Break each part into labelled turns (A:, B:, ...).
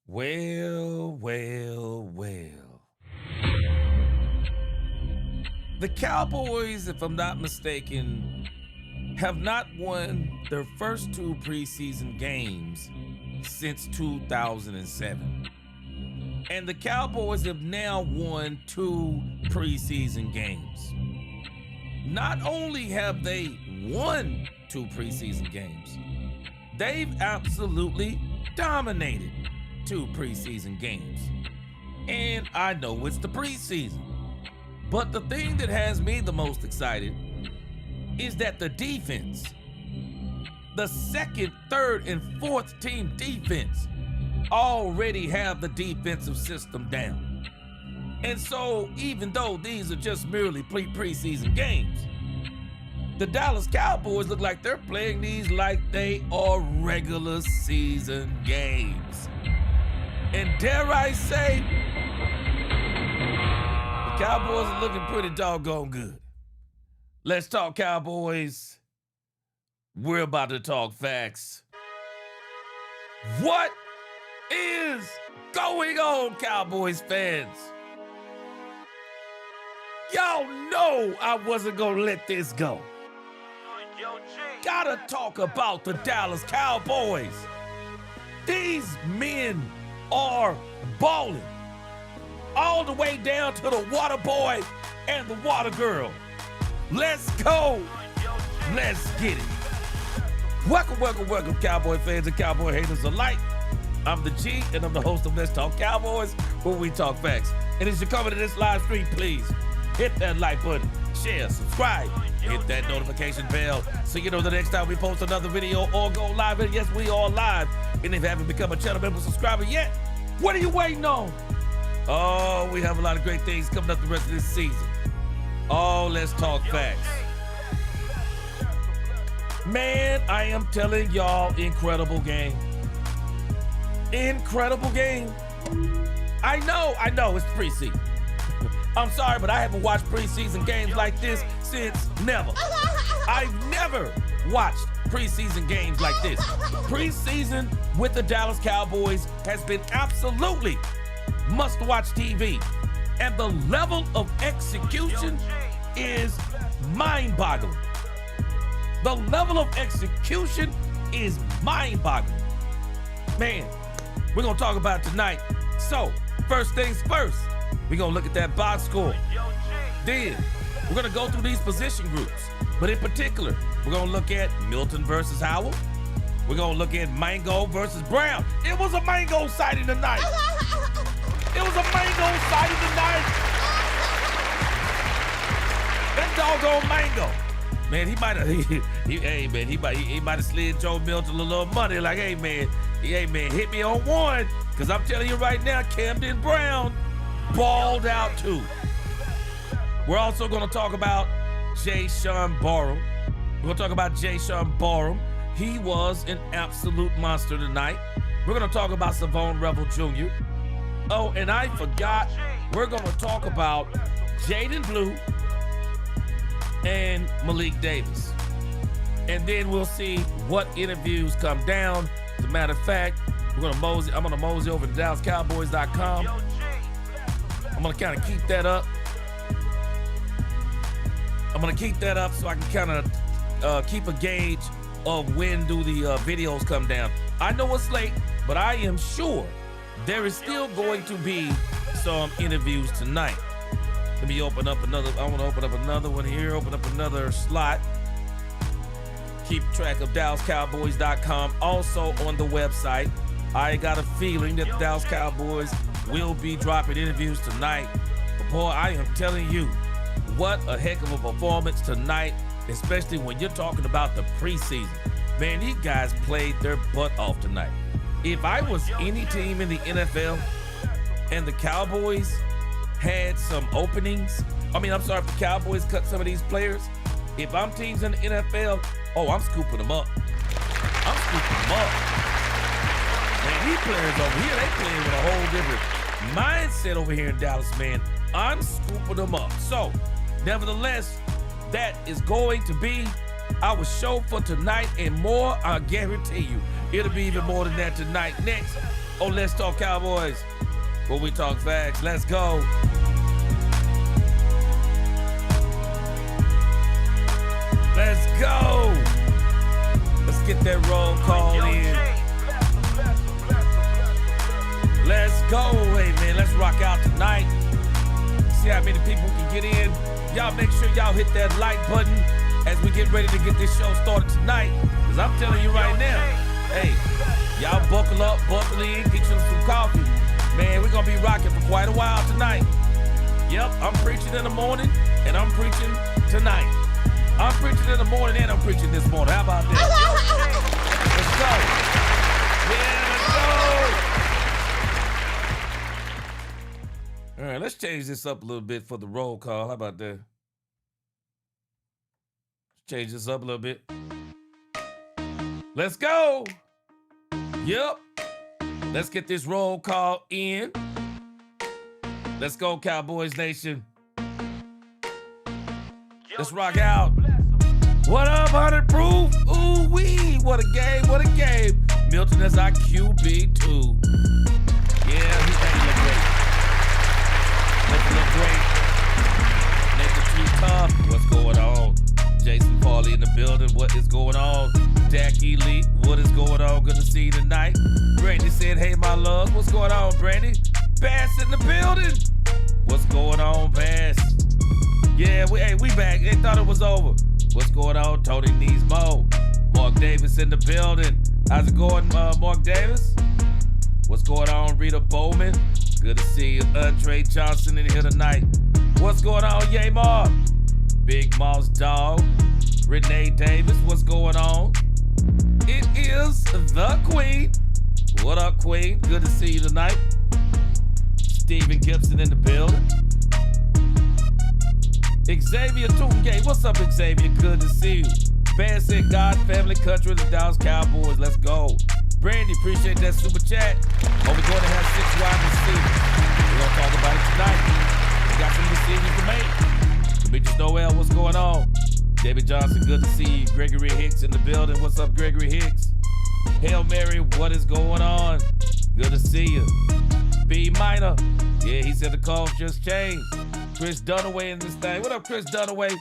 A: Well. The Cowboys, if I'm not mistaken, have not won their first two preseason games since 2007. And the Cowboys have now won two preseason games. Not only have they won two preseason games, they've absolutely dominated two preseason games. And I know it's the preseason, but the thing that has me the most excited is that the defense, the second, third, and fourth team defense, already have the defensive system down. And so even though these are just merely preseason games, the Dallas Cowboys look like they're playing these like they are regular season games. And dare I say, the Cowboys are looking pretty doggone good. Let's talk Cowboys. We're about to talk facts. What is going on, Cowboys fans? Y'all know I wasn't gonna let this go. Gotta talk about the Dallas Cowboys. These men are balling. All the way down to the water boy and the water girl. Let's go. Let's get it. Welcome, Cowboy fans and Cowboy haters alike. I'm the G, and I'm the host of Let's Talk Cowboys, where we talk facts. And as you come into this live stream, please hit that like button, share, subscribe, hit that notification bell so you know the next time we post another video or go live. And yes, we are live. And if you haven't become a channel member subscriber yet, what are you waiting on? Oh, we have a lot of great things coming up the rest of this season. Oh, let's talk facts. Man, I am telling y'all, incredible game. Incredible game. I know, it's preseason. I'm sorry, but I haven't watched preseason games like this since never. I've never watched preseason games like this. Preseason with the Dallas Cowboys has been absolutely must-watch TV. And the level of execution is mind-boggling. The level of execution is mind-boggling. Man, we're gonna talk about it tonight. So, first things first, we're gonna look at that box score. Then, we're gonna go through these position groups. But in particular, we're gonna look at Milton versus Howell. We're gonna look at Mingo versus Brown. It was a Mingo sighting tonight. It was a Mingo sighting tonight. That doggone Mingo. Man, he might have slid Joe Milton a little money. Like, hey man, hit me on one. Cause I'm telling you right now, Camden Brown balled out too. We're also gonna talk about Jashaun Barham. We're gonna talk about Jashaun Barham. He was an absolute monster tonight. We're gonna talk about Shavon Revel Jr. Oh, and I forgot, we're gonna talk about Jayden Blue and Malik Davis. And then we'll see what interviews come down. As a matter of fact, I'm gonna mosey over to DallasCowboys.com. I'm gonna kind of keep that up. So I can kind of keep a gauge of when do the videos come down. I know it's late, but I am sure there is still going to be some interviews tonight. Let me open up another. I want to open up another one here. Open up another slot. Keep track of DallasCowboys.com. Also on the website, I got a feeling that the Dallas Cowboys will be dropping interviews tonight. But boy, I am telling you, what a heck of a performance tonight, especially when you're talking about the preseason. Man, these guys played their butt off tonight. If I was any team in the NFL and the Cowboys had some openings, if the Cowboys cut some of these players, if I'm teams in the NFL, I'm scooping them up. Man, these players over here, they playing with a whole different mindset over here in Dallas, man. I'm scooping them up. So, nevertheless, that is going to be our show for tonight and more. I guarantee you, It'll be even more than that tonight. Next on Let's Talk Cowboys, where we talk facts. Let's go. Let's go. Let's get that roll call in. Let's go. Hey, man, let's rock out tonight. See how many people can get in. Y'all make sure y'all hit that like button as we get ready to get this show started tonight. Because I'm telling you right now, hey, y'all buckle up, buckle in, get you some coffee. Man, we're going to be rocking for quite a while tonight. Yep, I'm preaching in the morning, and I'm preaching tonight. I'm preaching in the morning, and I'm preaching this morning. How about that? Let's go. Yeah, let's go. All right, let's change this up a little bit for the roll call. How about that? Change this up a little bit. Let's go. Yep. Let's get this roll call in. Let's go, Cowboys Nation. Let's rock out. What up, 100 proof? Ooh wee, what a game, what a game. Milton is our QB2. Yeah, he look great. Look great. Nathan too tough. What's going on? Jason Farley in the building. What is going on? Dak Elite. What is going on? Good to see you tonight. Brandy said, hey, my love. What's going on, Brandy? Bass in the building. What's going on, Bass? Yeah, we back. They thought it was over. What's going on? Tony needs more. Mark Davis in the building. How's it going, Mark Davis? What's going on, Rita Bowman? Good to see you. Andre Johnson in here tonight. What's going on, Yay Mark? Big Moss Dog. Renee Davis, what's going on? It is the Queen. What up, Queen? Good to see you tonight. Steven Gibson in the building. Xavier Toongay, what's up, Xavier? Good to see you. Van said God, family, country, the Dallas Cowboys. Let's go. Brandy, appreciate that super chat. Oh, we're going to have 6 wide receivers. We're going to talk about it tonight. We got some receivers to make. Demetrius Noel, what's going on? David Johnson, good to see you. Gregory Hicks in the building. What's up, Gregory Hicks? Hail Mary, what is going on? Good to see you. B Minor, yeah, he said the calls just changed. Chris Dunaway in this thing. What up, Chris Dunaway?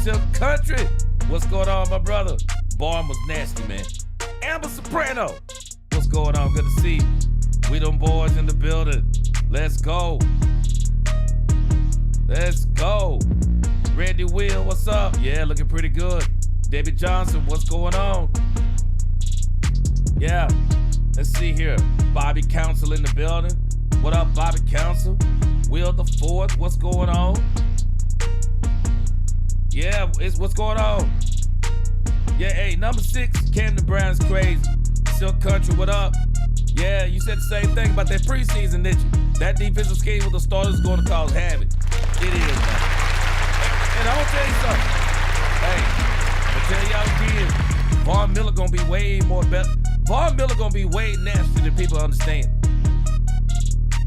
A: Silk Country, what's going on, my brother? Barham was nasty, man. Amber Soprano, what's going on? Good to see you. We them boys in the building. Let's go. Let's go. Randy Will, what's up? Yeah, looking pretty good. David Johnson, what's going on? Yeah, let's see here. Bobby Council in the building. What up, Bobby Council? Will the Fourth, what's going on? Yeah, what's going on? Yeah, hey, number 6, Camden Brown is crazy. Silk Country, what up? Yeah, you said the same thing about that preseason, didn't you? That defensive scheme with the starters is going to cause havoc. It is, man. And I'm going to tell you something. Hey, I'm going to tell y'all again. Von Miller going to be way more better. Von Miller going to be way nastier than people understand.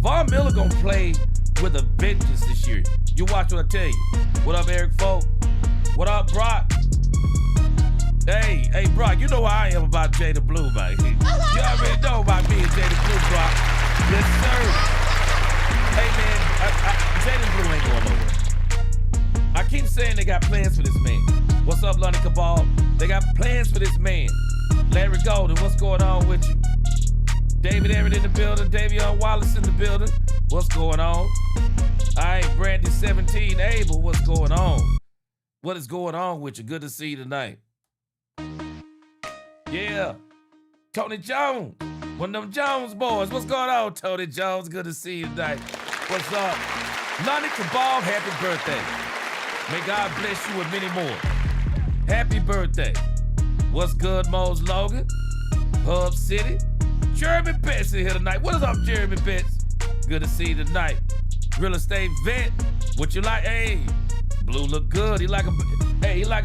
A: Von Miller going to play with a vengeance this year. You watch what I tell you. What up, Eric Folk? What up, Brock? Hey, Brock, you know how I am about Jayden Blue, man. You already know about me and Jayden Blue, Brock. Yes, sir. Hey, man, Jayden Blue ain't going nowhere. I keep saying they got plans for this man. What's up, Lonnie Cabal? They got plans for this man. Larry Golden, what's going on with you? David Everett in the building. Davion Wallace in the building. What's going on? All right, Brandy 17 Abel, what's going on? What is going on with you? Good to see you tonight. Yeah. Tony Jones, one of them Jones boys. What's going on, Tony Jones? Good to see you tonight. What's up? Lonnie Cabal, happy birthday. May God bless you with many more. Happy birthday. What's good, Mose Logan? Hub City. Jeremy Betts in here tonight. What is up, Jeremy Betts? Good to see you tonight. Real estate vet. What you like? Hey, Blue look good. He like a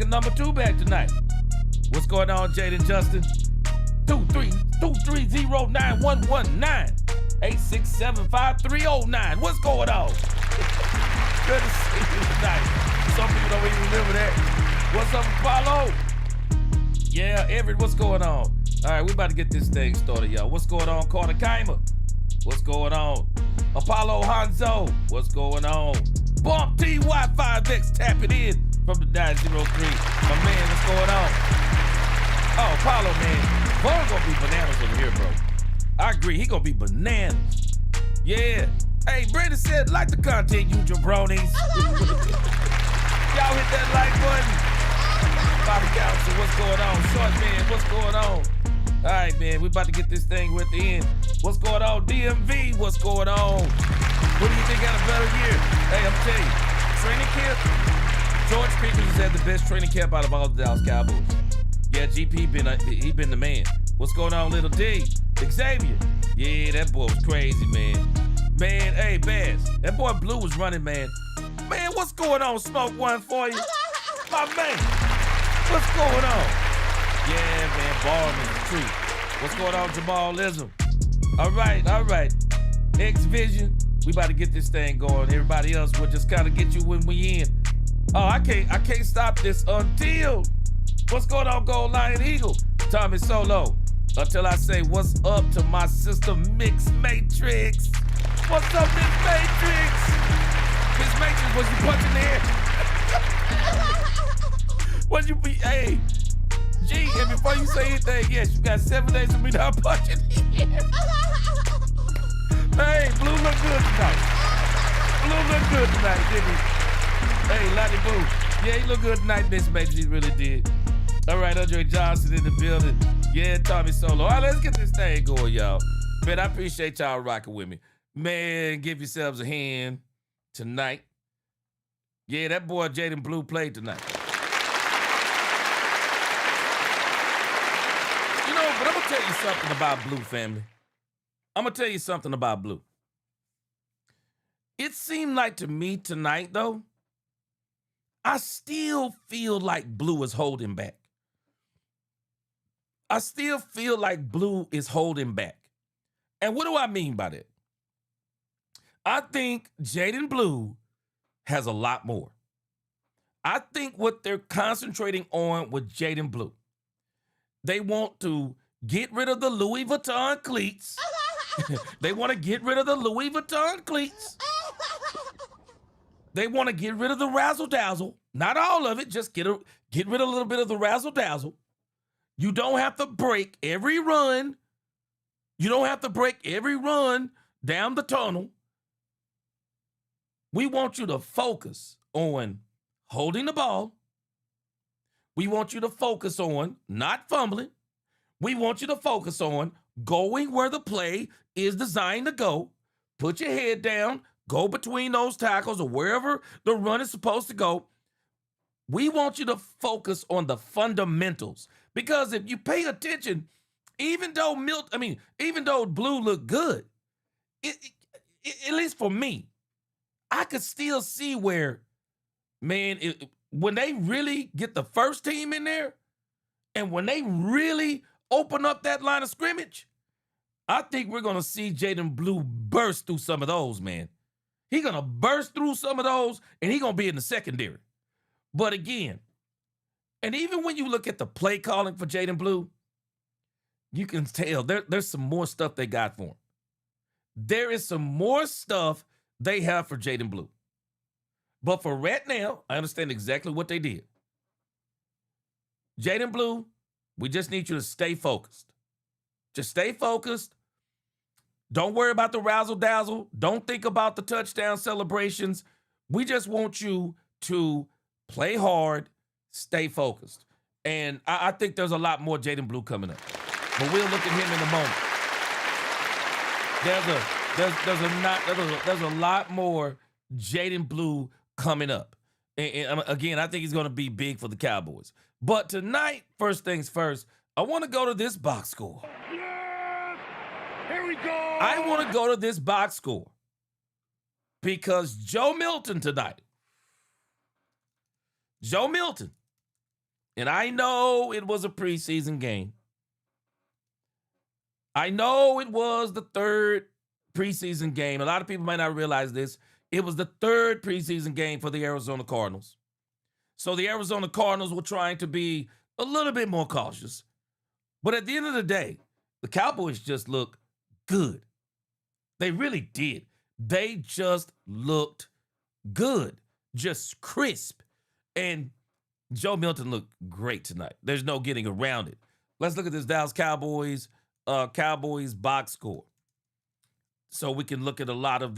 A: number 2 back tonight. What's going on, Jaden Justin? 232309119 8675309. What's going on? Good to see you tonight. Some people don't even remember that. What's up, Apollo? Yeah, Everett, what's going on? All right, we about to get this thing started, y'all. What's going on, Carter Keimer? What's going on? Apollo Hanzo, what's going on? Bump TY5X tapping in from the 903. My man, what's going on? Oh, Apollo, man. Bum's gonna be bananas over here, bro. I agree, he gonna be bananas. Yeah. Hey, Brandon said, like the content, you jabronis. Y'all hit that like button. Bobby Council, what's going on? Short man, what's going on? All right, man, we about to get this thing at the end. What's going on? DMV, what's going on? Who do you think had a better year? Hey, I'm telling you, training camp, George Pickens has had the best training camp out of all the Dallas Cowboys. Yeah, GP he been the man. What's going on, little D? Xavier. Yeah, that boy was crazy, man. Man, hey, Bass, that boy Blue was running, man. Man, what's going on? Smoke one for you. My man, what's going on? Yeah, man, Barham is the truth. What's going on, Jamalism? All right. X-Vision, we about to get this thing going. Everybody else will just kind of get you when we in. Oh, I can't stop this until. What's going on, Gold Lion Eagle? Tommy Solo. Until I say what's up to my sister Mix Matrix. What's up, Miss Matrix? Miss Matrix, was you punching the air? Was you be, hey, G, and before you say anything, yes, you got 7 days of me not punching the air. Hey, Blue look good tonight. Blue look good tonight, didn't he? Hey, Lottie Boo. Yeah, he look good tonight, Miss Matrix, he really did. All right, Andre Johnson in the building. Yeah, Tommy Solo. All right, let's get this thing going, y'all. Man, I appreciate y'all rocking with me. Man, give yourselves a hand tonight. Yeah, that boy Jayden Blue played tonight. You know, but I'm going to tell you something about Blue, family. I'm going to tell you something about Blue. It seemed like to me tonight, though, I still feel like Blue is holding back. I still feel like Blue is holding back. And what do I mean by that? I think Jayden Blue has a lot more. I think what they're concentrating on with Jayden Blue, they want to get rid of the Louis Vuitton cleats. They want to get rid of the Louis Vuitton cleats. They want to get rid of the razzle-dazzle. Not all of it, just get rid of a little bit of the razzle-dazzle. You don't have to break every run. You don't have to break every run down the tunnel. We want you to focus on holding the ball. We want you to focus on not fumbling. We want you to focus on going where the play is designed to go. Put your head down, go between those tackles or wherever the run is supposed to go. We want you to focus on the fundamentals. Because if you pay attention, even though Blue looked good, at least for me, I could still see where, man, when they really get the first team in there, and when they really open up that line of scrimmage, I think we're going to see Jayden Blue burst through some of those, man. He's going to burst through some of those, and he's going to be in the secondary. But again, and even when you look at the play calling for Jayden Blue, you can tell there's some more stuff they got for him. There is some more stuff they have for Jayden Blue. But for right now, I understand exactly what they did. Jayden Blue, we just need you to stay focused. Just stay focused. Don't worry about the razzle-dazzle. Don't think about the touchdown celebrations. We just want you to play hard, stay focused. And I think there's a lot more Jayden Blue coming up. But we'll look at him in a moment. There's a lot more Jayden Blue coming up. And again, I think he's going to be big for the Cowboys. But tonight, first things first, I want to go to this box score.
B: Yes! Here we go!
A: I want to go to this box score because Joe Milton tonight. Joe Milton. And I know it was a preseason game. I know it was the third preseason game. A lot of people might not realize this. It was the third preseason game for the Arizona Cardinals. So the Arizona Cardinals were trying to be a little bit more cautious. But at the end of the day, the Cowboys just look good. They really did. They just looked good, just crisp. And Joe Milton looked great tonight. There's no getting around it. Let's look at this Dallas Cowboys box score. So we can look at a lot of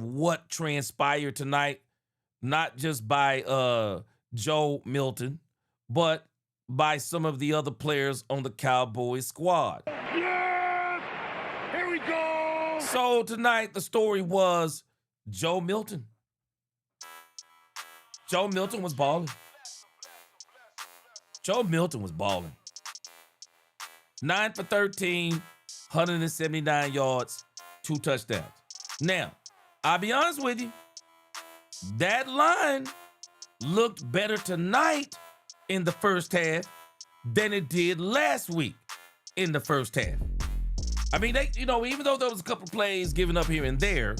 A: what transpired tonight, not just by Joe Milton, but by some of the other players on the Cowboys squad.
B: Yes! Here we go!
A: So tonight the story was Joe Milton. Joe Milton was balling. Joe Milton was balling. 9 for 13, 179 yards, 2 touchdowns. Now, I'll be honest with you. That line looked better tonight in the first half than it did last week in the first half. I mean, even though there was a couple plays given up here and there,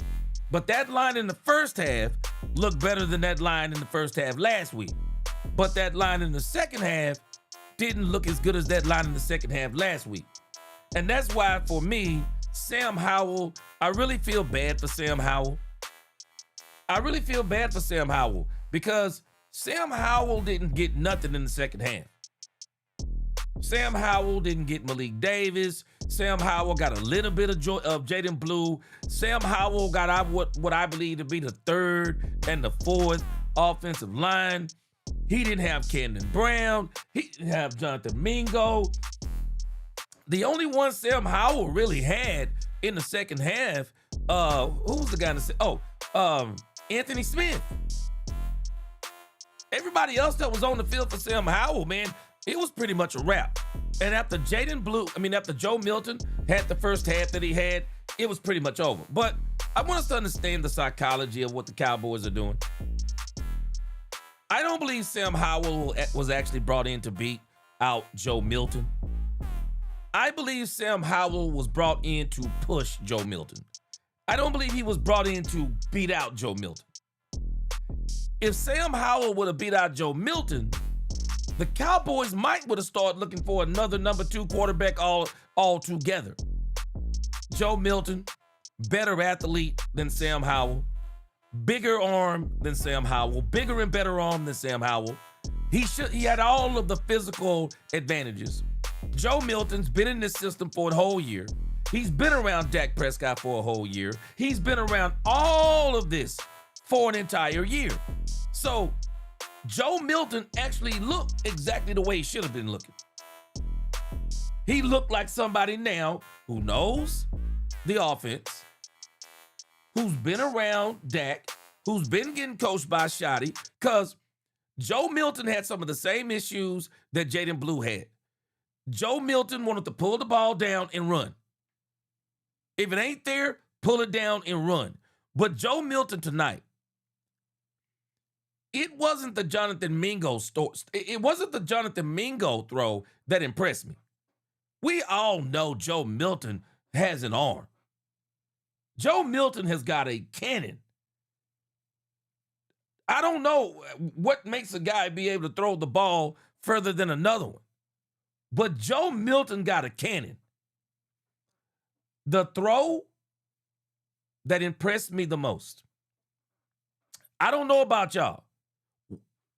A: but that line in the first half looked better than that line in the first half last week. But that line in the second half didn't look as good as that line in the second half last week. And that's why, for me, Sam Howell, I really feel bad for Sam Howell. I really feel bad for Sam Howell because Sam Howell didn't get nothing in the second half. Sam Howell didn't get Malik Davis. Sam Howell got a little bit of Jayden Blue. Sam Howell got what I believe to be the third and the fourth offensive line. He didn't have Camden Brown. He didn't have Jonathan Mingo. The only one Sam Howell really had in the second half, who was the guy in the Anthony Smith. Everybody else that was on the field for Sam Howell, man, it was pretty much a wrap. And after Joe Milton had the first half that he had, it was pretty much over. But I want us to understand the psychology of what the Cowboys are doing. I don't believe Sam Howell was actually brought in to beat out Joe Milton. I believe Sam Howell was brought in to push Joe Milton. I don't believe he was brought in to beat out Joe Milton. If Sam Howell would have beat out Joe Milton, the Cowboys might would have started looking for another number 2 quarterback altogether. Joe Milton, better athlete than Sam Howell, bigger arm than Sam Howell, bigger and better arm than Sam Howell. He had all of the physical advantages. Joe Milton's been in this system for a whole year. He's been around Dak Prescott for a whole year. He's been around all of this for an entire year. So Joe Milton actually looked exactly the way he should have been looking. He looked like somebody now who knows the offense, who's been around Dak, who's been getting coached by Shotty, because Joe Milton had some of the same issues that Jayden Blue had. Joe Milton wanted to pull the ball down and run. If it ain't there, pull it down and run. But Joe Milton tonight, it wasn't the Jonathan Mingo it wasn't the Jonathan Mingo throw that impressed me. We all know Joe Milton has an arm. Joe Milton has got a cannon. I don't know what makes a guy be able to throw the ball further than another one. But Joe Milton got a cannon. The throw that impressed me the most, I don't know about y'all,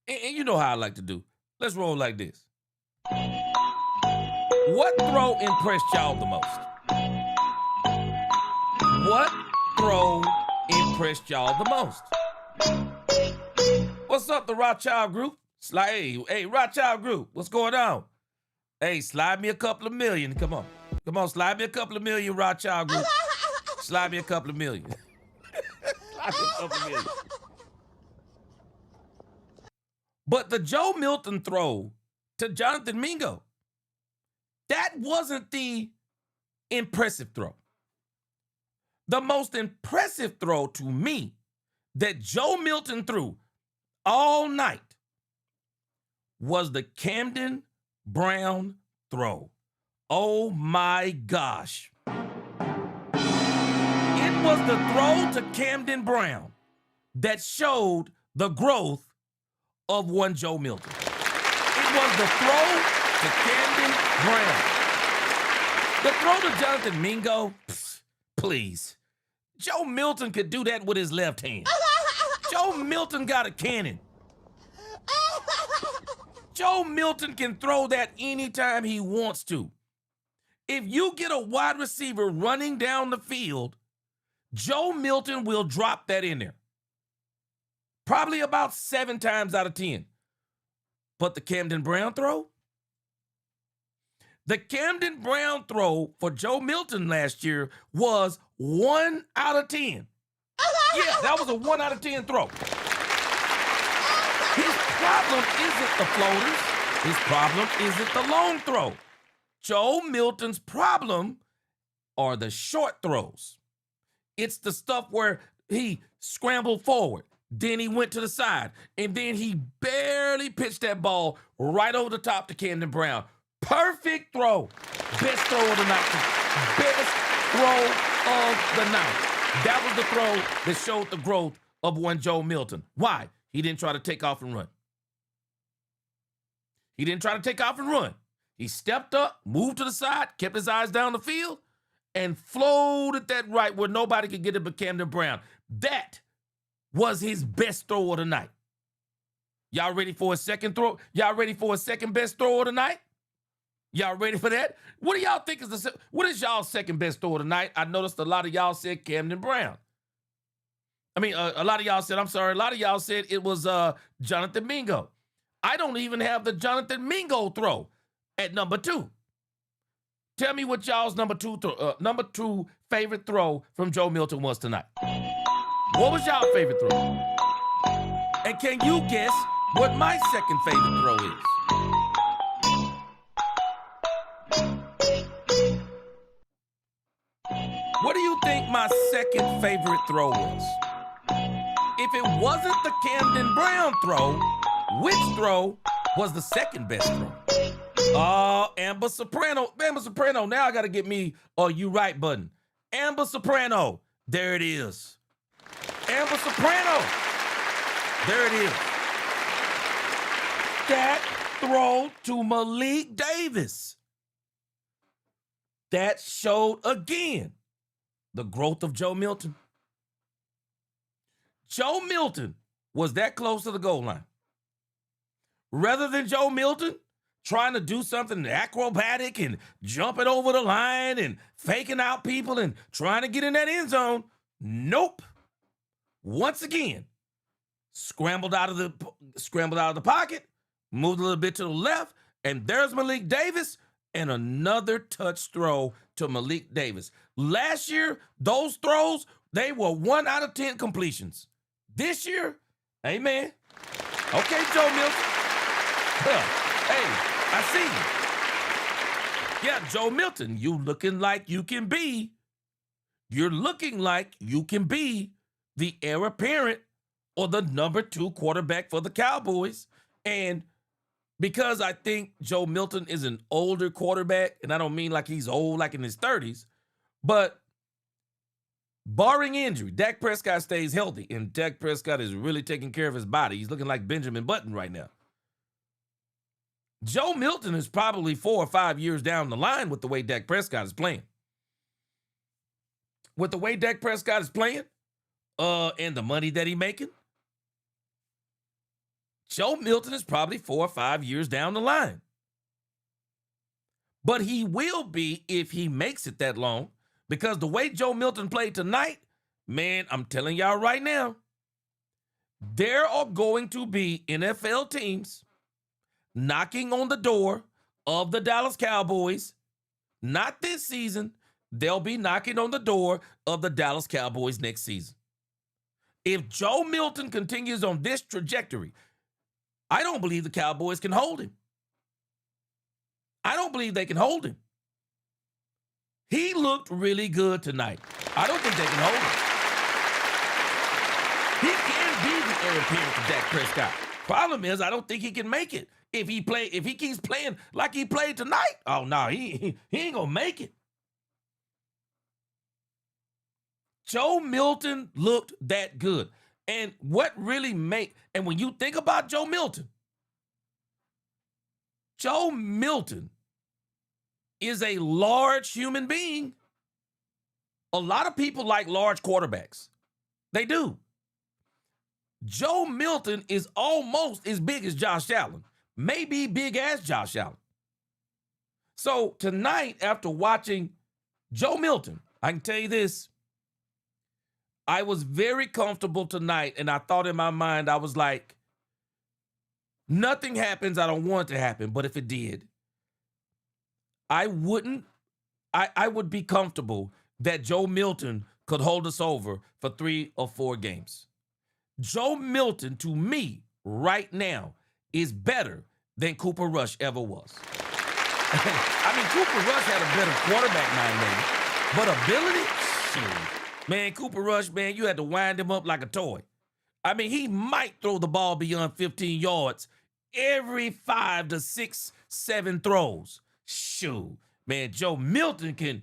A: and you know how I like to do. Let's roll like this. What throw impressed y'all the most? What throw impressed y'all the most? What's up, the Rothschild Group? Hey, Rothschild Group, what's going on? Hey, slide me a couple of million. Come on, slide me a couple of million, Rothschild Group. Slide me a couple of million. Slide me a couple of million. But the Joe Milton throw to Jonathan Mingo, that wasn't the impressive throw. The most impressive throw to me that Joe Milton threw all night was the Camden Brown throw. Oh my gosh. It was the throw to Camden Brown that showed the growth of one Joe Milton. It was the throw to to Camden Brown. The throw to Jonathan Mingo, please. Joe Milton could do that with his left hand. Joe Milton got a cannon. Joe Milton can throw that anytime he wants to. If you get a wide receiver running down the field, Joe Milton will drop that in there. Probably about 7 times out of 10. But the Camden Brown throw? The Camden Brown throw for Joe Milton last year was 1 out of 10. Yeah, that was a 1 out of 10 throw. His problem isn't the floaters. His problem isn't the long throw. Joe Milton's problem are the short throws. It's the stuff where he scrambled forward, then he went to the side, and then he barely pitched that ball right over the top to Camden Brown. Perfect throw. Best throw of the night. Best throw of the night. That was the throw that showed the growth of one Joe Milton. Why? He didn't try to take off and run. He didn't try to take off and run. He stepped up, moved to the side, kept his eyes down the field, and floated that right where nobody could get it but Camden Brown. That was his best throw of the night. Y'all ready for a second throw? Y'all ready for a second best throw of the night? Y'all ready for that? What do y'all think is what is y'all's second best throw of the night? I noticed a lot of y'all said Camden Brown. I mean, a lot of y'all said it was Jonathan Mingo. I don't even have the Jonathan Mingo throw at number 2. Tell me what y'all's number two favorite throw from Joe Milton was tonight. What was y'all favorite throw? And can you guess what my second favorite throw is? What do you think my second favorite throw was? If it wasn't the Camden Brown throw, which throw was the second best throw? Oh, Amber Soprano. Amber Soprano, now I got to get me a you right button. Amber Soprano. There it is. Amber Soprano. There it is. That throw to Malik Davis. That showed again the growth of Joe Milton. Joe Milton was that close to the goal line. Rather than Joe Milton trying to do something acrobatic and jumping over the line and faking out people and trying to get in that end zone, nope. Once again, scrambled out of the pocket, moved a little bit to the left, and there's Malik Davis, and another touch throw to Malik Davis. Last year, those throws, they were 1 out of 10 completions. This year, amen. Okay, Joe Milton. Hey, I see you. Yeah, Joe Milton, you looking like you can be. You're looking like you can be the heir apparent or the number 2 quarterback for the Cowboys. And because I think Joe Milton is an older quarterback, and I don't mean like he's old, like in his 30s, but barring injury, Dak Prescott stays healthy, and Dak Prescott is really taking care of his body. He's looking like Benjamin Button right now. Joe Milton is probably 4 or 5 years down the line with the way Dak Prescott is playing. With the way Dak Prescott is playing, and the money that he's making, Joe Milton is probably 4 or 5 years down the line. But he will be if he makes it that long, because the way Joe Milton played tonight, man, I'm telling y'all right now, there are going to be NFL teams knocking on the door of the Dallas Cowboys. Not this season. They'll be knocking on the door of the Dallas Cowboys next season. If Joe Milton continues on this trajectory, I don't believe the Cowboys can hold him. I don't believe they can hold him. He looked really good tonight. I don't think they can hold him. He can be the heir apparent to Dak Prescott. Problem is, I don't think he can make it. If he keeps playing like he played tonight, oh no, he ain't gonna make it. Joe Milton looked that good. And what really and when you think about Joe Milton, Joe Milton is a large human being. A lot of people like large quarterbacks. They do. Joe Milton is almost as big as Josh Allen. Maybe big as Josh Allen. So tonight, after watching Joe Milton, I can tell you this. I was very comfortable tonight, and I thought in my mind, I was like, nothing happens I don't want it to happen, but if it did, I would be comfortable that Joe Milton could hold us over for 3 or 4 games. Joe Milton, to me, right now, is better than Cooper Rush ever was. I mean, Cooper Rush had a better quarterback mind, maybe, but ability, shoot. Man, Cooper Rush, man, you had to wind him up like a toy. I mean, he might throw the ball beyond 15 yards every 5 to 6, 7 throws. Shoot, man, Joe Milton can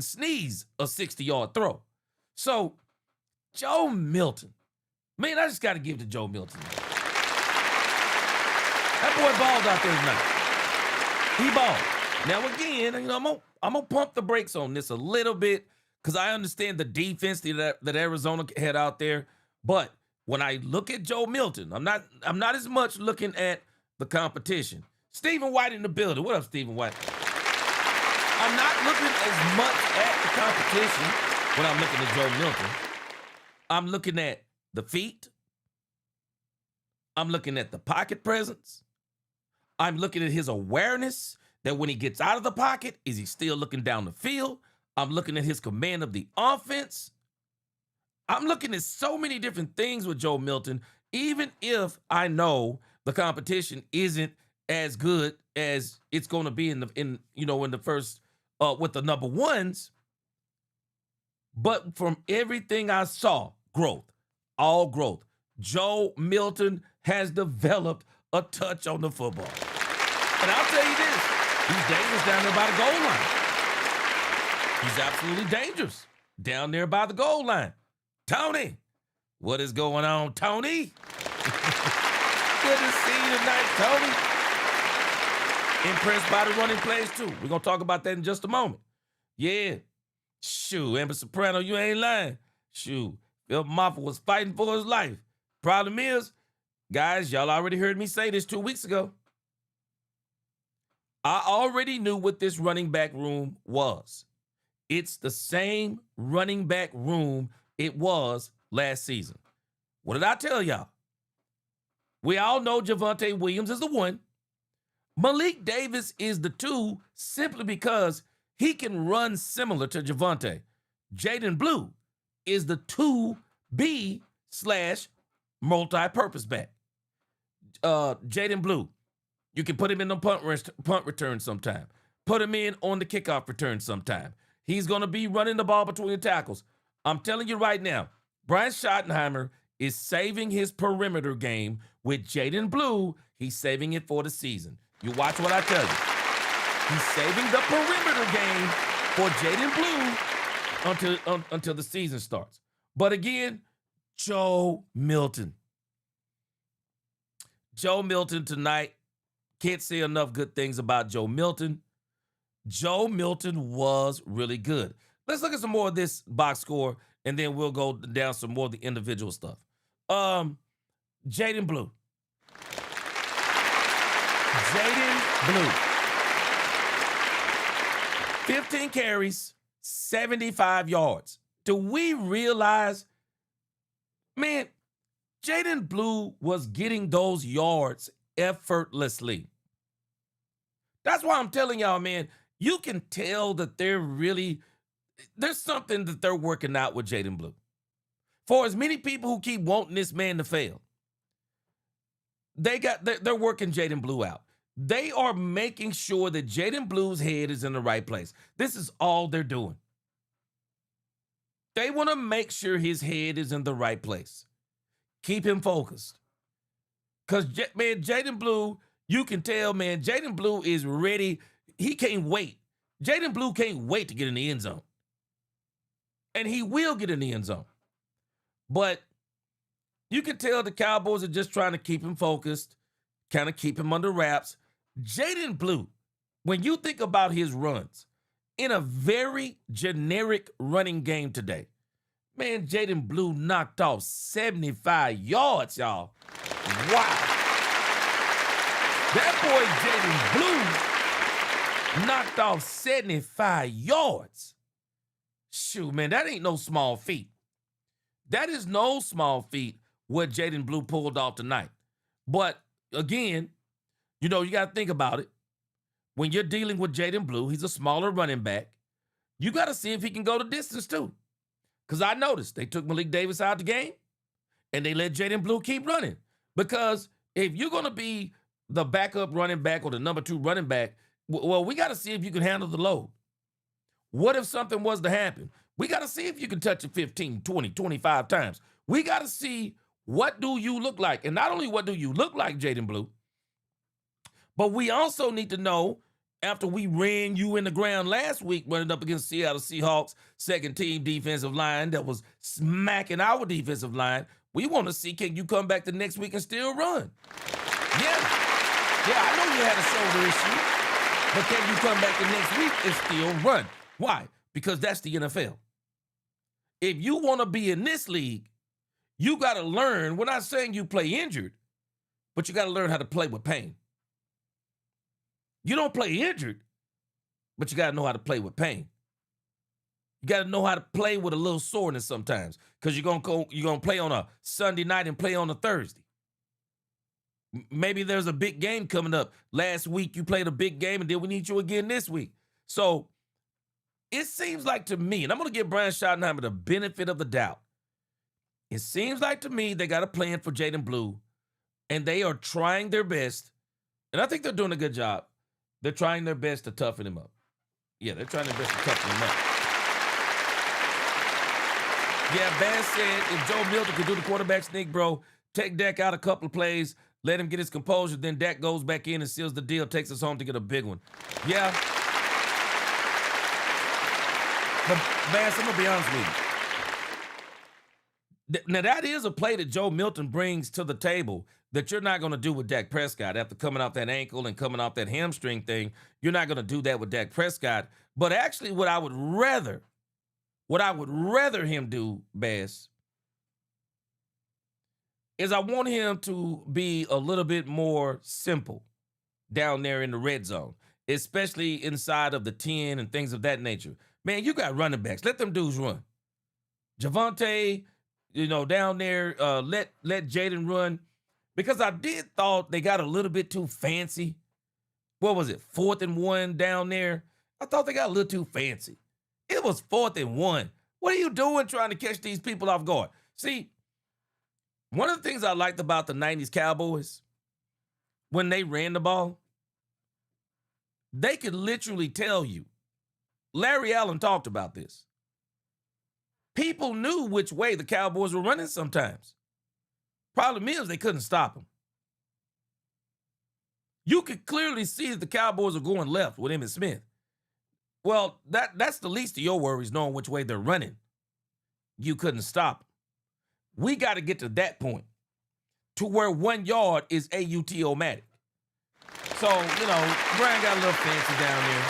A: sneeze a 60-yard throw. So, Joe Milton, man, I just got to give it to Joe Milton. That boy balled out there tonight. He balled. Now, again, you know, I'm gonna pump the brakes on this a little bit because I understand the defense that Arizona had out there. But when I look at Joe Milton, I'm not as much looking at the competition. Stephen White in the building. What up, Stephen White? I'm not looking as much at the competition when I'm looking at Joe Milton. I'm looking at the feet. I'm looking at the pocket presence. I'm looking at his awareness that when he gets out of the pocket, is he still looking down the field? I'm looking at his command of the offense. I'm looking at so many different things with Joe Milton, even if I know the competition isn't as good as it's going to be in the first with the number ones. But from everything I saw, all growth. Joe Milton has developed a touch on the football. And I'll tell you this, he's dangerous down there by the goal line. He's absolutely dangerous down there by the goal line. Tony, what is going on, Tony? Good to see you tonight, Tony. Impressed by the running plays, too. We're going to talk about that in just a moment. Yeah. Shoot, Amber Soprano, you ain't lying. Shoot, Phil Moffitt was fighting for his life. Problem is, guys, y'all already heard me say this 2 weeks ago. I already knew what this running back room was. It's the same running back room it was last season. What did I tell y'all? We all know Javonte Williams is the 1. Malik Davis is the 2 simply because he can run similar to Javonte. Jayden Blue is the 2B / multi-purpose back. Jayden Blue, you can put him in the punt return sometime. Put him in on the kickoff return sometime. He's going to be running the ball between the tackles. I'm telling you right now, Brian Schottenheimer is saving his perimeter game with Jayden Blue. He's saving it for the season. You watch what I tell you. He's saving the perimeter game for Jayden Blue until the season starts. But again, Joe Milton. Joe Milton tonight. Can't say enough good things about Joe Milton. Joe Milton was really good. Let's look at some more of this box score, and then we'll go down some more of the individual stuff. Jayden Blue. Jayden Blue. 15 carries, 75 yards. Do we realize, man, Jayden Blue was getting those yards effortlessly. That's why I'm telling y'all, man, you can tell that there's something that they're working out with Jayden Blue. For as many people who keep wanting this man to fail, they're working Jayden Blue out. They are making sure that Jayden Blue's head is in the right place. This is all they're doing. They want to make sure his head is in the right place. Keep him focused. Because, man, Jayden Blue, you can tell, man, Jayden Blue is ready. He can't wait. Jayden Blue can't wait to get in the end zone. And he will get in the end zone. But you can tell the Cowboys are just trying to keep him focused, kind of keep him under wraps. Jayden Blue, when you think about his runs in a very generic running game today, man, Jayden Blue knocked off 75 yards, y'all. Wow. That boy Jayden Blue knocked off 75 yards. Shoot, man, that ain't no small feat. That is no small feat what Jayden Blue pulled off tonight. But again, you know, you got to think about it. When you're dealing with Jayden Blue, he's a smaller running back. You got to see if he can go the distance too. Because I noticed they took Malik Davis out of the game and they let Jayden Blue keep running. Because if you're going to be the backup running back or the number 2 running back, well, we got to see if you can handle the load. What if something was to happen? We got to see if you can touch it 15, 20, 25 times. We got to see what do you look like. And not only what do you look like, Jayden Blue, but we also need to know, after we ran you in the ground last week, running up against Seattle Seahawks, second team defensive line that was smacking our defensive line, we want to see, can you come back the next week and still run? Yeah, I know you had a shoulder issue, but can you come back the next week and still run? Why? Because that's the NFL. If you want to be in this league, you got to learn, we're not saying you play injured, but you got to learn how to play with pain. You don't play injured, but you got to know how to play with pain. You got to know how to play with a little soreness sometimes, because you're going to play on a Sunday night and play on a Thursday. Maybe there's a big game coming up. Last week you played a big game, and then we need you again this week. So it seems like to me, and I'm going to give Brian Schottenheimer the benefit of the doubt, it seems like to me they got a plan for Jayden Blue, and they are trying their best, and I think they're doing a good job. They're trying their best to toughen him up. Yeah, they're trying their best to toughen him up. Yeah, Bass said if Joe Milton could do the quarterback sneak, bro, take Dak out a couple of plays, let him get his composure, then Dak goes back in and seals the deal, takes us home to get a big one. Yeah. But Bass, I'm going to be honest with you. Now, that is a play that Joe Milton brings to the table that you're not going to do with Dak Prescott. After coming off that ankle and coming off that hamstring thing, you're not going to do that with Dak Prescott. But actually, what I would rather him do, Bass, is I want him to be a little bit more simple down there in the red zone, especially inside of the 10 and things of that nature. Man, you got running backs. Let them dudes run. Javonte, down there, let Jayden run. Because I did thought they got a little bit too fancy. What was it, 4th and 1 down there? I thought they got a little too fancy. It was 4th and 1. What are you doing trying to catch these people off guard? See, one of the things I liked about the 90s Cowboys, when they ran the ball, they could literally tell you. Larry Allen talked about this. People knew which way the Cowboys were running sometimes. Problem is, they couldn't stop them. You could clearly see that the Cowboys are going left with Emmitt Smith. Well, that's the least of your worries, knowing which way they're running. You couldn't stop them. We got to get to that point to where 1 yard is AUT-O-matic. So, Brian got a little fancy down there.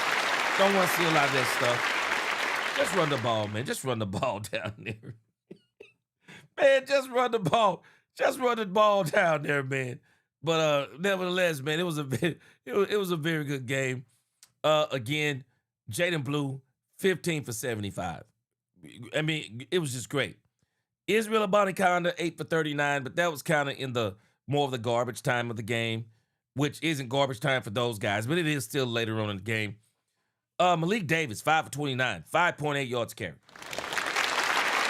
A: Don't want to see a lot of that stuff. Just run the ball, man. Just run the ball down there. Man, just run the ball. Just run the ball down there, man. But nevertheless, man, it was a very good game. Again, Jayden Blue, 15 for 75. I mean, it was just great. Israel Abanikanda, 8 for 39, but that was kind of in the more of the garbage time of the game, which isn't garbage time for those guys, but it is still later on in the game. Malik Davis, 5 for 29, 5.8 yards carry.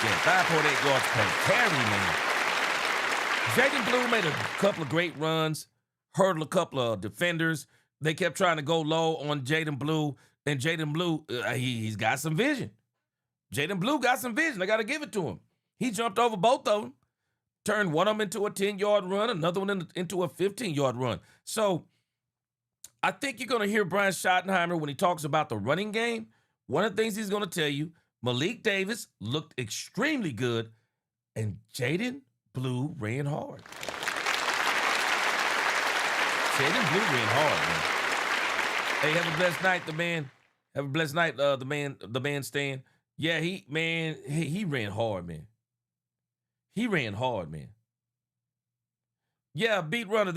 A: Yeah, 5.8 yards per carry, man. Jayden Blue made a couple of great runs, hurdled a couple of defenders. They kept trying to go low on Jayden Blue, and Jayden Blue, he's got some vision. Jayden Blue got some vision. I got to give it to him. He jumped over both of them, turned one of them into a 10-yard run, another one into a 15-yard run. So I think you're going to hear Brian Schottenheimer when he talks about the running game. One of the things he's going to tell you, Malik Davis looked extremely good, and Jayden Blue ran hard. Jayden Blue ran hard, man. Hey, have a blessed night, the man. Have a blessed night, the man Stan. Yeah, he ran hard, man. He ran hard, man. Yeah, beat runner.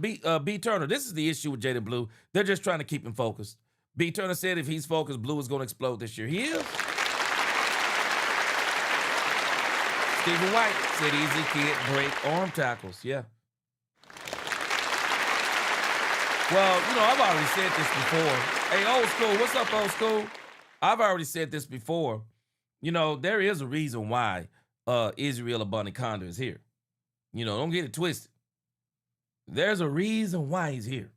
A: B Turner. This is the issue with Jayden Blue. They're just trying to keep him focused. B Turner said if he's focused, Blue is going to explode this year. He is. Stephen White said easy kid break arm tackles. Yeah. Well, I've already said this before. Hey, old school, what's up, old school? I've already said this before. There is a reason why Israel Abanikanda is here. Don't get it twisted. There's a reason why he's here.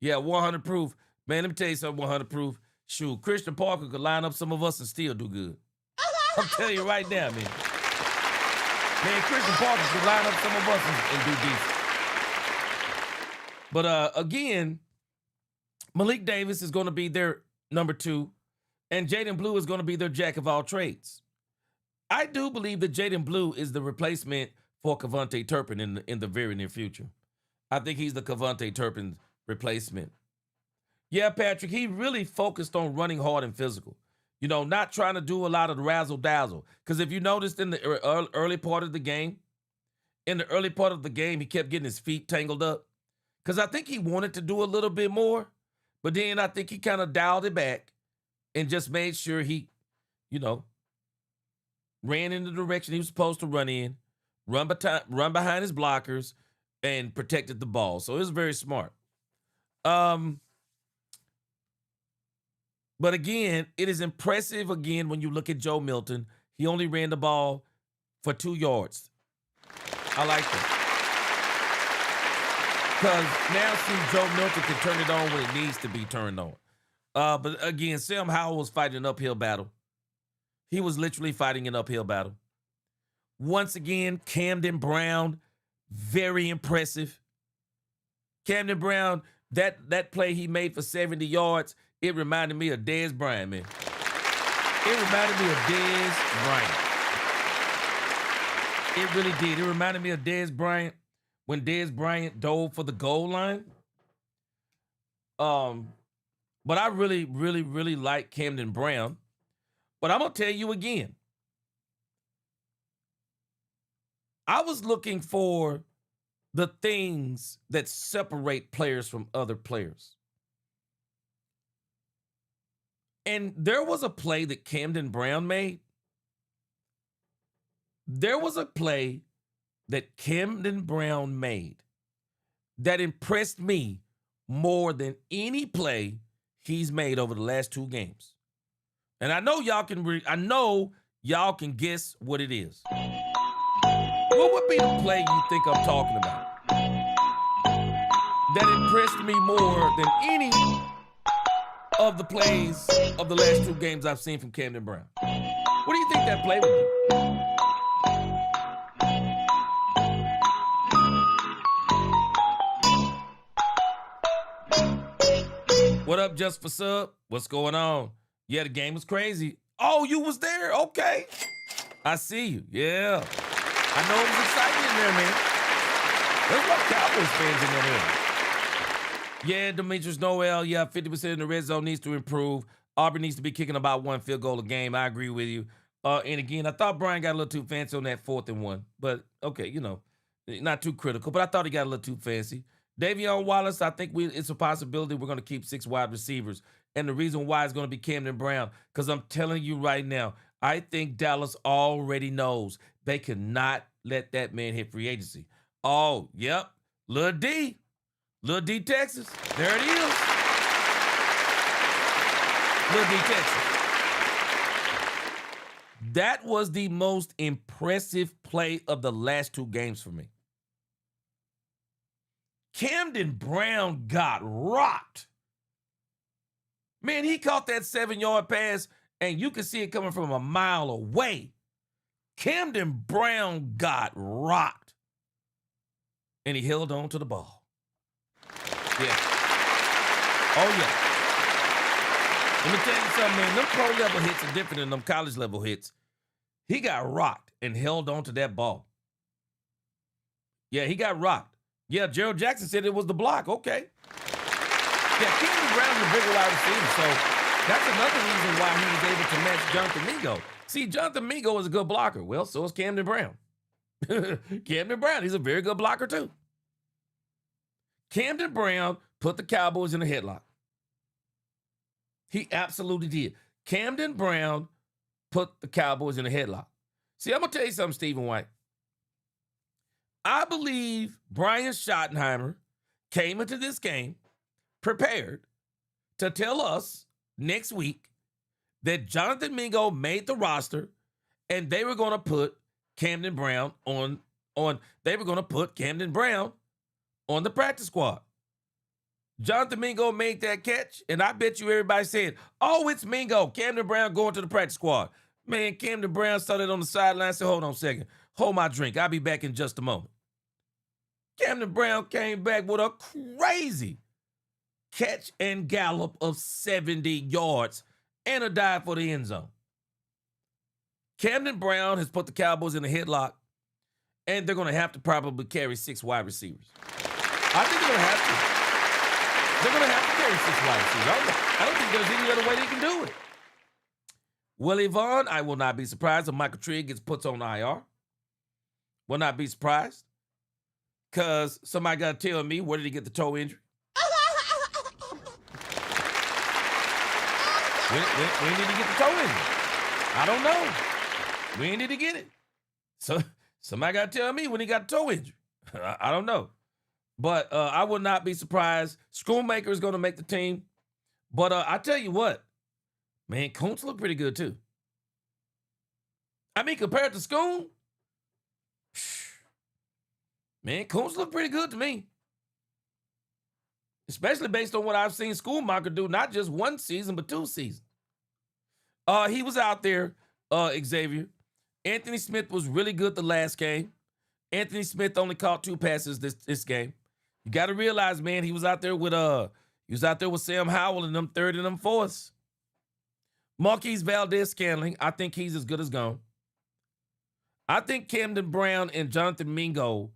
A: Yeah, 100 proof. Man, let me tell you something, 100 proof. Shoot, Christian Parker could line up some of us and still do good. I'm telling you right now, man. Man, Christian Parker could line up some of us and do decent. But again, Malik Davis is going to be their number 2, and Jayden Blue is going to be their jack of all trades. I do believe that Jayden Blue is the replacement for Kevontae Turpin in the very near future. I think he's the Kevontae Turpin replacement. Yeah, Patrick, he really focused on running hard and physical. Not trying to do a lot of the razzle-dazzle. Because if you noticed in the early part of the game, he kept getting his feet tangled up. Because I think he wanted to do a little bit more, but then I think he kind of dialed it back and just made sure he, ran in the direction he was supposed to run in, run behind his blockers, and protected the ball. So it was very smart. But again, it is impressive, when you look at Joe Milton. He only ran the ball for 2 yards. I like that. Because now, see, Joe Milton can turn it on when it needs to be turned on. But again, Sam Howell was fighting an uphill battle. He was literally fighting an uphill battle. Once again, Camden Brown, very impressive. Camden Brown, that play he made for 70 yards, it reminded me of Dez Bryant, man. It reminded me of Dez Bryant. It really did. It reminded me of Dez Bryant when Dez Bryant dove for the goal line. But I really, really, really like Camden Brown. But I'm going to tell you again. I was looking for the things that separate players from other players. And there was a play that Camden Brown made. There was a play that Camden Brown made that impressed me more than any play he's made over the last 2 games. And I know y'all can guess what it is. What would be the play you think I'm talking about that impressed me more than any of the plays of the last 2 games I've seen from Camden Brown? What do you think that play would be? What up, Just for Sub? What's going on? Yeah, the game was crazy. Oh, you was there? Okay. I see you. Yeah. I know it was exciting in there, man. There's a lot of Cowboys fans in there. Yeah, Demetrius Noel. Yeah, 50% in the red zone needs to improve. Auburn needs to be kicking about 1 field goal a game. I agree with you. And again, I thought Brian got a little too fancy on that 4th and 1. But, okay, not too critical. But I thought he got a little too fancy. Davion Wallace, I think it's a possibility we're going to keep 6 wide receivers. And the reason why is going to be Camden Brown. Because I'm telling you right now, I think Dallas already knows they cannot let that man hit free agency. Oh, yep. Lil D, Texas. There it is. Lil D, Texas. That was the most impressive play of the last 2 games for me. Camden Brown got rocked. Man, he caught that 7-yard pass, and you could see it coming from a mile away. Camden Brown got rocked. And he held on to the ball. Yeah. Oh, yeah. Let me tell you something, man. Them pro-level hits are different than them college-level hits. He got rocked and held on to that ball. Yeah, he got rocked. Yeah, Gerald Jackson said it was the block. Okay. Yeah, Camden Brown's a bigger wide receiver, so that's another reason why he was able to match Jonathan Mingo. See, Jonathan Mingo is a good blocker. Well, so is Camden Brown. Camden Brown, he's a very good blocker too. Camden Brown put the Cowboys in a headlock. He absolutely did. Camden Brown put the Cowboys in a headlock. See, I'm going to tell you something, Stephen White. I believe Brian Schottenheimer came into this game prepared to tell us next week that Jonathan Mingo made the roster and they were going to put Camden Brown on they were going to put Camden Brown on the practice squad. Jonathan Mingo made that catch, and I bet you everybody said, oh, it's Mingo. Camden Brown going to the practice squad. Man, Camden Brown started on the sideline and said, hold on a second. Hold my drink. I'll be back in just a moment. Camden Brown came back with a crazy catch and gallop of 70 yards and a dive for the end zone. Camden Brown has put the Cowboys in a headlock, and they're going to have to probably carry 6 wide receivers. I think they're going to have to. They're going to have to carry 6 wide receivers. I don't think there's any other way they can do it. Willie Vaughn, I will not be surprised if Michael Trigg gets put on IR. Will not be surprised. Because somebody got to tell me, where did he get the toe injury? When did he get the toe injury? I don't know. When did he get it? So somebody got to tell me when he got the toe injury. I don't know. But I would not be surprised. Schoonmaker is going to make the team. But I tell you what, man, Kuntz look pretty good too. I mean, compared to Schoon, man, Kuntz look pretty good to me. Especially based on what I've seen Schoonmaker do, not just 1 season, but 2 seasons. He was out there, Xavier. Anthony Smith was really good the last game. Anthony Smith only caught 2 passes this game. You got to realize, man, he was out there with Sam Howell and them 3rd and them 4th. Marquise Valdez-Scantling, I think he's as good as gone. I think Camden Brown and Jonathan Mingo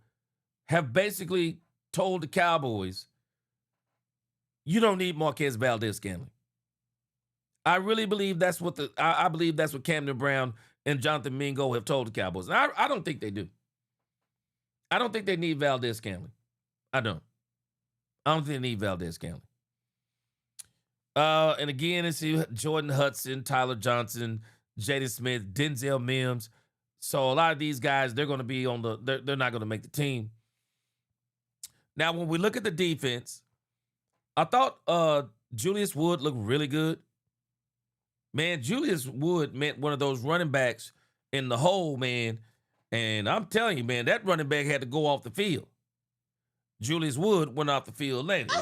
A: have basically told the Cowboys, you don't need Marquise Valdez-Scantling. I really believe that's what I believe that's what Camden Brown and Jonathan Mingo have told the Cowboys. And I don't think they do. I don't think they need Valdez-Scantling. I don't think they need Valdez-Scantling. And again, it's Jordan Hudson, Tyler Johnson, Jaden Smith, Denzel Mims. So a lot of these guys, they're going to be they're not going to make the team. Now, when we look at the defense, I thought Julius Wood looked really good. Man, Julius Wood meant one of those running backs in the hole, man. And I'm telling you, man, that running back had to go off the field. Julius Wood went off the field later.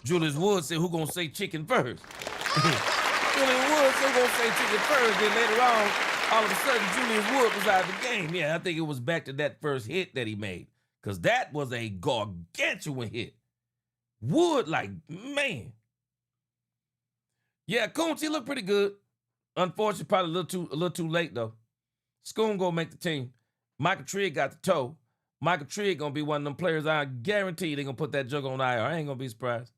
A: Julius Wood said, who gonna say chicken first? Julius Wood said, who gonna say chicken first? Then later on, all of a sudden, Julius Wood was out of the game. Yeah, I think it was back to that first hit that he made. Because that was a gargantuan hit. Wood, like, man. Yeah, Kuntz, he looked pretty good. Unfortunately, probably a little too late, though. Schoon gonna make the team. Michael Trigg got the toe. Michael Trigg gonna be one of them players. I guarantee they're gonna put that jug on IR. I ain't gonna be surprised.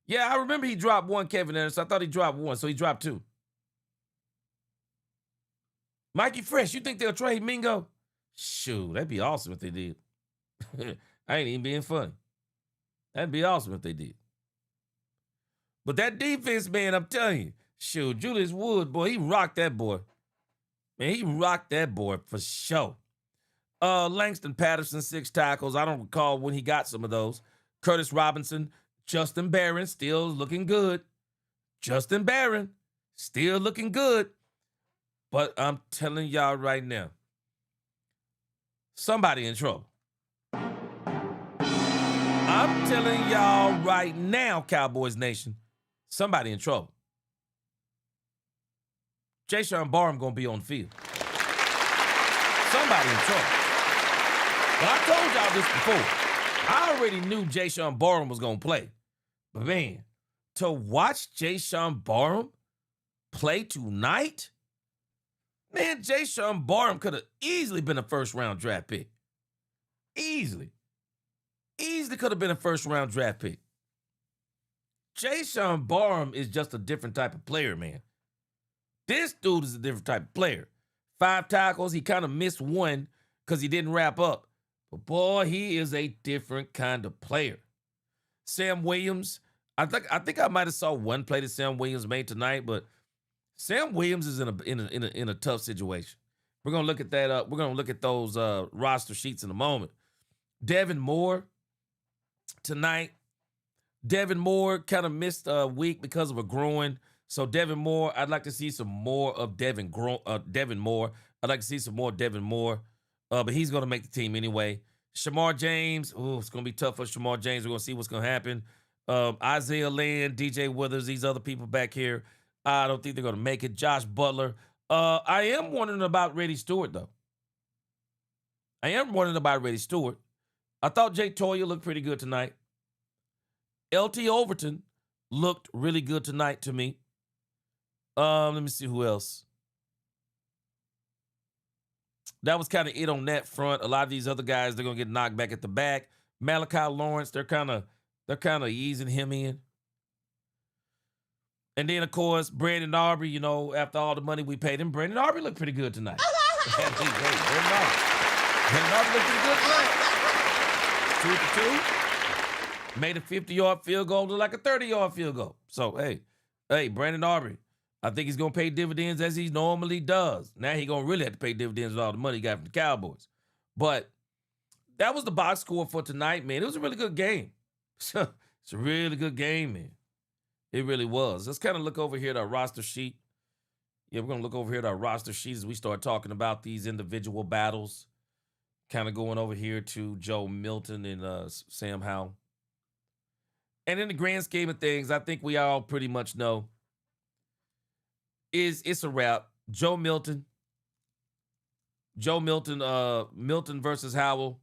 A: Yeah, I remember he dropped 1, Kevin Anderson. I thought he dropped 1, so he dropped 2. Mikey Fresh, you think they'll trade Mingo? Shoot, that'd be awesome if they did. I ain't even being funny. That'd be awesome if they did. But that defense, man, I'm telling you, shoot, Julius Wood, boy, he rocked that boy. Man, he rocked that boy for sure. Langston Patterson, 6 tackles. I don't recall when he got some of those. Curtis Robinson, Justin Barron, still looking good. Justin Barron, still looking good. But I'm telling y'all right now, somebody in trouble. I'm telling y'all right now, Cowboys Nation, somebody in trouble. Jashaun Barham gonna be on the field. Somebody in trouble. But I told y'all this before. I already knew Jashaun Barham was gonna play. But man, to watch Jashaun Barham play tonight, man, Jashaun Barham could have easily been a first-round draft pick. Easily. Easily could have been a first-round draft pick. Jashaun Barham is just a different type of player, man. This dude is a different type of player. 5 tackles. He kind of missed one because he didn't wrap up. But, boy, he is a different kind of player. Sam Williams, I think I might have saw one play that Sam Williams made tonight, but Sam Williams is in a tough situation. We're gonna look at that. We're gonna look at those roster sheets in a moment. Devin Moore tonight. Devin Moore kind of missed a week because of a groin. So Devin Moore, I'd like to see some more of Devin Moore. I'd like to see some more Devin Moore, but he's gonna make the team anyway. Shamar James, it's gonna be tough for Shamar James. We're gonna see what's gonna happen. Isaiah Land, DJ Withers, these other people back here, I don't think they're gonna make it. Josh Butler. I am wondering about Reddy Stewart, though. I thought Jake Toya looked pretty good tonight. LT Overton looked really good tonight to me. Let me see who else. That was kind of it on that front. A lot of these other guys, they're gonna get knocked back at the back. Malachi Lawrence, they're kind of easing him in. And then, of course, Brandon Aubrey, after all the money we paid him, Brandon Aubrey looked pretty good tonight. Brandon Aubrey looked pretty good tonight. 2 for 2. Made a 50-yard field goal to like a 30-yard field goal. So, hey, Brandon Aubrey, I think he's going to pay dividends as he normally does. Now he's going to really have to pay dividends with all the money he got from the Cowboys. But that was the box score for tonight, man. It was a really good game. It's a really good game, man. It really was. Let's kind of look over here at our roster sheet. Yeah, we're going to look over here at our roster sheet as we start talking about these individual battles. Kind of going over here to Joe Milton and Sam Howell. And in the grand scheme of things, I think we all pretty much know it's a wrap. Joe Milton, Milton versus Howell.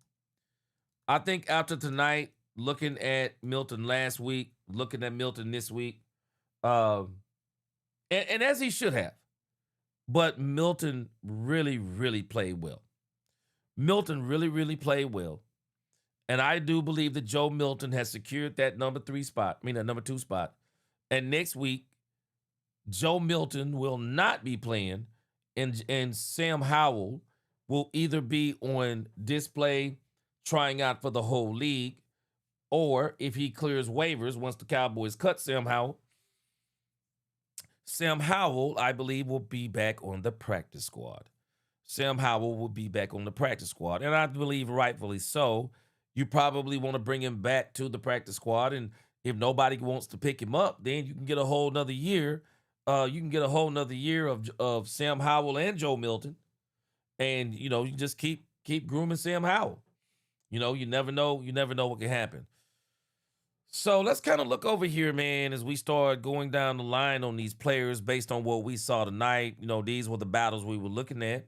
A: I think after tonight, looking at Milton last week, looking at Milton this week, and as he should have, but Milton really, really played well. Milton really, really played well. And I do believe that Joe Milton has secured that number 2 spot. And next week, Joe Milton will not be playing, and Sam Howell will either be on display trying out for the whole league, or if he clears waivers once the Cowboys cut Sam Howell, I believe, will be back on the practice squad. And I believe rightfully so. You probably want to bring him back to the practice squad, and if nobody wants to pick him up, then you can get a whole nother year. Of Sam Howell and Joe Milton, and you just keep grooming Sam Howell. You never know what can happen. So let's kind of look over here, man, as we start going down the line on these players based on what we saw tonight. These were the battles we were looking at.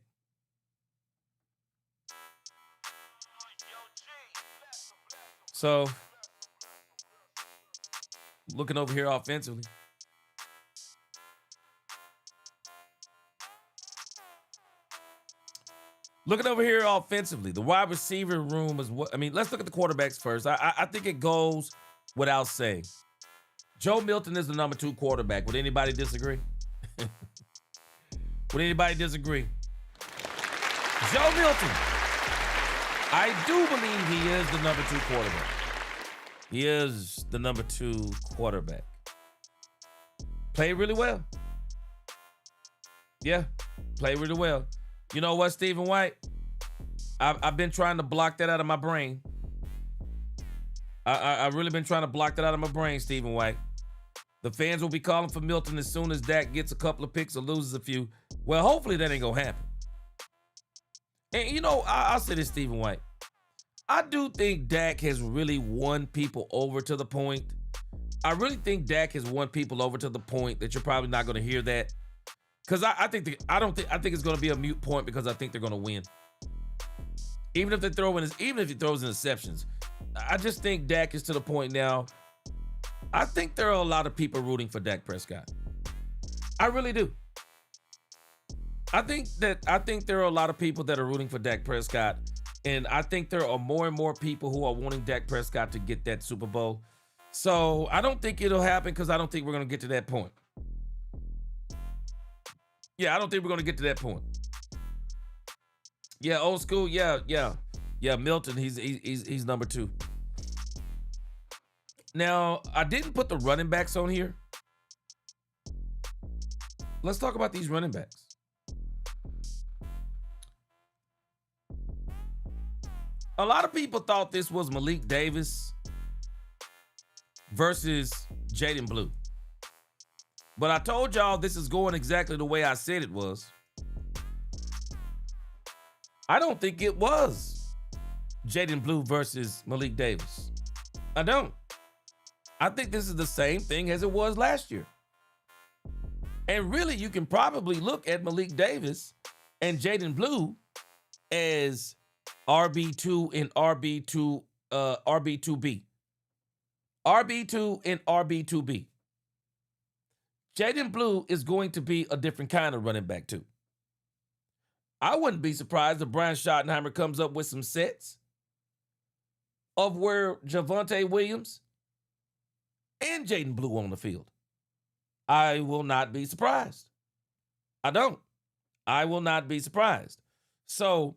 A: So, looking over here offensively. The wide receiver room is what, let's look at the quarterbacks first. I think it goes without saying. Joe Milton is the number 2 quarterback. Would anybody disagree? Joe Milton. I do believe he is the number 2 quarterback. Played really well. Yeah, played really well. You know what, Stephen White? I've been trying to block that out of my brain. I've really been trying to block that out of my brain, Stephen White. The fans will be calling for Milton as soon as Dak gets a couple of picks or loses a few. Well, hopefully that ain't going to happen. And, I'll say this, Stephen White. I do think Dak has really won people over to the point. I really think Dak has won people over to the point that you're probably not going to hear that. Because I think it's going to be a moot point because I think they're going to win. Even if he throws interceptions. I just think Dak is to the point now. I think there are a lot of people rooting for Dak Prescott. I really do. I think there are a lot of people that are rooting for Dak Prescott And I think there are more and more people who are wanting Dak Prescott to get that Super Bowl. So I don't think it'll happen because I don't think we're going to get to that point. Yeah, I don't think we're going to get to that point. Yeah, old school. Yeah. Milton, he's number 2. Now, I didn't put the running backs on here. Let's talk about these running backs. A lot of people thought this was Malik Davis versus Jayden Blue. But I told y'all this is going exactly the way I said it was. I don't think it was Jayden Blue versus Malik Davis. I don't. I think this is the same thing as it was last year. And really, you can probably look at Malik Davis and Jayden Blue as RB2 and RB2B. RB2 and RB2B. Jayden Blue is going to be a different kind of running back too. I wouldn't be surprised if Brian Schottenheimer comes up with some sets of where Javonte Williams and Jayden Blue on the field. I will not be surprised. I don't. I will not be surprised. So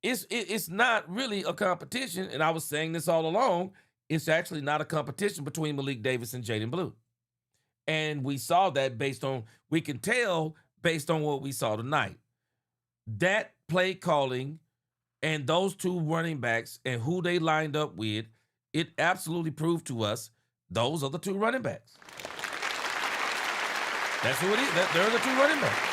A: it's not really a competition, and I was saying this all along. It's actually not a competition between Malik Davis and Jayden Blue. And we saw that we can tell based on what we saw tonight. That play calling and those two running backs and who they lined up with, it absolutely proved to us those are the two running backs. That's who it is. They're the two running backs.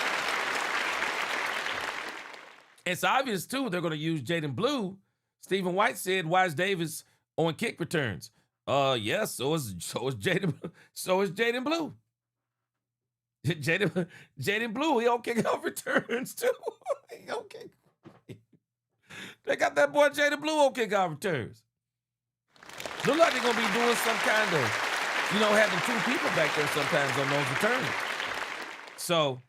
A: It's obvious, too, they're going to use Jayden Blue. Stephen White said, why is Davis on kick returns? Yes, so is Jayden Blue. Jayden Blue, he on kickoff returns, too. Okay. They got that boy Jayden Blue on kickoff returns. Look like they're going to be doing some kind of, having two people back there sometimes on those returns. So,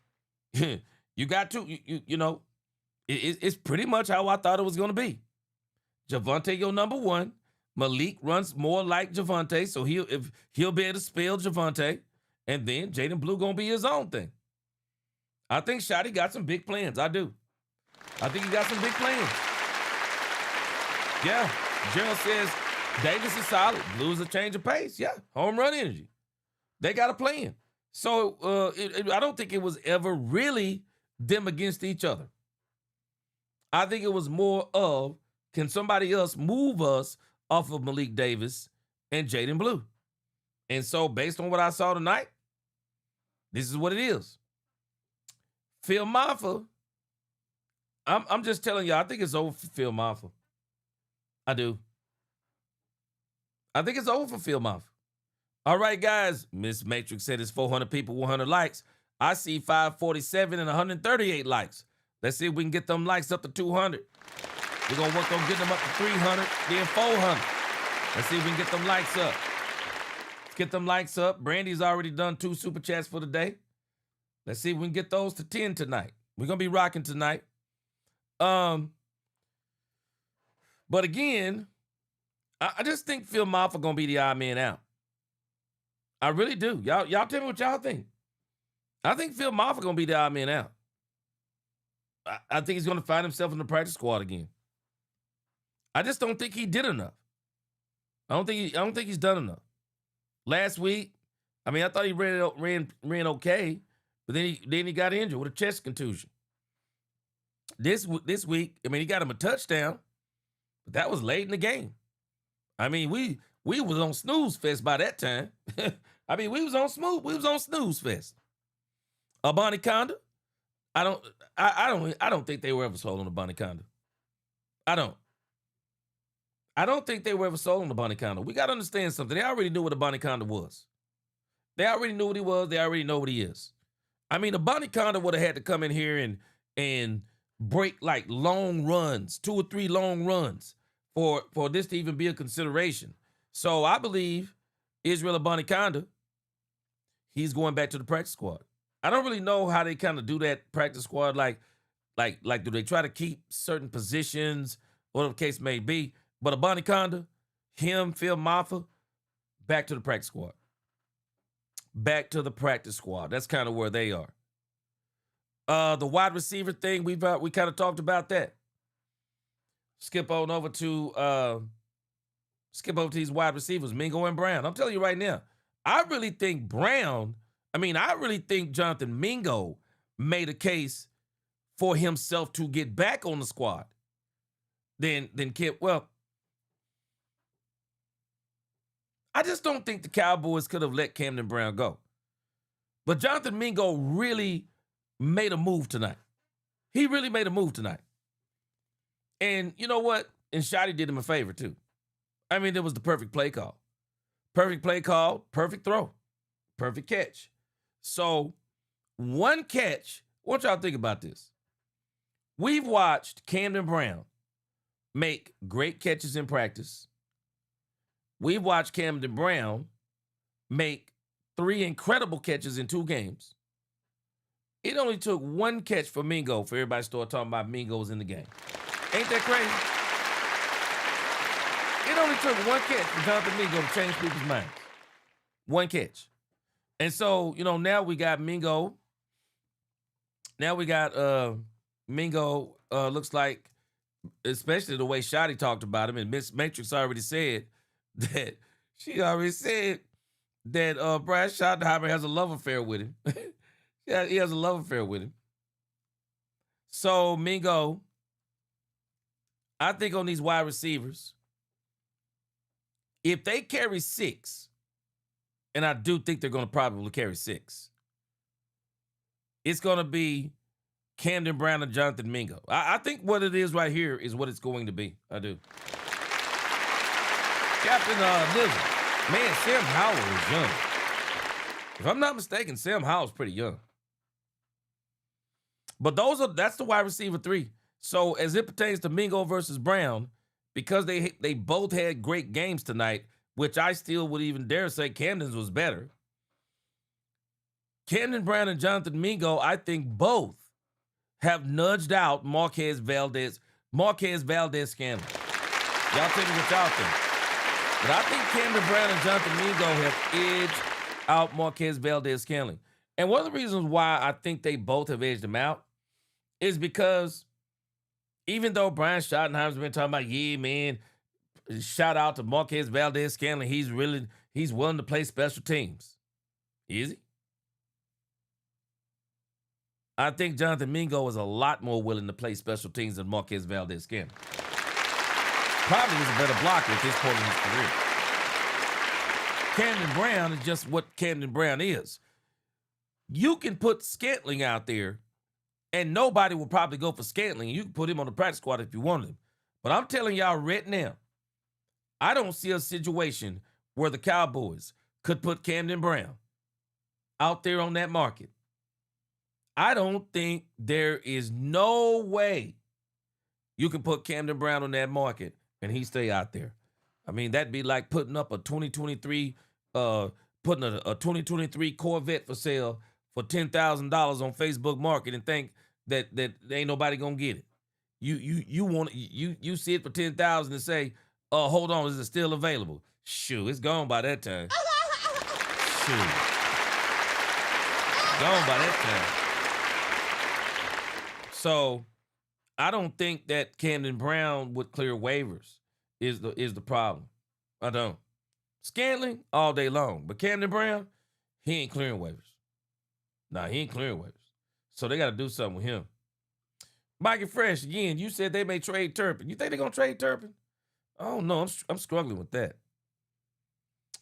A: you got to, it's pretty much how I thought it was going to be. Javonte, your number 1. Malik runs more like Javonte, so he'll be able to spell Javonte. And then Jayden Blue going to be his own thing. I think Shotty got some big plans. I do. I think he got some big plans. Yeah. Gerald says Davis is solid. Blue's a change of pace. Yeah. Home run energy. They got a plan. So I don't think it was ever really them against each other. I think it was more of, can somebody else move us off of Malik Davis and Jayden Blue? And so based on what I saw tonight, this is what it is. Phil Maffa, I'm just telling you, I think it's over for Phil Maffa. I do. I think it's over for Phil Maffa. All right, guys. Miss Matrix said it's 400 people, 100 likes. I see 547 and 138 likes. Let's see if we can get them likes up to 200. We're going to work on getting them up to 300, then 400. Let's see if we can get them likes up. Let's get them likes up. Brandy's already done 2 super chats for the day. Let's see if we can get those to 10 tonight. We're going to be rocking tonight. But again, I just think Phil Maffa going to be the odd man out. I really do. Y'all tell me what y'all think. I think Phil Maffa going to be the odd man out. I think he's going to find himself in the practice squad again. I just don't think he did enough. I don't think he's done enough. Last week, I thought he ran okay, but then he got injured with a chest contusion. This week, he got him a touchdown, but that was late in the game. We was on snooze fest by that time. We was on snooze fest. Abanikanda, I don't think they were ever sold on Abanikanda. I don't think they were ever sold on Abanikanda. We got to understand something. They already knew what Abanikanda was. They already knew what he was. They already know what he is. Abanikanda would have had to come in here and break like long runs, 2 or 3 long runs for this to even be a consideration. So I believe Israel Abanikanda, he's going back to the practice squad. I don't really know how they kind of do that practice squad. Like, Like, do they try to keep certain positions, whatever the case may be? But Abani Conda, him, Phil Maffa, back to the practice squad. Back to the practice squad. That's kind of where they are. The wide receiver thing, we kind of talked about that. Skip over to these wide receivers, Mingo and Brown. I'm telling you right now, I really think Jonathan Mingo made a case for himself to get back on the squad. Then Kip, well, I just don't think the Cowboys could have let Camden Brown go. But Jonathan Mingo really made a move tonight. He really made a move tonight. And you know what? And Shotty did him a favor too. I mean, it was the perfect play call. Perfect play call, perfect throw, perfect catch. So, one catch, I want y'all to think about this. We've watched Camden Brown make great catches in practice. We've watched Camden Brown make 3 incredible catches in 2 games. It only took 1 catch for Mingo for everybody to start talking about Mingo's in the game. Ain't that crazy? It only took 1 catch for Jonathan Mingo to change people's minds. 1 catch. And so, now we got Mingo. Now we got Mingo, looks like, especially the way Shotty talked about him, and Miss Matrix already said that Brian Schottenheimer has a love affair with him. Yeah, he has a love affair with him. So, Mingo, I think on these wide receivers, if they carry 6, and I do think they're going to probably carry 6, it's going to be Camden Brown and Jonathan Mingo. I think what it is right here is what it's going to be. I do. Captain Nizzle. Man, Sam Howell is young. If I'm not mistaken, Sam Howell's pretty young. But that's the wide receiver 3. So as it pertains to Mingo versus Brown, because they both had great games tonight, which I still would even dare say Camden's was better. Camden Brown and Jonathan Mingo, I think both have nudged out Marquez Valdez Scanlon. Y'all tell me what y'all think. But I think Camden Brown and Jonathan Mingo have edged out Marquez Valdez Scanlon. And one of the reasons why I think they both have edged him out is because even though Brian Schottenheimer's been talking about, yeah, man, shout out to Marquez Valdez Scanlon, he's willing to play special teams. Is he? I think Jonathan Mingo is a lot more willing to play special teams than Marquez Valdez Scanlon. Probably is a better blocker at this point in his career. Camden Brown is just what Camden Brown is. You can put Scantling out there, and nobody will probably go for Scantling. You can put him on the practice squad if you wanted him. But I'm telling y'all right now, I don't see a situation where the Cowboys could put Camden Brown out there on that market. I don't think there is no way you can put Camden Brown on that market and he stay out there. I mean, that'd be like putting up a 2023, putting a 2023 Corvette for sale for $10,000 on Facebook Market and think that ain't nobody gonna get it. You see it for $10,000 and say, hold on, is it still available? Shoot, it's gone by that time. Shoot. Gone by that time. So I don't think that Camden Brown would clear waivers is the problem. I don't. Scantling all day long, but Camden Brown, he ain't clearing waivers. Nah, he ain't clearing waivers. So they got to do something with him. Mikey Fresh, again, you said they may trade Turpin. You think they're going to trade Turpin? Oh, no, I'm struggling with that.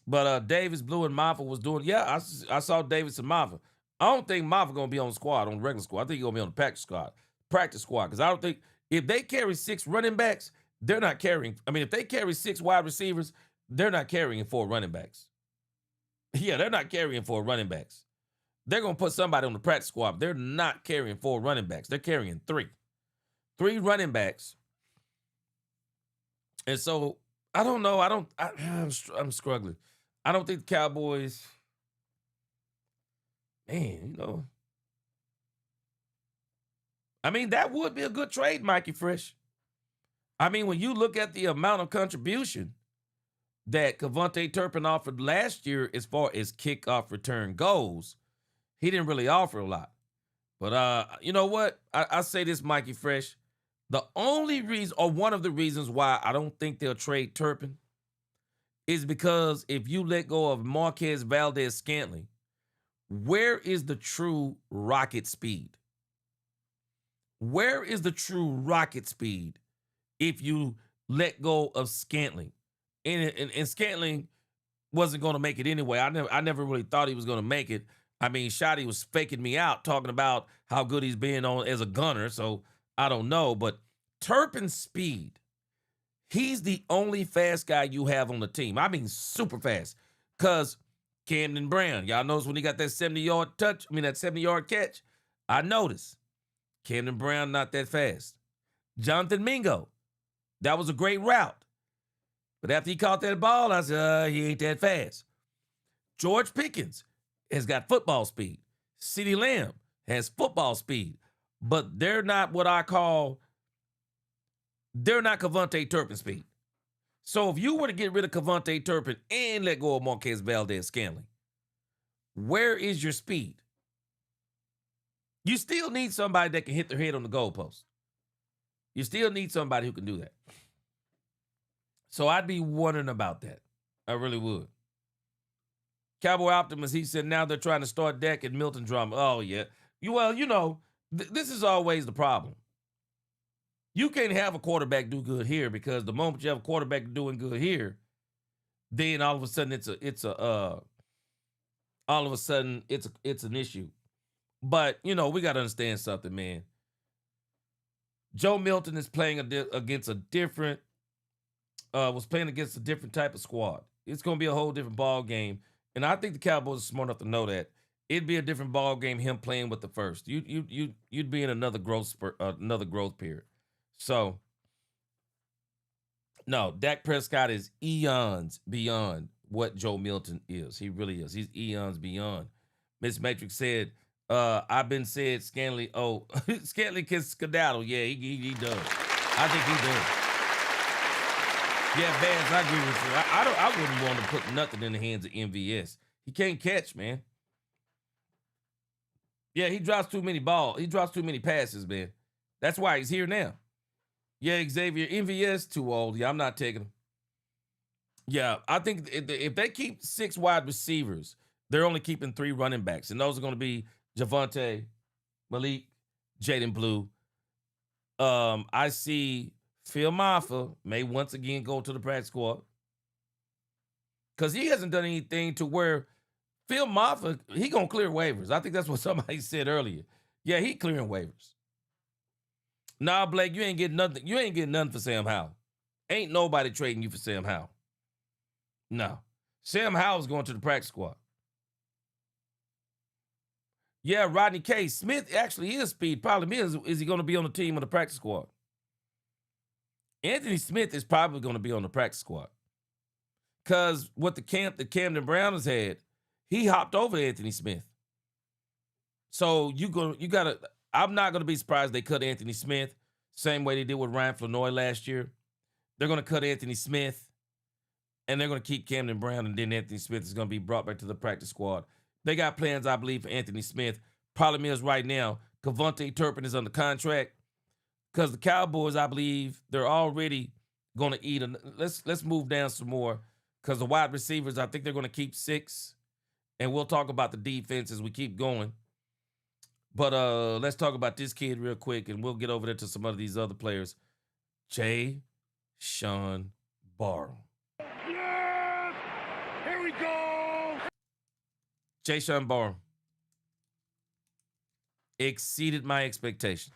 A: But Davis, Blue, and Maffa was doing, yeah, I saw Davis and Maffa. I don't think Maffa going to be on the squad, on the regular squad. I think he's going to be on the practice squad. Because I don't think, if they carry 6 running backs, they're not carrying. I mean, if they carry 6 wide receivers, they're not carrying 4 running backs. Yeah, they're not carrying 4 running backs. They're going to put somebody on the practice squad. They're not carrying 4 running backs. They're carrying 3. 3 running backs. And so, I don't know. I'm struggling. I don't think the Cowboys, man, I mean, that would be a good trade, Mikey Fresh. I mean, when you look at the amount of contribution that Kevontae Turpin offered last year as far as kickoff return goes, he didn't really offer a lot. But you know what? I say this, Mikey Fresh. The only reason, or one of the reasons why I don't think they'll trade Turpin is because if you let go of Marquez Valdez-Scantling, where is the true rocket speed? Where is the true rocket speed if you let go of Scantling? And Scantling wasn't going to make it anyway. I never really thought he was going to make it. I mean, Shotty was faking me out, talking about how good he's been on as a gunner, so I don't know. But Turpin's speed, he's the only fast guy you have on the team. I mean, super fast. Because Camden Brown, y'all notice when he got that 70-yard that 70-yard catch? I noticed. Camden Brown, not that fast. Jonathan Mingo, that was a great route. But after he caught that ball, I said, he ain't that fast. George Pickens has got football speed. CeeDee Lamb has football speed. But they're not what I call, they're not Kevontae Turpin speed. So if you were to get rid of Kevontae Turpin and let go of Marquez Valdez-Scantling, where is your speed? You still need somebody that can hit their head on the goalpost. You still need somebody who can do that. So I'd be wondering about that. I really would. Cowboy Optimist, he said, now they're trying to start Dak and Milton drama. Oh, yeah. Well, this is always the problem. You can't have a quarterback do good here because the moment you have a quarterback doing good here, then all of a sudden it's an issue. But, we got to understand something, man. Joe Milton is playing against a different type of squad. It's going to be a whole different ball game. And I think the Cowboys are smart enough to know that. It'd be a different ball game, him playing with the first. You'd be in another growth period. So, no, Dak Prescott is eons beyond what Joe Milton is. He really is. He's eons beyond. Miss Matrix said, I've been said Scantling can skedaddle. Yeah, he does. I think he does. Yeah, Vance, I agree with you. I wouldn't want to put nothing in the hands of MVS. He can't catch, man. Yeah, he drops too many balls. He drops too many passes, man. That's why he's here now. Yeah, Xavier, MVS too old. Yeah, I'm not taking him. Yeah, I think if they keep 6 wide receivers, they're only keeping 3 running backs, and those are going to be Javonte, Malik, Jayden Blue. I see Phil Maffa may once again go to the practice squad because he hasn't done anything to where Phil Maffa, he going to clear waivers. I think that's what somebody said earlier. Yeah, he clearing waivers. Nah, Blake, you ain't getting nothing. You ain't getting nothing for Sam Howell. Ain't nobody trading you for Sam Howell. No. Sam Howell's going to the practice squad. Yeah, Rodney K. Smith actually is speed. Problem is he going to be on the team or the practice squad? Anthony Smith is probably going to be on the practice squad. Because what the camp that Camden Brown has had, he hopped over Anthony Smith. So I'm not going to be surprised they cut Anthony Smith, same way they did with Ryan Flanoy last year. They're going to cut Anthony Smith, and they're going to keep Camden Brown, and then Anthony Smith is going to be brought back to the practice squad. They got plans, I believe, for Anthony Smith. Problem is right now, Kevontae Turpin is under contract because the Cowboys, I believe, they're already going to eat. Let's move down some more because the wide receivers, I think they're going to keep 6, and we'll talk about the defense as we keep going. But let's talk about this kid real quick, and we'll get over there to some of these other players. Jashaun Barham.
B: Yes! Here we go!
A: Jashaun Barham exceeded my expectations.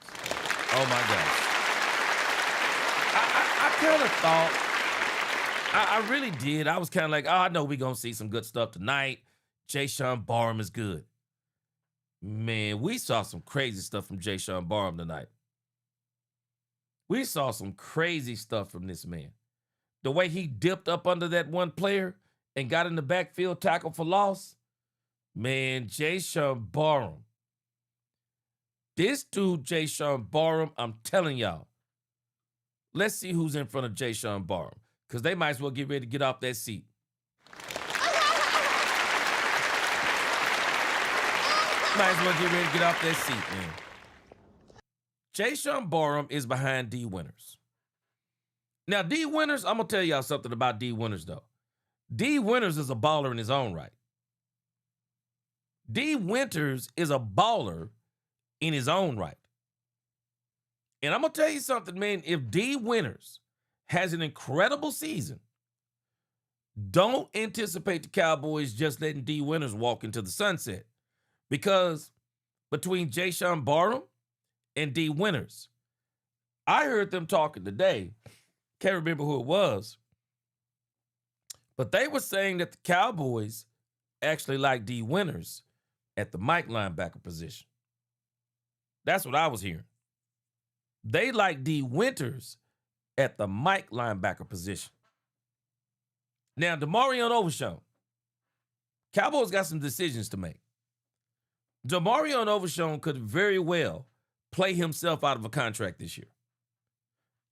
A: Oh, my gosh. I kind of thought, I really did. I was kind of like, I know we're going to see some good stuff tonight. Jashaun Barham is good. Man, we saw some crazy stuff from Jashaun Barham tonight. We saw some crazy stuff from this man. The way he dipped up under that one player and got in the backfield tackle for loss. Man, Jashaun Barham. This dude, Jashaun Barham, I'm telling y'all. Let's see who's in front of Jashaun Barham, because they might as well get ready to get off that seat. Might as well get ready to get off that seat, man. Jashaun Barham is behind D. Winters. Now, D. Winters, I'm going to tell y'all something about D. Winters, though. D. Winters is a baller in his own right. D. Winters is a baller in his own right. And I'm going to tell you something, man. If D. Winters has an incredible season, don't anticipate the Cowboys just letting D. Winters walk into the sunset. Because between Jashaun Barham and D. Winters, I heard them talking today. Can't remember who it was. But they were saying that the Cowboys actually like D. Winters at the Mike linebacker position. That's what I was hearing. They like D. Winters at the Mike linebacker position. Now, DeMarvion Overshown. Cowboys got some decisions to make. DeMarvion Overshown could very well play himself out of a contract this year.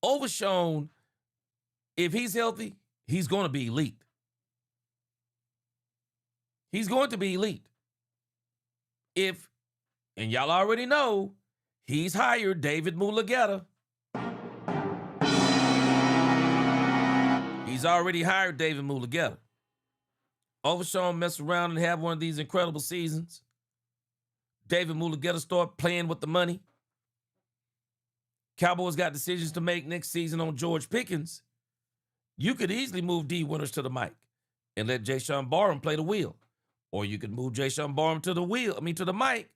A: Overshown, if he's healthy, he's going to be elite. He's going to be elite. And y'all already know, he's hired David Mulugeta. He's already hired David Mulugeta. Overshown mess around and have one of these incredible seasons. David Mulugeta start playing with the money. Cowboys got decisions to make next season on George Pickens. You could easily move D. Winters to the mic and let Jashaun Barham play the wheel. Or you could move Jashaun Barham to the mic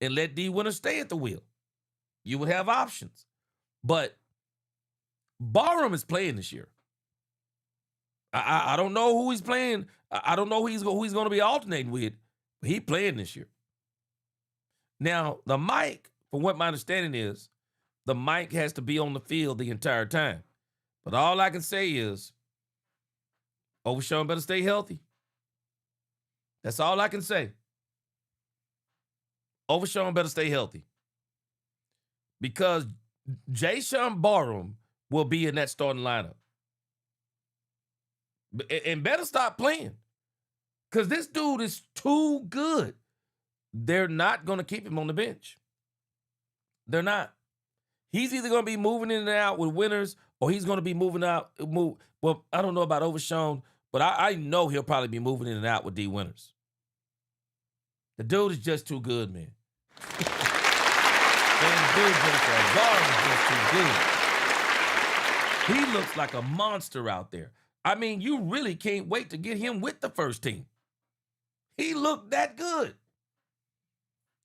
A: and let D. Winters stay at the wheel. You would have options. But Barham is playing this year. I don't know who he's playing. I don't know who he's going to be alternating with. But he's playing this year. Now, the mic, from what my understanding is, the mic has to be on the field the entire time. But all I can say is, Overshown better stay healthy. That's all I can say. Overshown better stay healthy. Because Jashaun Barham will be in that starting lineup. And better stop playing. Because this dude is too good. They're not going to keep him on the bench. They're not. He's either going to be moving in and out with Winters, or he's going to be moving out. Well, I don't know about Overshown, but I know he'll probably be moving in and out with D. Winters. The dude is just too good, man. Man, the dude just too good. He looks like a monster out there. I mean, you really can't wait to get him with the first team. He looked that good.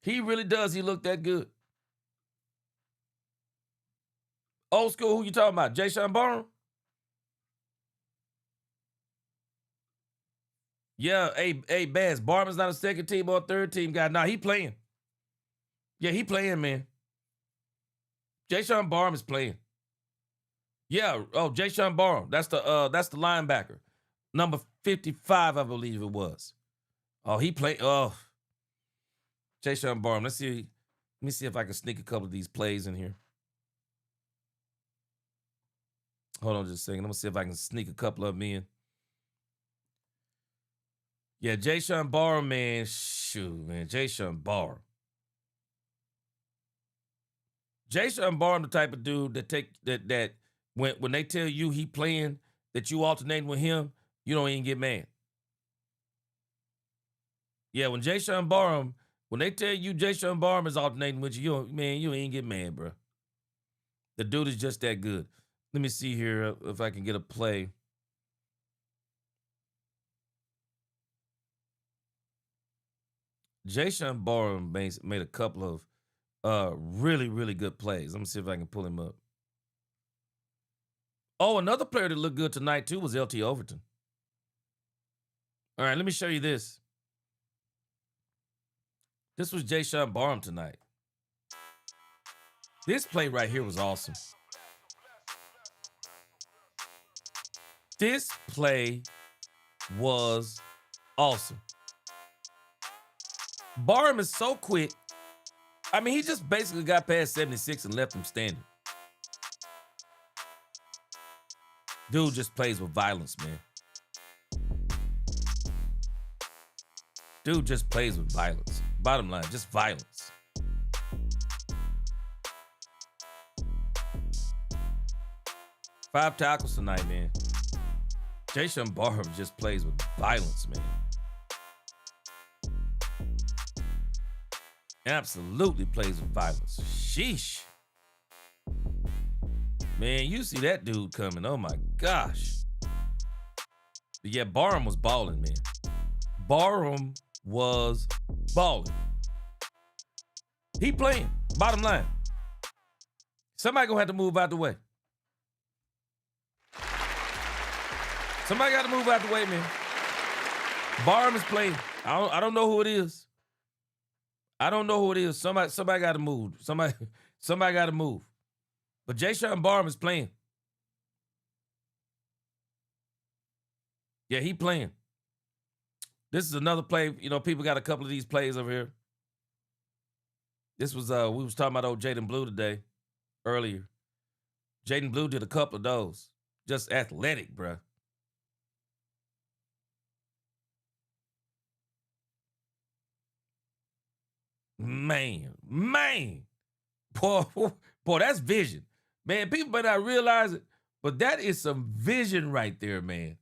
A: He really does. He looked that good. Old school, who you talking about? Jashaun Barham? Yeah, hey, Baz, Barham's not a second team or a third team guy. Nah, he playing. Yeah, he playing, man. Jashaun Barham is playing. Yeah, Jashaun Barham. That's the linebacker. Number 55, I believe it was. Oh, he played. Oh, Jashaun Barham. Let me see if I can sneak a couple of these plays in here. Hold on just a second. I'm going to see if I can sneak a couple of them in. Yeah, Jashaun Barham, man. Shoot, man. Jashaun Barham. Jashaun Barham, the type of dude that when they tell you he playing, that you alternating with him, you don't even get mad. Yeah, when Jashaun Barham, when they tell you Jashaun Barham is alternating with you, you ain't get mad, bro. The dude is just that good. Let me see here if I can get a play. Jashaun Barham made a couple of really, really good plays. Let me see if I can pull him up. Oh, another player that looked good tonight, too, was LT Overton. All right, let me show you this. This was Jashaun Barham tonight. This play right here was awesome. This play was awesome. Barham is so quick. I mean, he just basically got past 76 and left him standing. Dude just plays with violence, man. Dude just plays with violence. Bottom line, just violence. Five tackles tonight, man. Jashaun Barham just plays with violence, man. Absolutely plays with violence. Sheesh. Man, you see that dude coming. Oh, my gosh. But yeah, Barham was balling, man. Barham was balling. He playing. Bottom line. Somebody gonna have to move out the way. Somebody got to move out the way, man. Barham is playing. I don't know who it is. I don't know who it is. Somebody got to move. Somebody got to move. But Jashaun Barham is playing. Yeah, he playing. This is another play. You know, people got a couple of these plays over here. This was we was talking about old Jayden Blue today, earlier. Jayden Blue did a couple of those. Just athletic, bruh. Man. Boy, that's vision. Man, people may not realize it, but that is some vision right there, man.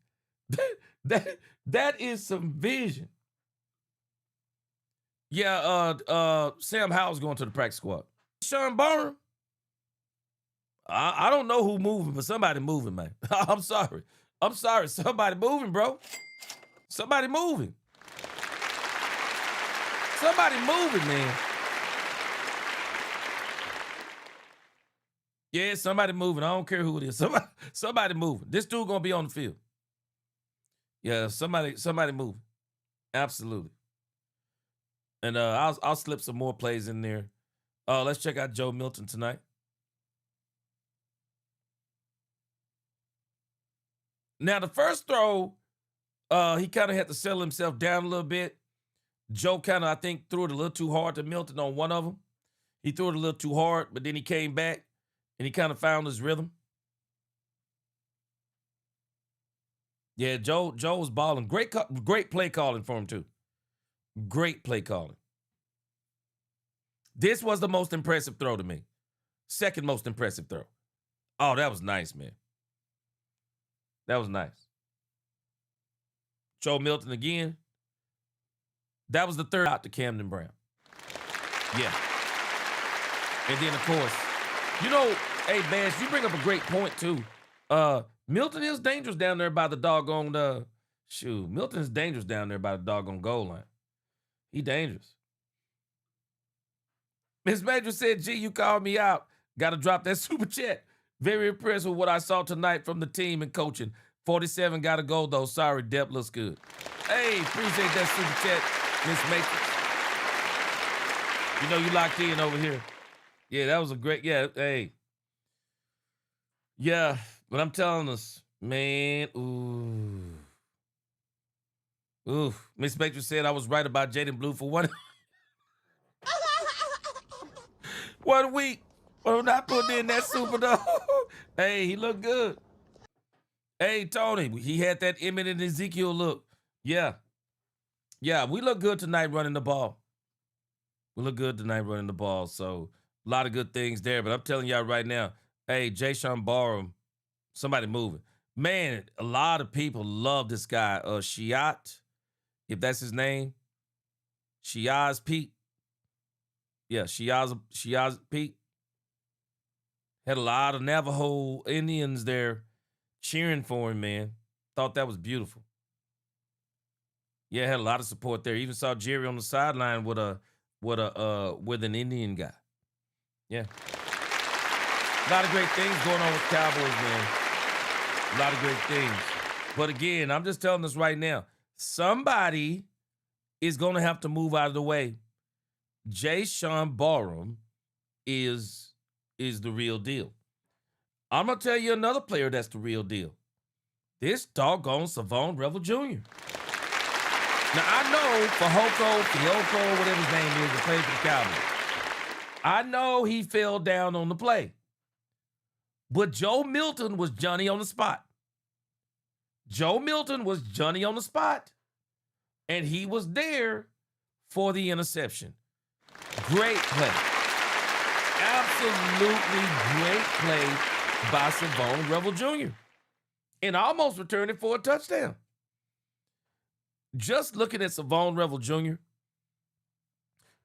A: That is some vision. Yeah, Sam Howell's going to the practice squad. Jashaun Barham. I don't know who moving, but somebody moving, man. I'm sorry. Somebody moving, bro. Somebody moving. Somebody moving, man. Yeah, somebody moving. I don't care who it is. Somebody moving. This dude gonna be on the field. Yeah, somebody moving. Absolutely. And I'll slip some more plays in there. Let's check out Joe Milton tonight. Now, the first throw, he kind of had to settle himself down a little bit. Joe kind of, I think, threw it a little too hard to Milton on one of them. He threw it a little too hard, but then he came back and he kind of found his rhythm. Yeah, Joe was balling. Great play calling for him, too. Great play calling. This was the most impressive throw to me. Second most impressive throw. Oh, that was nice, man. That was nice. Joe Milton again. That was the third out to Camden Brown. Yeah. And then, of course, you know, hey, Bash, you bring up a great point, too. Milton is dangerous down there by the doggone, Milton is dangerous down there by the doggone goal line. He dangerous. Miss Major said, gee, you called me out. Got to drop that super chat. Very impressed with what I saw tonight from the team and coaching. 47 got to go, though. Sorry, depth looks good. Hey, appreciate that super chat, Miss Matrix. You know you locked in over here. Yeah, that was a great, yeah, hey. Yeah, but I'm telling us, man, ooh. Miss Matrix said I was right about Jayden Blue for 1 week. But I'm not putting in that super, though. Hey, he looked good. Hey, Tony, he had that Emmett and Ezekiel look. Yeah. Yeah, we look good tonight running the ball. We look good tonight running the ball. So, a lot of good things there. But I'm telling y'all right now, hey, Jashaun Barham, somebody moving. Man, a lot of people love this guy. Shiat, if that's his name. Shiaz Pete. Yeah, Shiaz Pete. Had a lot of Navajo Indians there cheering for him, man. Thought that was beautiful. Yeah, had a lot of support there. Even saw Jerry on the sideline with an Indian guy. Yeah. A lot of great things going on with Cowboys, man. A lot of great things. But again, I'm just telling us right now, somebody is going to have to move out of the way. Jashaun Barham is the real deal. I'm going to tell you another player that's the real deal. This doggone Shavon Revel Jr. Now, I know for Fioko, whatever his name is, that plays for the Cowboys. I know he fell down on the play, but Joe Milton was Johnny on the spot. Joe Milton was Johnny on the spot, and he was there for the interception. Great play. Absolutely great play by Shavon Revel Jr. and almost returned it for a touchdown. Just looking at Shavon Revel Jr.,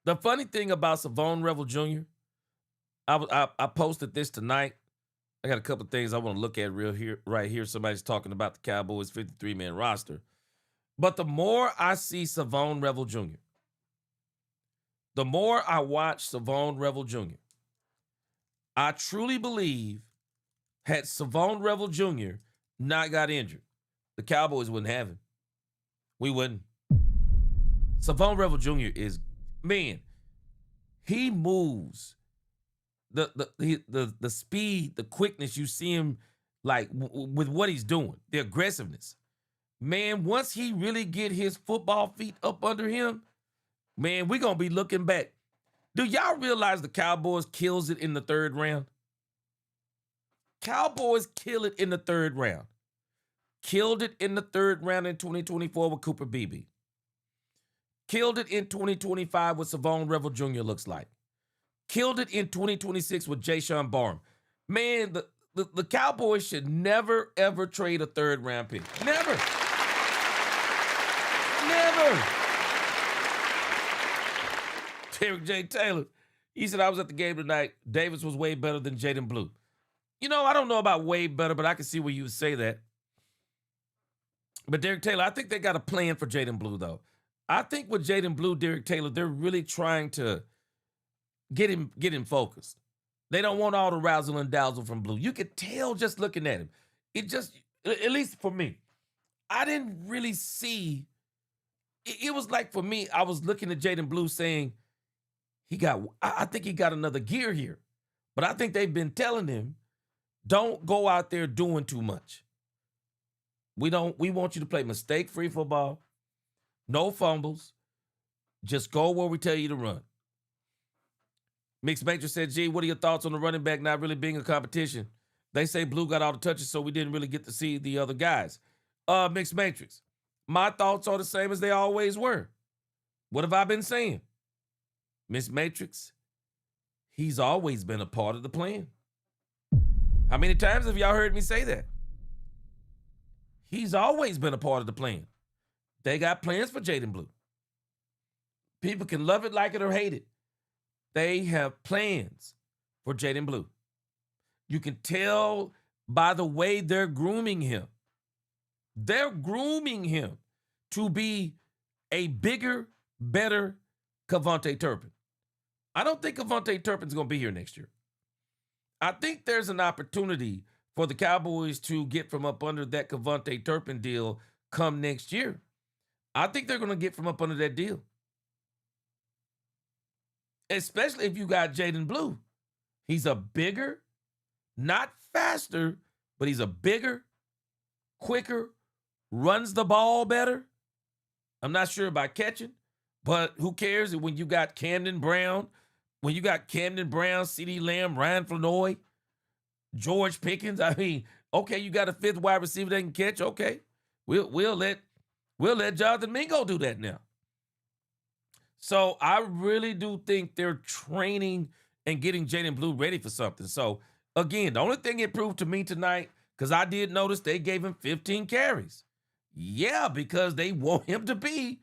A: the funny thing about Shavon Revel Jr., I posted this tonight. I got a couple of things I want to look at right here. Somebody's talking about the Cowboys 53-man roster. But the more I see Shavon Revel Jr., the more I watch Shavon Revel Jr., I truly believe had Shavon Revel Jr. not got injured, the Cowboys wouldn't have him. We wouldn't. Shavon Revel Jr. is, man, he moves. The speed, the quickness, you see him like with what he's doing, the aggressiveness. Man, once he really get his football feet up under him, man, we're going to be looking back. Do y'all realize the Cowboys kills it in the third round? Cowboys kill it in the third round. Killed it in the third round in 2024 with Cooper Beebe. Killed it in 2025 with Shavon Revel Jr. looks like. Killed it in 2026 with Jashaun Barham. Man, the Cowboys should never, ever trade a third-round pick. Never. Never. Derek J. Taylor, he said, I was at the game tonight. Davis was way better than Jayden Blue. You know, I don't know about way better, but I can see where you would say that. But Derek Taylor, I think they got a plan for Jayden Blue, though. I think with Jayden Blue, Derek Taylor, they're really trying to get him focused. They don't want all the razzle and dazzle from Blue. You could tell just looking at him. It just, at least for me, I didn't really see. It was like for me, I was looking at Jayden Blue saying, I think he got another gear here. But I think they've been telling him, don't go out there doing too much. We want you to play mistake-free football. No fumbles. Just go where we tell you to run. Mixed Matrix said, gee, what are your thoughts on the running back not really being a competition? They say Blue got all the touches, so we didn't really get to see the other guys. Mixed Matrix, my thoughts are the same as they always were. What have I been saying? Miss Matrix, he's always been a part of the plan. How many times have y'all heard me say that? He's always been a part of the plan. They got plans for Jayden Blue. People can love it, like it, or hate it. They have plans for Jayden Blue. You can tell by the way they're grooming him. They're grooming him to be a bigger, better KaVontae Turpin. I don't think KaVontae Turpin's going to be here next year. I think there's an opportunity for the Cowboys to get from up under that KaVontae Turpin deal come next year. I think they're going to get from up under that deal. Especially if you got Jayden Blue. He's a bigger, not faster, but he's a bigger, quicker, runs the ball better. I'm not sure about catching, but who cares when you got Camden Brown, CeeDee Lamb, Ryan Flanoy, George Pickens. I mean, okay, you got a fifth wide receiver that can catch. Okay, we'll let Jonathan Mingo do that now. So I really do think they're training and getting Jayden Blue ready for something. So again, the only thing it proved to me tonight, because I did notice they gave him 15 carries. Yeah, because they want him to be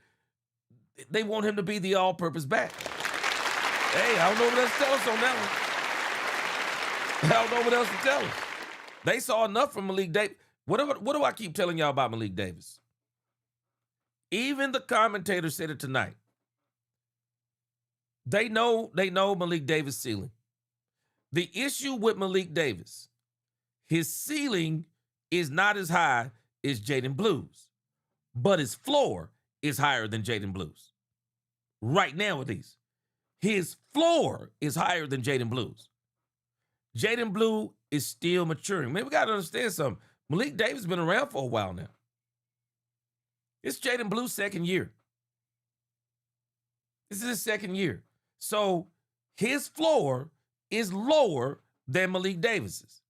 A: the all-purpose back. Hey, I don't know what else to tell us on that one. I don't know what else to tell us. They saw enough from Malik Davis. What do I keep telling y'all about Malik Davis? Even the commentator said it tonight. They know Malik Davis' ceiling. The issue with Malik Davis, his ceiling is not as high as Jayden Blue's, but his floor is higher than Jayden Blue's. Right now, at least. His floor is higher than Jayden Blue's. Jayden Blue is still maturing. Man, we got to understand something. Malik Davis has been around for a while now. It's Jayden Blue's second year. This is his second year. So his floor is lower than Malik Davis's.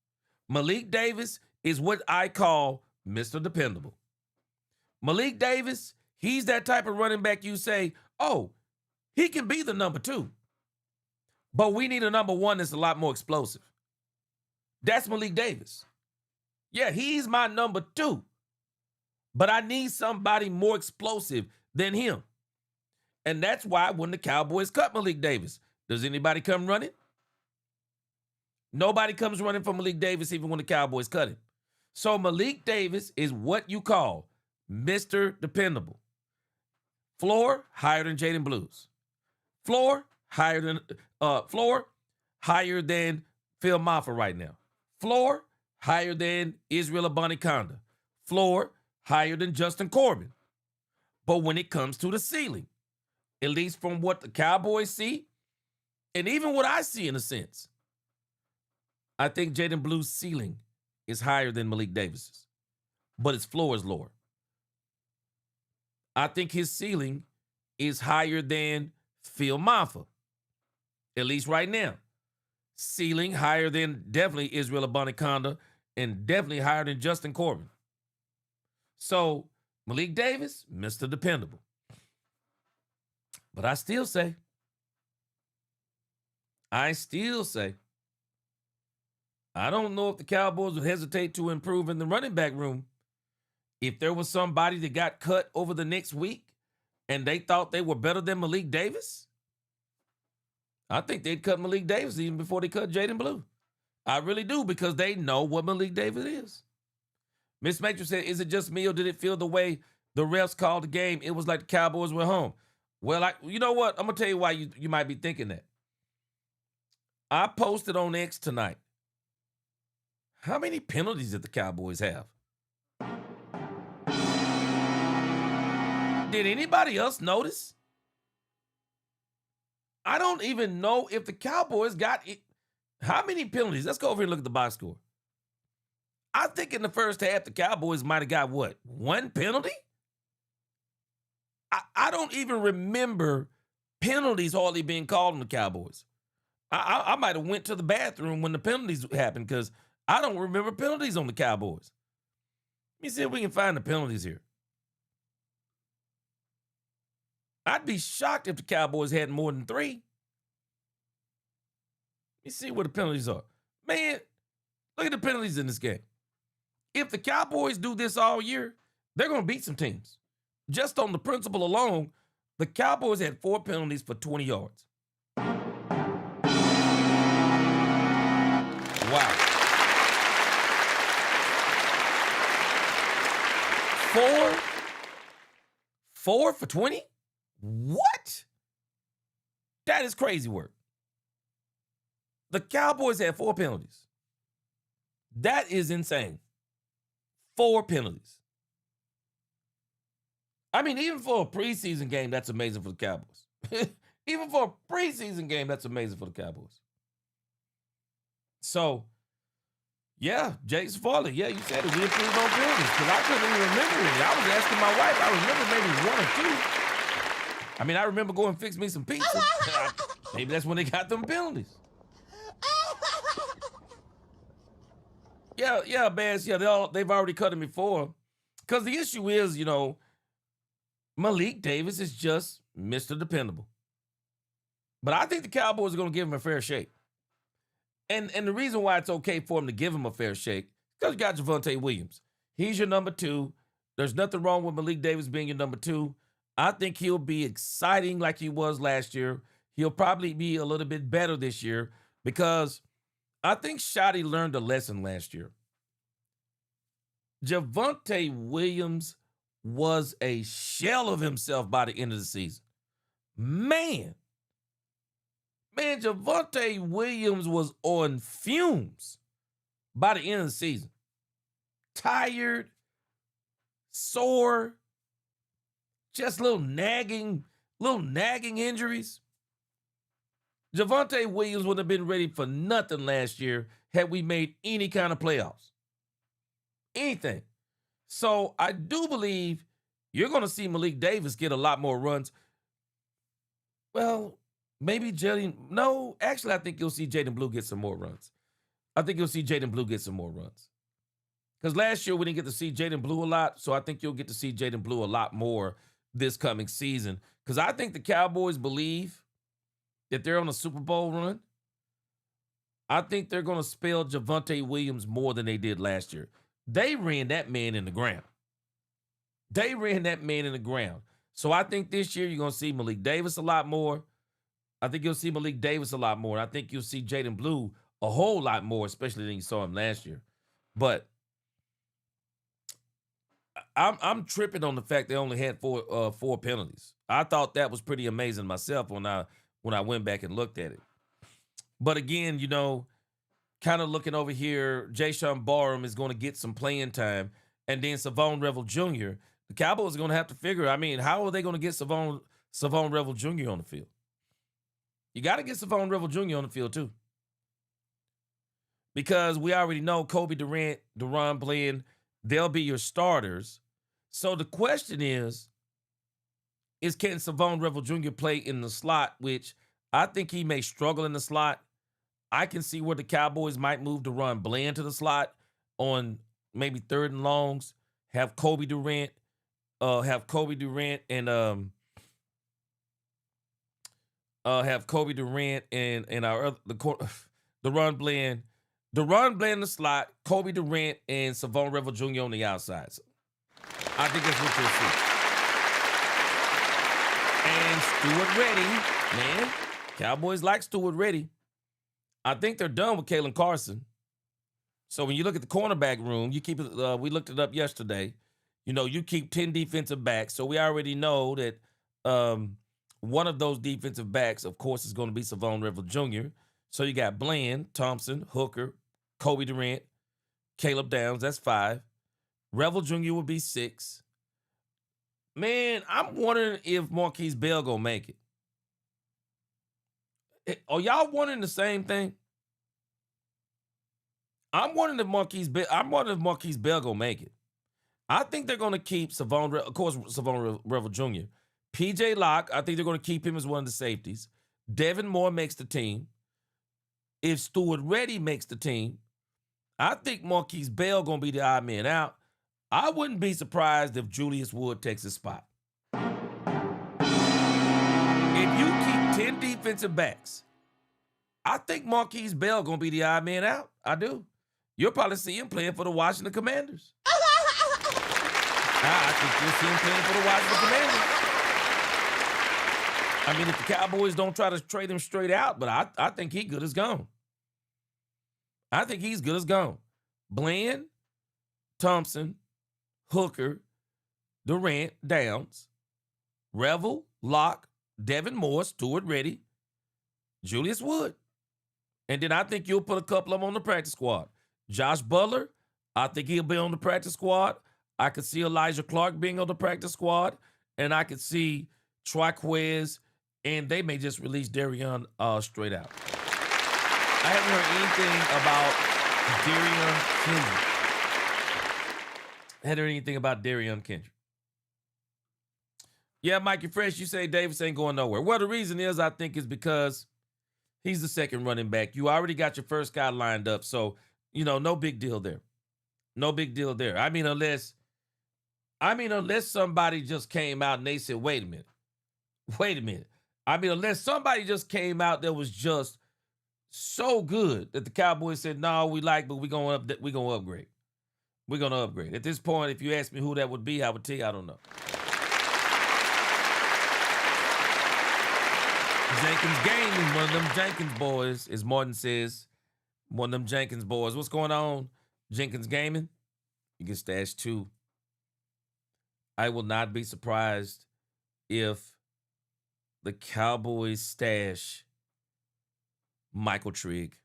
A: Malik Davis is what I call Mr. Dependable. Malik Davis, he's that type of running back you say, oh, he can be the number 2. But we need a number 1 that's a lot more explosive. That's Malik Davis. Yeah, he's my number 2. But I need somebody more explosive than him. And that's why when the Cowboys cut Malik Davis, does anybody come running? Nobody comes running for Malik Davis even when the Cowboys cut him. So Malik Davis is what you call Mr. Dependable. Floor higher than Jayden Blue's. Floor higher than Phil Maffa right now. Floor higher than Israel Abanikanda. Floor higher than Justin Corbin. But when it comes to the ceiling, at least from what the Cowboys see, and even what I see in a sense, I think Jayden Blue's ceiling is higher than Malik Davis's, but his floor is lower. I think his ceiling is higher than Phil Maffa, at least right now. Ceiling higher than definitely Israel Abanikanda and definitely higher than Justin Corbin. So Malik Davis, Mr. Dependable. But I still say, I don't know if the Cowboys would hesitate to improve in the running back room if there was somebody that got cut over the next week and they thought they were better than Malik Davis. I think they'd cut Malik Davis even before they cut Jayden Blue. I really do, because they know what Malik Davis is. Miss Matrix said, is it just me or did it feel the way the refs called the game? It was like the Cowboys were home. Well, you know what? I'm going to tell you why you might be thinking that. I posted on X tonight. How many penalties did the Cowboys have? Did anybody else notice? I don't even know if the Cowboys got it. How many penalties? Let's go over here and look at the box score. I think in the first half, the Cowboys might have got what? 1 penalty? I don't even remember penalties hardly being called on the Cowboys. I might have went to the bathroom when the penalties happened because I don't remember penalties on the Cowboys. Let me see if we can find the penalties here. I'd be shocked if the Cowboys had more than 3. Let me see what the penalties are. Man, look at the penalties in this game. If the Cowboys do this all year, they're going to beat some teams. Just on the principle alone, the Cowboys had 4 penalties for 20 yards. Wow. 4 for 20? What? That is crazy work. The Cowboys had 4 penalties. That is insane. 4 penalties. I mean, even for a preseason game, that's amazing for the Cowboys. Even for a preseason game, that's amazing for the Cowboys. So, yeah, Jason Farley, yeah, you said it. We improved on penalties because I couldn't even remember it. I was asking my wife. I remember maybe 1 or 2. I mean, I remember going to fix me some pizza. Maybe that's when they got them penalties. Yeah, Bass. Yeah, they've already cut him before. Because the issue is, Malik Davis is just Mr. Dependable. But I think the Cowboys are going to give him a fair shake. And the reason why it's okay for him to give him a fair shake is because you got Javonte Williams. He's your number 2. There's nothing wrong with Malik Davis being your number 2. I think he'll be exciting like he was last year. He'll probably be a little bit better this year because I think Shotty learned a lesson last year. Javonte Williams was a shell of himself by the end of the season. Man, Javonte Williams was on fumes by the end of the season. Tired, sore, just little nagging injuries. Javonte Williams wouldn't have been ready for nothing last year had we made any kind of playoffs. Anything. So I do believe you're going to see Malik Davis get a lot more runs. Well, Maybe Jayden. No, actually, I think you'll see Jayden Blue get some more runs. I think you'll see Jayden Blue get some more runs. Because last year we didn't get to see Jayden Blue a lot, so I think you'll get to see Jayden Blue a lot more this coming season. Because I think the Cowboys believe that they're on a Super Bowl run. I think they're going to spell Javonte Williams more than they did last year. They ran that man in the ground. They ran that man in the ground. So I think this year you're going to see Malik Davis a lot more. I think you'll see Malik Davis a lot more. I think you'll see Jayden Blue a whole lot more, especially than you saw him last year. But I'm tripping on the fact they only had four penalties. I thought that was pretty amazing myself when I went back and looked at it. But again, kind of looking over here, Jashaun Barham is going to get some playing time, and then Shavon Revel Jr. The Cowboys are going to have to figure. How are they going to get Shavon Revel Jr. on the field? You got to get Shavon Revel Jr. on the field too, because we already know Kobe Durant, Deron Bland, they'll be your starters. So the question is can Shavon Revel Jr. play in the slot, which I think he may struggle in the slot. I can see where the Cowboys might move Deron Bland to the slot on maybe 3rd and longs, have Kobe Durant and have Kobe Durant and our Deron Bland in the slot, Kobe Durant and Shavon Revel Jr. on the outside. So I think that's what you'll see. And Stewart Ready, man. Cowboys like Stewart Ready. I think they're done with Kalen Carson. So when you look at the cornerback room, you keep it. We looked it up yesterday. You keep 10 defensive backs. So we already know that one of those defensive backs, of course, is going to be Shavon Revel Jr. So you got Bland, Thompson, Hooker, Kobe Durant, Caleb Downs. That's 5. Revel Jr. would be 6. Man, I'm wondering if Marquise Bell gonna make it. Are y'all wondering the same thing? I'm wondering if Marquise Bell gonna make it. I think they're gonna keep Shavon Revel Jr. PJ Locke, I think they're gonna keep him as one of the safeties. Devin Moore makes the team. If Stewart Ready makes the team, I think Marquise Bell gonna be the odd man out. I wouldn't be surprised if Julius Wood takes his spot. If you keep 10 defensive backs, I think Marquise Bell gonna be the odd man out. I do. You'll probably see him playing for the Washington Commanders. I think you'll see him playing for the Washington Commanders. If the Cowboys don't try to trade him straight out, but I think he's good as gone. I think he's good as gone. Bland, Thompson, Hooker, Durant, Downs, Revel, Locke, Devin Moore, Stewart Ready, Julius Wood. And then I think you'll put a couple of them on the practice squad. Josh Butler, I think he'll be on the practice squad. I could see Elijah Clark being on the practice squad. And I could see Triquez, and they may just release Darian straight out. I haven't heard anything about Darian Kendrick. I hadn't heard anything about Darian Kendrick. Yeah, Mikey Fresh, you say Davis ain't going nowhere. Well, the reason is I think is because he's the second running back. You already got your first guy lined up. So, no big deal there. No big deal there. Unless somebody just came out and they said, wait a minute. Unless somebody just came out that was just so good that the Cowboys said, no, we like, but we're going to upgrade. We're going to upgrade. At this point, if you ask me who that would be, I would tell you I don't know. Jenkins Gaming, one of them Jenkins boys, as Martin says. One of them Jenkins boys. What's going on, Jenkins Gaming? You can stash 2. I will not be surprised if the Cowboys stash Michael Trigg.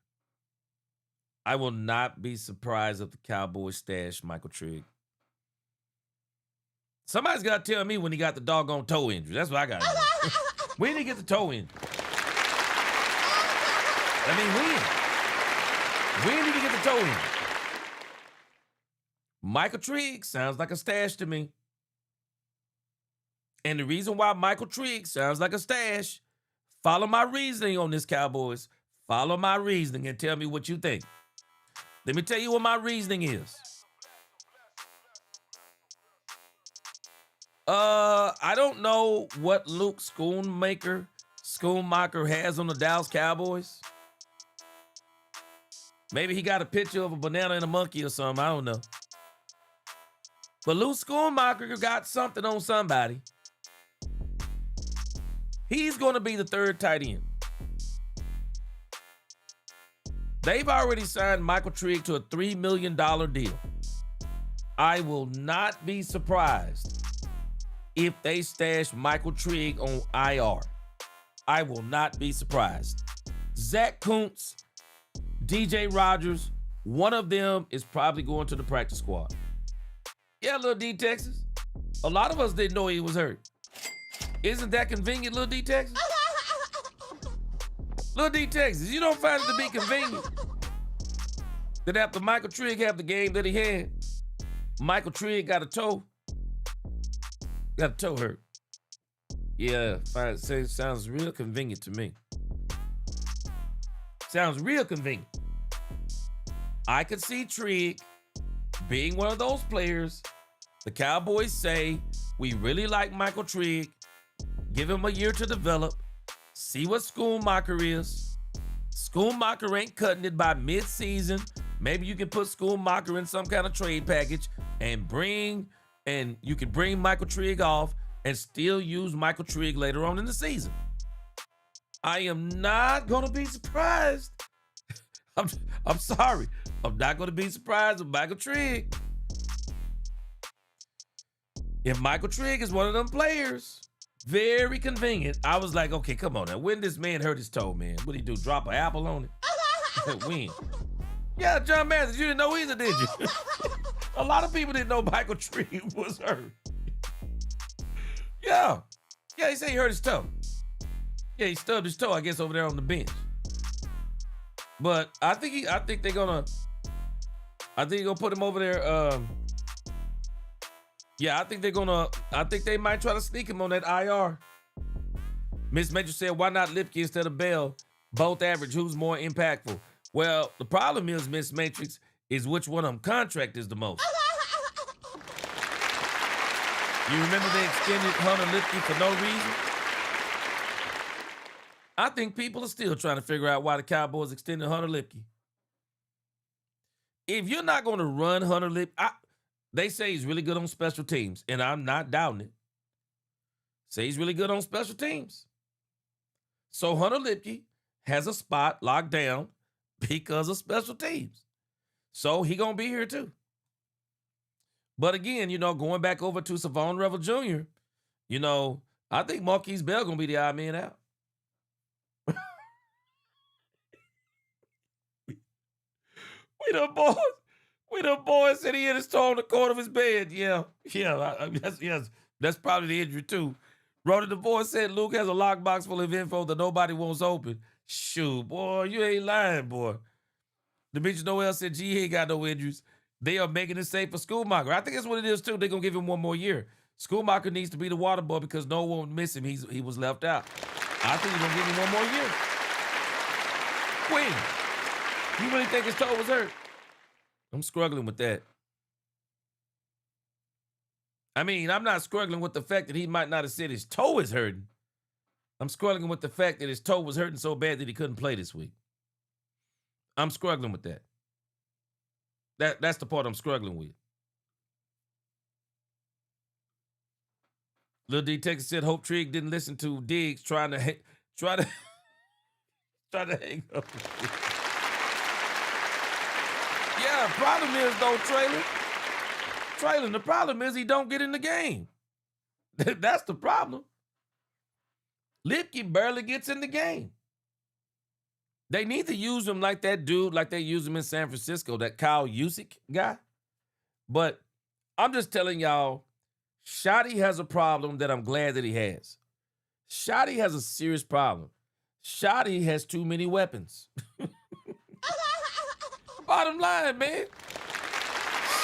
A: I will not be surprised if the Cowboys stash Michael Trigg. Somebody's got to tell me when he got the doggone toe injury. That's what I got to know. When did he get the toe injury? When? When did he get the toe injury? Michael Trigg sounds like a stash to me. And the reason why Michael Trigg sounds like a stash, Follow my reasoning on this, Cowboys. Follow my reasoning and tell me what you think. Let me tell you what my reasoning is. I don't know what Luke Schoonmaker has on the Dallas Cowboys. Maybe he got a picture of a banana and a monkey or something. I don't know. But Luke Schoonmaker got something on somebody. He's going to be the third tight end. They've already signed Michael Trigg to a $3 million deal. I will not be surprised if they stash Michael Trigg on IR. I will not be surprised. Zach Kuntz, DJ Rogers, one of them is probably going to the practice squad. Yeah, Lil D Texas. A lot of us didn't know he was hurt. Isn't that convenient, Lil D Texas? Lil D Texas, you don't find it to be convenient that after Michael Trigg had the game that he had, Michael Trigg got a toe hurt. Yeah, sounds real convenient to me. Sounds real convenient. I could see Trigg being one of those players. The Cowboys say, we really like Michael Trigg. Give him a year to develop. See what Schoonmaker is. Schoonmaker ain't cutting it by mid-season. Maybe you can put Schoonmaker in some kind of trade package and you can bring Michael Trigg off and still use Michael Trigg later on in the season. I am not going to be surprised. I'm sorry. I'm not going to be surprised with Michael Trigg. If Michael Trigg is one of them players, very convenient. I was like, okay, come on now. When this man hurt his toe, man, what'd he do? Drop an apple on it? When? Yeah, John Mathis, you didn't know either, did you? A lot of people didn't know Michael Trigg was hurt. Yeah, he said he hurt his toe. Yeah, he stubbed his toe, I guess, over there on the bench. But I think they're gonna put him over there. I think they might try to sneak him on that IR. Miss Matrix said, why not Lipke instead of Bell? Both average. Who's more impactful? Well, the problem is, Miss Matrix, is which one of them contract is the most. You remember they extended Hunter Lipke for no reason? I think people are still trying to figure out why the Cowboys extended Hunter Lipke. If you're not going to run Hunter Lipke, they say he's really good on special teams, and I'm not doubting it. Say he's really good on special teams. So Hunter Lipke has a spot locked down because of special teams. So he going to be here too. But again, going back over to Shavon Revel Jr., I think Marquise Bell going to be the odd man out. We the boys said he hit his toe on the corner of his bed. Yeah. That's probably the injury too. Rhoda DeVore said Luke has a lockbox full of info that nobody wants open. Shoot, boy, you ain't lying, boy. Demetrius Noel said, gee, he ain't got no injuries. They are making it safe for Schoonmaker. I think that's what it is too. They're going to give him one more year. Schoonmaker needs to be the water boy because no one will miss him. He was left out. I think they're going to give him one more year. Queen, you really think his toe was hurt? I'm struggling with that. I mean, I'm not struggling with the fact that he might not have said his toe is hurting. I'm struggling with the fact that his toe was hurting so bad that he couldn't play this week. I'm struggling with that. That's the part I'm struggling with. Lil D Texas said Hope Trigg didn't listen to Diggs trying to hang up. Yeah, problem is though, Traylon, the problem is he don't get in the game. That's the problem. Lipke barely gets in the game. They need to use him like that dude, like they use him in San Francisco, that Kyle Juszczyk guy. But I'm just telling y'all, Shotty has a problem that I'm glad that he has. Shotty has a serious problem. Shotty has too many weapons. Bottom line, man.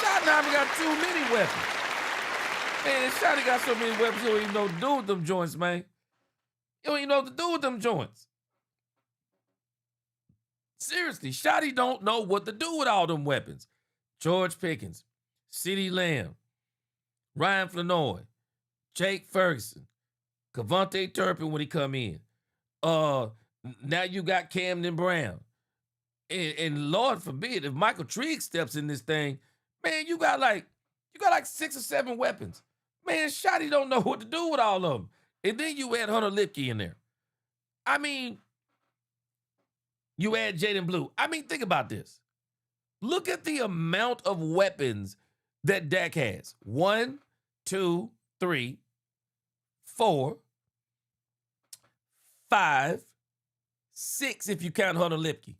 A: Shotty now got too many weapons. Man, Shotty got so many weapons, he don't even know what to do with them joints, man. You don't even know what to do with them joints. Seriously, Shotty don't know what to do with all them weapons. George Pickens, CeeDee Lamb, Ryan Flanoy, Jake Ferguson, Kevontae Turpin when he come in. Now you got Camden Brown. And Lord forbid, if Michael Trigg steps in this thing, man, you got like 6 or 7 weapons. Man, Shotty don't know what to do with all of them. And then you add Hunter Lipke in there. I mean, you add Jayden Blue. I mean, think about this. Look at the amount of weapons that Dak has. 1, 2, 3, 4, 5, 6 if you count Hunter Lipke.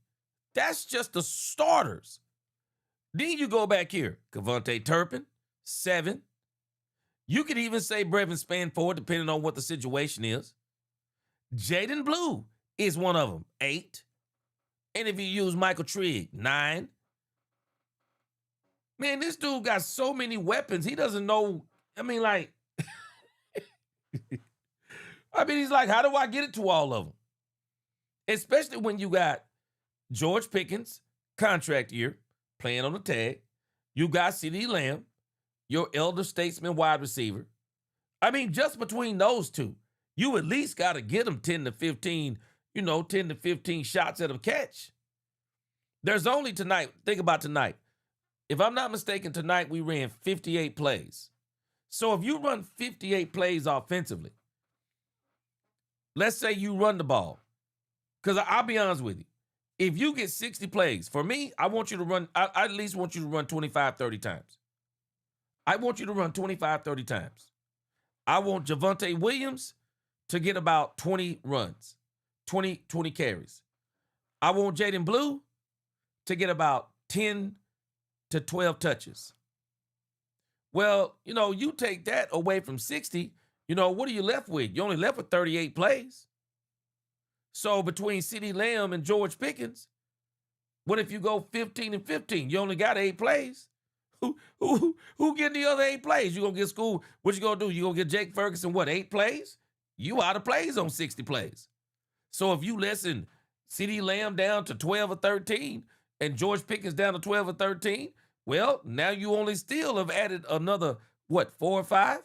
A: That's just the starters. Then you go back here. Kevontae Turpin, 7. You could even say Brevin Spanford, depending on what the situation is. Jayden Blue is one of them, 8. And if you use Michael Trigg, 9. Man, this dude got so many weapons. He doesn't know. I mean, like, he's like, how do I get it to all of them? Especially when you got George Pickens, contract year, playing on the tag. You got CeeDee Lamb, your elder statesman wide receiver. I mean, just between those two, you at least got to get them 10 to 15, 10 to 15 shots at a catch. There's only tonight, think about tonight. If I'm not mistaken, tonight we ran 58 plays. So if you run 58 plays offensively, let's say you run the ball. Because I'll be honest with you. If you get 60 plays, for me, I want you to run, I at least want you to run 25, 30 times. I want you to run 25, 30 times. I want Javonte Williams to get about 20 runs, 20 carries. I want Jayden Blue to get about 10 to 12 touches. Well, you take that away from 60, what are you left with? You're only left with 38 plays. So between CeeDee Lamb and George Pickens, what if you go 15 and 15? You only got 8 plays. Who getting the other 8 plays? You gonna get school? What you gonna do? You gonna get Jake Ferguson 8 plays? You out of plays on 60 plays. So if you lessen CeeDee Lamb down to 12 or 13 and George Pickens down to 12 or 13, well, now you only still have added another 4 or 5?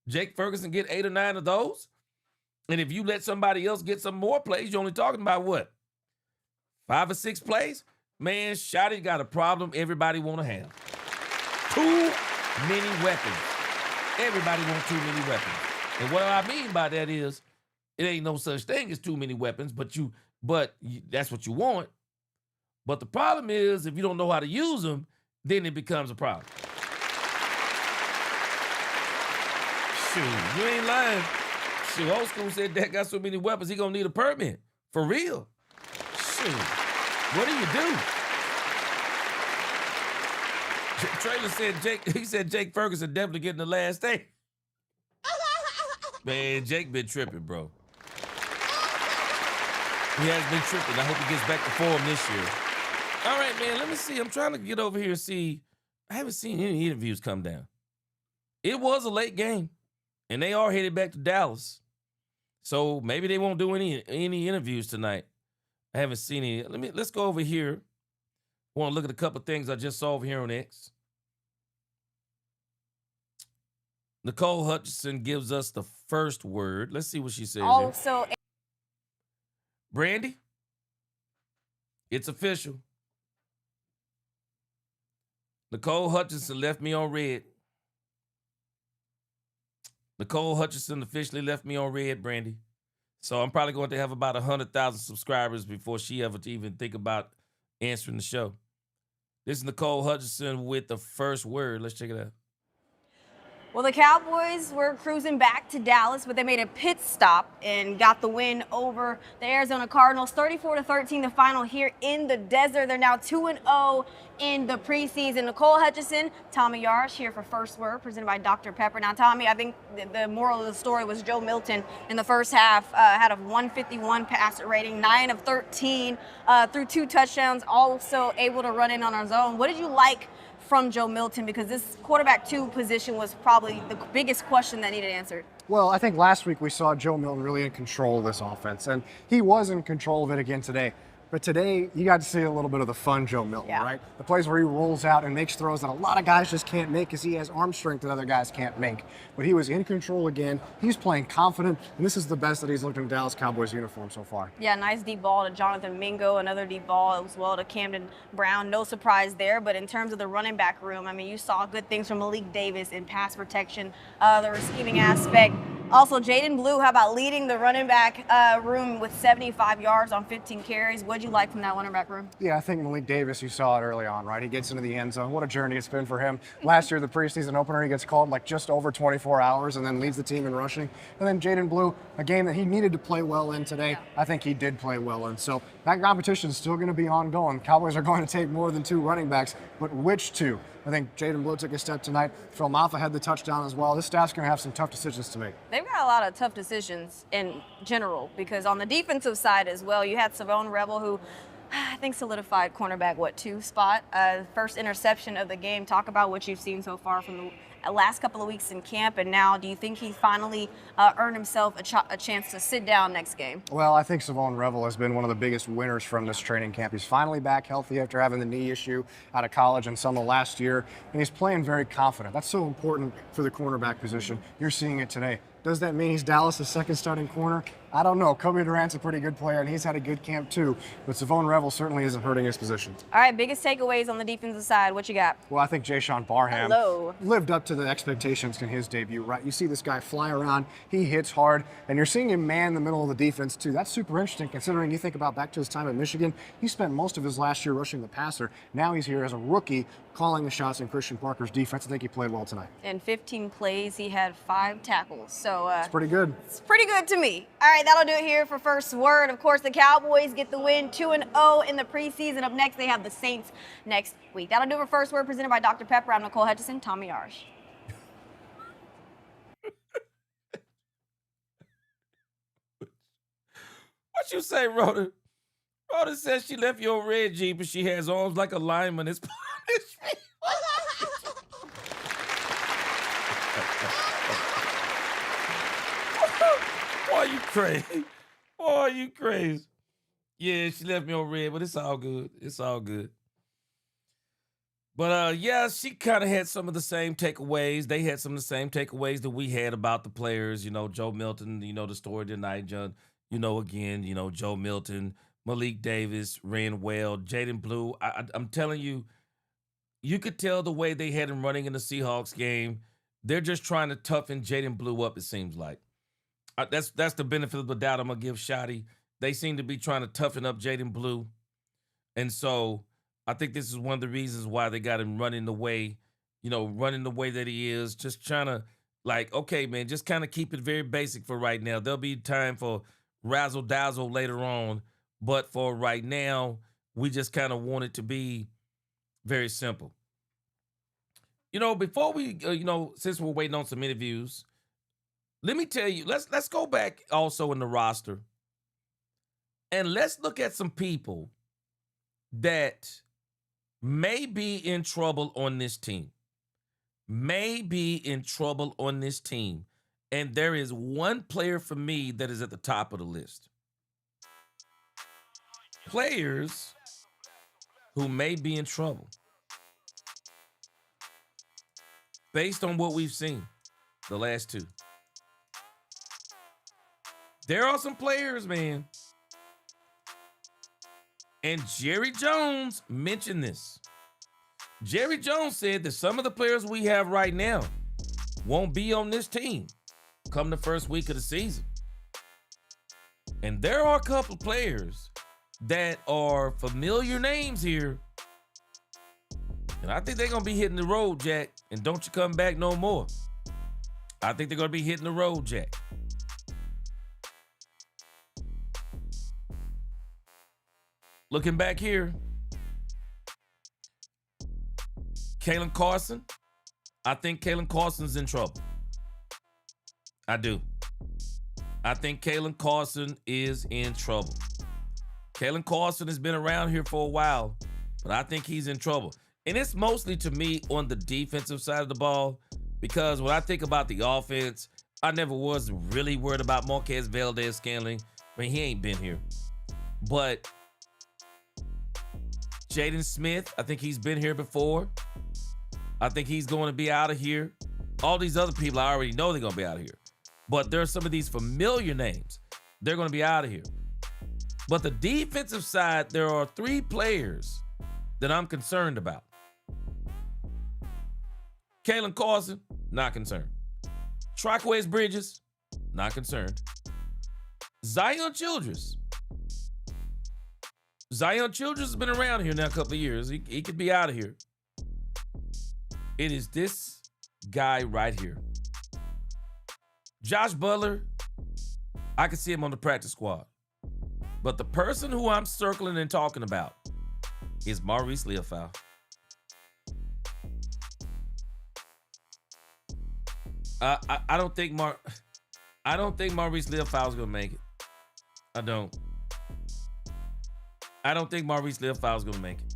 A: Jake Ferguson get 8 or 9 of those. And if you let somebody else get some more plays, you're only talking about 5 or 6 plays? Man, Shotty got a problem everybody want to have. Too many weapons. Everybody wants too many weapons. And what I mean by that is, it ain't no such thing as too many weapons, but that's what you want. But the problem is, if you don't know how to use them, then it becomes a problem. Shoot, you ain't lying. Shoot, old school said Dak got so many weapons, he gonna need a permit. For real. Shoot, what do you do? Traylor said Jake Ferguson definitely getting the last day. Man, Jake been tripping, bro. He has been tripping. I hope he gets back to form this year. All right, man, let me see. I'm trying to get over here and see. I haven't seen any interviews come down. It was a late game, and they are headed back to Dallas. So maybe they won't do any interviews tonight. I haven't seen any. Let's go over here. I want to look at a couple things I just saw over here on X. Nicol Hutchison gives us the first word. Let's see what she says
C: also
A: here. Brandy, it's official. Nicol Hutchison left me on red. Nicol Hutchison officially left me on red, Brandy. So I'm probably going to have about 100,000 subscribers before she ever even think about answering the show. This is Nicol Hutchison with the first word. Let's check it out.
C: Well, the Cowboys were cruising back to Dallas, but they made a pit stop and got the win over the Arizona Cardinals. 34-13, the final here in the desert. They're now 2-0 in the preseason. Nicol Hutchison, Tommy Yarsh here for First Word, presented by Dr. Pepper. Now, Tommy, I think the moral of the story was Joe Milton in the first half had a 151 passer rating, 9 of 13, threw 2 touchdowns, also able to run in on his own. What did you like from Joe Milton, because this quarterback 2 position was probably the biggest question that needed answered?
D: Well, I think last week we saw Joe Milton really in control of this offense, and he was in control of it again today. But today, you got to see a little bit of the fun Joe Milton, right? The plays where he rolls out and makes throws that a lot of guys just can't make because he has arm strength that other guys can't make. But he was in control again. He's playing confident, and this is the best that he's looked in the Dallas Cowboys uniform so far.
C: Yeah, nice deep ball to Jonathan Mingo, another deep ball as well to Camden Brown. No surprise there, but in terms of the running back room, I mean, you saw good things from Malik Davis in pass protection, the receiving aspect. Also, Jayden Blue, how about leading the running back room with 75 yards on 15 carries? What'd you like from that running back room?
D: Yeah, I think Malik Davis, you saw it early on, right? He gets into the end zone. What a journey it's been for him. Last year, the preseason opener, he gets called like just over 24 hours and then leads the team in rushing. And then Jayden Blue, a game that he needed to play well in today, I think he did play well in. So that competition is still going to be ongoing. Cowboys are going to take more than 2 running backs, but which 2? I think Jayden Blue took a step tonight. Phil Maffa had the touchdown as well. This staff's going to have some tough decisions to make.
C: They've got a lot of tough decisions in general, because on the defensive side as well, you had Shavon Revel, who I think solidified cornerback, 2 spot. First interception of the game. Talk about what you've seen so far from the last couple of weeks in camp, and now do you think he finally earned himself a chance to sit down next game?
D: Well, I think Shavon Revel has been one of the biggest winners from this training camp. He's finally back healthy after having the knee issue out of college and some of last year, and he's playing very confident. That's so important for the cornerback position. You're seeing it today. Does that mean he's Dallas' second starting corner? I don't know. Kobe Durant's a pretty good player, and he's had a good camp too. But Shavon Revel certainly isn't hurting his position.
C: All right, biggest takeaways on the defensive side. What you got?
D: Well, I think Jashaun Barham lived up to the expectations in his debut, right? You see this guy fly around. He hits hard, and you're seeing him man the middle of the defense too. That's super interesting considering you think about back to his time at Michigan. He spent most of his last year rushing the passer. Now he's here as a rookie calling the shots in Christian Parker's defense. I think he played well tonight.
C: In 15 plays, he had 5 tackles. So
D: it's pretty good.
C: It's pretty good to me. All right, that'll do it here for First Word. Of course, the Cowboys get the win, 2-0 in the preseason. Up next, they have the Saints next week. That'll do it for First Word, presented by Dr. Pepper. I'm Nicol Hutchison. Tommy Arsh.
A: What you say, Rhoda? Rhoda says she left your red Jeep and she has arms like a lineman. It's punishment. Boy, you crazy. Boy, you crazy. Yeah, she left me on red, but it's all good. It's all good. But, yeah, she kind of had some of the same takeaways. They had some of the same takeaways that we had about the players. You know, Joe Milton, you know, the story tonight, John. You know, again, you know, Joe Milton, Malik Davis ran well. Jayden Blue, I'm telling you, you could tell the way they had him running in the Seahawks game. They're just trying to toughen Jayden Blue up, it seems like. That's the benefit of the doubt I'm going to give Shotty. They seem to be trying to toughen up Jayden Blue. And so I think this is one of the reasons why they got him running the way that he is. Just trying to, like, okay, man, just kind of keep it very basic for right now. There'll be time for razzle-dazzle later on. But for right now, we just kind of want it to be very simple. You know, before we, since we're waiting on some interviews, let me tell you, let's go back also in the roster. And let's look at some people that may be in trouble on this team. May be in trouble on this team. And there is one player for me that is at the top of the list. Players who may be in trouble based on what we've seen the last 2. There are some players, man. And Jerry Jones mentioned this. Jerry Jones said that some of the players we have right now won't be on this team come the first week of the season. And there are a couple of players that are familiar names here. And I think they're going to be hitting the road, Jack. And don't you come back no more. I think they're going to be hitting the road, Jack. Looking back here, Kalen Carson. I think Kalen Carson's in trouble. I do. I think Kalen Carson is in trouble. Kalen Carson has been around here for a while, but I think he's in trouble. And it's mostly, to me, on the defensive side of the ball, because when I think about the offense, I never was really worried about Marquez Valdez-Scantling. I mean, he ain't been here. But Jaden Smith, I think he's been here before. I think he's going to be out of here. All these other people, I already know they're going to be out of here. But there are some of these familiar names. They're going to be out of here. But the defensive side, there are 3 players that I'm concerned about. Kalen Carson, not concerned. Triquez Bridges, not concerned. Zion Childress. Zion Childress has been around here now a couple of years. He could be out of here. It is this guy right here. Josh Butler, I can see him on the practice squad. But the person who I'm circling and talking about is Maurice Leofau. I don't think Maurice Leofau is gonna make it. I don't think Maurice Leofau is gonna make it.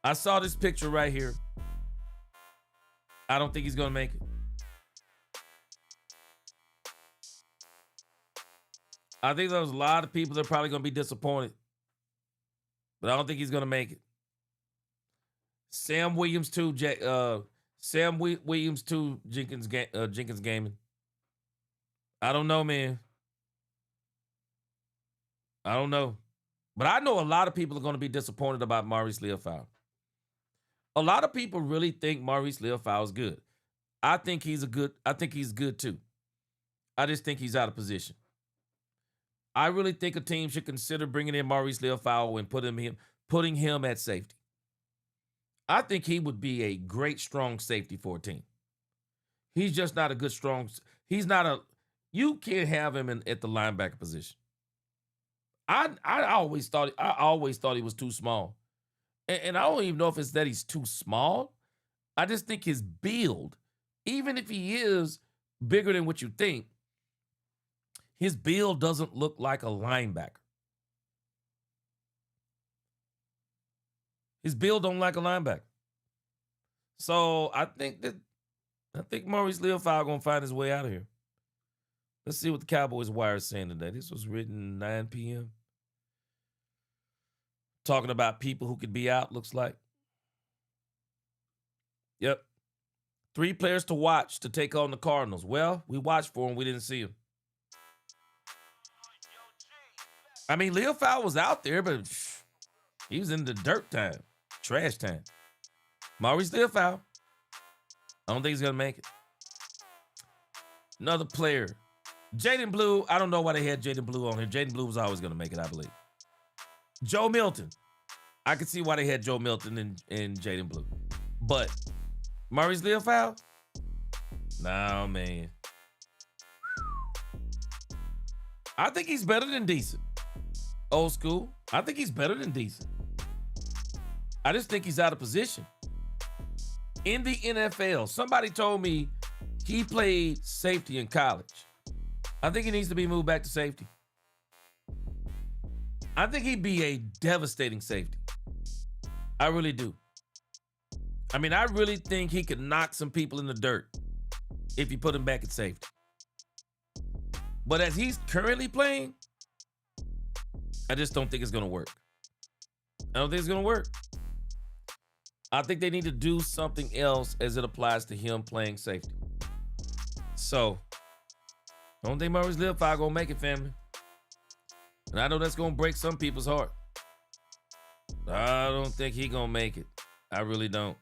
A: I saw this picture right here. I don't think he's gonna make it. I think there's a lot of people that are probably gonna be disappointed, but I don't think he's gonna make it. Sam Williams too, Jenkins Gaming. I don't know, man. I don't know. But I know a lot of people are going to be disappointed about Maurice Leofau. A lot of people really think Maurice Leofau is good. I think he's good too. I just think he's out of position. I really think a team should consider bringing in Maurice Leofau and putting him at safety. I think he would be a great strong safety for a team. He's just not a good strong. You can't have him at the linebacker position. I always thought he was too small. And I don't even know if it's that he's too small. I just think his build, even if he is bigger than what you think, his build doesn't look like a linebacker. His build don't like a linebacker. So I think Maurice Leofau gonna find his way out of here. Let's see what the Cowboys Wire is saying today. This was written 9 p.m. Talking about people who could be out, looks like. Yep. 3 players to watch to take on the Cardinals. Well, we watched for them. We didn't see them. I mean, Leofau was out there, but he was in the dirt time, trash time. Maurice Leofau, I don't think he's going to make it. Another player. Jayden Blue, I don't know why they had Jayden Blue on here. Jayden Blue was always going to make it, I believe. Joe Milton. I could see why they had Joe Milton and Jayden Blue. But Maurice Leofau? No, man. I think he's better than decent. Old school. I think he's better than decent. I just think he's out of position. In the NFL, somebody told me he played safety in college. I think he needs to be moved back to safety. I think he'd be a devastating safety. I really do. I mean, I really think he could knock some people in the dirt if you put him back at safety. But as he's currently playing, I just don't think it's going to work. I don't think it's going to work. I think they need to do something else as it applies to him playing safety. So, I don't think Maurice Leofau going to make it, family. And I know that's going to break some people's heart. I don't think he going to make it. I really don't.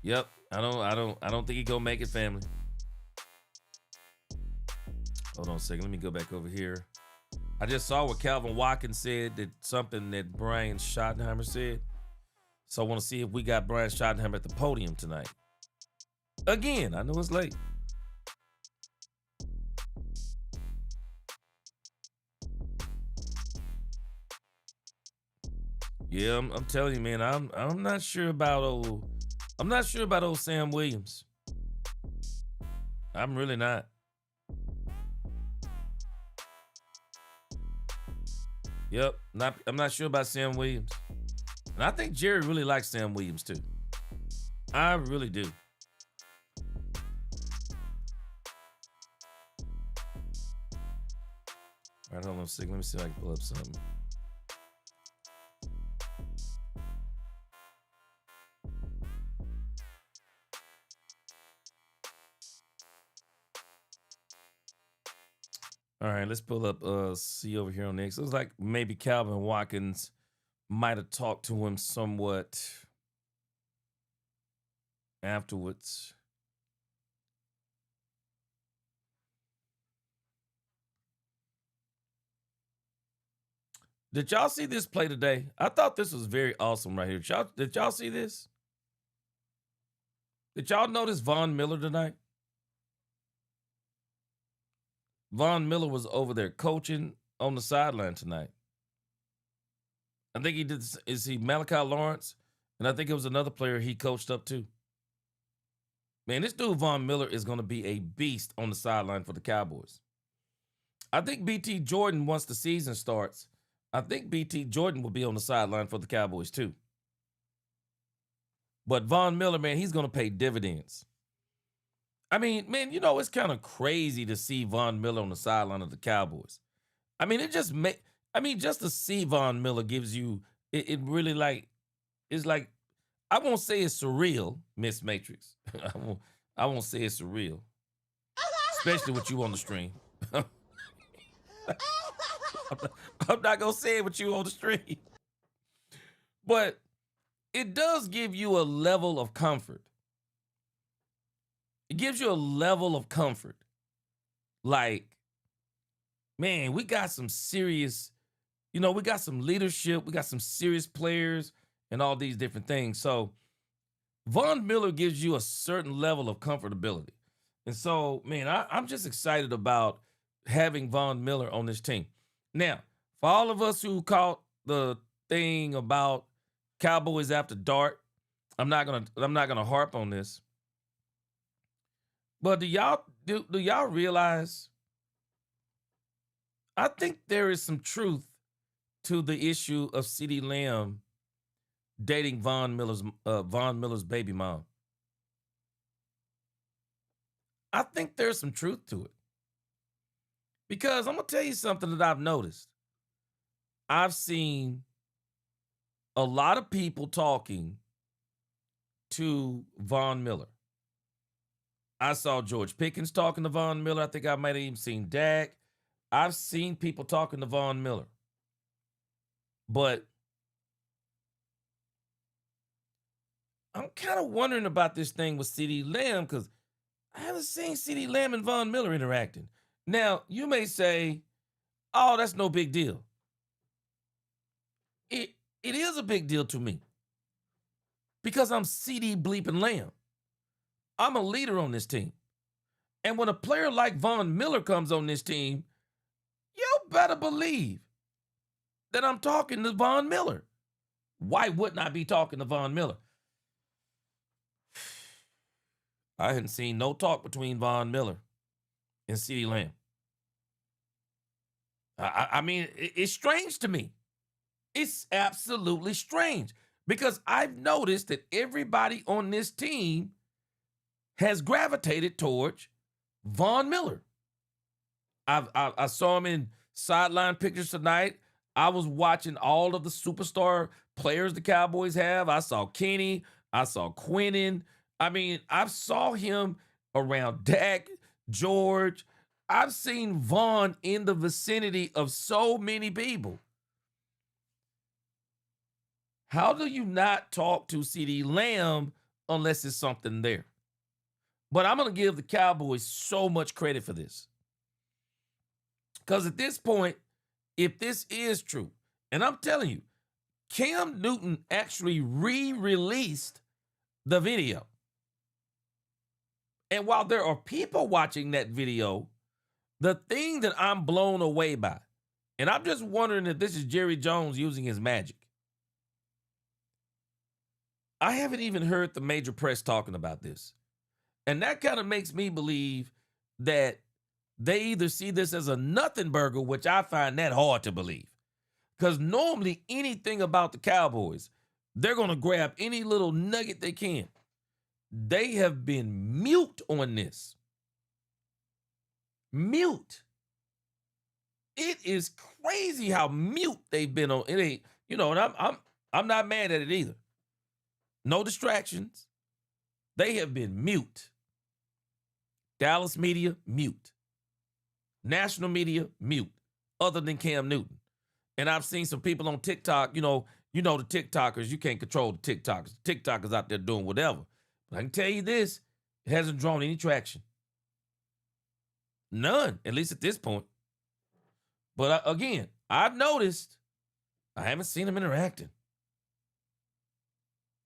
A: Yep, I don't think he going to make it, family. Hold on a second. Let me go back over here. I just saw what Calvin Watkins said, that something that Brian Schottenheimer said. So I want to see if we got Brian Schottenheimer at the podium tonight. Again, I know it's late. Yeah, I'm telling you, man, I'm not sure about old Sam Williams. I'm really not. Yep, I'm not sure about Sam Williams. And I think Jerry really likes Sam Williams too. I really do. All right, hold on a second. Let me see if I can pull up something. All right, let's pull up see over here on X. It looks like maybe Calvin Watkins might have talked to him somewhat afterwards. Did y'all see this play today? I thought this was very awesome right here. Did y'all see this? Did y'all notice Von Miller tonight? Von Miller was over there coaching on the sideline tonight. I think he did. Is he Malachi Lawrence? And I think it was another player he coached up too. Man, this dude Von Miller is going to be a beast on the sideline for the Cowboys. I think BT Jordan, once the season starts, I think BT Jordan will be on the sideline for the Cowboys too. But Von Miller, man, he's going to pay dividends. I mean, man, you know, it's kind of crazy to see Von Miller on the sideline of the Cowboys. I mean, just to see Von Miller gives you, it really like, it's like, I won't say it's surreal, Miss Matrix. I won't say it's surreal. Especially with you on the stream. I'm not going to say it with you on the stream. But it does give you a level of comfort. It gives you a level of comfort. Like, man, we got some serious, we got some leadership. We got some serious players and all these different things. So Von Miller gives you a certain level of comfortability. And so, man, I'm just excited about having Von Miller on this team. Now, for all of us who caught the thing about Cowboys after dark, I'm not gonna harp on this. But do y'all realize? I think there is some truth to the issue of CeeDee Lamb dating Von Miller's baby mom. I think there's some truth to it. Because I'm gonna tell you something that I've noticed. I've seen a lot of people talking to Von Miller. I saw George Pickens talking to Von Miller. I think I might have even seen Dak. I've seen people talking to Von Miller. But I'm kind of wondering about this thing with CeeDee Lamb because I haven't seen CeeDee Lamb and Von Miller interacting. Now, you may say, oh, that's no big deal. It is a big deal to me because I'm CeeDee bleeping Lamb. I'm a leader on this team. And when a player like Von Miller comes on this team, you better believe that I'm talking to Von Miller. Why wouldn't I be talking to Von Miller? I hadn't seen no talk between Von Miller and CeeDee Lamb. I mean, it's strange to me. It's absolutely strange because I've noticed that everybody on this team has gravitated towards Von Miller. I saw him in sideline pictures tonight. I was watching all of the superstar players the Cowboys have. I saw Kenny. I saw Quinnen. I mean, I saw him around Dak, George. I've seen Von in the vicinity of so many people. How do you not talk to CeeDee Lamb unless it's something there? But I'm going to give the Cowboys so much credit for this. Because at this point, if this is true, and I'm telling you, Cam Newton actually re-released the video. And while there are people watching that video, the thing that I'm blown away by, and I'm just wondering if this is Jerry Jones using his magic. I haven't even heard the major press talking about this. And that kind of makes me believe that they either see this as a nothing burger, which I find that hard to believe. Because normally anything about the Cowboys, They're going to grab any little nugget they can. They have been mute on this. Mute. It is crazy how mute they've been on. It ain't, and I'm not mad at it either. No distractions. They have been mute. Dallas media, mute. National media, mute. Other than Cam Newton. And I've seen some people on TikTok, the TikTokers, you can't control the TikTokers. The TikTokers out there doing whatever. But I can tell you this, it hasn't drawn any traction. None, at least at this point. But again, I've noticed I haven't seen them interacting.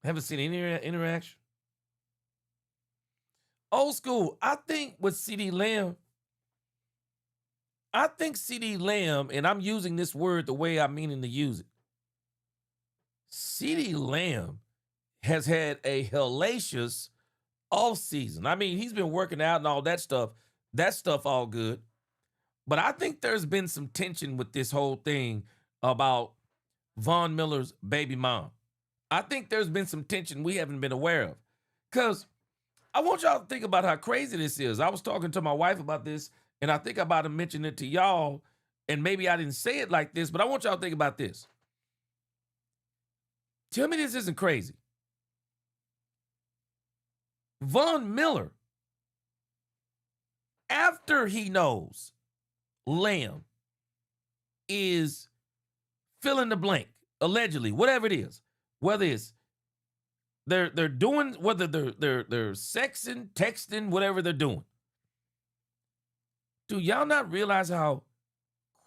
A: I haven't seen any interaction. Old school, I think with CeeDee Lamb, and I'm using this word the way I'm meaning to use it. CeeDee Lamb has had a hellacious offseason. I mean, he's been working out and all that stuff. That stuff all good. But I think there's been some tension with this whole thing about Von Miller's baby mom. I think there's been some tension we haven't been aware of. Because I want y'all to think about how crazy this is. I was talking to my wife about this, and I think about to mention it to y'all, and maybe I didn't say it like this, but I want y'all to think about this. Tell me this isn't crazy. Von Miller, after he knows Lamb is fill in the blank, allegedly, whatever it is, whether it's they're doing, whether they're sexing, texting, whatever they're doing. Do y'all not realize how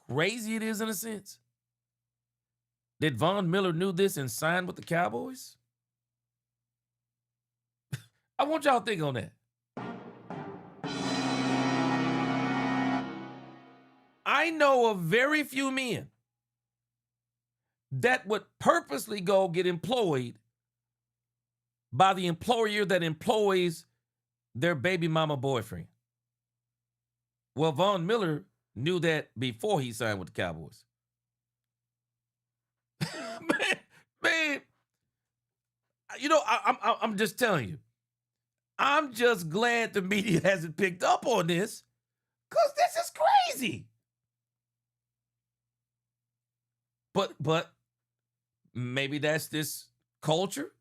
A: crazy it is in a sense? That Von Miller knew this and signed with the Cowboys? I want y'all to think on that. I know of very few men that would purposely go get employed by the employer that employs their baby mama boyfriend. Well, Von Miller knew that before he signed with the Cowboys. man, I'm just telling you. I'm just glad the media hasn't picked up on this, because this is crazy. But maybe that's this culture,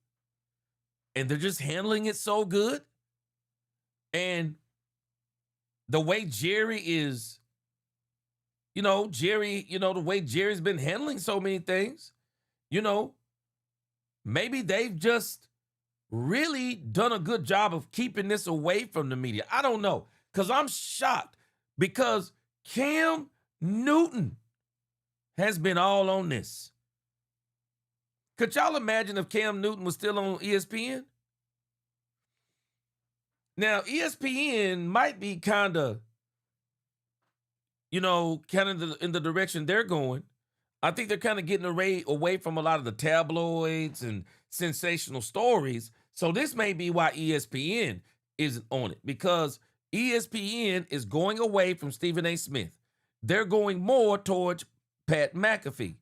A: and they're just handling it so good. And the way Jerry is, the way Jerry's been handling so many things, maybe they've just really done a good job of keeping this away from the media. I don't know, because I'm shocked, because Cam Newton has been all on this. Could y'all imagine if Cam Newton was still on ESPN? Now, ESPN might be kind of in the direction they're going. I think they're kind of getting away from a lot of the tabloids and sensational stories. So this may be why ESPN isn't on it, because ESPN is going away from Stephen A. Smith. They're going more towards Pat McAfee.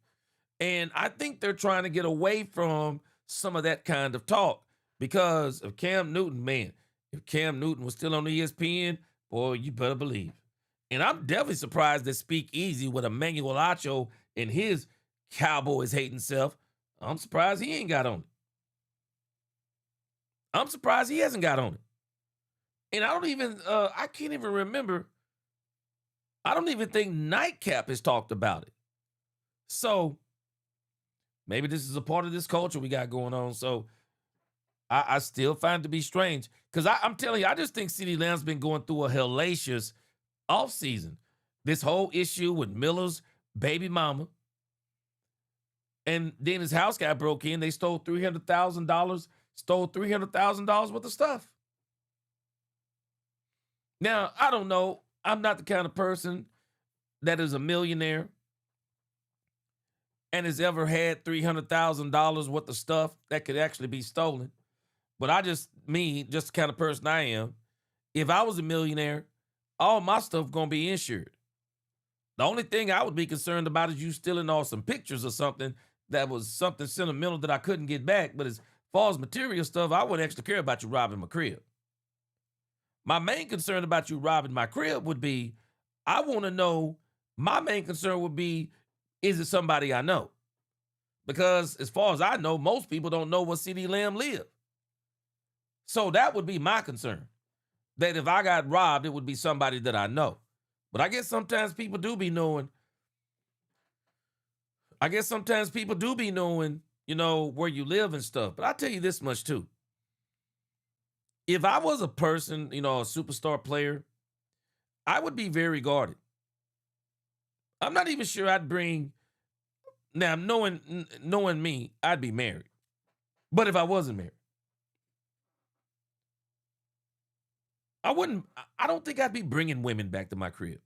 A: And I think they're trying to get away from some of that kind of talk, because of Cam Newton, man. If Cam Newton was still on ESPN, boy, you better believe. And I'm definitely surprised that Speak Easy with Emmanuel Acho and his Cowboys hating self, I'm surprised he ain't got on it. I'm surprised he hasn't got on it. And I can't even remember. I don't even think Nightcap has talked about it. So maybe this is a part of this culture we got going on. So I still find it to be strange, because I'm telling you, I just think CeeDee Lamb's been going through a hellacious offseason. This whole issue with Miller's baby mama. And then his house got broke in. They stole $300,000 worth of stuff. Now, I don't know. I'm not the kind of person that is a millionaire and has ever had $300,000 worth of stuff that could actually be stolen. But just the kind of person I am, if I was a millionaire, all my stuff going to be insured. The only thing I would be concerned about is you stealing all some pictures or something that was something sentimental that I couldn't get back. But as far as material stuff, I wouldn't actually care about you robbing my crib. My main concern about you robbing my crib would be, I want to know, my main concern would be, is it somebody I know? Because as far as I know, most people don't know where CeeDee Lamb live. So that would be my concern. That if I got robbed, it would be somebody that I know. But I guess sometimes people do be knowing. You know, where you live and stuff. But I'll tell you this much too. If I was a person, you know, a superstar player, I would be very guarded. I'm not even sure I'd bring, now knowing me, I'd be married. But if I wasn't married, I don't think I'd be bringing women back to my crib.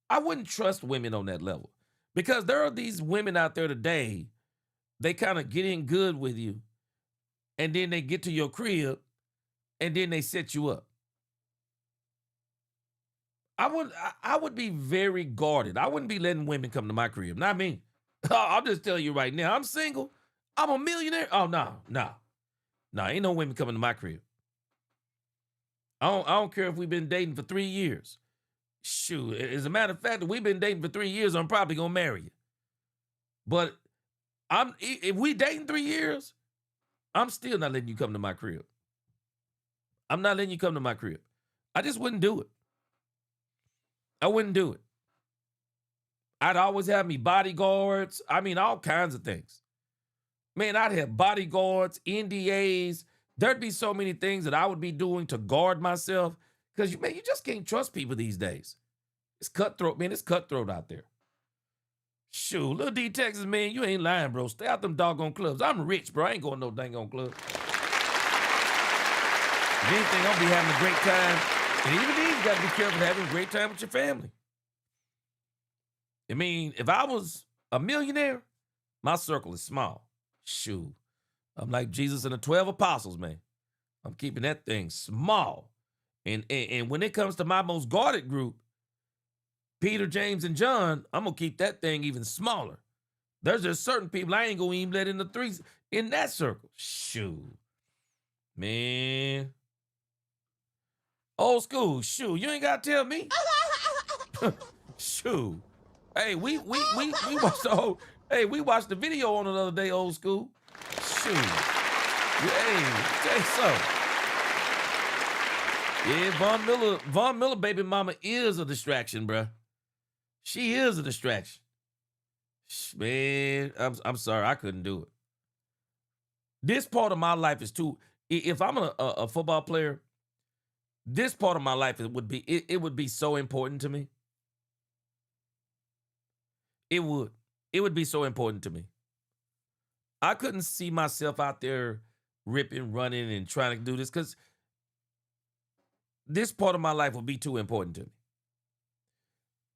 A: I wouldn't trust women on that level. Because there are these women out there today, they kind of get in good with you, and then they get to your crib, and then they set you up. I would be very guarded. I wouldn't be letting women come to my crib. Not me. I'll just tell you right now, I'm single. I'm a millionaire. Oh, no. Ain't no women coming to my crib. I don't care if we've been dating for 3 years. Shoot, as a matter of fact, if we've been dating for 3 years, I'm probably gonna marry you. But if we dating 3 years, I'm still not letting you come to my crib. I'm not letting you come to my crib. I just wouldn't do it. I wouldn't do it. I'd always have me bodyguards. I mean, all kinds of things. Man, I'd have bodyguards, NDAs. There'd be so many things that I would be doing to guard myself. Because, man, you just can't trust people these days. It's cutthroat, man. It's cutthroat out there. Shoot, Lil D Texas, man, you ain't lying, bro. Stay out them doggone clubs. I'm rich, bro. I ain't going to no dang on club. If anything, I'll be having a great time. And even then, you got to be careful having a great time with your family. I mean, if I was a millionaire, my circle is small. Shoot. I'm like Jesus and the 12 apostles, man. I'm keeping that thing small. And when it comes to my most guarded group, Peter, James, and John, I'm going to keep that thing even smaller. There's just certain people I ain't going to even let in the threes in that circle. Shoot. Man. Old school. Shoot. You ain't got to tell me. Shoot. Hey, we watched we watched the video on it the other day, old school. Shoot. Hey, tell you something. Yeah, Von Miller baby mama is a distraction, bruh. She is a distraction. Man, I'm sorry, I couldn't do it. This part of my life is too, if I'm a football player, this part of my life it would be so important to me. It would be so important to me. I couldn't see myself out there ripping, running, and trying to do this because this part of my life would be too important to me.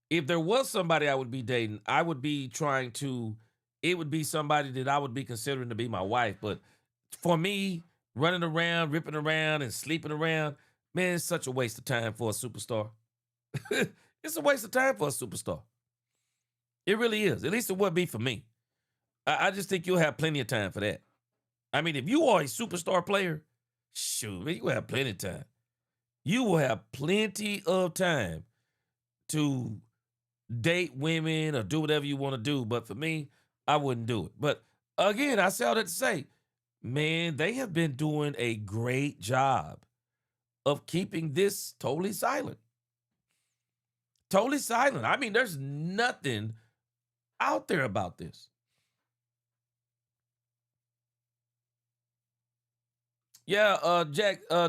A: If there was somebody I would be dating, it would be somebody that I would be considering to be my wife. But for me, running around, ripping around, and sleeping around, man, it's such a waste of time for a superstar. It's a waste of time for a superstar. It really is. At least it would be for me. I just think you'll have plenty of time for that. I mean, if you are a superstar player, shoot, man, you will have plenty of time. You will have plenty of time to date women or do whatever you want to do. But for me, I wouldn't do it. But again, I say all that to say, man, they have been doing a great job of keeping this totally silent. Totally silent. I mean, there's nothing out there about this. Yeah, Jank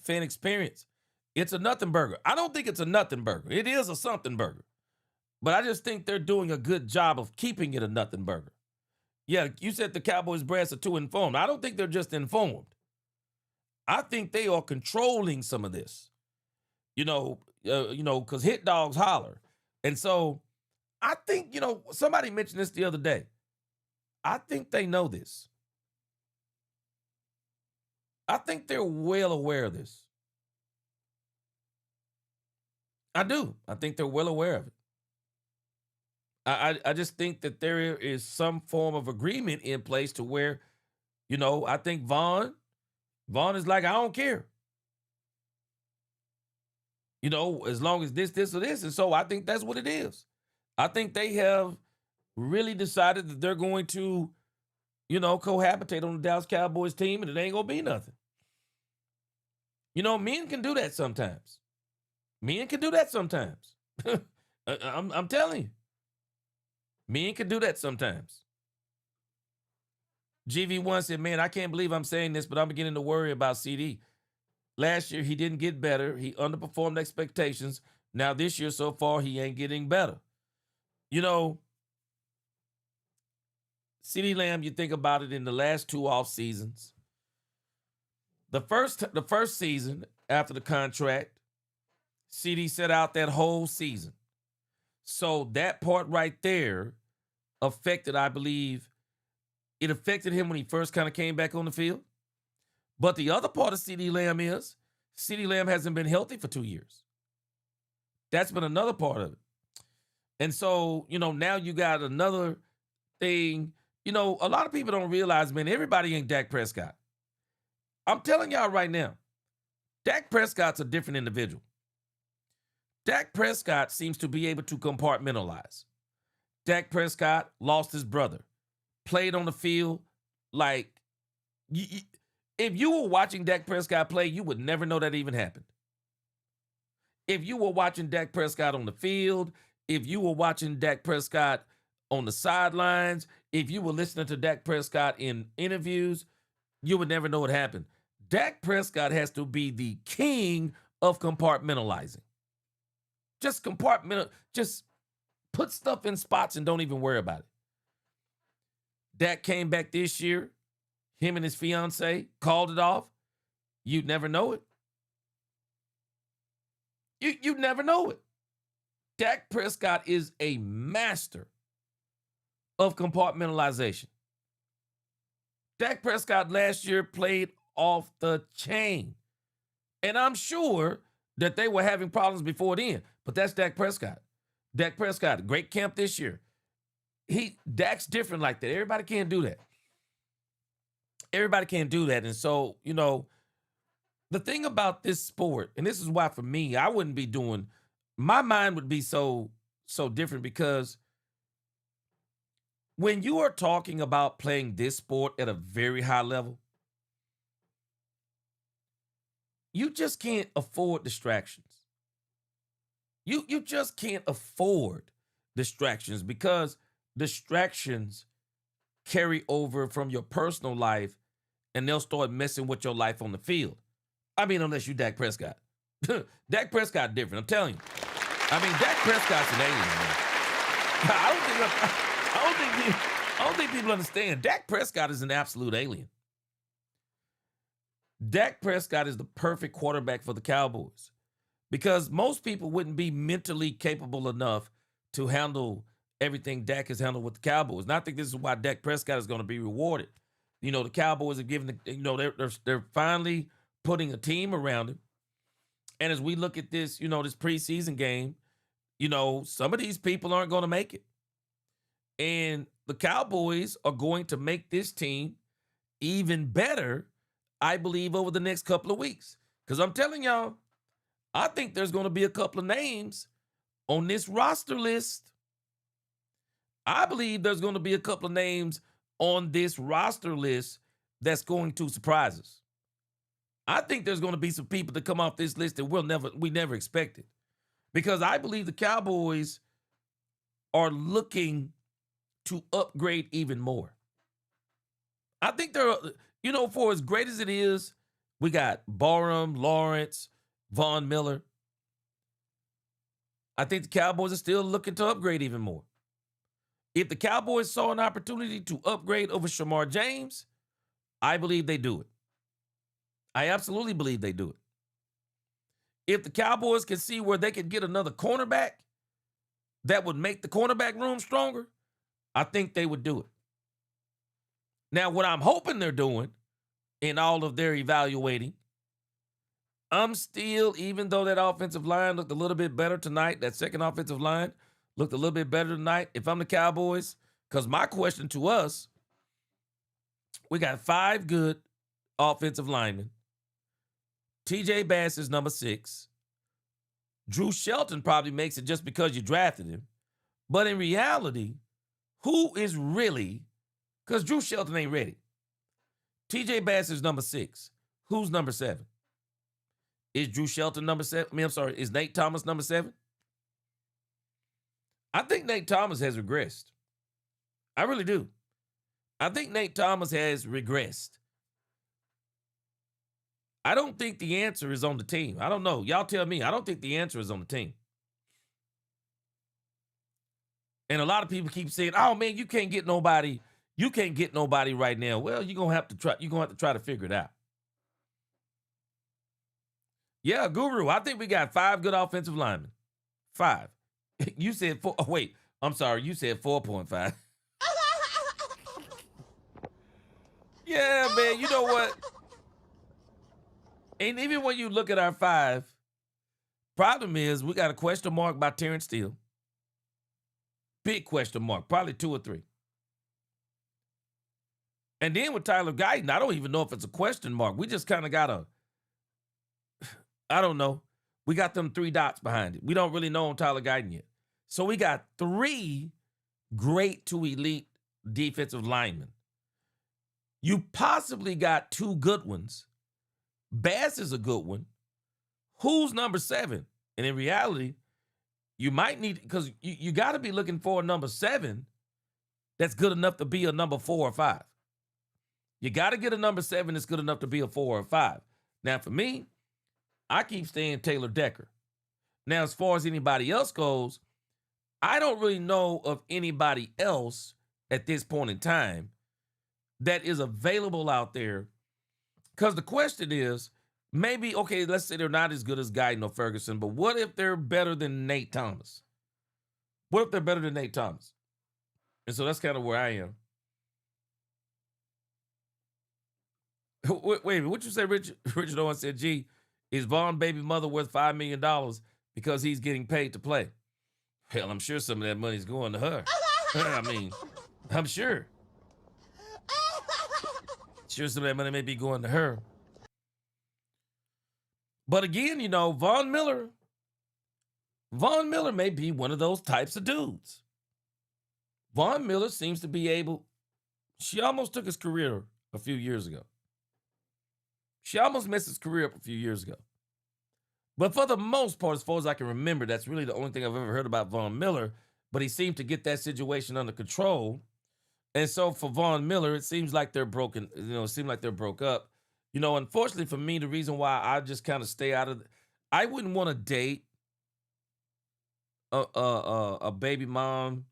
A: Fan Experience. It's a nothing burger. I don't think it's a nothing burger. It is a something burger. But I just think they're doing a good job of keeping it a nothing burger. Yeah, you said the Cowboys brass are too informed. I don't think they're just informed. I think they are controlling some of this. Because hit dogs holler. And so I think, somebody mentioned this the other day. I think they know this. I think they're well aware of this. I do. I think they're well aware of it. I just think that there is some form of agreement in place to where, I think Vaughn is like, I don't care. As long as this, or this. And so I think that's what it is. I think they have really decided that they're going to, cohabitate on the Dallas Cowboys team, and it ain't going to be nothing. Men can do that sometimes. Men can do that sometimes. I'm telling you. Men can do that sometimes. GV1 said, man, I can't believe I'm saying this, but I'm beginning to worry about CD. Last year, he didn't get better. He underperformed expectations. Now, this year so far, he ain't getting better. CeeDee Lamb, you think about it in the last 2 off seasons. The first season after the contract, CD set out that whole season. So that part right there affected, I believe, it affected him when he first kind of came back on the field. But the other part of CeeDee Lamb is CeeDee Lamb hasn't been healthy for 2 years. That's been another part of it. And so, now you got another thing. A lot of people don't realize, man, everybody ain't Dak Prescott. I'm telling y'all right now, Dak Prescott's a different individual. Dak Prescott seems to be able to compartmentalize. Dak Prescott lost his brother, played on the field like, if you were watching Dak Prescott play, you would never know that even happened. If you were watching Dak Prescott on the field, if you were watching Dak Prescott on the sidelines, if you were listening to Dak Prescott in interviews, you would never know what happened. Dak Prescott has to be the king of compartmentalizing. Just put stuff in spots and don't even worry about it. Dak came back this year. Him and his fiance called it off. You'd never know it. You'd never know it. Dak Prescott is a master of compartmentalization. Dak Prescott last year played off the chain. And I'm sure that they were having problems before then, but that's Dak Prescott. Dak Prescott, great camp this year. Dak's different like that. Everybody can't do that. Everybody can't do that. And so, the thing about this sport, and this is why for me, I wouldn't be doing, my mind would be so different, because when you are talking about playing this sport at a very high level, you just can't afford distractions. You just can't afford distractions, because distractions carry over from your personal life and they'll start messing with your life on the field. I mean, unless you Dak Prescott. Dak Prescott different, I'm telling you. I mean, Dak Prescott's an alien, man. I don't think people understand. Dak Prescott is an absolute alien. Dak Prescott is the perfect quarterback for the Cowboys, because most people wouldn't be mentally capable enough to handle everything Dak has handled with the Cowboys. And I think this is why Dak Prescott is going to be rewarded. The Cowboys are giving, they're finally putting a team around him. And as we look at this, this preseason game, some of these people aren't going to make it. And the Cowboys are going to make this team even better, I believe, over the next couple of weeks. Because I'm telling y'all, I think there's going to be a couple of names on this roster list. I believe there's going to be a couple of names on this roster list that's going to surprise us. I think there's going to be some people that come off this list that we never expected. Because I believe the Cowboys are looking to upgrade even more. I think they're, for as great as it is, we got Barham, Lawrence, Von Miller. I think the Cowboys are still looking to upgrade even more. If the Cowboys saw an opportunity to upgrade over Shamar James, I believe they do it. I absolutely believe they do it. If the Cowboys can see where they could get another cornerback that would make the cornerback room stronger, I think they would do it. Now, what I'm hoping they're doing in all of their evaluating, I'm still, even though that offensive line looked a little bit better tonight, that second offensive line looked a little bit better tonight. If I'm the Cowboys, because my question to us, we got 5 good offensive linemen. T.J. Bass is number 6. Drew Shelton probably makes it just because you drafted him. But in reality, who is really, because Drew Shelton ain't ready. T.J. Bass is number 6. Who's number 7? Is Drew Shelton number 7? Is Nate Thomas number 7? I think Nate Thomas has regressed. I really do. I think Nate Thomas has regressed. I don't think the answer is on the team. I don't know. Y'all tell me. I don't think the answer is on the team. And a lot of people keep saying, "Oh man, you can't get nobody. You can't get nobody right now." Well, you're gonna have to try. You're gonna have to try to figure it out. Yeah, Guru. I think we got 5 good offensive linemen. 5. You said 4. Oh, wait. I'm sorry. You said 4.5. Yeah, man. You know what? And even when you look at our 5, problem is we got a question mark by Terrence Steele. Big question mark. Probably 2 or 3. And then with Tyler Guyton, I don't even know if it's a question mark. We just kind of got I don't know. We got them 3 dots behind it. We don't really know on Tyler Guyton yet. So we got 3 great to elite defensive linemen. You possibly got 2 good ones. Bass is a good one. Who's number 7? And in reality, you might need, because you got to be looking for a number 7 that's good enough to be a number 4 or 5. You got to get a number 7 that's good enough to be a 4 or 5. Now, for me, I keep saying Taylor Decker. Now, as far as anybody else goes, I don't really know of anybody else at this point in time that is available out there. Because the question is, maybe, okay, let's say they're not as good as Guyton or Ferguson, but what if they're better than Nate Thomas? What if they're better than Nate Thomas? And so that's kind of where I am. Wait a minute, what you say, Richard? Richard Owen said, "Gee, is Vaughn baby mother worth $5 million because he's getting paid to play?" Hell, I'm sure some of that money's going to her. I mean, I'm sure. Sure some of that money may be going to her. But again, you know, Von Miller may be one of those types of dudes. Von Miller seems to be able, she almost took his career a few years ago. She almost messed his career up a few years ago. But for the most part, as far as I can remember, that's really the only thing I've ever heard about Von Miller. But he seemed to get that situation under control. And so for Von Miller, it seems like they're broken. You know, it seems like they're broke up. You know, unfortunately for me, the reason why I just kind of stay out of, I wouldn't want to date a baby mom,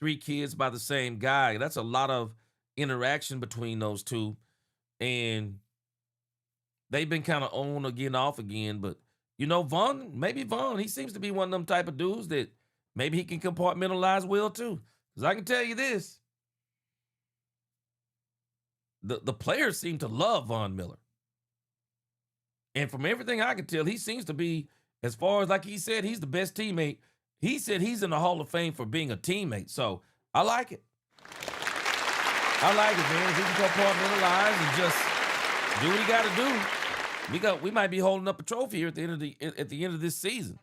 A: 3 kids by the same guy. That's a lot of interaction between those two. And they've been kind of on again, off again. But, you know, maybe Vaughn, he seems to be one of them type of dudes that maybe he can compartmentalize well too. Because I can tell you this. The players seem to love Von Miller. And from everything I can tell, he seems to be, as far as like he said, he's the best teammate. He said he's in the Hall of Fame for being a teammate. So I like it. I like it, man. If he can compartmentalize and just do what he got to do, we might be holding up a trophy here at the end of this season.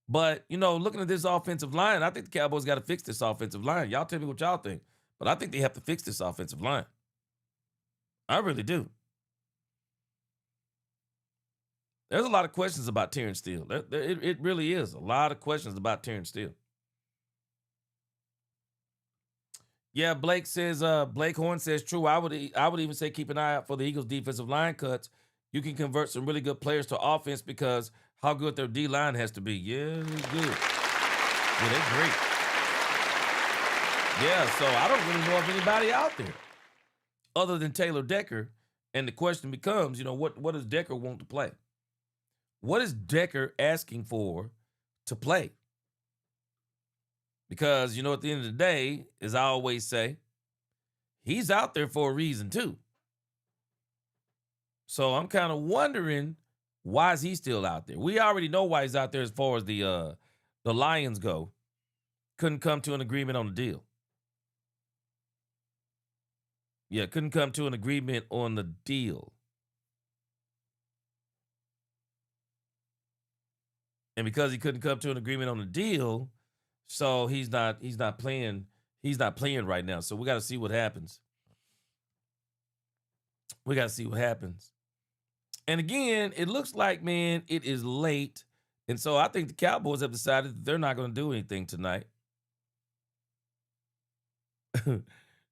A: But, you know, looking at this offensive line, I think the Cowboys got to fix this offensive line. Y'all tell me what y'all think. But I think they have to fix this offensive line. I really do. There's a lot of questions about Terrence Steele. It really is. A lot of questions about Terrence Steele. Yeah, Blake Horn says true. I would even say keep an eye out for the Eagles' defensive line cuts. You can convert some really good players to offense because how good their D-line has to be. Yeah, they're good. Yeah, they're great. Yeah, so I don't really know of anybody out there other than Taylor Decker. And the question becomes, you know, what does Decker want to play? What is Decker asking for to play? Because, you know, at the end of the day, as I always say, he's out there for a reason too. So I'm kind of wondering, why is he still out there? We already know why he's out there as far as the Lions go. couldn't come to an agreement on the deal. Yeah, couldn't come to an agreement on the deal. And because he couldn't come to an agreement on the deal, so he's not playing right now. So we got to see what happens. We got to see what happens. And again, it looks like, man, it is late. And so I think the Cowboys have decided that they're not going to do anything tonight.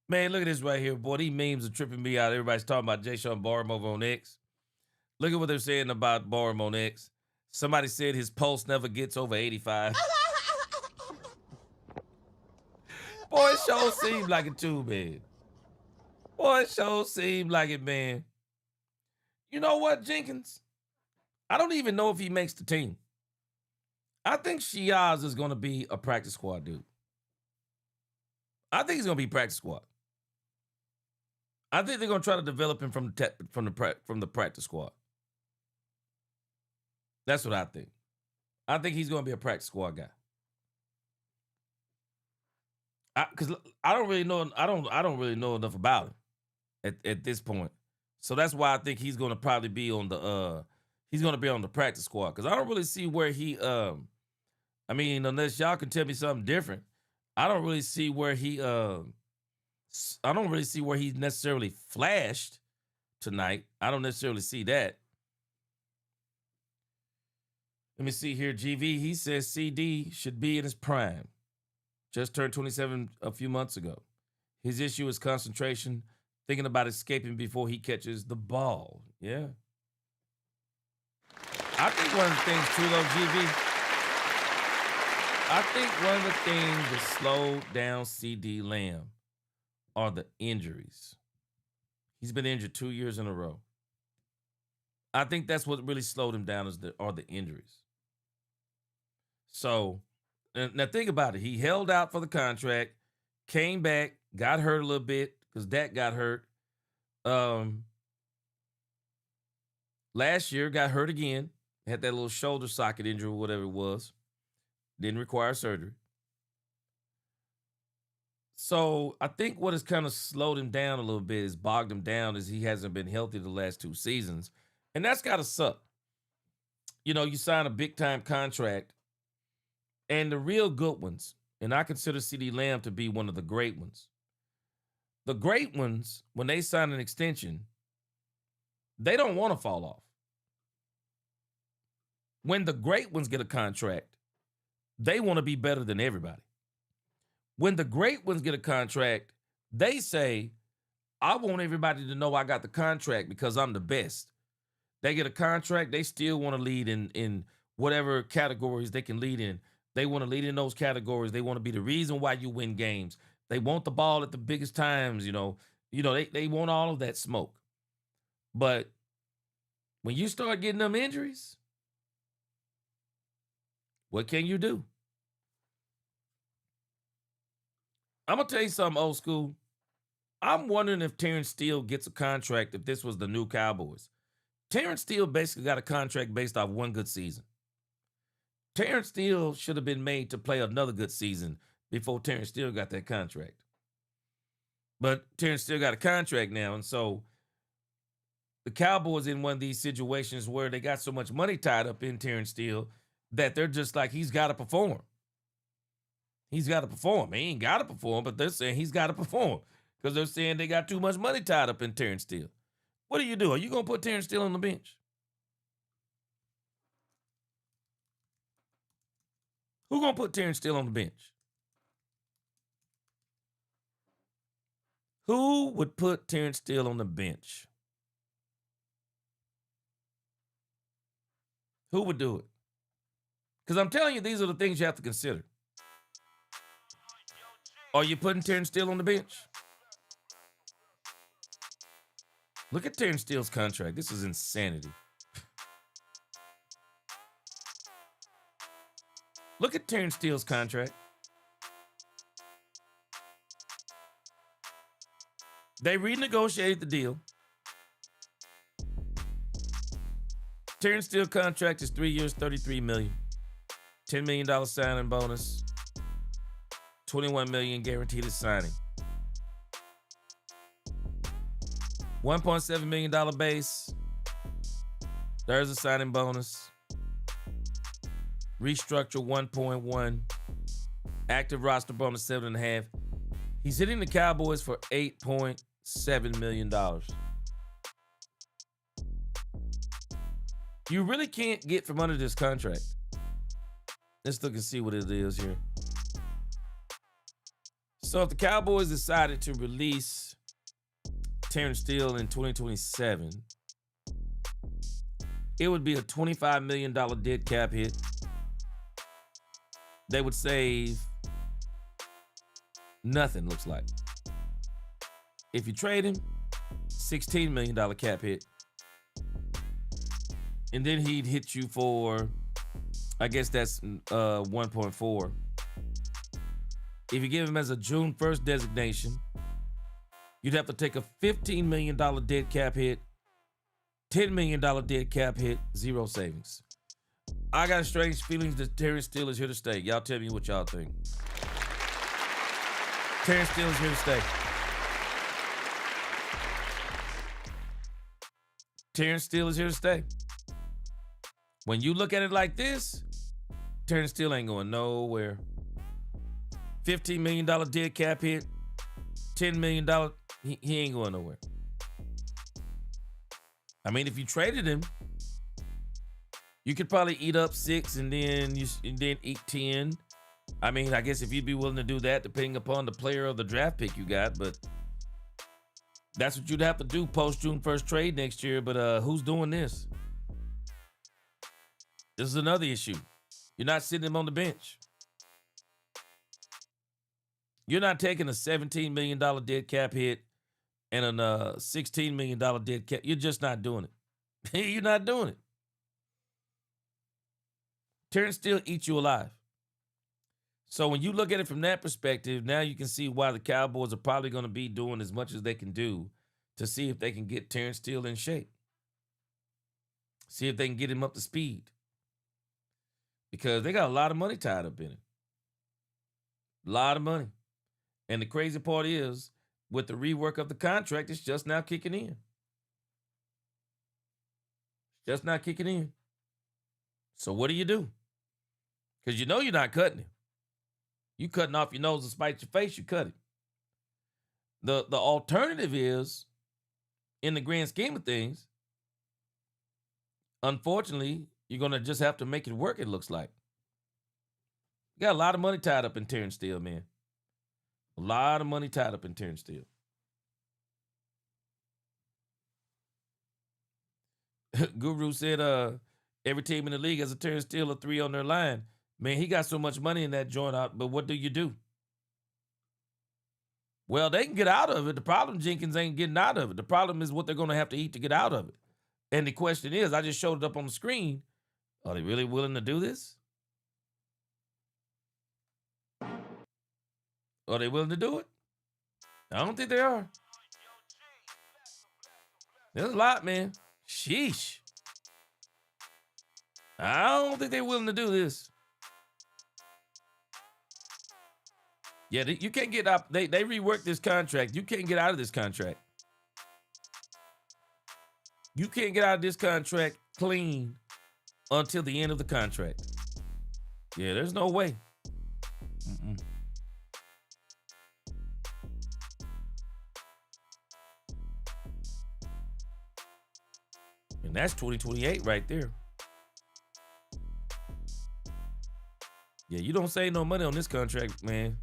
A: Man, look at this right here, boy. These memes are tripping me out. Everybody's talking about Jashaun Barham over on X. Look at what they're saying about Barham on X. Somebody said his pulse never gets over 85. Boy, it sure seemed like it too, man. Boy, it sure seemed like it, man. You know what, Jenkins? I don't even know if he makes the team. I think Shiaz is going to be a practice squad dude. I think he's going to be practice squad. I think they're going to try to develop him from the practice squad. That's what I think. I think he's going to be a practice squad guy. Because I don't really know. I don't really know enough about him at this point. So that's why I think he's going to probably be on the practice squad. Because I don't really see where he. I mean, unless y'all can tell me something different, I don't really see where he. I don't really see where he necessarily flashed tonight. I don't necessarily see that. Let me see here. GV, he says CD should be in his prime. Just turned 27 a few months ago. His issue is concentration, thinking about escaping before he catches the ball. Yeah. I think one of the things too, though, GV, I think one of the things that slowed down CD Lamb are the injuries. He's been injured 2 years in a row. I think that's what really slowed him down are the injuries. So, now think about it. He held out for the contract, came back, got hurt a little bit because Dak got hurt. Last year, got hurt again. Had that little shoulder socket injury or whatever it was. Didn't require surgery. So I think what has kind of slowed him down a little bit, is bogged him down, is he hasn't been healthy the last 2 seasons. And that's got to suck. You know, you sign a big-time contract, and the real good ones, and I consider CeeDee Lamb to be one of the great ones. The great ones, when they sign an extension, they don't want to fall off. When the great ones get a contract, they want to be better than everybody. When the great ones get a contract, they say, I want everybody to know I got the contract because I'm the best. They get a contract, they still want to lead in whatever categories they can lead in. They want to lead in those categories. They want to be the reason why you win games. They want the ball at the biggest times, you know, they want all of that smoke. But when you start getting them injuries, what can you do? I'm going to tell you something, old school. I'm wondering if Terrence Steele gets a contract if this was the new Cowboys. Terrence Steele basically got a contract based off one good season. Terrence Steele should have been made to play another good season before Terrence Steele got that contract. But Terrence Steele got a contract now, and so the Cowboys in one of these situations where they got so much money tied up in Terrence Steele that they're just like, he's got to perform. He's got to perform. He ain't got to perform, but they're saying he's got to perform because they're saying they got too much money tied up in Terrence Steele. What do you do? Are you going to put Terrence Steele on the bench? Who's going to put Terrence Steele on the bench? Who would put Terrence Steele on the bench? Who would do it? Because I'm telling you, these are the things you have to consider. Are you putting Terrence Steele on the bench? Look at Terrence Steele's contract. This is insanity. Look at Terrence Steele's contract. They renegotiated the deal. Terrence Steele contract is 3 years, $33 million. $10 million signing bonus. $21 million guaranteed at signing. $1.7 million base. There's a signing bonus. Restructure 1.1. Active roster bonus 7.5. He's hitting the Cowboys for $8.7 million. You really can't get from under this contract. Let's look and see what it is here. So if the Cowboys decided to release Terrence Steele in 2027, it would be a $25 million dead cap hit. They would save nothing, looks like. If you trade him, $16 million cap hit. And then he'd hit you for, I guess that's 1.4. If you give him as a June 1st designation, you'd have to take a $15 million dead cap hit, $10 million dead cap hit, zero savings. I got strange feelings that Terrence Steele is here to stay. Y'all tell me what y'all think. Terrence Steele is here to stay. Terrence Steele is here to stay. When you look at it like this, Terrence Steele ain't going nowhere. $15 million dead cap hit, $10 million, he ain't going nowhere. I mean, if you traded him, you could probably eat up 6 and then eat 10. I mean, I guess if you'd be willing to do that, depending upon the player or the draft pick you got, but that's what you'd have to do post June 1st trade next year. But who's doing this? This is another issue. You're not sitting him on the bench. You're not taking a $17 million dead cap hit and a $16 million dead cap. You're just not doing it. You're not doing it. Terrence Steele eats you alive. So when you look at it from that perspective, now you can see why the Cowboys are probably going to be doing as much as they can do to see if they can get Terrence Steele in shape. See if they can get him up to speed. Because they got a lot of money tied up in it. A lot of money. And the crazy part is, with the rework of the contract, it's just now kicking in. It's just not kicking in. So what do you do? Because you know you're not cutting him. You cutting off your nose to spite your face, you cut it. The alternative is, in the grand scheme of things, unfortunately, you're going to just have to make it work, it looks like. You got a lot of money tied up in Terrence Steele, man. A lot of money tied up in Terrence Steele. Guru said every team in the league has a Terrence Steele or 3 on their line. Man, he got so much money in that joint out, but what do you do? Well, they can get out of it. The problem, Jenkins, ain't getting out of it. The problem is what they're going to have to eat to get out of it. And the question is, I just showed it up on the screen. Are they really willing to do this? Are they willing to do it? I don't think they are. There's a lot, man. Sheesh. I don't think they're willing to do this. Yeah, you can't get out. They reworked this contract. You can't get out of this contract. You can't get out of this contract clean until the end of the contract. Yeah, there's no way. Mm-mm. And that's 2028 right there. Yeah, you don't save no money on this contract, man.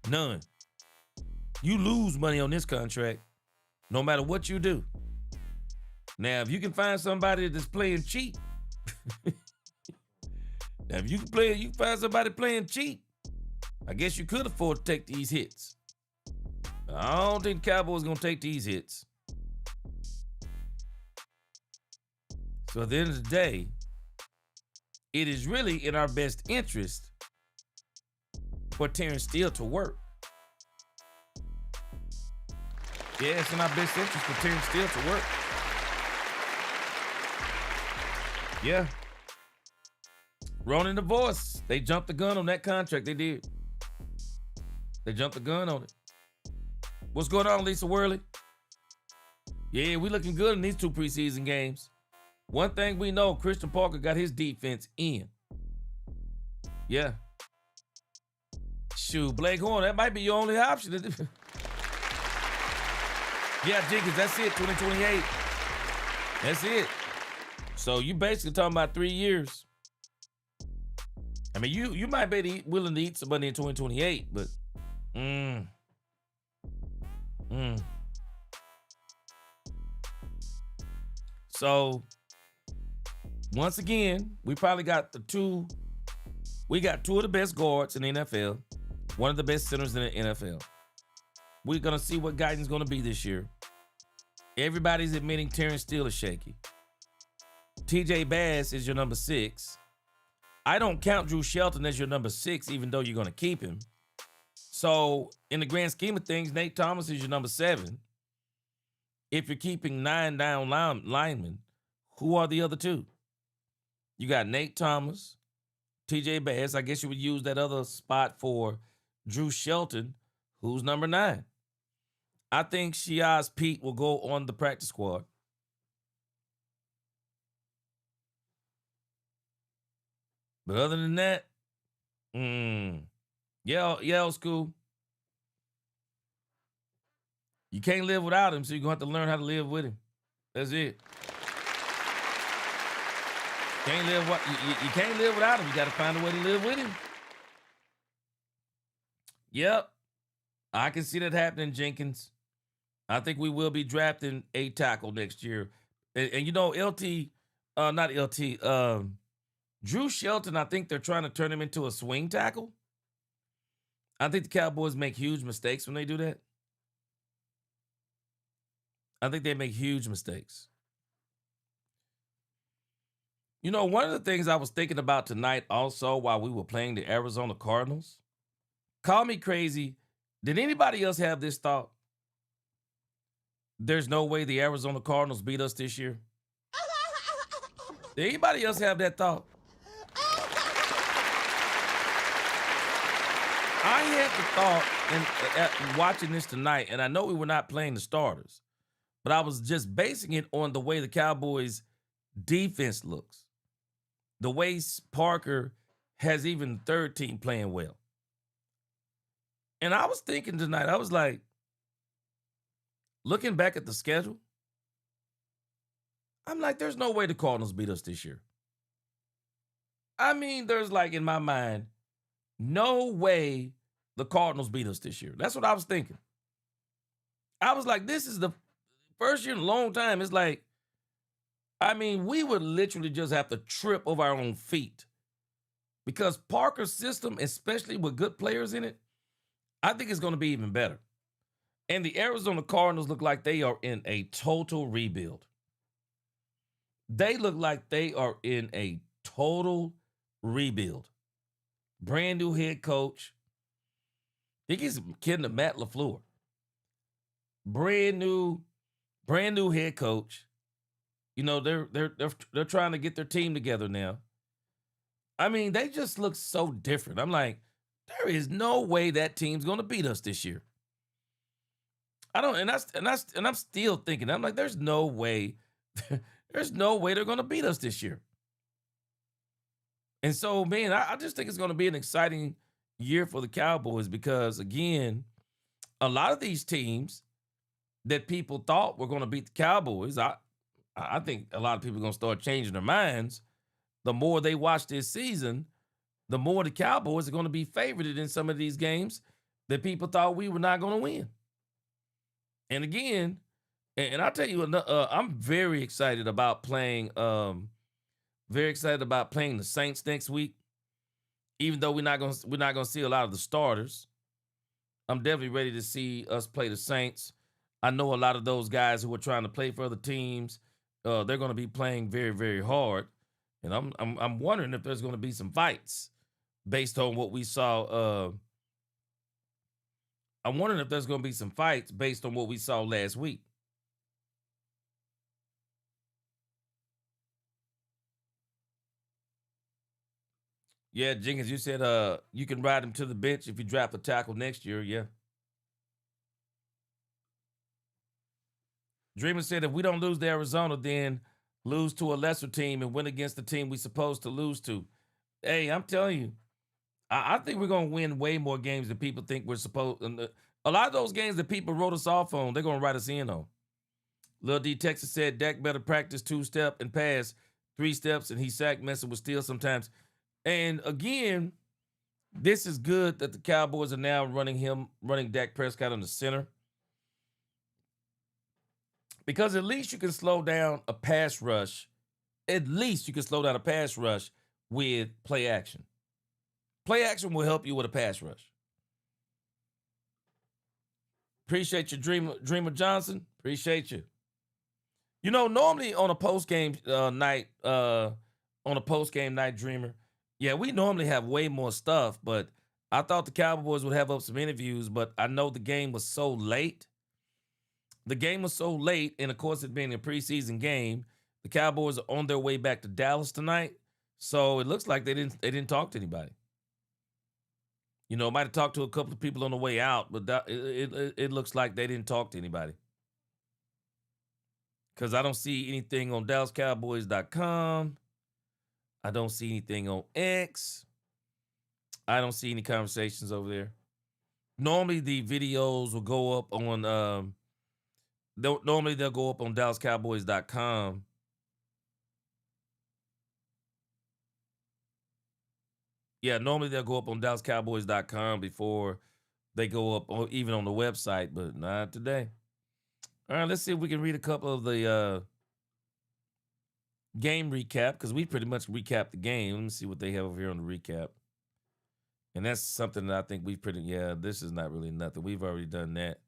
A: None. You lose money on this contract no matter what you do. Now, if you can find somebody that's playing cheap, now if you can find somebody playing cheap, I guess you could afford to take these hits. But I don't think the Cowboys gonna take these hits. So at the end of the day, it is really in our best interest for Terrence Steele to work. Yeah, it's in our best interest for Terrence Steele to work. Yeah. Ronan DeVos, they jumped the gun on that contract. They did. They jumped the gun on it. What's going on, Lisa Worley? Yeah, we looking good in these 2 preseason games. One thing we know, Christian Parker got his defense in. Yeah. Shoot, Blake Horn, that might be your only option. Yeah, Jenkins, that's it, 2028. That's it. So you basically talking about 3 years. I mean, you might be willing to eat somebody in 2028, but So once again, we probably got two of the best guards in the NFL, one of the best centers in the NFL. We're gonna see what Guyton's gonna be this year. Everybody's admitting Terrence Steele is shaky. TJ Bass is your number 6. I don't count Drew Shelton as your number 6, even though you're going to keep him. So, in the grand scheme of things, Nate Thomas is your number 7. If you're keeping 9 down linemen, who are the other 2? You got Nate Thomas, TJ Bass. I guess you would use that other spot for Drew Shelton, who's number 9. I think Shiaz Pete will go on the practice squad. But other than that, Yale school. You can't live without him, so you're going to have to learn how to live with him. That's it. You can't live without him. You got to find a way to live with him. Yep. I can see that happening, Jenkins. I think we will be drafting a tackle next year. And you know, Drew Shelton, I think they're trying to turn him into a swing tackle. I think the Cowboys make huge mistakes when they do that. I think they make huge mistakes. You know, one of the things I was thinking about tonight also while we were playing the Arizona Cardinals, call me crazy, did anybody else have this thought? There's no way the Arizona Cardinals beat us this year. Did anybody else have that thought? I had the thought in watching this tonight, and I know we were not playing the starters, but I was just basing it on the way the Cowboys defense looks. The way Parker has even the third team playing well. And I was thinking tonight, I was like, looking back at the schedule, I'm like, there's no way the Cardinals beat us this year. I mean, there's like in my mind, no way the Cardinals beat us this year. That's what I was thinking. I was like, this is the first year in a long time. It's like, I mean, we would literally just have to trip over our own feet. Because Parker's system, especially with good players in it, I think it's going to be even better. And the Arizona Cardinals look like they are in a total rebuild. They look like they are in a total rebuild. Brand new head coach. I think he's kidding to Matt LaFleur. Brand new head coach. You know, they're trying to get their team together now. I mean, they just look so different. I'm like, there is no way that team's going to beat us this year. And I'm still thinking, I'm like, there's no way they're going to beat us this year. And so, man, I just think it's going to be an exciting year for the Cowboys because, again, a lot of these teams that people thought were going to beat the Cowboys, I think a lot of people are going to start changing their minds. The more they watch this season, the more the Cowboys are going to be favored in some of these games that people thought we were not going to win. And again, and I'll tell you, I'm very excited about playing. Very excited about playing the Saints next week. Even though we're not gonna see a lot of the starters, I'm definitely ready to see us play the Saints. I know a lot of those guys who are trying to play for other teams. They're going to be playing very, very hard, and I'm wondering if there's going to be some fights based on what we saw. I'm wondering if there's going to be some fights based on what we saw last week. Yeah, Jenkins, you said you can ride him to the bench if you draft a tackle next year. Yeah. Dreamer said if we don't lose to Arizona, then lose to a lesser team and win against the team we supposed to lose to. Hey, I'm telling you, I think we're gonna win way more games than people think we're supposed. A lot of those games that people wrote us off on, they're gonna write us in on. Lil D Texas said Dak better practice 2-step and pass 3 steps, and he sacked messing with steel sometimes. And again, this is good that the Cowboys are now running Dak Prescott on the center. Because at least you can slow down a pass rush. At least you can slow down a pass rush with play action. Play action will help you with a pass rush. Appreciate you, Dreamer Johnson. Appreciate you. You know, normally on a post-game night, Dreamer, yeah, we normally have way more stuff, but I thought the Cowboys would have up some interviews, but I know the game was so late. The game was so late, and of course, it being a preseason game, the Cowboys are on their way back to Dallas tonight. So it looks like they didn't talk to anybody. You know, might have talked to a couple of people on the way out, but it looks like they didn't talk to anybody. Because I don't see anything on DallasCowboys.com. I don't see anything on X. I don't see any conversations over there. Normally, the videos will go up on... Normally, they'll go up on DallasCowboys.com. Yeah, normally they'll go up on DallasCowboys.com before they go up even on the website, but not today. All right, let's see if we can read a couple of the game recap, because we pretty much recapped the game. Let me see what they have over here on the recap. And that's something that I think this is not really nothing. We've already done that.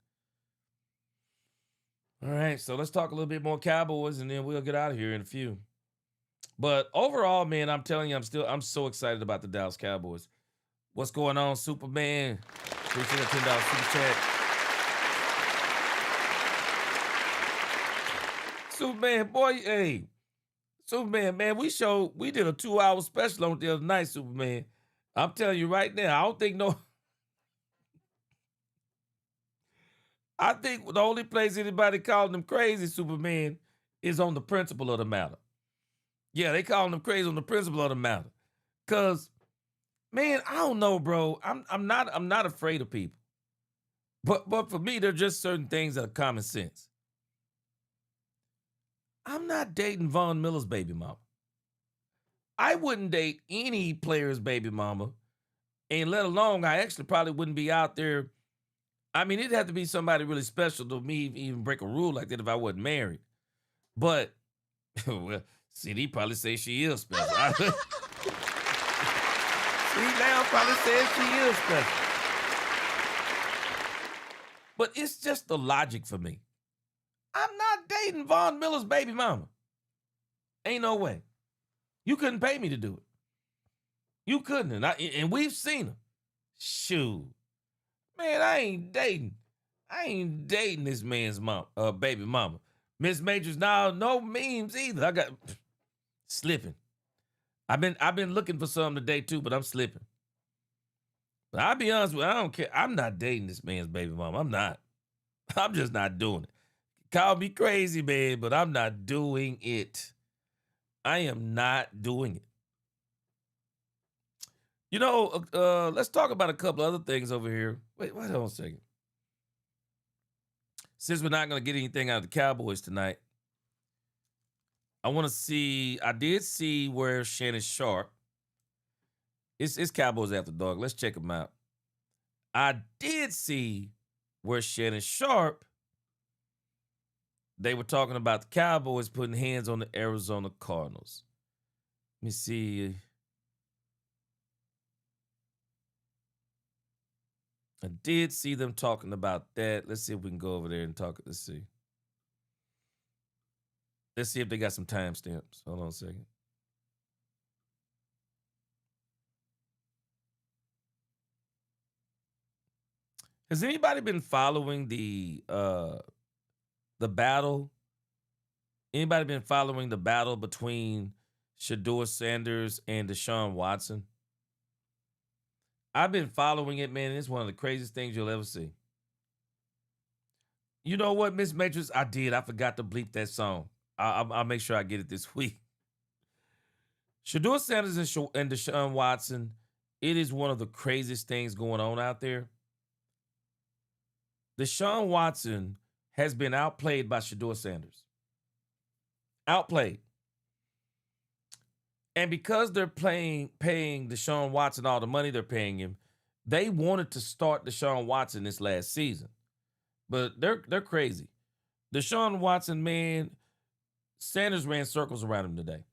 A: All right, so let's talk a little bit more Cowboys, and then we'll get out of here in a few. But overall, man, I'm telling you, I'm so excited about the Dallas Cowboys. What's going on, Superman? Appreciate that $10 super chat. Superman, boy, hey. Superman, man, we did a 2-hour special on the other night, Superman. I'm telling you right now, I think the only place anybody calling them crazy, Superman, is on the principle of the matter. Yeah, they calling them crazy on the principle of the matter. Cause, man, I don't know, bro. I'm not afraid of people. But for me, there are just certain things that are common sense. I'm not dating Von Miller's baby mama. I wouldn't date any player's baby mama, and let alone I actually probably wouldn't be out there. I mean, it'd have to be somebody really special to me even break a rule like that if I wasn't married. But, well, see, he probably say she is special. See, now probably says she is special. But it's just the logic for me. I'm not dating Von Miller's baby mama. Ain't no way. You couldn't pay me to do it. You couldn't. And we've seen them. Shoot. Man, I ain't dating this man's baby mama. Miss Majors, no memes either. I got slipping. I've been looking for something today too, but I'm slipping. But I'll be honest with you, I don't care. I'm not dating this man's baby mama. I'm not. I'm just not doing it. Call me crazy, man, but I'm not doing it. I am not doing it. You know, let's talk about a couple other things over here. Wait on a second. Since we're not going to get anything out of the Cowboys tonight, I did see where Shannon Sharp, it's Cowboys After Dark. Let's check them out. I did see where Shannon Sharp, they were talking about the Cowboys putting hands on the Arizona Cardinals. Let me see. I did see them talking about that. Let's see if we can go over there and talk. Let's see. Let's see if they got some timestamps. Hold on a second. Has anybody been following the battle? Anybody been following the battle between Shedeur Sanders and Deshaun Watson? I've been following it, man. It's one of the craziest things you'll ever see. You know what, Miss Matrix? I did. I forgot to bleep that song. I'll make sure I get it this week. Shedeur Sanders and Deshaun Watson, it is one of the craziest things going on out there. Deshaun Watson has been outplayed by Shedeur Sanders. Outplayed. And because they're paying Deshaun Watson all the money they're paying him, they wanted to start Deshaun Watson this last season. But they're crazy. Deshaun Watson, man, Sanders ran circles around him today.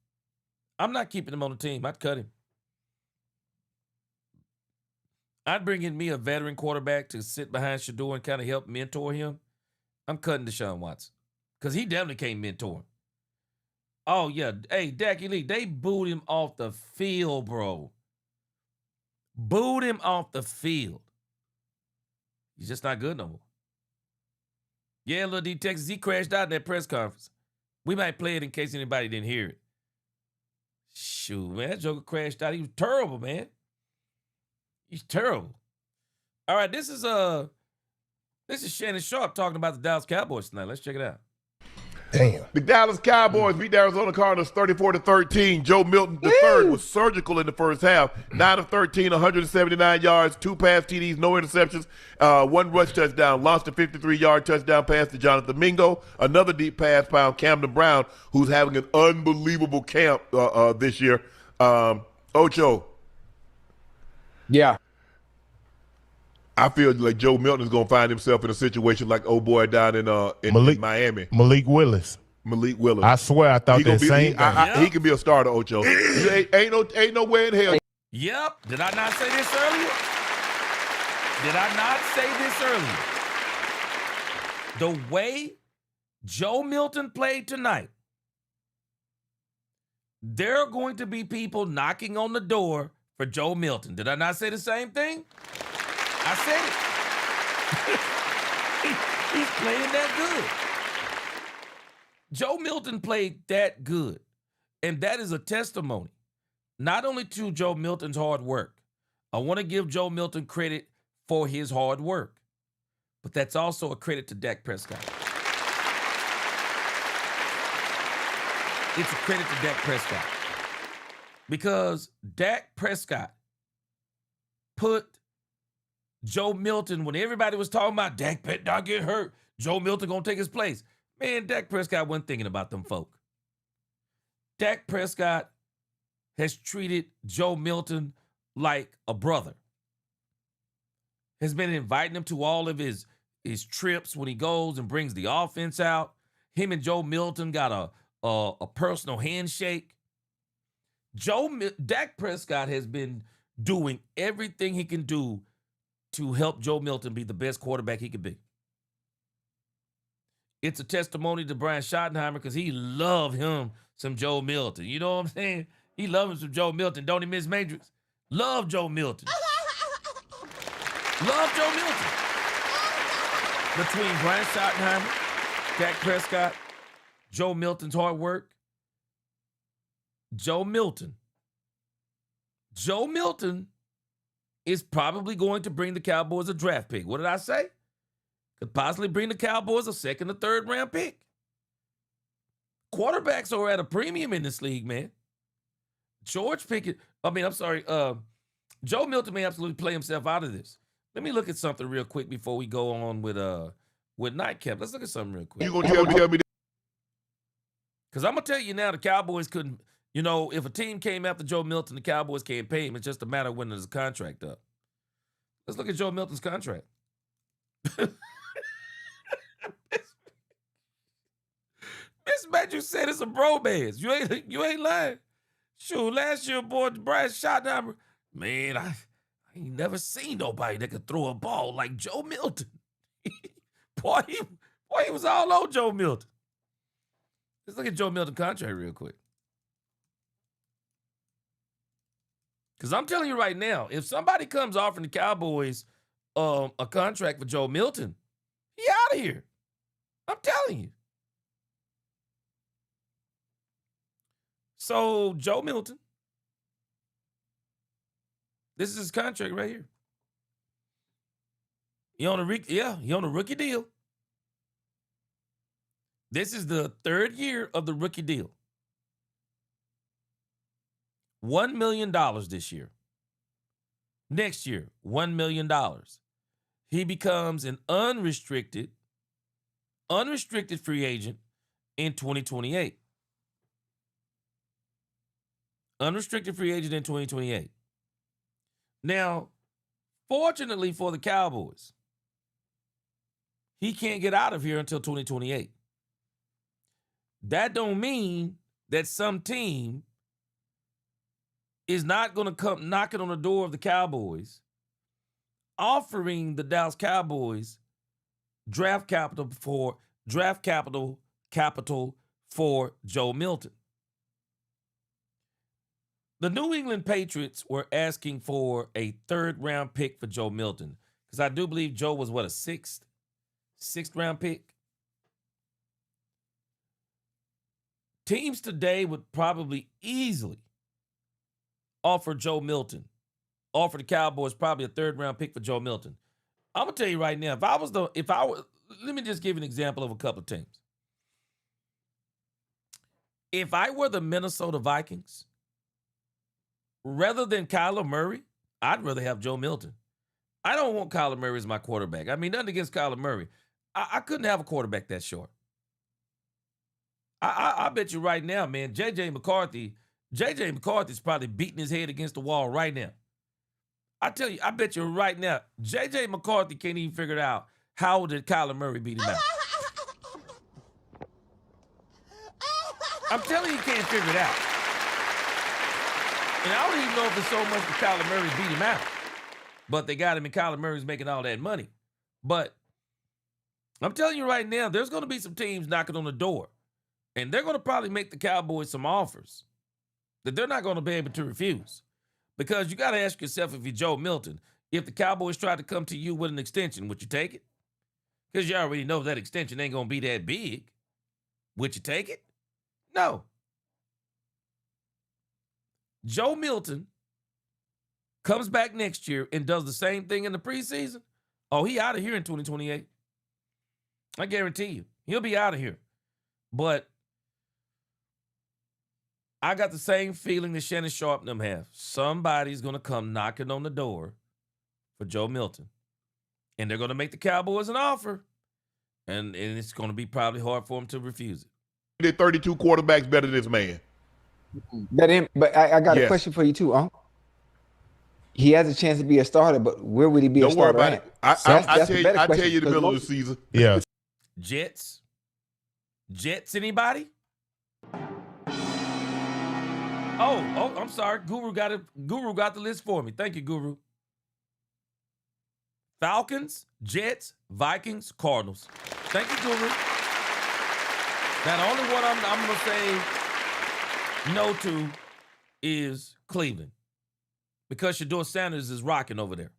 A: I'm not keeping him on the team. I'd cut him. I'd bring in me a veteran quarterback to sit behind Shedeur and kind of help mentor him. I'm cutting Deshaun Watson because he definitely can't mentor him. Oh, yeah. Hey, Dak Elite, they booed him off the field, bro. Booed him off the field. He's just not good no more. Yeah, Lil D Texas, he crashed out in that press conference. We might play it in case anybody didn't hear it. Shoot, man, that joker crashed out. He was terrible, man. He's terrible. All right, this is Shannon Sharp talking about the Dallas Cowboys tonight. Let's check it out.
E: Damn.
B: The Dallas Cowboys beat the Arizona Cardinals 34-13. Joe Milton III was surgical in the first half. 9 of 13, 179 yards, 2 pass TDs, no interceptions, 1 rush touchdown. Launched a 53-yard touchdown pass to Jonathan Mingo. Another deep pass found Camden Brown, who's having an unbelievable camp this year. Ocho.
E: Yeah.
B: I feel like Joe Milton is going to find himself in a situation like old boy down in Miami.
E: Malik Willis.
B: I
E: swear I thought that same thing.
B: He can be a starter, Ocho. ain't no way in hell.
A: Yep. Did I not say this earlier? The way Joe Milton played tonight, there are going to be people knocking on the door for Joe Milton. Did I not say the same thing? I said it. He's playing that good. Joe Milton played that good. And that is a testimony, not only to Joe Milton's hard work. I want to give Joe Milton credit for his hard work. But that's also a credit to Dak Prescott. It's a credit to Dak Prescott. Because Dak Prescott put Joe Milton, when everybody was talking about Dak bet not get hurt, Joe Milton gonna take his place. Man, Dak Prescott wasn't thinking about them folk. Dak Prescott has treated Joe Milton like a brother. Has been inviting him to all of his trips when he goes and brings the offense out. Him and Joe Milton got a personal handshake. Dak Prescott has been doing everything he can do to help Joe Milton be the best quarterback he could be. It's a testimony to Brian Schottenheimer because he loved him some Joe Milton. You know what I'm saying? He loved him some Joe Milton. Don't he, Miss Matrix? Love Joe Milton. Love Joe Milton. Between Brian Schottenheimer, Dak Prescott, Joe Milton's hard work, Joe Milton is probably going to bring the Cowboys a draft pick. What did I say? Could possibly bring the Cowboys a 2nd or 3rd round pick. Quarterbacks are at a premium in this league, man. Joe Milton may absolutely play himself out of this. Let me look at something real quick before we go on with Nightcap. Let's look at something real quick.
B: You gonna tell me that?
A: Because I'm going to tell you now, the Cowboys couldn't, if a team came after Joe Milton, the Cowboys can't pay him. It's just a matter of when there's a contract up. Let's look at Joe Milton's contract. Miss Matthews said it's a bromance. You ain't lying. Shoot, last year, boy, Brian Schottenheimer, man, I ain't never seen nobody that could throw a ball like Joe Milton. boy, he was all on Joe Milton. Let's look at Joe Milton's contract real quick. Because I'm telling you right now, if somebody comes offering the Cowboys a contract for Joe Milton, he out of here. I'm telling you. So, Joe Milton, This is his contract right here. He on a rookie deal. This is the 3rd year of the rookie deal. $1 million this year. Next year, $1 million. He becomes an unrestricted free agent in 2028. Unrestricted free agent in 2028. Now, fortunately for the Cowboys, he can't get out of here until 2028. That don't mean that some team is not going to come knocking on the door of the Cowboys, offering the Dallas Cowboys draft capital for Joe Milton. The New England Patriots were asking for a 3rd-round pick for Joe Milton, because I do believe Joe was, a sixth round pick? Teams today would probably easily offer the Cowboys probably a 3rd-round pick for Joe Milton. I'm going to tell you right now, let me just give you an example of a couple of teams. If I were the Minnesota Vikings, rather than Kyler Murray, I'd rather have Joe Milton. I don't want Kyler Murray as my quarterback. I mean, nothing against Kyler Murray. I couldn't have a quarterback that short. I bet you right now, man, J.J. McCarthy's probably beating his head against the wall right now. I tell you, I bet you right now, J.J. McCarthy can't even figure it out. How did Kyler Murray beat him out? I'm telling you, he can't figure it out. And I don't even know if it's so much that Kyler Murray beat him out. But they got him, and Kyler Murray's making all that money. But I'm telling you right now, there's going to be some teams knocking on the door. And they're going to probably make the Cowboys some offers that they're not going to be able to refuse. Because you got to ask yourself, if you're Joe Milton, if the Cowboys tried to come to you with an extension, would you take it? Because you already know that extension ain't going to be that big. Would you take it? No. Joe Milton comes back next year and does the same thing in the preseason. Oh, he out of here in 2028. I guarantee you. He'll be out of here. But I got the same feeling that Shannon Sharp and them have. Somebody's going to come knocking on the door for Joe Milton. And they're going to make the Cowboys an offer. And it's going to be probably hard for them to refuse it.
B: He did 32 quarterbacks better than this man.
F: But I got a question for you too, Unc. He has a chance to be a starter, but where would he be a starter?
B: Don't worry about it. I tell you the middle of the season.
E: Yeah.
A: Jets, anybody? Oh, I'm sorry. Guru got it. Guru got the list for me. Thank you, Guru. Falcons, Jets, Vikings, Cardinals. Thank you, Guru. Now, the only one I'm going to say no to is Cleveland, because Shedeur Sanders is rocking over there.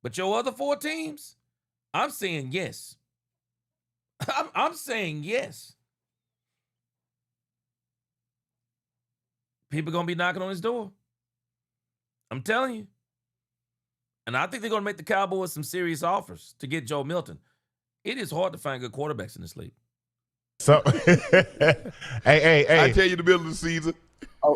A: But your other 4 teams, I'm saying yes. I'm saying yes. People going to be knocking on his door. I'm telling you. And I think they're going to make the Cowboys some serious offers to get Joe Milton. It is hard to find good quarterbacks in this league.
E: So, hey.
B: I tell you the middle of the season.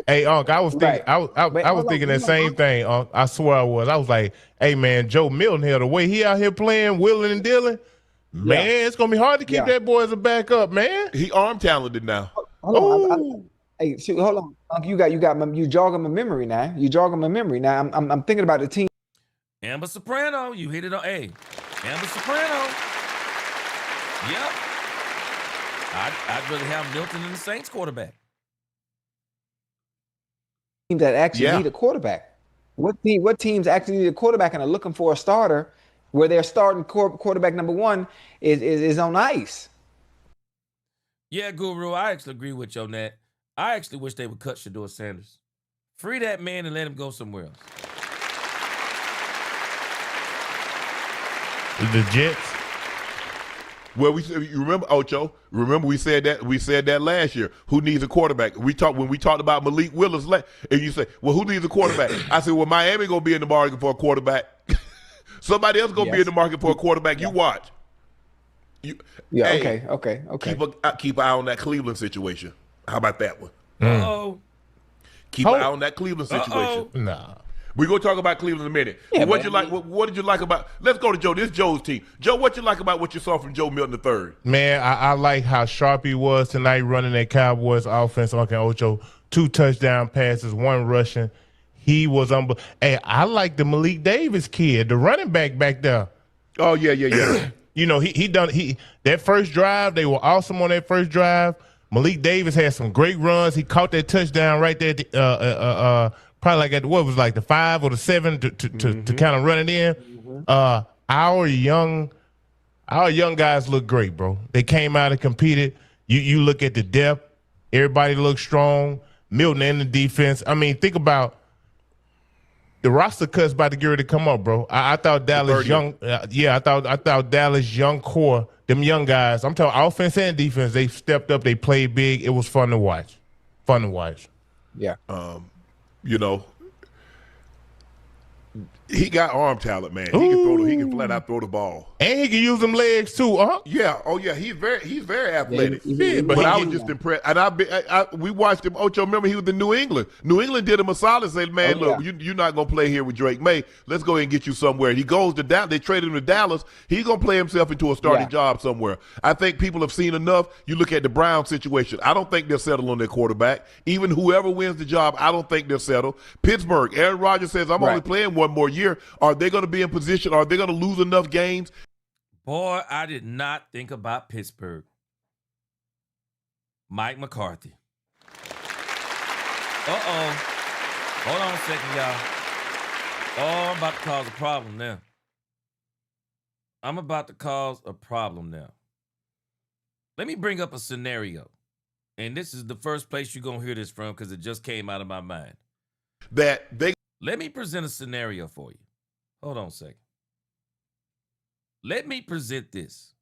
E: Hey, Unc, I was thinking, I was thinking that same thing, Unc. I swear I was. I was like, hey, man, Joe Milton here, the way he out here playing, willing and dealing, man, it's going to be hard to keep that boy as a backup, man.
B: He arm talented now.
F: Hold on. Hey, shoot, hold on. Unc, you jogging my memory now. I'm thinking about the team.
A: Amber Soprano, you hit it on. Hey, Amber Soprano. Yep. I'd really have Milton in the Saints quarterback.
F: Teams that actually need a quarterback. What teams actually need a quarterback and are looking for a starter, where their starting quarterback number 1 is on ice?
A: Yeah, Guru, I actually agree with you on that. I actually wish they would cut Shedeur Sanders. Free that man and let him go somewhere else.
E: The Jets?
B: Well, you remember, Ocho? Remember we said that last year. Who needs a quarterback? When we talked about Malik Willis, and you say, well, who needs a quarterback? I said, well, Miami gonna be in the market for a quarterback. Somebody else gonna be in the market for a quarterback. You watch.
F: Okay.
B: Keep an eye on that Cleveland situation. How about that one?
A: Uh-oh.
B: Keep an eye on that Cleveland situation.
E: Nah.
B: We're going to talk about Cleveland in a minute.
F: Yeah,
B: what did you like about – let's go to Joe. This is Joe's team. Joe, what you like about what you saw from Joe Milton III?
E: Man, I like how sharp he was tonight running that Cowboys offense. Uncle Ocho, 2 touchdown passes, 1 rushing. He was unbelievable. Hey, I like the Malik Davis kid, the running back there.
B: Oh, yeah.
E: You know, he that first drive, they were awesome on that first drive. Malik Davis had some great runs. He caught that touchdown right there probably like at the 5 or the 7 to kind of run it in. Our young guys look great, bro. They came out and competed. You look at the depth. Everybody looks strong. Milton and the defense. I mean, think about the roster cuts about to get ready to come up, bro. I thought Dallas young. I thought Dallas young core, them young guys. I'm talking offense and defense. They stepped up. They played big. It was fun to watch.
F: Yeah.
B: You know, he got arm talent, man. He can flat out throw the ball,
E: and he can use them legs too.
B: Yeah. Oh yeah. He's very athletic.
E: But
B: I was just impressed. And we watched him. Ocho, remember he was in New England. New England did him a solid. Said, man, look, you're not gonna play here with Drake May. Let's go ahead and get you somewhere. He goes to Dallas. They traded him to Dallas. He's gonna play himself into a starting job somewhere. I think people have seen enough. You look at the Brown situation. I don't think they'll settle on their quarterback. Even whoever wins the job, I don't think they'll settle. Pittsburgh. Aaron Rodgers says, I'm only playing one more year. Are they going to be in position? Are they going to lose enough games?
A: Boy, I did not think about Pittsburgh. Mike McCarthy. Hold on a second, y'all. Oh, I'm about to cause a problem now. Let me bring up a scenario. And this is the first place you're going to hear this from because it just came out of my mind. Let me present a scenario for you. Hold on a second. Let me present this.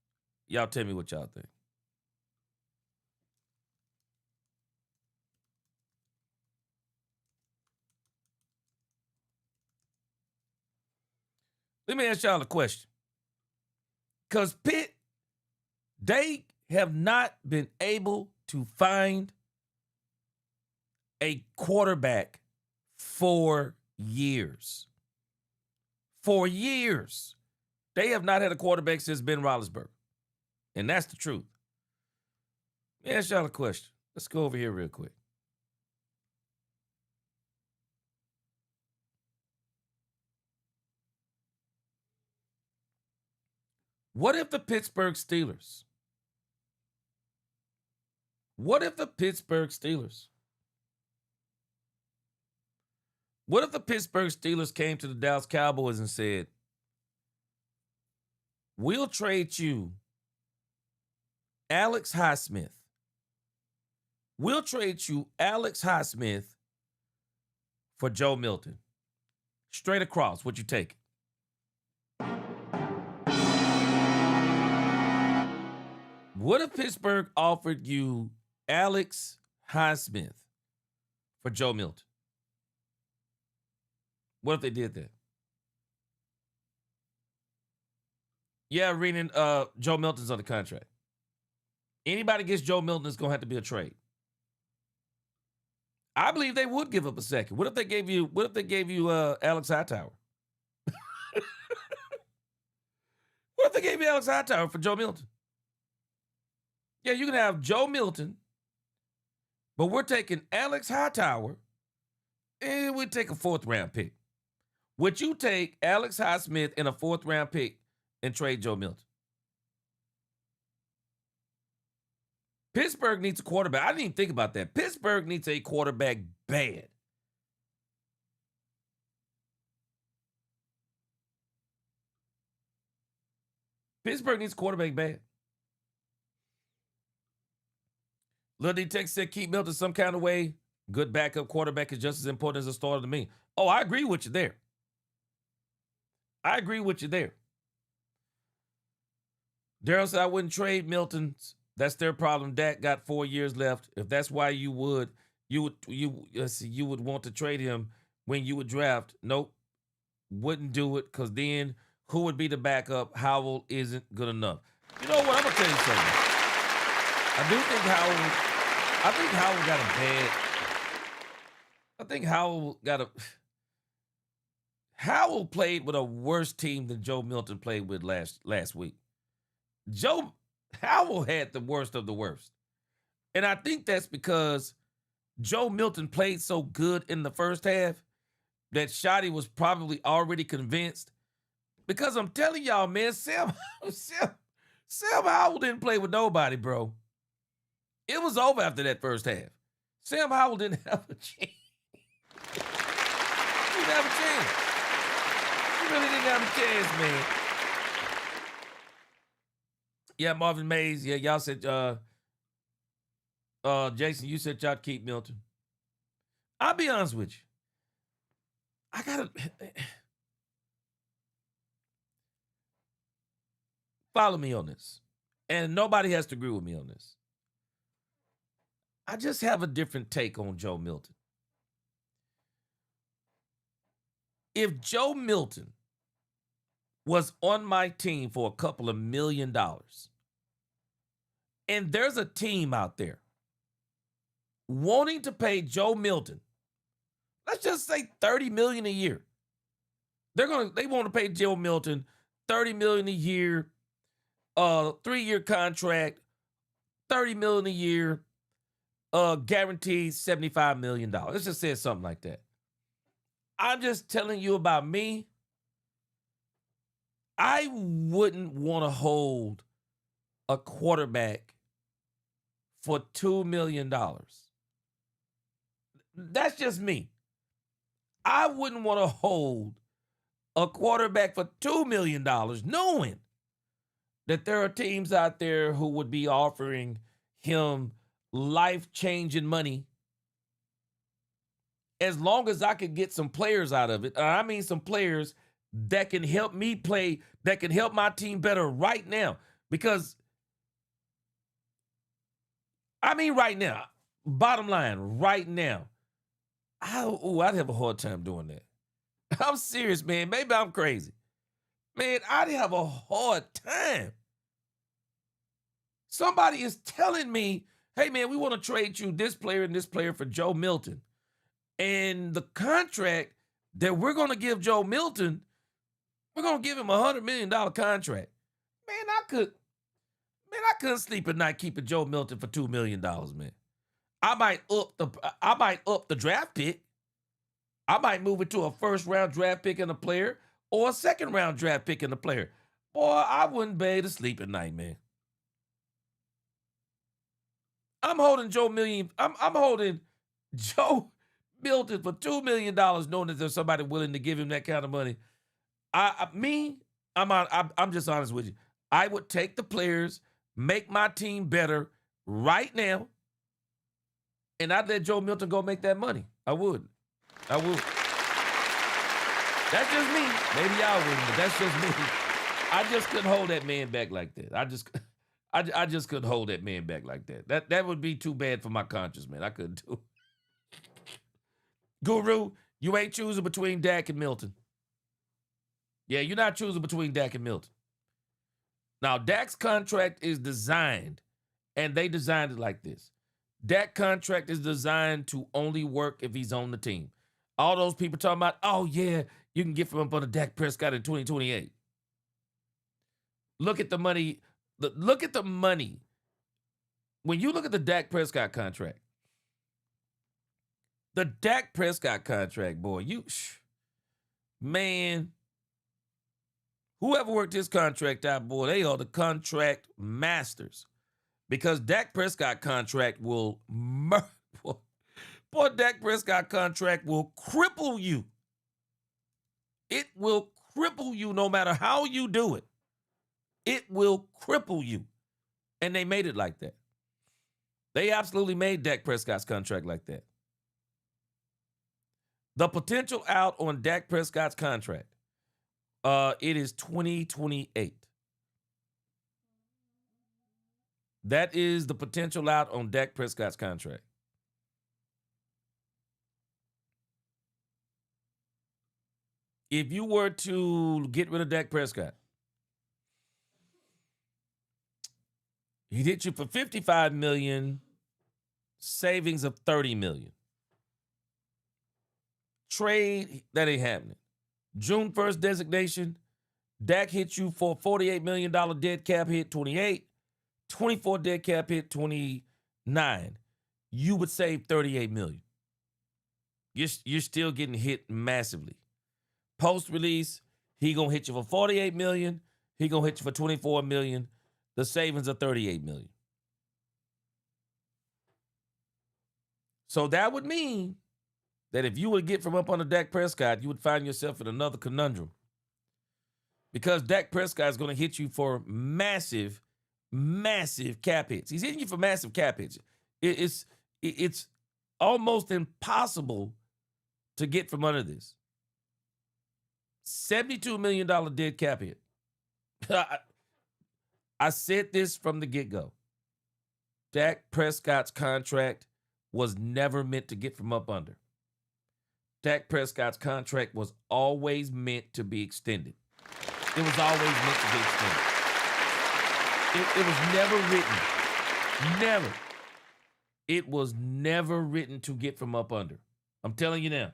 A: Y'all tell me what y'all think. Let me ask y'all a question. Because Pitt, they have not been able to find a quarterback for years. For years. They have not had a quarterback since Ben Roethlisberger. And that's the truth. Let me ask y'all a question. Let's go over here real quick. What if the Pittsburgh Steelers came to the Dallas Cowboys and said, we'll trade you Alex Highsmith. We'll trade you Alex Highsmith for Joe Milton. Straight across, what you take? What if Pittsburgh offered you Alex Highsmith for Joe Milton? What if they did that? Yeah, reading Joe Milton's on the contract. Anybody gets Joe Milton is going to have to be a trade. I believe they would give up a second. What if they gave you Alex Hightower? What if they gave you Alex Hightower for Joe Milton? Yeah, you can have Joe Milton, but we're taking Alex Hightower, and we take a 4th round pick. Would you take Alex Highsmith and a 4th round pick and trade Joe Milton? Pittsburgh needs a quarterback. I didn't even think about that. Pittsburgh needs a quarterback bad. Pittsburgh needs a quarterback bad. Lil D Tech said keep Milton some kind of way. Good backup quarterback is just as important as a starter to me. Oh, I agree with you there. Daryl said I wouldn't trade Milton. That's their problem. Dak got 4 years left. If that's why you would want to trade him when you would draft. Nope. Wouldn't do it, because then who would be the backup? Howell isn't good enough. You know what? I'm gonna tell you something. I do think Howell got a bad. I think Howell played with a worse team than Joe Milton played with last week. Howell had the worst of the worst. And I think that's because Joe Milton played so good in the first half that Shotty was probably already convinced. Because I'm telling y'all, man, Sam Howell didn't play with nobody, bro. It was over after that first half. Sam Howell didn't have a chance. He didn't have a chance. He really didn't have a chance, man. Yeah, Marvin Mays. Yeah, y'all said, Jason, you said y'all keep Milton. I'll be honest with you. I gotta follow me on this. And nobody has to agree with me on this. I just have a different take on Joe Milton. If Joe Milton was on my team for a couple of $1 million, and there's a team out there wanting to pay Joe Milton, let's just say $30 million a year. They want to pay Joe Milton $30 million a year, 3-year contract, $30 million a year, guaranteed $75 million. Let's just say something like that. I'm just telling you about me. I wouldn't want to hold a quarterback for $2 million. That's just me. I wouldn't want to hold a quarterback for $2 million knowing that there are teams out there who would be offering him life-changing money as long as I could get some players out of it. I mean some players that can help me play, that can help my team better right now. Because, I mean right now, bottom line, right now, I'd have a hard time doing that. I'm serious, man. Maybe I'm crazy. Man, I'd have a hard time. Somebody is telling me, hey, man, we want to trade you this player and this player for Joe Milton. And the contract that we're going to give Joe Milton, we're going to give him a $100 million contract. Man, I couldn't sleep at night keeping Joe Milton for $2 million, man. I might up the draft pick. I might move it to a first-round draft pick and a player or a second-round draft pick and a player. Boy, I wouldn't be able to sleep at night, man. I'm holding Joe Milton for $2 million, knowing that there's somebody willing to give him that kind of money. I'm just honest with you. I would take the players, make my team better right now, and I'd let Joe Milton go make that money. I would. That's just me. Maybe y'all wouldn't, but that's just me. I just couldn't hold that man back like that. I just couldn't hold that man back like that. That would be too bad for my conscience, man. I couldn't do it. Guru, you ain't choosing between Dak and Milton. Yeah, you're not choosing between Dak and Milton. Now, Dak's contract is designed, and they designed it like this. Dak contract is designed to only work if he's on the team. All those people talking about, oh, yeah, you can get from up on the Dak Prescott in 2028. Look at the money. Look at the money. When you look at the Dak Prescott contract, boy, man, whoever worked this contract out, boy, they are the contract masters. Because Dak Prescott contract will Dak Prescott contract will cripple you. It will cripple you no matter how you do it. It will cripple you. And they made it like that. They absolutely made Dak Prescott's contract like that. The potential out on Dak Prescott's contract, it is 2028. That is the potential out on Dak Prescott's contract. If you were to get rid of Dak Prescott, he'd hit you for $55 million, savings of $30 million. Trade, that ain't happening. June 1st designation, Dak hit you for $48 million dead cap hit, 28, 24 dead cap hit, 29. You would save $38 million. You're still getting hit massively. Post-release, he going to hit you for $48 million. He going to hit you for $24 million. The savings are $38 million. So that would mean that if you would get from up under Dak Prescott, you would find yourself in another conundrum. Because Dak Prescott is going to hit you for massive, massive cap hits. He's hitting you for massive cap hits. It's almost impossible to get from under this. $72 million dead cap hit. I said this from the get-go. Dak Prescott's contract was never meant to get from up under. Dak Prescott's contract was always meant to be extended. It was always meant to be extended. It was never written. Never. It was never written to get from up under. I'm telling you now.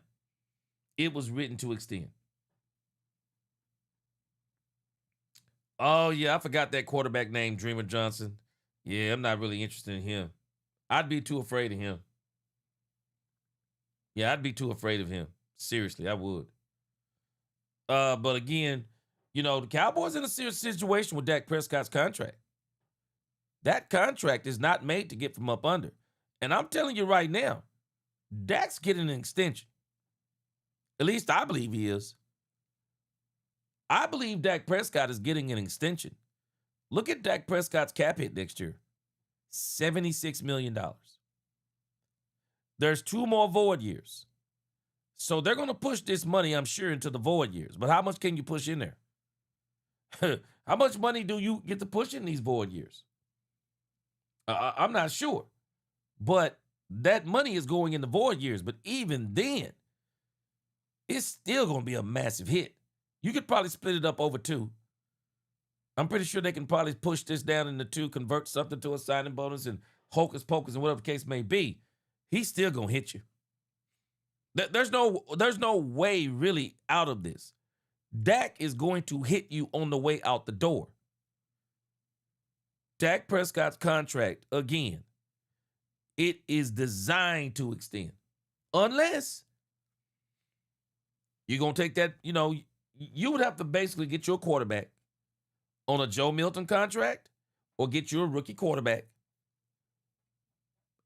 A: It was written to extend. Oh, yeah, I forgot that quarterback name, Dreamer Johnson. Yeah, I'm not really interested in him. I'd be too afraid of him. Yeah, I'd be too afraid of him. Seriously, I would. But again, you know, the Cowboys in a serious situation with Dak Prescott's contract. That contract is not made to get from up under. And I'm telling you right now, Dak's getting an extension. At least I believe he is. I believe Dak Prescott is getting an extension. Look at Dak Prescott's cap hit next year. $76 million. There's 2 more void years. So they're going to push this money, I'm sure, into the void years. But how much can you push in there? How much money do you get to push in these void years? I'm not sure. But that money is going in the void years. But even then, it's still going to be a massive hit. You could probably split it up over 2. I'm pretty sure they can probably push this down into 2, convert something to a signing bonus and hocus pocus and whatever the case may be. He's still going to hit you. There's no way really out of this. Dak is going to hit you on the way out the door. Dak Prescott's contract, again, it is designed to extend. Unless you're going to take that, you know, you would have to basically get your quarterback on a Joe Milton contract or get you a rookie quarterback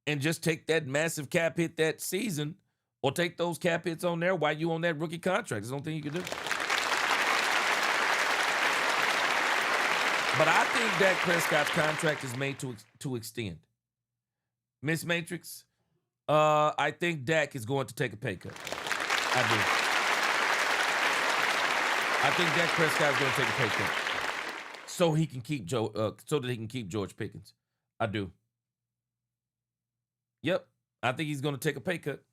A: and just take that massive cap hit that season or take those cap hits on there while you on that rookie contract. There's no thing you can do. But I think Dak Prescott's contract is made to extend. Miss Matrix, I think Dak is going to take a pay cut. I do. I think Dak Prescott is going to take a pay cut so he can keep so that he can keep George Pickens. I do. Yep, I think he's going to take a pay cut.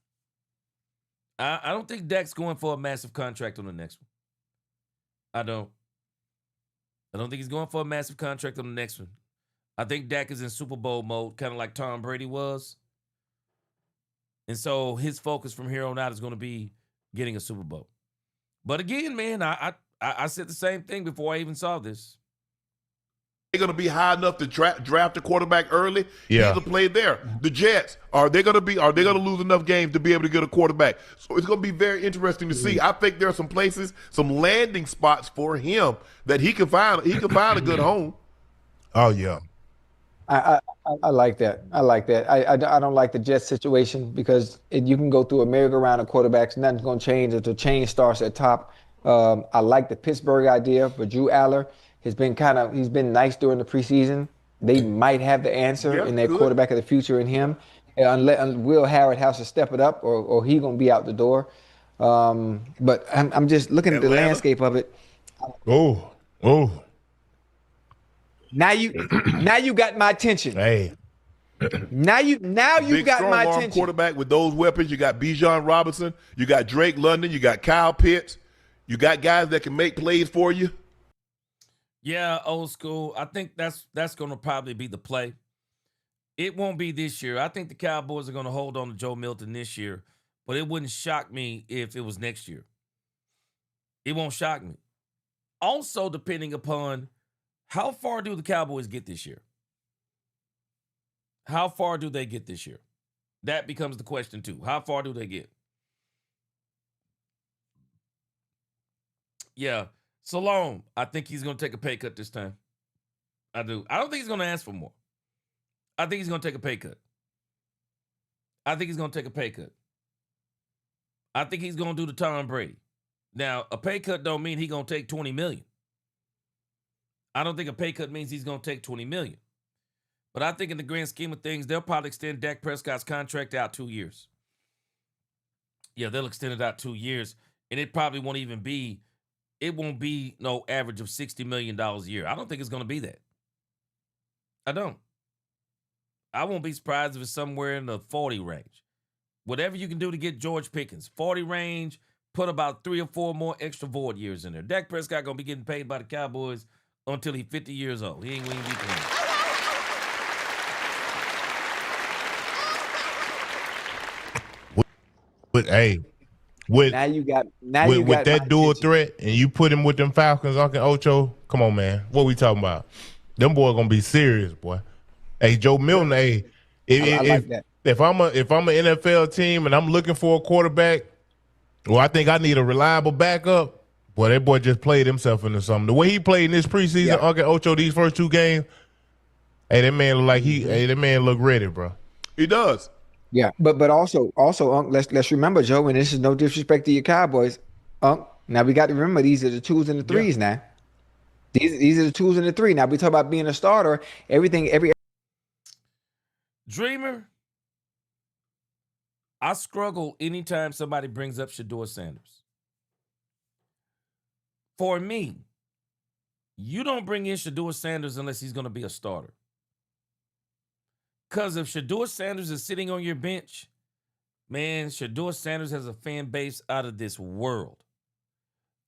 A: I don't think Dak's going for a massive contract on the next one. I don't think he's going for a massive contract on the next one. I think Dak is in Super Bowl mode, kind of like Tom Brady was. And so his focus from here on out is going to be getting a Super Bowl. But again, man, I said the same thing before I even saw this.
B: They're going to be high enough to draft a quarterback early.
E: Yeah.
B: He's a play there. The Jets, are they going to lose enough games to be able to get a quarterback? So it's going to be very interesting to see. I think there are some places, some landing spots for him that he can find. He can find a good home.
E: Oh yeah.
F: I like that. I like that. I don't like the Jets situation because you can go through a merry-go-round of quarterbacks. Nothing's going to change until change starts at top. I like the Pittsburgh idea, but Drew Aller has been he's been nice during the preseason. They might have the answer in their quarterback of the future in him. Unless Will Howard has to step it up or he going to be out the door. But I'm just looking at the landscape of it.
E: Oh.
F: Now you got my attention.
E: Hey,
F: Now you
B: Big,
F: got my
B: strong-arm
F: attention.
B: quarterback with those weapons. You got Bijan Robinson. You got Drake London. You got Kyle Pitts. You got guys that can make plays for you.
A: Yeah, old school. I think that's going to probably be the play. It won't be this year. I think the Cowboys are going to hold on to Joe Milton this year, but it wouldn't shock me if it was next year. It won't shock me. Also, depending upon how far do the Cowboys get this year? How far do they get this year? That becomes the question, too. How far do they get? Yeah. Salome, I think he's going to take a pay cut this time. I do. I don't think he's going to ask for more. I think he's going to take a pay cut. I think he's going to take a pay cut. I think he's going to do the Tom Brady. Now, a pay cut don't mean he's going to take $20 million. I don't think a pay cut means he's going to take $20 million. But I think in the grand scheme of things, they'll probably extend Dak Prescott's contract out 2 years. Yeah, they'll extend it out 2 years. And it probably won't even be, it won't be no average of $60 million a year. I don't think it's going to be that. I don't. I won't be surprised if it's somewhere in the 40 range. Whatever you can do to get George Pickens. 40 range, put about 3 or 4 more extra void years in there. Dak Prescott going to be getting paid by the Cowboys until he's 50 years old. He ain't going to be playing.
E: but hey, with that dual threat, and you put him with them Falcons, Uncle Ocho, come on, man. What we talking about? Them boys gonna be serious, boy. Hey, Joe Milton. Hey, if I'm an NFL team and I'm looking for a quarterback, well, I think I need a reliable backup. Boy, that boy just played himself into something. The way he played in this preseason, Uncle Ocho, these first 2 games, hey, that man look like that man look ready, bro.
B: He does.
F: Yeah, but also, Unc, let's remember, Joe, and this is no disrespect to your Cowboys, Unc. Now we got to remember these are the 2s and the 3s now. These are the 2s and the 3. Now we talk about being a starter. Every
A: Dreamer, I struggle anytime somebody brings up Shedeur Sanders. For me, you don't bring in Shedeur Sanders unless he's going to be a starter. Because if Shedeur Sanders is sitting on your bench, man, Shedeur Sanders has a fan base out of this world.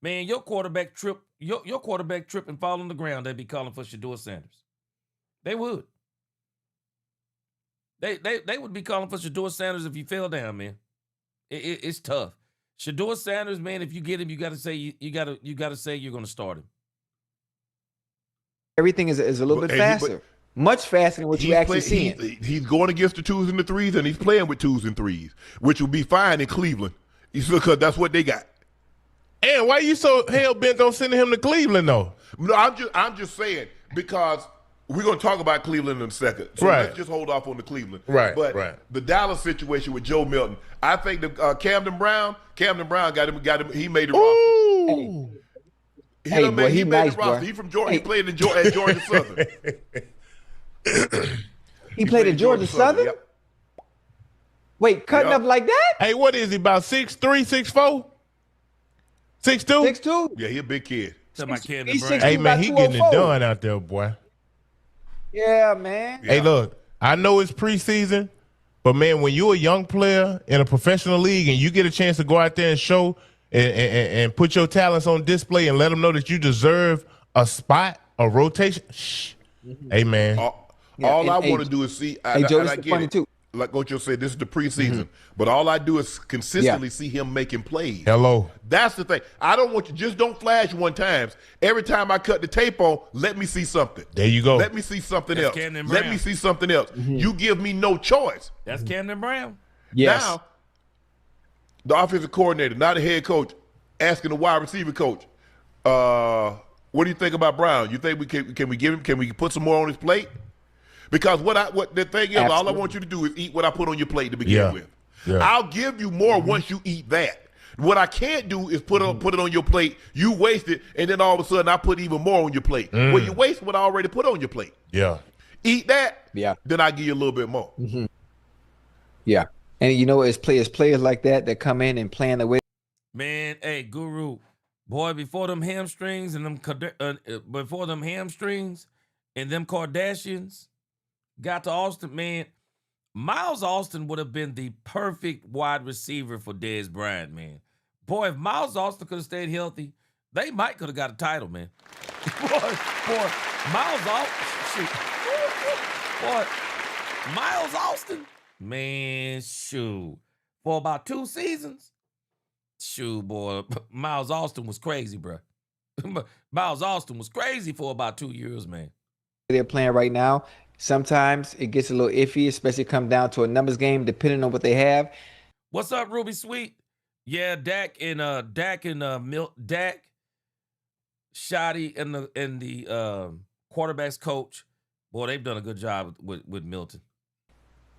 A: Man, your quarterback trip and fall on the ground, they'd be calling for Shedeur Sanders. They would. They would be calling for Shedeur Sanders if you fell down, man. It's tough. Shedeur Sanders, man, if you get him, you got to say you're going to start him.
F: everything is a little bit faster. Much faster than what you actually see.
B: He's going against the 2s and the 3s, and he's playing with 2s and 3s, which will be fine in Cleveland. Because that's what they got.
E: And why you so hell bent on sending him to Cleveland though?
B: No, I'm just saying because we're going to talk about Cleveland in a second. So let's just hold off on the Cleveland.
E: Right.
B: But the Dallas situation with Joe Milton, I think the Camden Brown got him. He made the roster. He made the roster. He from Georgia. He played at Georgia Southern.
F: He played at Georgia Southern?
B: Yep.
F: Wait, cutting up like that?
E: Hey, what is he, about 6'3", 6'4"? 6'2"?
F: 6'2"?
B: Yeah, he a big kid.
E: Hey, man, he getting it done out there, boy.
F: Yeah, man.
E: Hey, look, I know it's preseason, but, man, when you're a young player in a professional league and you get a chance to go out there and show and put your talents on display and let them know that you deserve a spot, a rotation, hey, man.
B: All I want to do is see.
F: Joe,
B: I get
F: funny
B: it.
F: too.
B: Like Ocho said, this is the preseason. But all I do is consistently see him making plays.
E: Hello.
B: That's the thing. I don't want you, just don't flash one time. Every time I cut the tape on, let me see something.
E: There you go.
B: Let me see something else.
A: Camden
B: Let
A: Brown.
B: me see something else. You give me no choice.
A: That's Camden Brown.
F: Yes.
B: Now, the offensive coordinator, not the head coach, asking the wide receiver coach, what do you think about Brown? You think can we put some more on his plate? Because what the thing is, all I want you to do is eat what I put on your plate to begin with. Yeah. I'll give you more once you eat that. What I can't do is put it on your plate, you waste it, and then all of a sudden I put even more on your plate. Well, you waste what I already put on your plate.
E: Yeah.
B: Eat that, then I give you a little bit more.
F: Yeah. And you know, it's players like that come in and plan the way.
A: Man, hey, Guru, boy, before them hamstrings and them Kardashians got to Austin, man, Miles Austin would have been the perfect wide receiver for Dez Bryant, man. Boy, if Miles Austin could have stayed healthy, they might could have got a title, man. boy, Miles Austin, boy, Miles Austin, man, shoot. For about 2 seasons, shoot, boy, Miles Austin was crazy, bro. Miles Austin was crazy for about 2 years, man.
F: They're playing right now. Sometimes it gets a little iffy, especially come down to a numbers game, depending on what they have.
A: What's up, Ruby Sweet? Yeah, Dak, Shoddy, and the quarterback's coach. Boy, they've done a good job with Milton.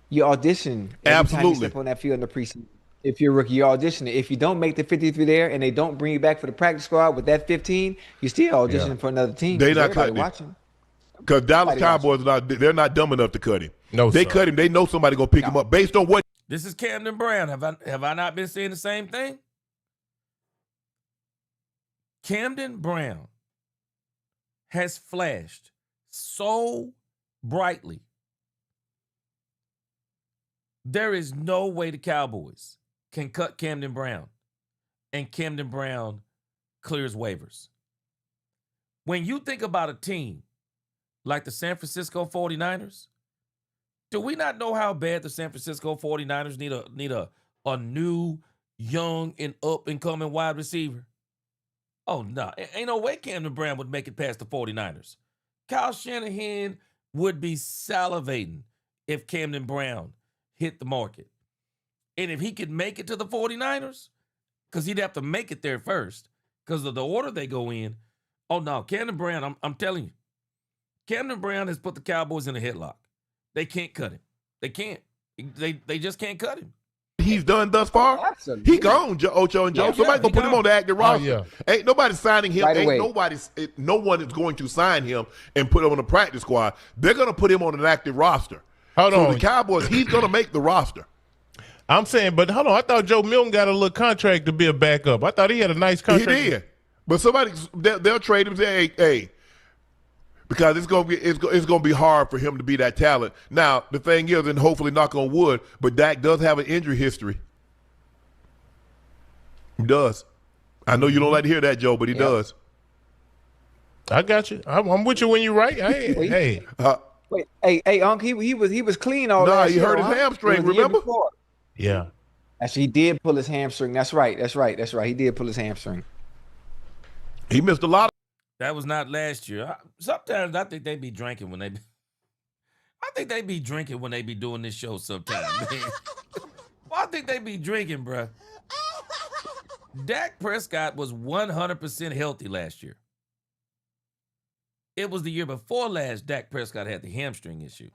F: You audition every time you step on that field in the preseason. If you're a rookie, you audition it. If you don't make the 53 there and they don't bring you back for the practice squad with that 15, you still auditioning for another team.
B: They not cutting
F: watching.
B: Because Dallas Cowboys they're not dumb enough to cut him.
E: No,
B: they cut him. They know somebody gonna pick him up based on what.
A: This is Camden Brown. Have I not been saying the same thing? Camden Brown has flashed so brightly. There is no way the Cowboys can cut Camden Brown and Camden Brown clears waivers. When you think about a team like the San Francisco 49ers, do we not know how bad the San Francisco 49ers need a new, young, and up-and-coming wide receiver? Oh, no. Ain't no way Camden Brown would make it past the 49ers. Kyle Shanahan would be salivating if Camden Brown hit the market. And if he could make it to the 49ers, because he'd have to make it there first because of the order they go in. Oh, no. Camden Brown, I'm telling you, Camden Brown has put the Cowboys in a headlock. They can't cut him. They can't. They just can't cut him.
B: He's done thus far.
F: Absolutely.
B: He gone, Ocho and Joe. Somebody gonna put him on the active roster. Ain't nobody signing him. No one is going to sign him and put him on the practice squad. They're gonna put him on an active roster.
E: Hold on.
B: The Cowboys, he's gonna make the roster.
E: I'm saying, but hold on. I thought Joe Milton got a little contract to be a backup. I thought he had a nice contract.
B: He did. But they'll trade him and say, hey, because it's gonna be hard for him to be that talent. Now, the thing is, and hopefully knock on wood, but Dak does have an injury history. He does. I know you don't like to hear that, Joe, but he does.
E: I got you. I'm with you when you're right. Hey.
F: Wait, hey, Unc, he was clean all last year.
B: He hurt his hamstring, remember?
E: Yeah.
F: Actually, he did pull his hamstring. That's right. He did pull his hamstring.
B: He missed a lot.
A: That was not last year. Sometimes I think they be drinking when they be doing this show sometimes, man. Well, I think they be drinking, bruh. Dak Prescott was 100% healthy last year. It was the year before last Dak Prescott had the hamstring issue.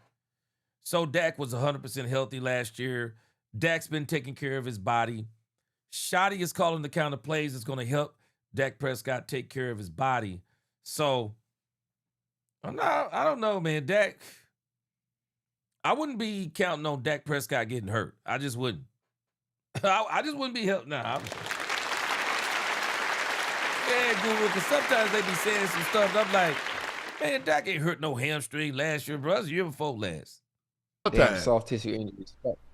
A: So Dak was 100% healthy last year. Dak's been taking care of his body. Shoddy is calling the kind of plays that's going to help Dak Prescott take care of his body. So, I don't know, man. Dak, I wouldn't be counting on Dak Prescott getting hurt. I just wouldn't. I just wouldn't be helped. Nah. Yeah, Guru, because sometimes they be saying some stuff. I'm like, man, Dak ain't hurt no hamstring last year, bro. It was the year before last.
F: Damn, soft tissue injuries.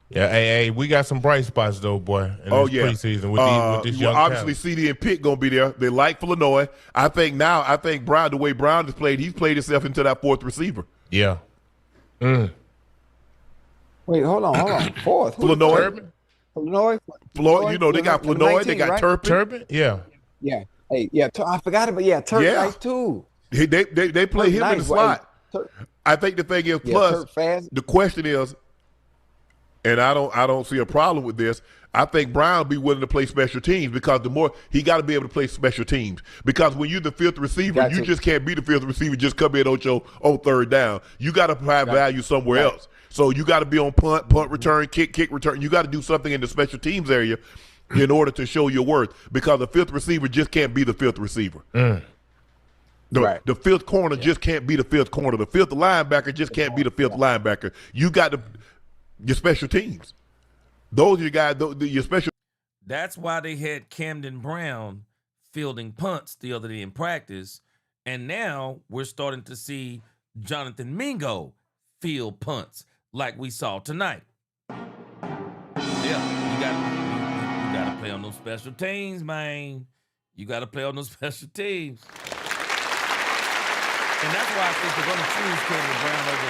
E: Yeah, hey, we got some bright spots though, boy. In this preseason with this young
B: obviously,
E: talent.
B: CD and Pitt gonna be there. They like Illinois. I think Brown, the way Brown has played, he's played himself into that fourth receiver.
E: Yeah.
F: Wait, hold on. Fourth.
B: Illinois.
F: Floyd,
B: they got Illinois. They got
F: right?
B: Turpin.
E: Yeah.
F: Yeah. Hey, yeah. I forgot about Turpin nice too.
B: They play him in the slot. I think the thing is, plus the question is, and I don't see a problem with this. I think Brown will be willing to play special teams because the more he got to be able to play special teams. Because when you're the fifth receiver, you just can't be the fifth receiver. Just come in Ocho on third down. You got to provide value somewhere else. So you got to be on punt return, kick return. You got to do something in the special teams area in order to show your worth. Because the fifth receiver just can't be the fifth receiver. The fifth corner just can't be the fifth corner. The fifth linebacker just can't be the fifth linebacker. You got your special teams. Those are your guys, your special.
A: That's why they had Camden Brown fielding punts the other day in practice. And now we're starting to see Jonathan Mingo field punts like we saw tonight. Yeah, you got to play on those special teams, man. You got to play on those special teams. And that's why I think they're going to choose Camden Brown over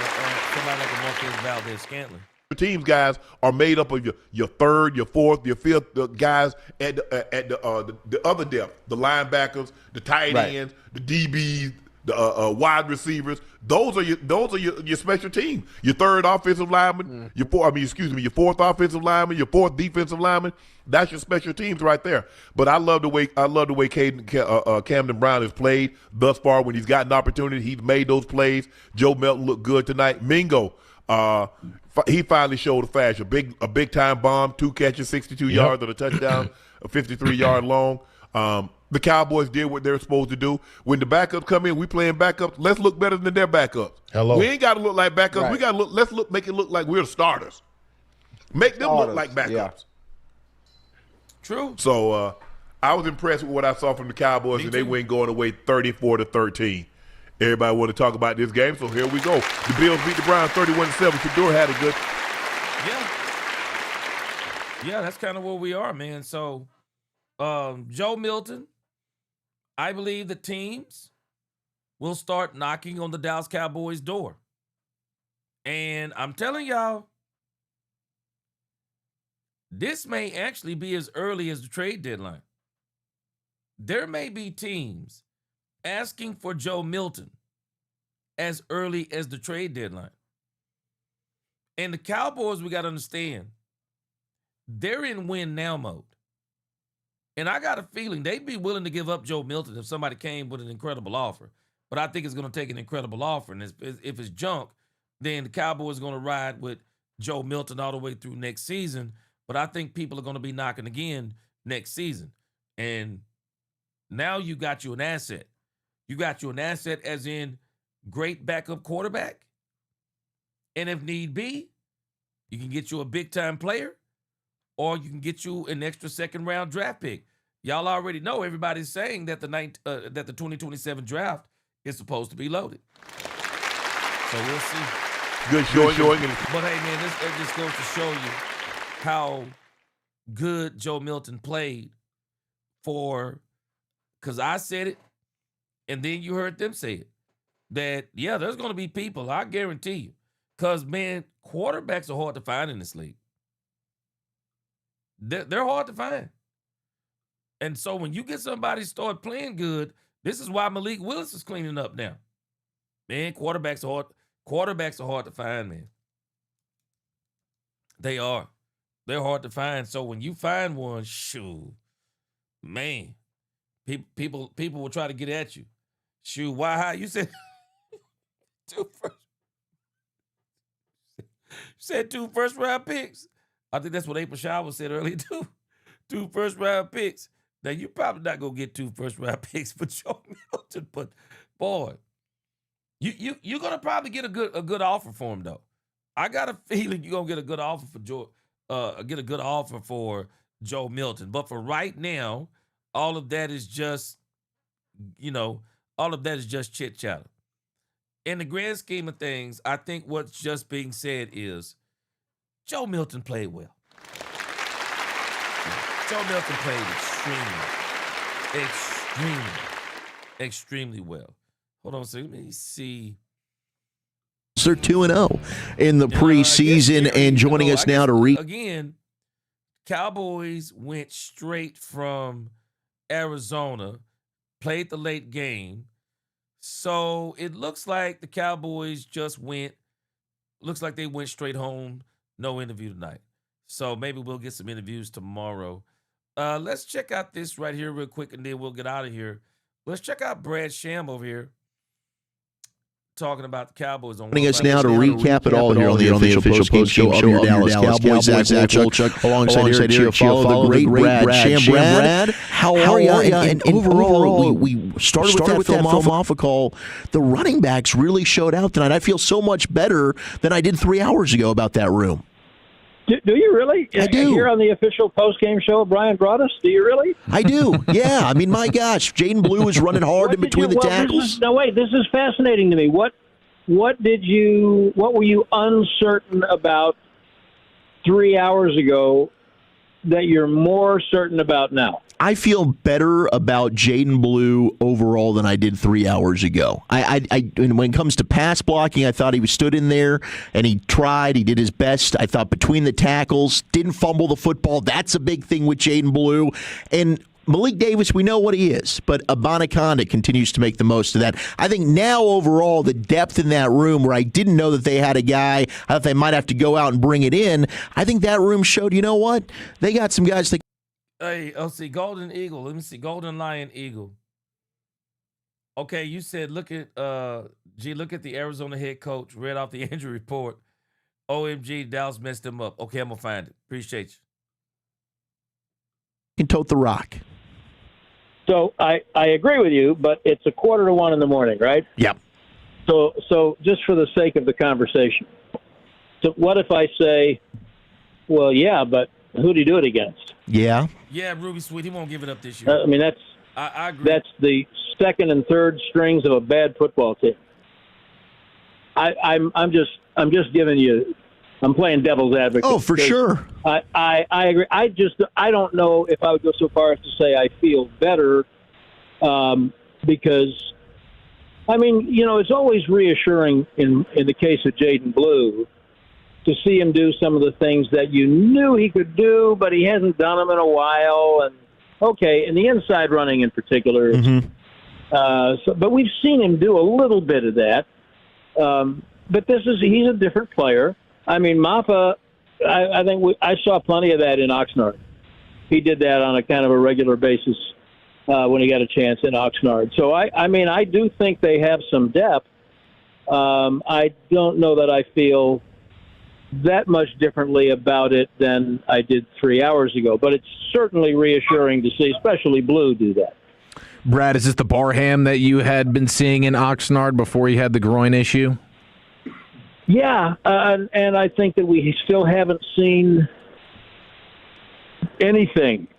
A: somebody like a Marquez Valdez-Scantling.
B: The teams guys are made up of your third, your fourth, your fifth guys at the other depth, the linebackers, the tight ends, the DBs, the wide receivers. Those are your special teams. Your third offensive lineman, your fourth offensive lineman, your fourth defensive lineman. That's your special teams right there. But I love the way Camden Brown has played thus far. When he's got an opportunity, he's made those plays. Joe Milton looked good tonight. Mingo, he finally showed a flash, a big time bomb, 2 catches, 62 yards on a touchdown, a 53-yard long. The Cowboys did what they're supposed to do. When the backups come in, we playing backups. Let's look better than their backups.
E: Hello.
B: We ain't got to look like backups. Right. We got to look. Let's make it look like we're the starters. Make them look like backups. Yeah.
A: True.
B: So I was impressed with what I saw from the Cowboys, and they win going away 34-13. Everybody want to talk about this game, so here we go. The Bills beat the Browns 31-7. Shador had a good.
A: Yeah, that's kind of where we are, man. So Joe Milton, I believe the teams will start knocking on the Dallas Cowboys' door. And I'm telling y'all, this may actually be as early as the trade deadline. There may be teams asking for Joe Milton as early as the trade deadline. And the Cowboys, we got to understand, they're in win now mode. And I got a feeling they'd be willing to give up Joe Milton if somebody came with an incredible offer. But I think it's going to take an incredible offer. And if it's junk, then the Cowboys are going to ride with Joe Milton all the way through next season. But I think people are going to be knocking again next season. And now you got you an asset. You got you an asset as in great backup quarterback. And if need be, you can get you a big-time player, or you can get you an extra second-round draft pick. Y'all already know everybody's saying that the 2027 draft is supposed to be loaded. So we'll see.
B: Good showing.
A: But, hey, man, this just goes to show you how good Joe Milton played because I said it, and then you heard them say it, that, yeah, there's going to be people, I guarantee you, because, man, quarterbacks are hard to find in this league. They're hard to find. And so when you get somebody start playing good, this is why Malik Willis is cleaning up now. Man, quarterbacks are hard to find, man. They are. They're hard to find. So when you find one, shoot, man, people will try to get at you. Shoot, why high? You said two first round picks. I think that's what April Shower said earlier too. 2 first-round picks. Now, you're probably not going to get 2 first-round picks for Joe Milton, but, boy, you're going to probably get a good offer for him, though. I got a feeling you're going to get a good offer for Joe Milton. But for right now, all of that is just, chit-chatter. In the grand scheme of things, I think what's just being said is Joe Milton played well. Joe Milton played extremely well. Hold on a second. Let me see.
G: They're 2-0 in the preseason, and joining us now to
A: again, Cowboys went straight from Arizona, played the late game. So it looks like the Cowboys looks like they went straight home. No interview tonight. So maybe we'll get some interviews tomorrow. Let's check out this right here real quick, and then we'll get out of here. Let's check out Brad Sham over here talking about the Cowboys.
G: Joining us now to recap it all here on the official postgame show of your Dallas Cowboys. Zach Wolchuk, alongside Eric Chiafalo, the great Brad Sham. Brad, how are you? And overall, we started with that film off a call. The running backs really showed out tonight. I feel so much better than I did 3 hours ago about that room.
H: Do you really?
G: I do.
H: Here on the official post-game show Brian brought us? Do you really?
G: I do, yeah. I mean, my gosh, Jayden Blue is running hard in between the tackles.
H: This is fascinating to me. What what were you uncertain about 3 hours ago that you're more certain about now?
G: I feel better about Jayden Blue overall than I did 3 hours ago. And when it comes to pass blocking, I thought he stood in there and he tried. He did his best. I thought between the tackles, didn't fumble the football. That's a big thing with Jayden Blue. And Malik Davis, we know what he is, but Abanaconda continues to make the most of that. I think now overall, the depth in that room where I didn't know that they had a guy, I thought they might have to go out and bring it in. I think that room showed, you know what? They got some guys that.
A: Hey, let's see, Golden Eagle. Let me see, Golden Lion Eagle. Okay, you said look at the Arizona head coach, read off the injury report. OMG, Dallas messed him up. Okay, I'm gonna find it. Appreciate you.
G: Can tote the rock.
H: So I agree with you, but it's 1:45 in the morning, right?
G: Yep.
H: So just for the sake of the conversation, so what if I say, well, yeah, but who do you do it against?
G: Yeah.
A: Yeah, Ruby Sweet, he won't give it up this year.
H: I mean,
A: I agree.
H: That's the second and third strings of a bad football team. I'm just giving you. I'm playing devil's advocate.
G: Oh, for sure.
H: I agree. I don't know if I would go so far as to say I feel better, because, I mean, it's always reassuring in the case of Jayden Blue to see him do some of the things that you knew he could do, but he hasn't done them in a while. And okay, and the inside running in particular. But we've seen him do a little bit of that. But he's a different player. I mean, Maffa, I think I saw plenty of that in Oxnard. He did that on a kind of a regular basis when he got a chance in Oxnard. So, I do think they have some depth. I don't know that I feel that much differently about it than I did 3 hours ago, but it's certainly reassuring to see, especially Blue, do that.
I: Brad, is this the Barham that you had been seeing in Oxnard before you had the groin issue?
H: Yeah, and I think that we still haven't seen anything.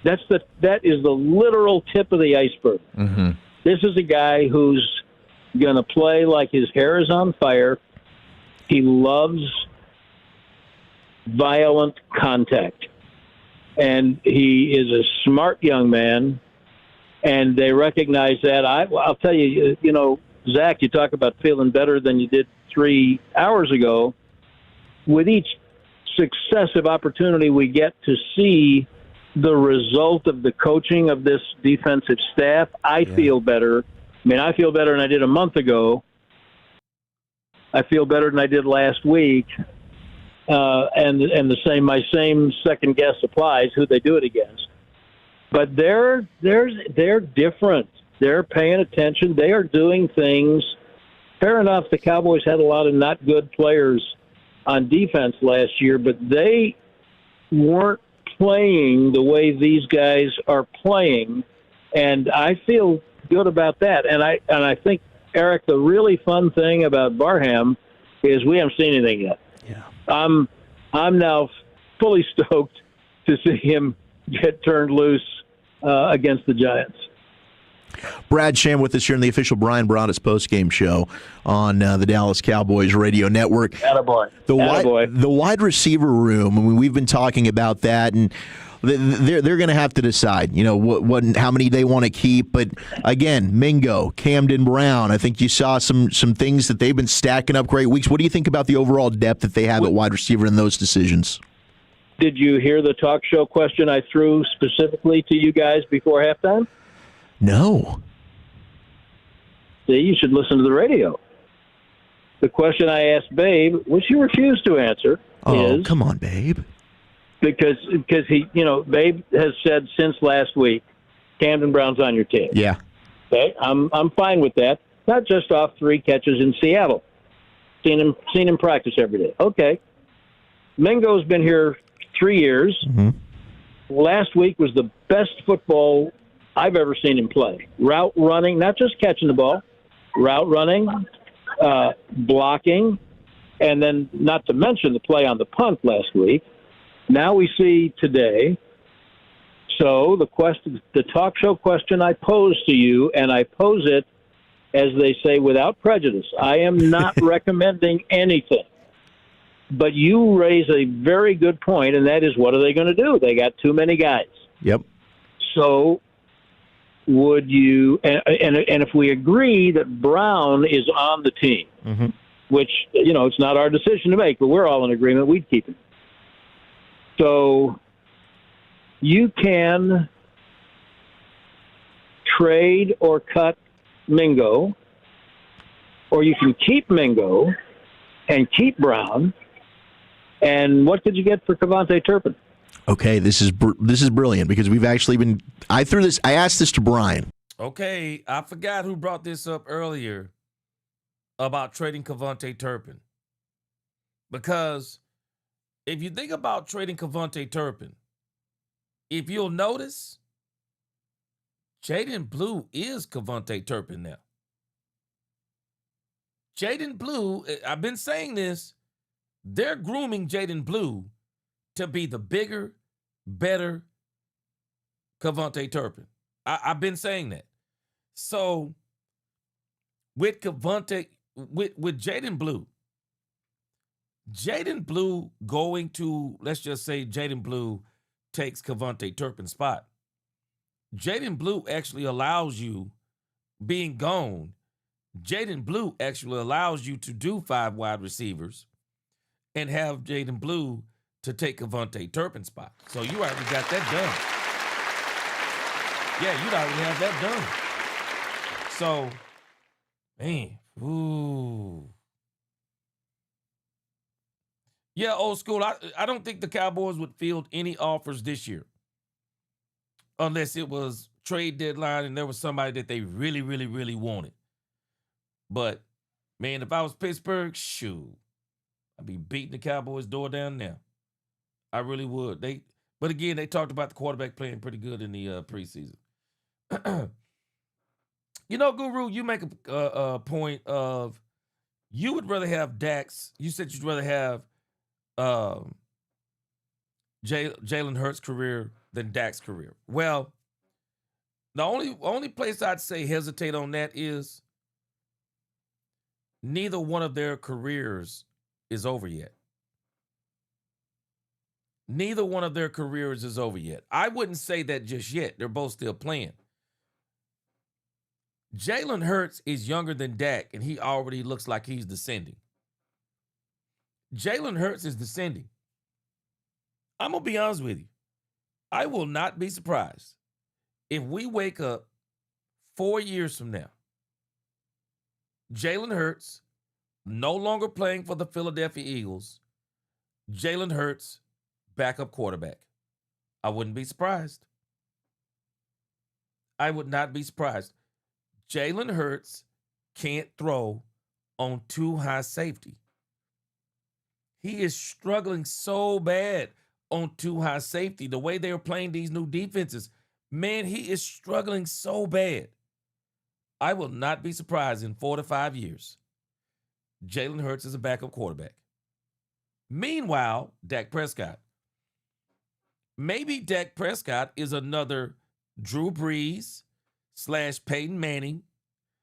H: That is the literal tip of the iceberg.
I: Mm-hmm.
H: This is a guy who's going to play like his hair is on fire. He loves violent contact, and he is a smart young man, and they recognize that. I'll tell you, Zach, you talk about feeling better than you did 3 hours ago. With each successive opportunity we get to see the result of the coaching of this defensive staff, I feel better. I mean, I feel better than I did a month ago. I feel better than I did last week. And my same second guess applies, who they do it against. But they're different. They're paying attention. They are doing things. Fair enough, the Cowboys had a lot of not good players on defense last year, but they weren't playing the way these guys are playing, and I feel good about that. And I think, Eric, the really fun thing about Barham is we haven't seen anything yet.
G: Yeah.
H: I'm now fully stoked to see him get turned loose against the Giants.
G: Brad Sham with us here in the official Brian Broaddus postgame show on the Dallas Cowboys radio network.
H: Attaboy.
G: The wide receiver room, I mean, we've been talking about that, and they're going to have to decide, how many they want to keep. But again, Mingo, Camden Brown, I think you saw some things that they've been stacking up great weeks. What do you think about the overall depth that they have at wide receiver in those decisions?
H: Did you hear the talk show question I threw specifically to you guys before halftime?
G: No.
H: See, you should listen to the radio. The question I asked Babe, which he refused to answer,
G: is... come on, Babe.
H: Because he, Babe has said since last week, Camden Brown's on your team.
G: Yeah.
H: Okay, I'm fine with that. Not just off 3 catches in Seattle. Seen him practice every day. Okay. Mingo's been here 3 years.
G: Mm-hmm.
H: Last week was the best football I've ever seen him play. Route running, not just catching the ball, route running, blocking, and then not to mention the play on the punt last week. Now we see today. So the talk show question I pose to you, and I pose it as they say, without prejudice. I am not recommending anything. But you raise a very good point, and that is, what are they going to do? They got too many guys.
G: Yep.
H: So would you, and if we agree that Brown is on the team, which, it's not our decision to make, but we're all in agreement, we'd keep him. So you can trade or cut Mingo, or you can keep Mingo and keep Brown. And what could you get for Cavante Turpin?
G: Okay, this is brilliant, because we've actually been. I asked this to Brian.
A: Okay, I forgot who brought this up earlier about trading Cavante Turpin. Because if you think about trading Cavante Turpin, if you'll notice, Jayden Blue is Cavante Turpin now. Jayden Blue, I've been saying this, they're grooming Jayden Blue to be the bigger, better Cavante Turpin. I've been saying that. So with Cavante, with Jayden Blue going to, let's just say Jayden Blue takes Cavante Turpin's spot. Jayden Blue actually allows you, being gone, Jayden Blue actually allows you to do 5 wide receivers and have Jayden Blue to take Cavante Turpin's spot. So you already got that done. Yeah, you already have that done. So, man, ooh. Yeah, old school. I don't think the Cowboys would field any offers this year, unless it was trade deadline and there was somebody that they really, really, really wanted. But, man, if I was Pittsburgh, shoot, I'd be beating the Cowboys' door down now. I really would. But again, they talked about the quarterback playing pretty good in the preseason. Guru, you make a point of you would rather have Dax. You said you'd rather have Jalen Hurts' career than Dak's career. Well, the only place I'd say hesitate on that is neither one of their careers is over yet. Neither one of their careers is over yet. I wouldn't say that just yet. They're both still playing. Jalen Hurts is younger than Dak, and he already looks like he's descending. Jalen Hurts is descending. I'm going to be honest with you. I will not be surprised if we wake up 4 years from now, Jalen Hurts no longer playing for the Philadelphia Eagles, Jalen Hurts backup quarterback. I wouldn't be surprised. I would not be surprised. Jalen Hurts can't throw on too high safety. He is struggling so bad on too high safety. The way they are playing these new defenses, man, he is struggling so bad. I will not be surprised in 4 to 5 years, Jalen Hurts is a backup quarterback. Meanwhile, Dak Prescott. Maybe Dak Prescott is another Drew Brees / Peyton Manning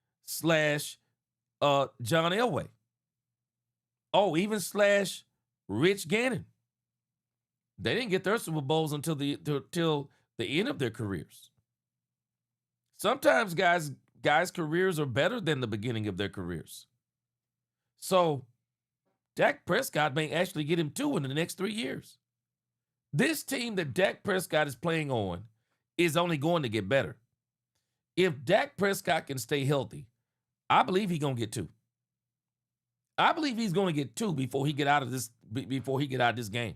A: / John Elway. Oh, even / Rich Gannon. They didn't get their Super Bowls until the end of their careers. Sometimes guys' careers are better than the beginning of their careers. So Dak Prescott may actually get him 2 in the next 3 years. This team that Dak Prescott is playing on is only going to get better. If Dak Prescott can stay healthy, I believe he's going to get 2. I believe he's going to get 2 before he get out of this game.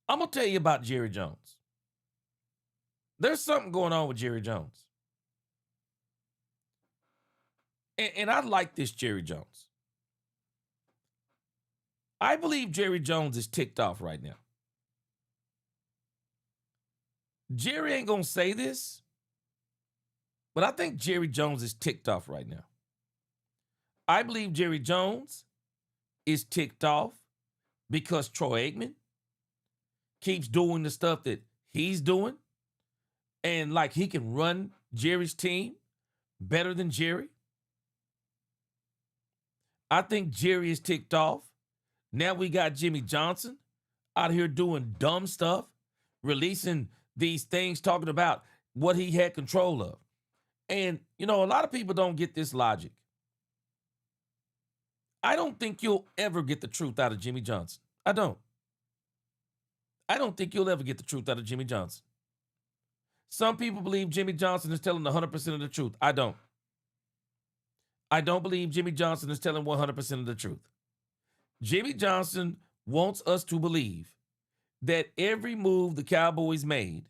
A: I'm going to tell you about Jerry Jones. There's something going on with Jerry Jones. And I like this Jerry Jones. I believe Jerry Jones is ticked off right now. Jerry ain't going to say this, but I think Jerry Jones is ticked off right now. I believe Jerry Jones is ticked off because Troy Aikman keeps doing the stuff that he's doing. And like he can run Jerry's team better than Jerry. I think Jerry is ticked off. Now we got Jimmy Johnson out here doing dumb stuff, releasing these things, talking about what he had control of. And, a lot of people don't get this logic. I don't think you'll ever get the truth out of Jimmy Johnson. I don't think you'll ever get the truth out of Jimmy Johnson. Some people believe Jimmy Johnson is telling 100% of the truth. I don't. I don't believe Jimmy Johnson is telling 100% of the truth. Jimmy Johnson wants us to believe that every move the Cowboys made,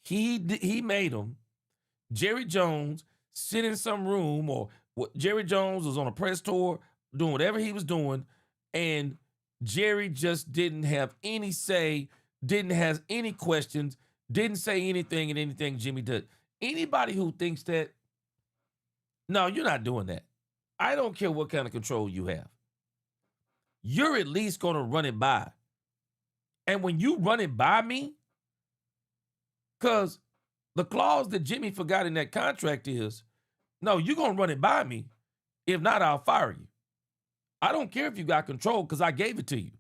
A: he made them. Jerry Jones sit in some room, or Jerry Jones was on a press tour doing whatever he was doing, and Jerry just didn't have any say, didn't have any questions, didn't say anything in anything Jimmy did. Anybody who thinks that, no, you're not doing that. I don't care what kind of control you have. You're at least going to run it by. And when you run it by me, because the clause that Jimmy forgot in that contract is, no, you're going to run it by me. If not, I'll fire you. I don't care if you got control because I gave it to you.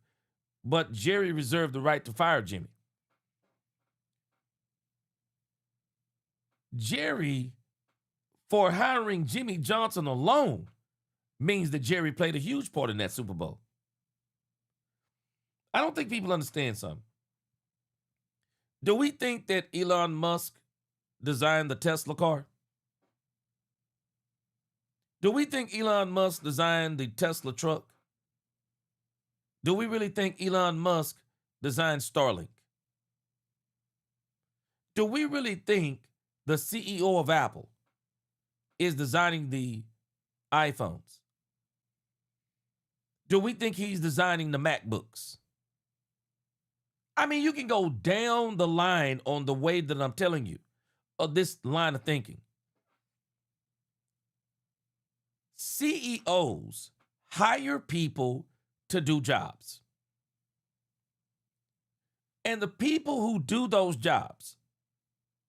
A: But Jerry reserved the right to fire Jimmy. Jerry, for hiring Jimmy Johnson alone, means that Jerry played a huge part in that Super Bowl. I don't think people understand something. Do we think that Elon Musk designed the Tesla car? Do we think Elon Musk designed the Tesla truck? Do we really think Elon Musk designed Starlink? Do we really think the CEO of Apple is designing the iPhones? Do we think he's designing the MacBooks? I mean, you can go down the line on the way that I'm telling you of this line of thinking. CEOs hire people to do jobs. And the people who do those jobs,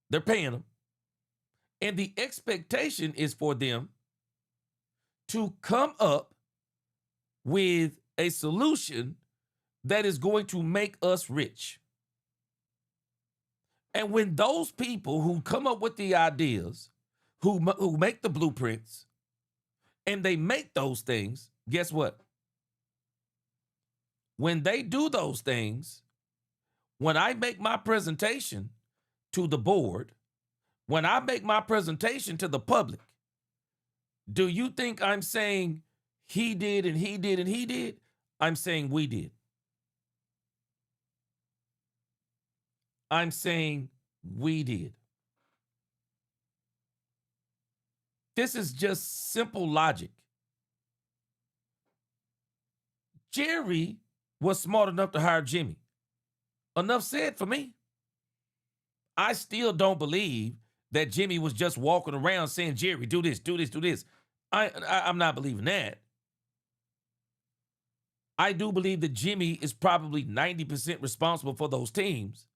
A: they're paying them. And the expectation is for them to come up with a solution that is going to make us rich. And when those people who come up with the ideas, who make the blueprints, and they make those things, guess what? When they do those things, when I make my presentation to the board, when I make my presentation to the public, do you think I'm saying he did and he did and he did? I'm saying we did. I'm saying we did. This is just simple logic. Jerry was smart enough to hire Jimmy. Enough said for me. I still don't believe that Jimmy was just walking around saying, Jerry, do this, do this, do this. I'm not believing that. I do believe that Jimmy is probably 90% responsible for those teams.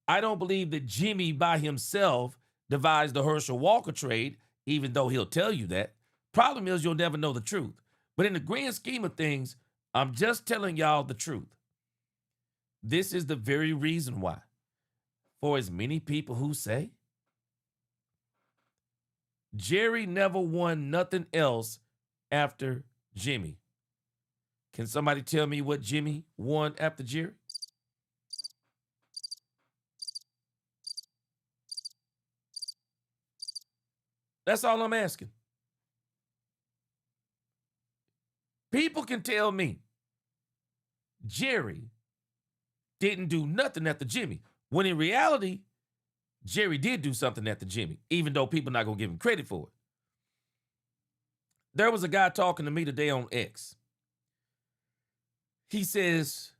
A: I don't believe that Jimmy by himself devised the Herschel Walker trade, even though he'll tell you that. Problem is, you'll never know the truth. But in the grand scheme of things, I'm just telling y'all the truth. This is the very reason why, for as many people who say, Jerry never won nothing else after Jimmy. Can somebody tell me what Jimmy won after Jerry? That's all I'm asking. People can tell me Jerry didn't do nothing after Jimmy, when in reality, Jerry did do something after Jimmy, even though people not going to give him credit for it. There was a guy talking to me today on X. He says,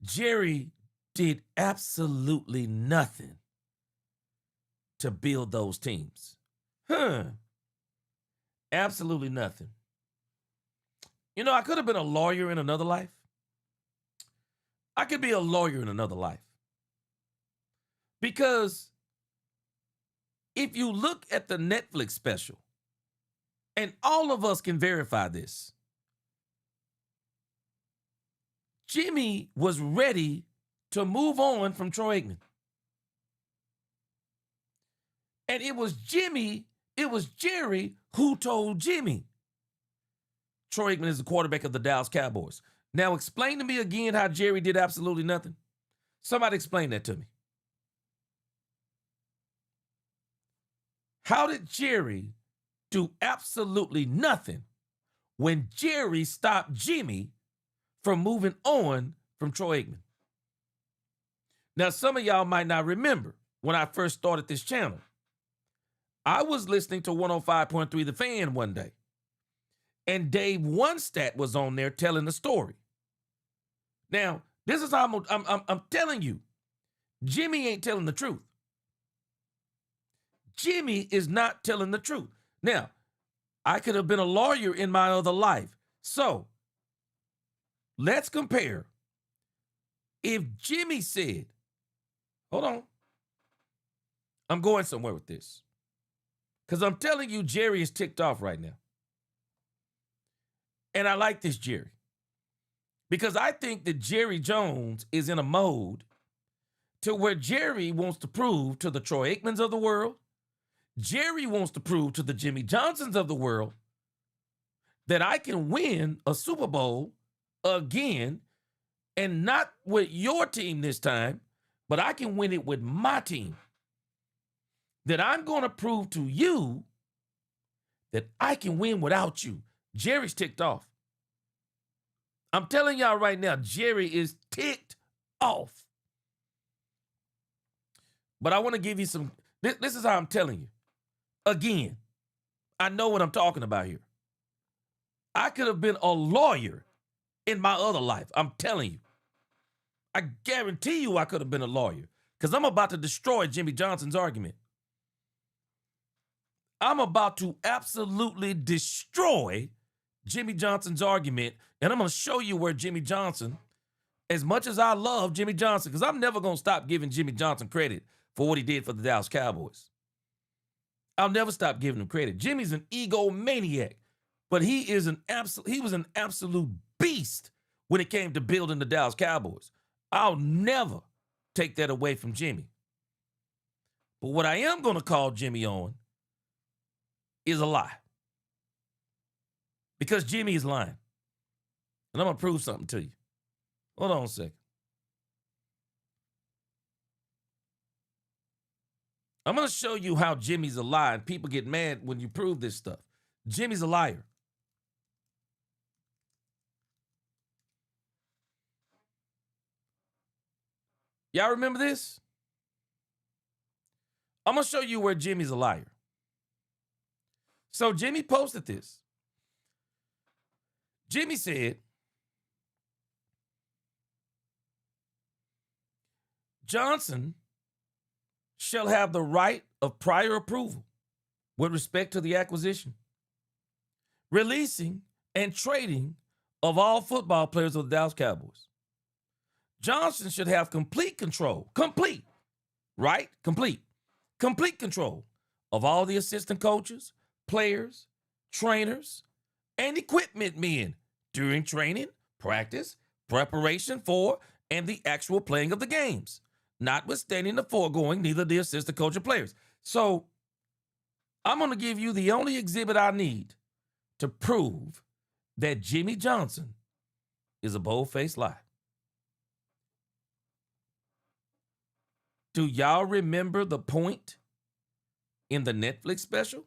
A: Jerry did absolutely nothing to build those teams. Absolutely nothing. You know, I could have been a lawyer in another life. I could be a lawyer in another life. Because if you look at the Netflix special, and all of us can verify this, Jimmy was ready to move on from Troy Aikman. And it was Jerry who told Jimmy, Troy Aikman is the quarterback of the Dallas Cowboys. Now explain to me again how Jerry did absolutely nothing. Somebody explain that to me. How did Jerry do absolutely nothing when Jerry stopped Jimmy from moving on from Troy Aikman? Now, some of y'all might not remember when I first started this channel. I was listening to 105.3 The Fan one day, and Dave Onestat was on there telling the story. Now, this is how I'm telling you, Jimmy ain't telling the truth. Jimmy is not telling the truth. Now, I could have been a lawyer in my other life. So, let's compare. If Jimmy said, hold on, I'm going somewhere with this. Because I'm telling you, Jerry is ticked off right now. And I like this Jerry. Because I think that Jerry Jones is in a mode to where Jerry wants to prove to the Troy Aikmans of the world, Jerry wants to prove to the Jimmy Johnsons of the world that I can win a Super Bowl again, and not with your team this time, but I can win it with my team. That I'm going to prove to you that I can win without you. Jerry's ticked off. I'm telling y'all right now, Jerry is ticked off. But I want to give you some, this is how I'm telling you. Again, I know what I'm talking about here. I could have been a lawyer in my other life. I'm telling you. I guarantee you I could have been a lawyer, because I'm about to destroy Jimmy Johnson's argument. I'm about to absolutely destroy Jimmy Johnson's argument, and I'm going to show you where Jimmy Johnson, as much as I love Jimmy Johnson, because I'm never going to stop giving Jimmy Johnson credit for what he did for the Dallas Cowboys. I'll never stop giving him credit. Jimmy's an egomaniac, but he was an absolute beast when it came to building the Dallas Cowboys. I'll never take that away from Jimmy. But what I am going to call Jimmy on is a lie. Because Jimmy is lying. And I'm going to prove something to you. Hold on a second. I'm going to show you how Jimmy's a liar, and people get mad when you prove this stuff. Jimmy's a liar. Y'all remember this? I'm going to show you where Jimmy's a liar. So Jimmy posted this. Jimmy said, Johnson shall have the right of prior approval with respect to the acquisition, releasing, and trading of all football players of the Dallas Cowboys. Johnson should have complete control of all the assistant coaches, players, trainers, and equipment men during training, practice, preparation for, and the actual playing of the games, notwithstanding the foregoing, neither the assistant coach or players. So I'm going to give you the only exhibit I need to prove that Jimmy Johnson is a bold-faced lie. Do y'all remember the point in the Netflix special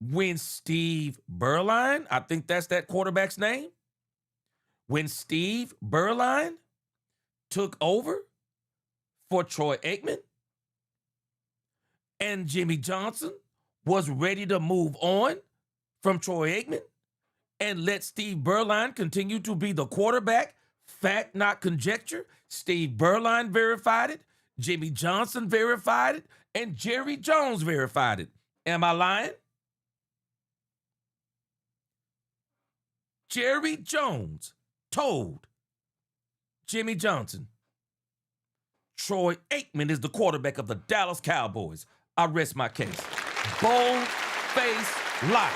A: when Steve Berline, I think that's that quarterback's name, when Steve Berline took over for Troy Aikman and Jimmy Johnson was ready to move on from Troy Aikman and let Steve Berline continue to be the quarterback? Fact, not conjecture. Steve Berline verified it. Jimmy Johnson verified it. And Jerry Jones verified it. Am I lying? Jerry Jones told Jimmy Johnson, Troy Aikman is the quarterback of the Dallas Cowboys. I rest my case. Bold-faced lie.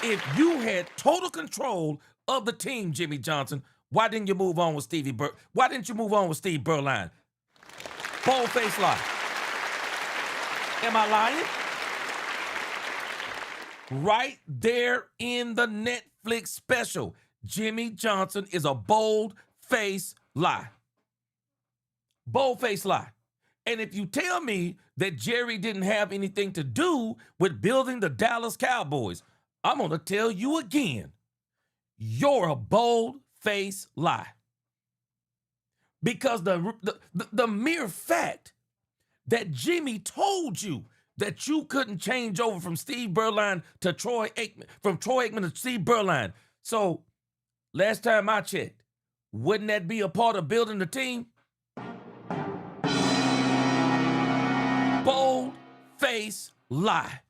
A: If you had total control of the team, Jimmy Johnson, why didn't you move on with Steve Berline? Bold-faced lie. Am I lying? Right there in the Netflix special, Jimmy Johnson is a bold-faced lie. Bold-faced lie. And if you tell me that Jerry didn't have anything to do with building the Dallas Cowboys, I'm going to tell you again, you're a bold-faced lie. Because the mere fact that Jimmy told you that you couldn't change over from Steve Berline to Troy Aikman, from Troy Aikman to Steve Berline. So last time I checked, wouldn't that be a part of building the team? Bold-faced lie.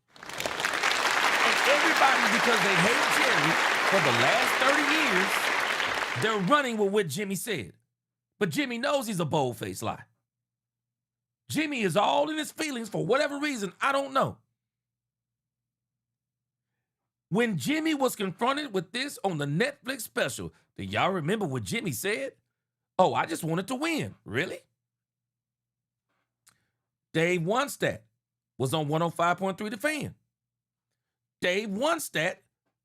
A: And everybody, because they hate Jerry for the last 30 years, they're running with what Jimmy said. But Jimmy knows he's a bold-faced lie. Jimmy is all in his feelings for whatever reason, I don't know. When Jimmy was confronted with this on the Netflix special, do y'all remember what Jimmy said? Oh, I just wanted to win. Really? Dave Onstad was on 105.3 The Fan. Dave Onstad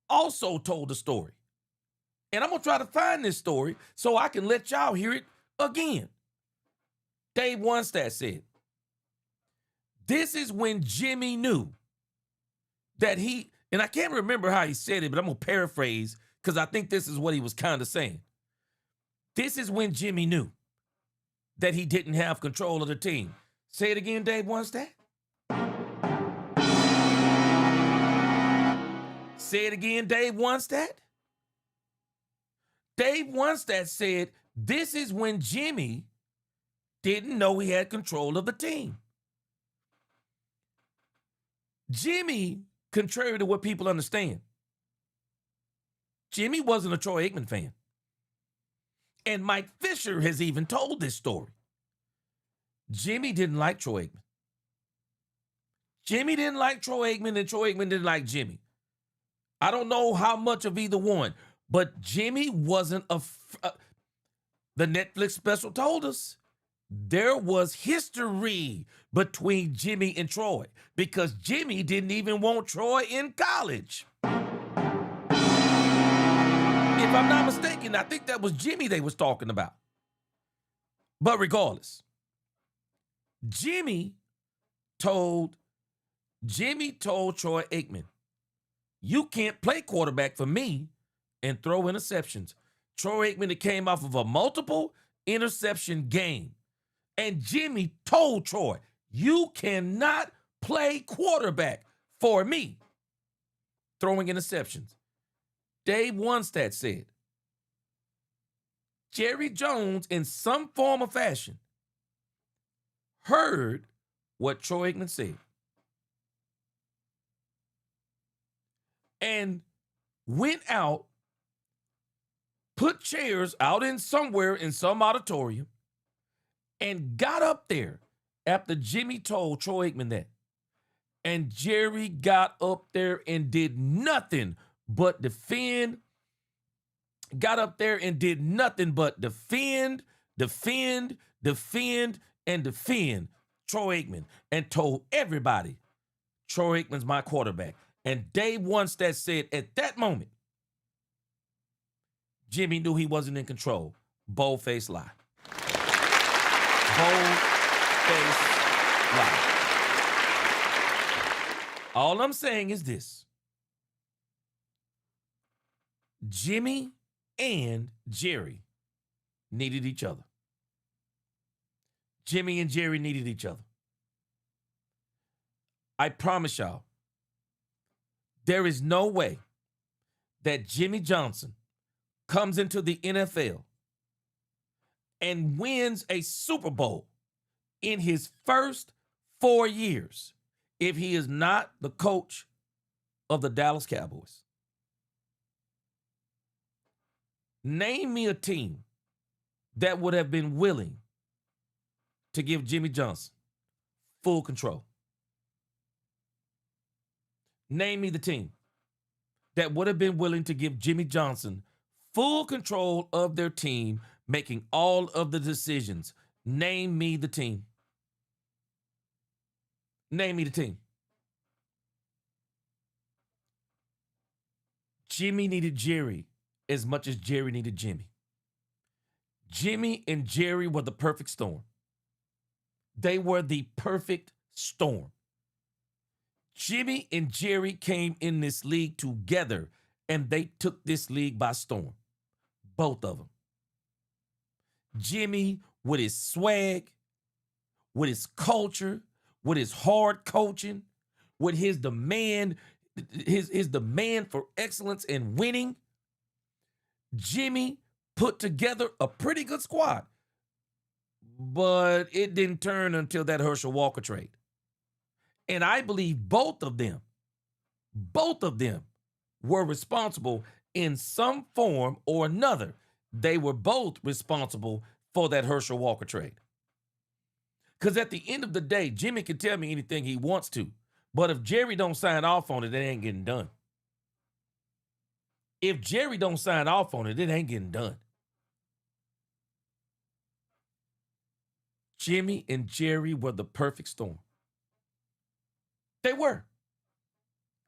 A: also told the story. And I'm going to try to find this story so I can let y'all hear it again. Dave Onstad said, this is when Jimmy knew that and I can't remember how he said it, but I'm going to paraphrase because I think this is what he was kind of saying. This is when Jimmy knew that he didn't have control of the team. Say it again, Dave Onstad. Say it again, Dave Onstad. Dave Onstad said, this is when Jimmy didn't know he had control of the team. Jimmy, contrary to what people understand, Jimmy wasn't a Troy Aikman fan. And Mike Fisher has even told this story. Jimmy didn't like Troy Aikman. Jimmy didn't like Troy Aikman, and Troy Aikman didn't like Jimmy. I don't know how much of either one, but Jimmy wasn't the Netflix special told us there was history between Jimmy and Troy because Jimmy didn't even want Troy in college. If I'm not mistaken, I think that was Jimmy they was talking about. But regardless, Jimmy told Troy Aikman, you can't play quarterback for me and throw interceptions. Troy Aikman that came off of a multiple interception game. And Jimmy told Troy, you cannot play quarterback for me throwing interceptions. Dave Onstad said, Jerry Jones, in some form or fashion, heard what Troy Aikman said and went out, put chairs out in somewhere in some auditorium, and got up there after Jimmy told Troy Aikman that. And Jerry got up there and did nothing but defend. Got up there and did nothing but defend Troy Aikman and told everybody, Troy Aikman's my quarterback. And Dave Onstad said at that moment, Jimmy knew he wasn't in control. Bold-faced lie. Bold-faced lie. All I'm saying is this. Jimmy and Jerry needed each other. Jimmy and Jerry needed each other. I promise y'all, there is no way that Jimmy Johnson comes into the NFL and wins a Super Bowl in his first 4 years if he is not the coach of the Dallas Cowboys. Name me a team that would have been willing to give Jimmy Johnson full control? Name me the team that would have been willing to give Jimmy Johnson full control of their team, making all of the decisions. Name me the team. Name me the team. Jimmy needed Jerry as much as Jerry needed Jimmy. Jimmy and Jerry were the perfect storm. They were the perfect storm. Jimmy and Jerry came in this league together, and they took this league by storm. Both of them. Jimmy with his swag, with his culture, with his hard coaching, with his demand, his demand for excellence and winning. Jimmy put together a pretty good squad, but it didn't turn until that Herschel Walker trade. And I believe both of them were responsible in some form or another. They were both responsible for that Herschel Walker trade. Because at the end of the day, Jimmy can tell me anything he wants to, but if Jerry don't sign off on it, it ain't getting done. If Jerry don't sign off on it, it ain't getting done. Jimmy and Jerry were the perfect storm. They were.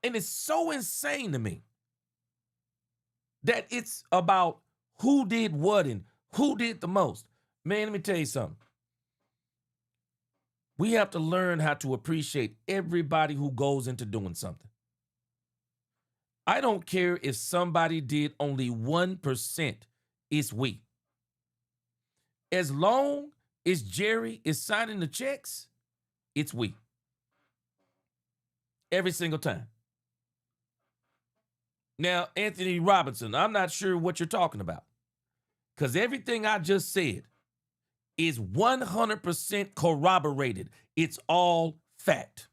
A: And it's so insane to me that it's about who did what and who did the most. Man, let me tell you something. We have to learn how to appreciate everybody who goes into doing something. I don't care if somebody did only 1%, it's we. As long as Jerry is signing the checks, it's we. Every single time. Now, Anthony Robinson, I'm not sure what you're talking about. Because everything I just said is 100% corroborated. It's all fact.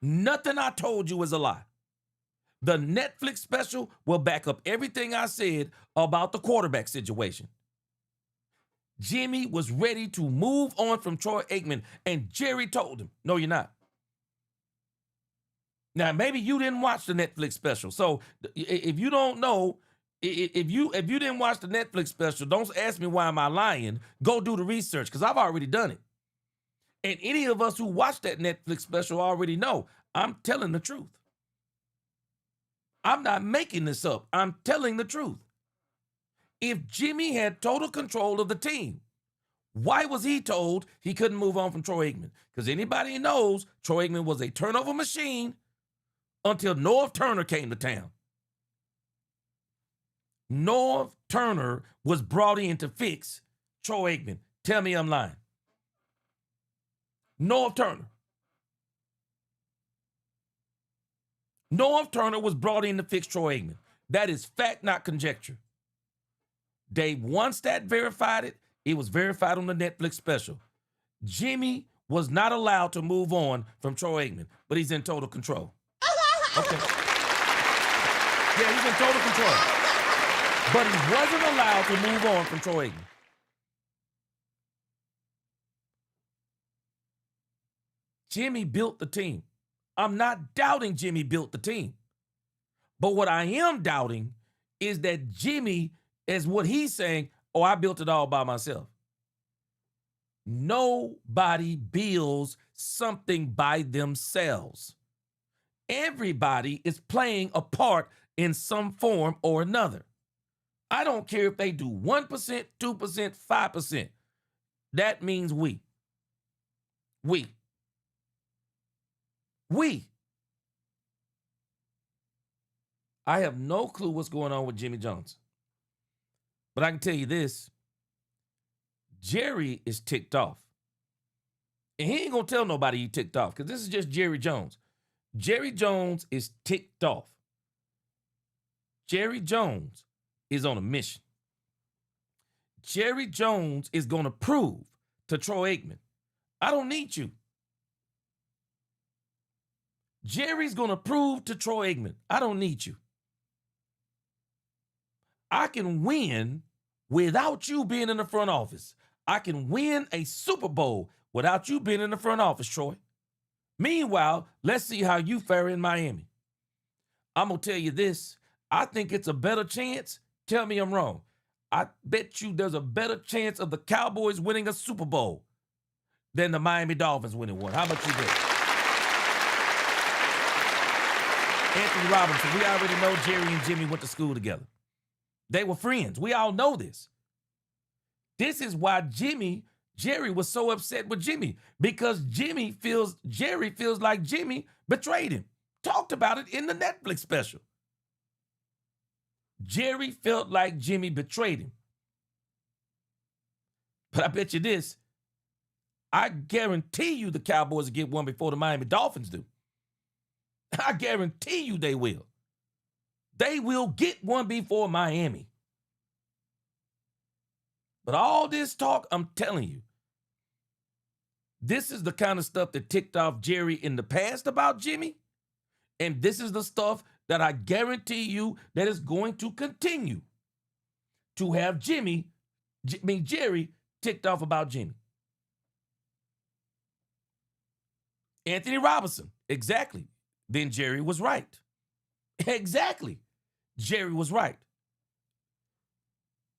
A: Nothing I told you is a lie. The Netflix special will back up everything I said about the quarterback situation. Jimmy was ready to move on from Troy Aikman, and Jerry told him, no, you're not. Now, maybe you didn't watch the Netflix special. So if you don't know, if you didn't watch the Netflix special, don't ask me why am I lying. Go do the research because I've already done it. And any of us who watched that Netflix special already know I'm telling the truth. I'm not making this up. I'm telling the truth. If Jimmy had total control of the team, why was he told he couldn't move on from Troy Aikman? Because anybody knows Troy Aikman was a turnover machine until Norv Turner came to town. Norv Turner was brought in to fix Troy Aikman. Tell me I'm lying. Norv Turner. Norv Turner was brought in to fix Troy Aikman. That is fact, not conjecture. Dave Wannstedt verified it. It was verified on the Netflix special. Jimmy was not allowed to move on from Troy Aikman, but he's in total control. Okay. Yeah, he's in total control. But he wasn't allowed to move on from Troy Aikman. Jimmy built the team. I'm not doubting Jimmy built the team. But what I am doubting is that Jimmy, is what he's saying, oh, I built it all by myself. Nobody builds something by themselves. Everybody is playing a part in some form or another. I don't care if they do 1%, 2%, 5%. That means we. We. I have no clue what's going on with Jimmy Johnson. But I can tell you this. Jerry is ticked off. And he ain't going to tell nobody he ticked off because this is just Jerry Jones. Jerry Jones is ticked off. Jerry Jones is on a mission. Jerry Jones is going to prove to Troy Aikman, I don't need you. Jerry's going to prove to Troy Aikman, I don't need you. I can win without you being in the front office. I can win a Super Bowl without you being in the front office, Troy. Meanwhile, let's see how you fare in Miami. I'm going to tell you this. I think it's a better chance. Tell me I'm wrong. I bet you there's a better chance of the Cowboys winning a Super Bowl than the Miami Dolphins winning one. How much you bet? Anthony Robinson, we already know Jerry and Jimmy went to school together. They were friends. We all know this. This is why Jerry was so upset with Jimmy, because Jerry feels like Jimmy betrayed him. Talked about it in the Netflix special. Jerry felt like Jimmy betrayed him. But I bet you this, I guarantee you the Cowboys will get one before the Miami Dolphins do. I guarantee you they will. They will get one before Miami. But all this talk, I'm telling you, this is the kind of stuff that ticked off Jerry in the past about Jimmy. And this is the stuff that I guarantee you that is going to continue to have Jerry ticked off about Jimmy. Anthony Robinson, exactly. Then Jerry was right. Exactly. Jerry was right.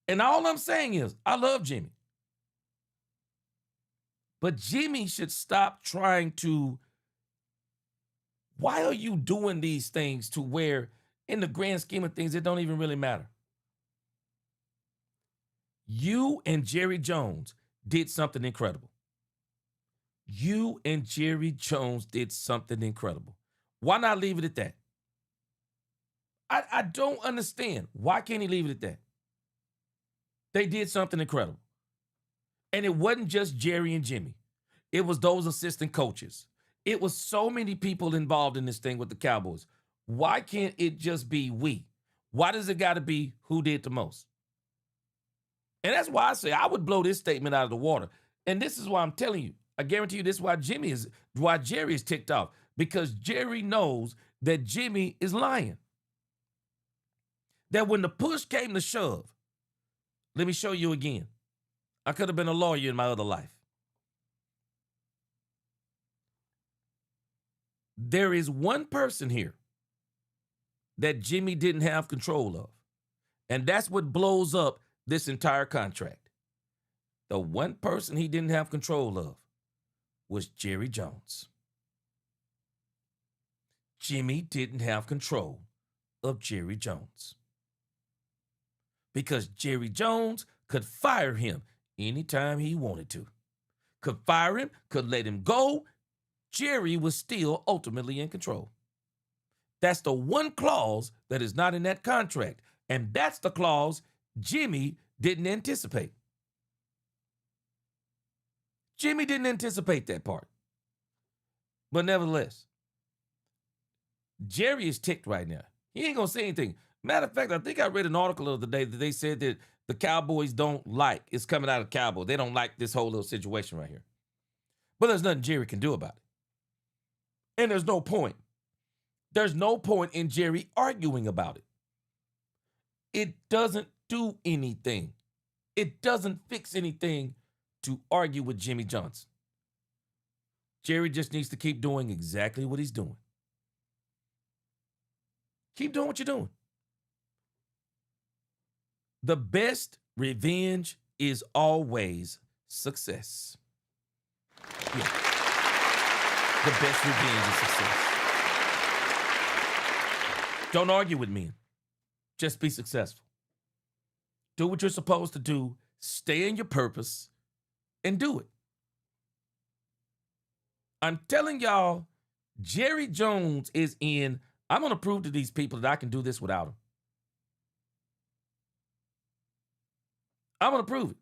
A: And all I'm saying is, I love Jimmy. But Jimmy should stop trying to, why are you doing these things to where, in the grand scheme of things, it don't even really matter? You and Jerry Jones did something incredible. You and Jerry Jones did something incredible. Why not leave it at that? I don't understand. Why can't he leave it at that? They did something incredible. And it wasn't just Jerry and Jimmy. It was those assistant coaches. It was so many people involved in this thing with the Cowboys. Why can't it just be we? Why does it got to be who did the most? And that's why I say I would blow this statement out of the water. And this is why I'm telling you. I guarantee you this is why Jerry is ticked off. Because Jerry knows that Jimmy is lying. That when the push came to shove, let me show you again. I could have been a lawyer in my other life. There is one person here that Jimmy didn't have control of. And that's what blows up this entire contract. The one person he didn't have control of was Jerry Jones. Jimmy didn't have control of Jerry Jones. Because Jerry Jones could fire him anytime he wanted to. Could fire him, could let him go. Jerry was still ultimately in control. That's the one clause that is not in that contract. And that's the clause Jimmy didn't anticipate. Jimmy didn't anticipate that part. But nevertheless, Jerry is ticked right now. He ain't going to say anything. Matter of fact, I think I read an article the other day that they said that the Cowboys don't like, it's coming out of Cowboys. They don't like this whole little situation right here. But there's nothing Jerry can do about it. And there's no point. There's no point in Jerry arguing about it. It doesn't do anything. It doesn't fix anything to argue with Jimmy Johnson. Jerry just needs to keep doing exactly what he's doing. Keep doing what you're doing. The best revenge is always success. Yeah. The best revenge is success. Don't argue with men. Just be successful. Do what you're supposed to do. Stay in your purpose and do it. I'm telling y'all, Jerry Jones is in. I'm going to prove to these people that I can do this without him. I'm going to prove it.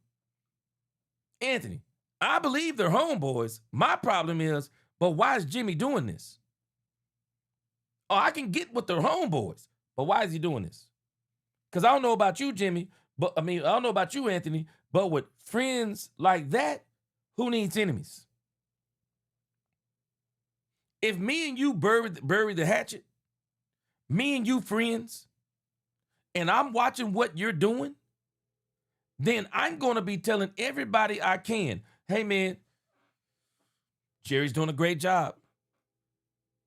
A: Anthony, I believe they're homeboys. My problem is, but why is Jimmy doing this? Oh, I can get with their homeboys, but why is he doing this? Because I don't know about you, Jimmy, but I don't know about you, Anthony, but with friends like that, who needs enemies? If me and you bury the hatchet, me and you friends, and I'm watching what you're doing, then I'm going to be telling everybody I can, hey, man, Jerry's doing a great job.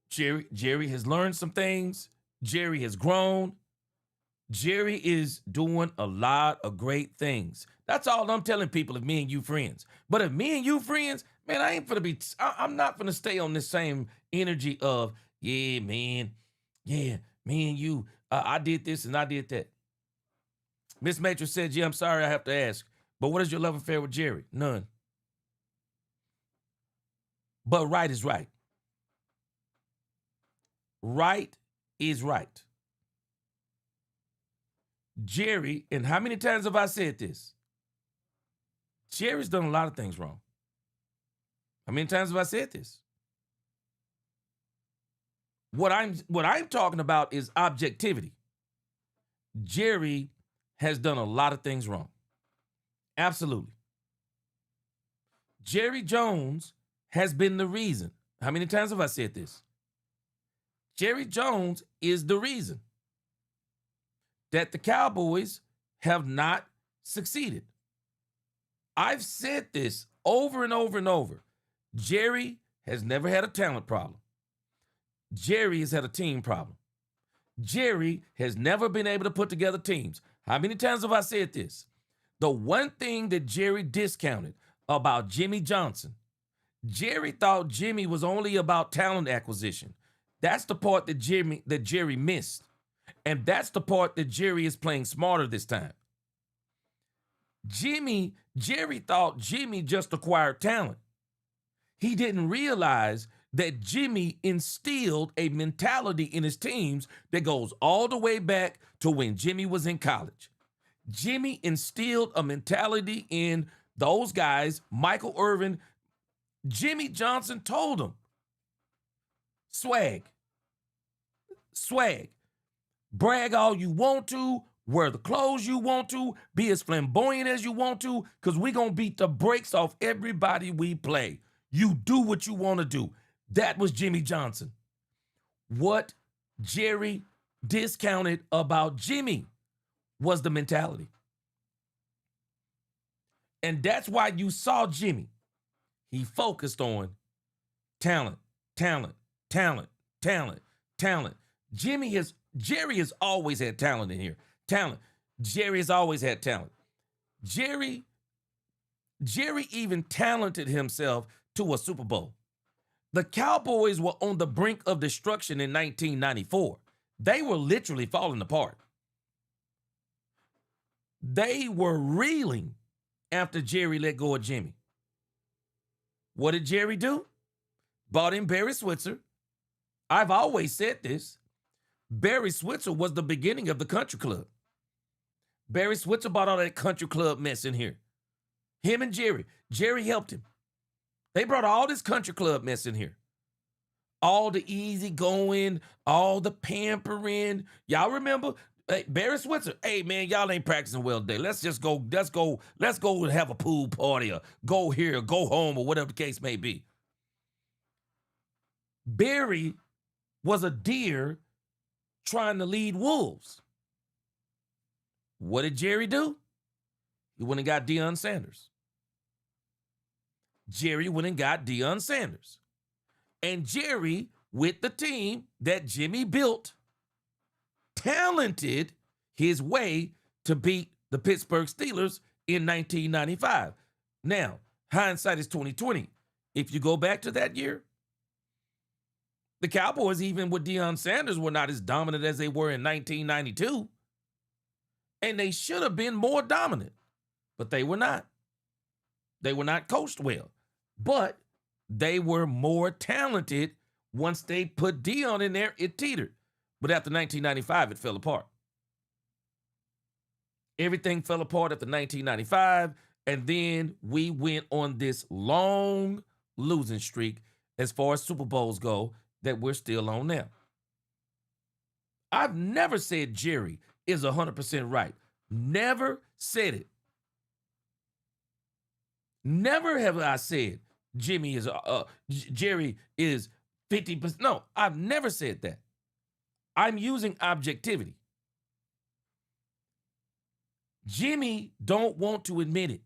A: Jerry has learned some things. Jerry has grown. Jerry is doing a lot of great things. That's all I'm telling people if me and you friends. But if me and you friends, man, I'm not going to stay on this same energy of, yeah, man, yeah, me and you, I did this and I did that. Miss Matrix said, yeah, I'm sorry I have to ask, but what is your love affair with Jerry? None. But right is right. Right is right. Jerry, and how many times have I said this? Jerry's done a lot of things wrong. How many times have I said this? What I'm talking about is objectivity. Jerry has done a lot of things wrong. Absolutely. Jerry Jones has been the reason. How many times have I said this? Jerry Jones is the reason that the Cowboys have not succeeded. I've said this over and over and over. Jerry has never had a talent problem. Jerry has had a team problem. Jerry has never been able to put together teams. How many times have I said this? The one thing that Jerry discounted about Jimmy Johnson, Jerry thought Jimmy was only about talent acquisition. That's the part that Jerry missed. And that's the part that Jerry is playing smarter this time. Jerry thought Jimmy just acquired talent. He didn't realize that Jimmy instilled a mentality in his teams that goes all the way back to when Jimmy was in college. Jimmy instilled a mentality in those guys, Michael Irvin. Jimmy Johnson told him, swag, brag all you want to, wear the clothes you want to, be as flamboyant as you want to, because we're going to beat the brakes off everybody we play. You do what you want to do. That was Jimmy Johnson. What Jerry discounted about Jimmy was the mentality. And that's why you saw Jimmy. He focused on talent. Jerry has always had talent in here. Jerry has always had talent. Jerry even talented himself to a Super Bowl. The Cowboys were on the brink of destruction in 1994. They were literally falling apart. They were reeling after Jerry let go of Jimmy. What did Jerry do? Bought in Barry Switzer. I've always said this. Barry Switzer was the beginning of the country club. Barry Switzer bought all that country club mess in here. Him and Jerry. Jerry helped him. They brought all this country club mess in here. All the easy going, all the pampering. Y'all remember? Hey, Barry Switzer, hey man, y'all ain't practicing well today. Let's go and have a pool party or go here, or go home, or whatever the case may be. Barry was a deer trying to lead wolves. What did Jerry do? He went and got Deion Sanders. Jerry went and got Deion Sanders. And Jerry, with the team that Jimmy built, talented his way to beat the Pittsburgh Steelers in 1995. Now, hindsight is 2020. If you go back to that year, the Cowboys, even with Deion Sanders, were not as dominant as they were in 1992. And they should have been more dominant, but they were not. They were not coached well, but they were more talented. Once they put Deion in there, it teetered. But after 1995, it fell apart. Everything fell apart after 1995, and then we went on this long losing streak as far as Super Bowls go that we're still on now. I've never said Jerry is 100% right. Never said it. Never have I said Jerry is 50%. No, I've never said that. I'm using objectivity. Jimmy don't want to admit it,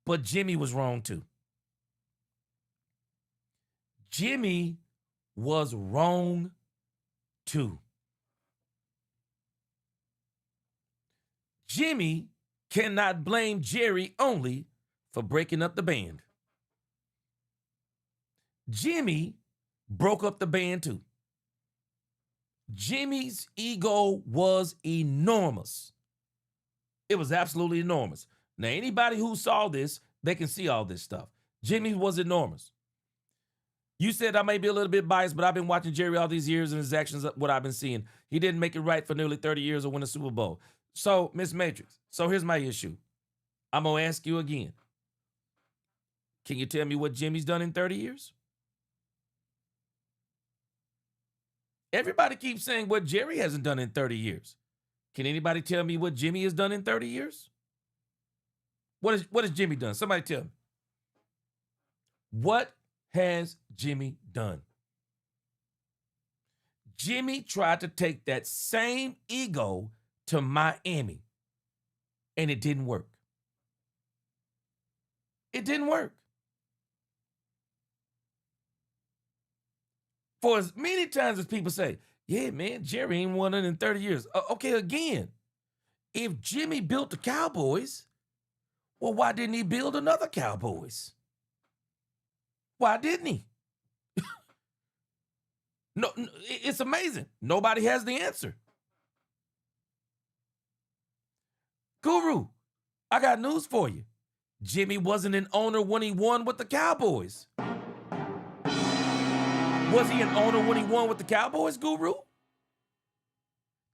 A: but Jimmy was wrong too. Jimmy was wrong too. Jimmy cannot blame Jerry only for breaking up the band. Jimmy broke up the band too. Jimmy's ego was enormous. It was absolutely enormous. Now, anybody who saw this, they can see all this stuff. Jimmy was enormous. You said I may be a little bit biased, but I've been watching Jerry all these years and his actions, what I've been seeing. He didn't make it right for nearly 30 years or win a Super Bowl. So, Miss Matrix, so here's my issue. I'm going to ask you again. Can you tell me what Jimmy's done in 30 years? Everybody keeps saying what Jerry hasn't done in 30 years. Can anybody tell me what Jimmy has done in 30 years? What has Jimmy done? Somebody tell me. What has Jimmy done? Jimmy tried to take that same ego to Miami, and it didn't work. It didn't work. For as many times as people say, yeah, man, Jerry ain't won it in 30 years. Okay, again, if Jimmy built the Cowboys, well, why didn't he build another Cowboys? Why didn't he? No, it's amazing. Nobody has the answer. Guru, I got news for you. Jimmy wasn't an owner when he won with the Cowboys. Was he an owner when he won with the Cowboys, Guru?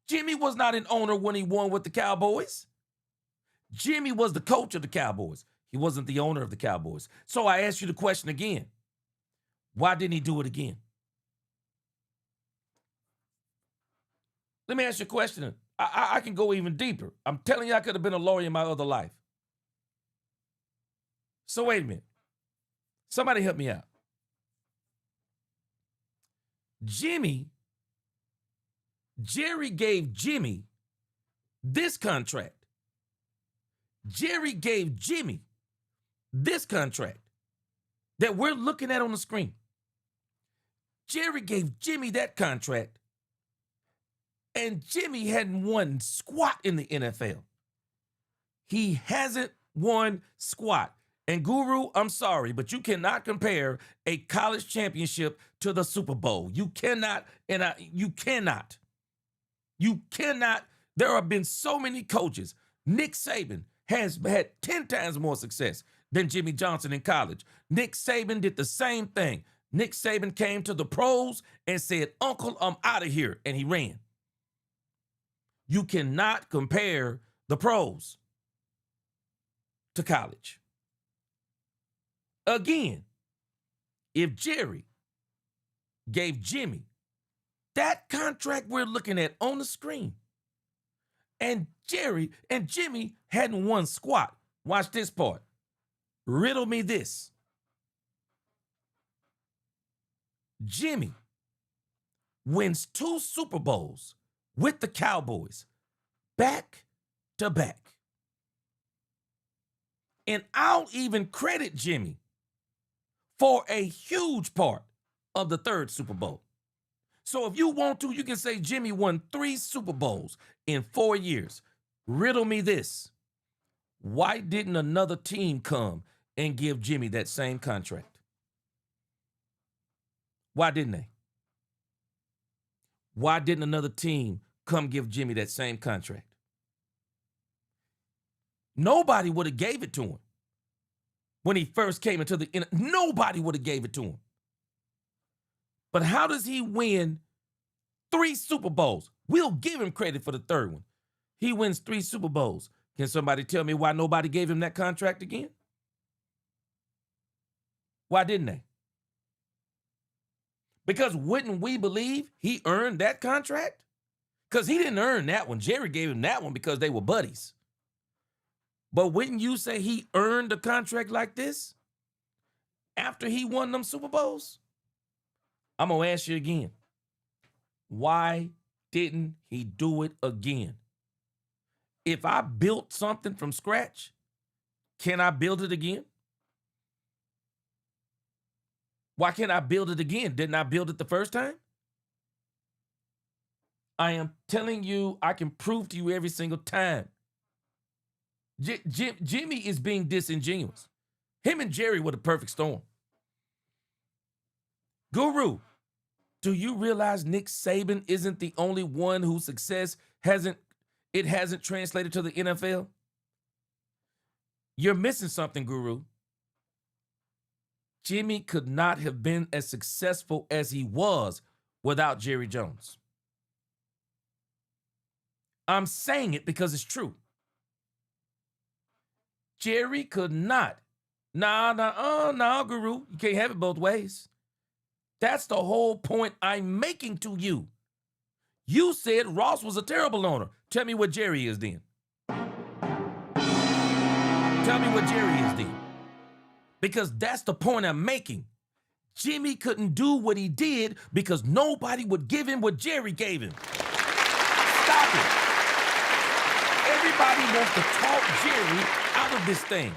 A: Jimmy was not an owner when he won with the Cowboys. Jimmy was the coach of the Cowboys. He wasn't the owner of the Cowboys. So I ask you the question again. Why didn't he do it again? Let me ask you a question. I can go even deeper. I'm telling you, I could have been a lawyer in my other life. So wait a minute. Somebody help me out. Jerry gave Jimmy this contract. Jerry gave Jimmy this contract that we're looking at on the screen. Jerry gave Jimmy that contract, and Jimmy hadn't won squat in the NFL. He hasn't won squat. And Guru, I'm sorry, but you cannot compare a college championship to the Super Bowl. You cannot, you cannot. You cannot. There have been so many coaches. Nick Saban has had 10 times more success than Jimmy Johnson in college. Nick Saban did the same thing. Nick Saban came to the pros and said, "Uncle, I'm out of here," and he ran. You cannot compare the pros to college. Again, if Jerry gave Jimmy that contract we're looking at on the screen, and Jimmy hadn't won squat, watch this part. Riddle me this. Jimmy wins 2 Super Bowls with the Cowboys back to back. And I'll even credit Jimmy for a huge part of the 3rd Super Bowl. So if you want to, you can say Jimmy won 3 Super Bowls in 4 years. Riddle me this. Why didn't another team come and give Jimmy that same contract? Why didn't they? Why didn't another team come give Jimmy that same contract? Nobody would have gave it to him. When he first came into the nobody would have gave it to him. But how does he win 3 Super Bowls? We'll give him credit for the 3rd one. He wins 3 Super Bowls. Can somebody tell me why nobody gave him that contract again? Why didn't they? Because wouldn't we believe he earned that contract? Because he didn't earn that one. Jerry gave him that one because they were buddies. But wouldn't you say he earned a contract like this after he won them Super Bowls? I'm going to ask you again. Why didn't he do it again? If I built something from scratch, can I build it again? Why can't I build it again? Didn't I build it the first time? I am telling you, I can prove to you every single time. Jimmy is being disingenuous. Him and Jerry were the perfect storm. Guru, do you realize Nick Saban isn't the only one whose success hasn't translated to the NFL? You're missing something, Guru. Jimmy could not have been as successful as he was without Jerry Jones. I'm saying it because it's true. Jerry could not. Nah, Guru. You can't have it both ways. That's the whole point I'm making to you. You said Ross was a terrible owner. Tell me what Jerry is then. Tell me what Jerry is then. Because that's the point I'm making. Jimmy couldn't do what he did because nobody would give him what Jerry gave him. Stop it. Everybody wants to talk Jerry out of this thing.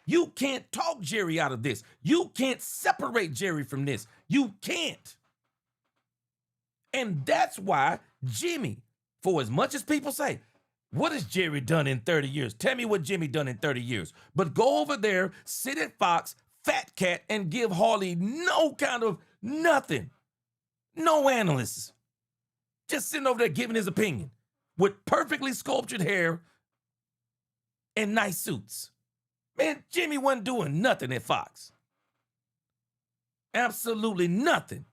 A: You can't talk Jerry out of this. You can't separate Jerry from this. You can't. And that's why Jimmy, for as much as people say, what has Jerry done in 30 years? Tell me what Jimmy done in 30 years. But go over there, sit at Fox, Fat Cat, and give Hawley no kind of nothing. No analysts. Just sitting over there giving his opinion with perfectly sculptured hair and nice suits. Man, Jimmy wasn't doing nothing at Fox. Absolutely nothing.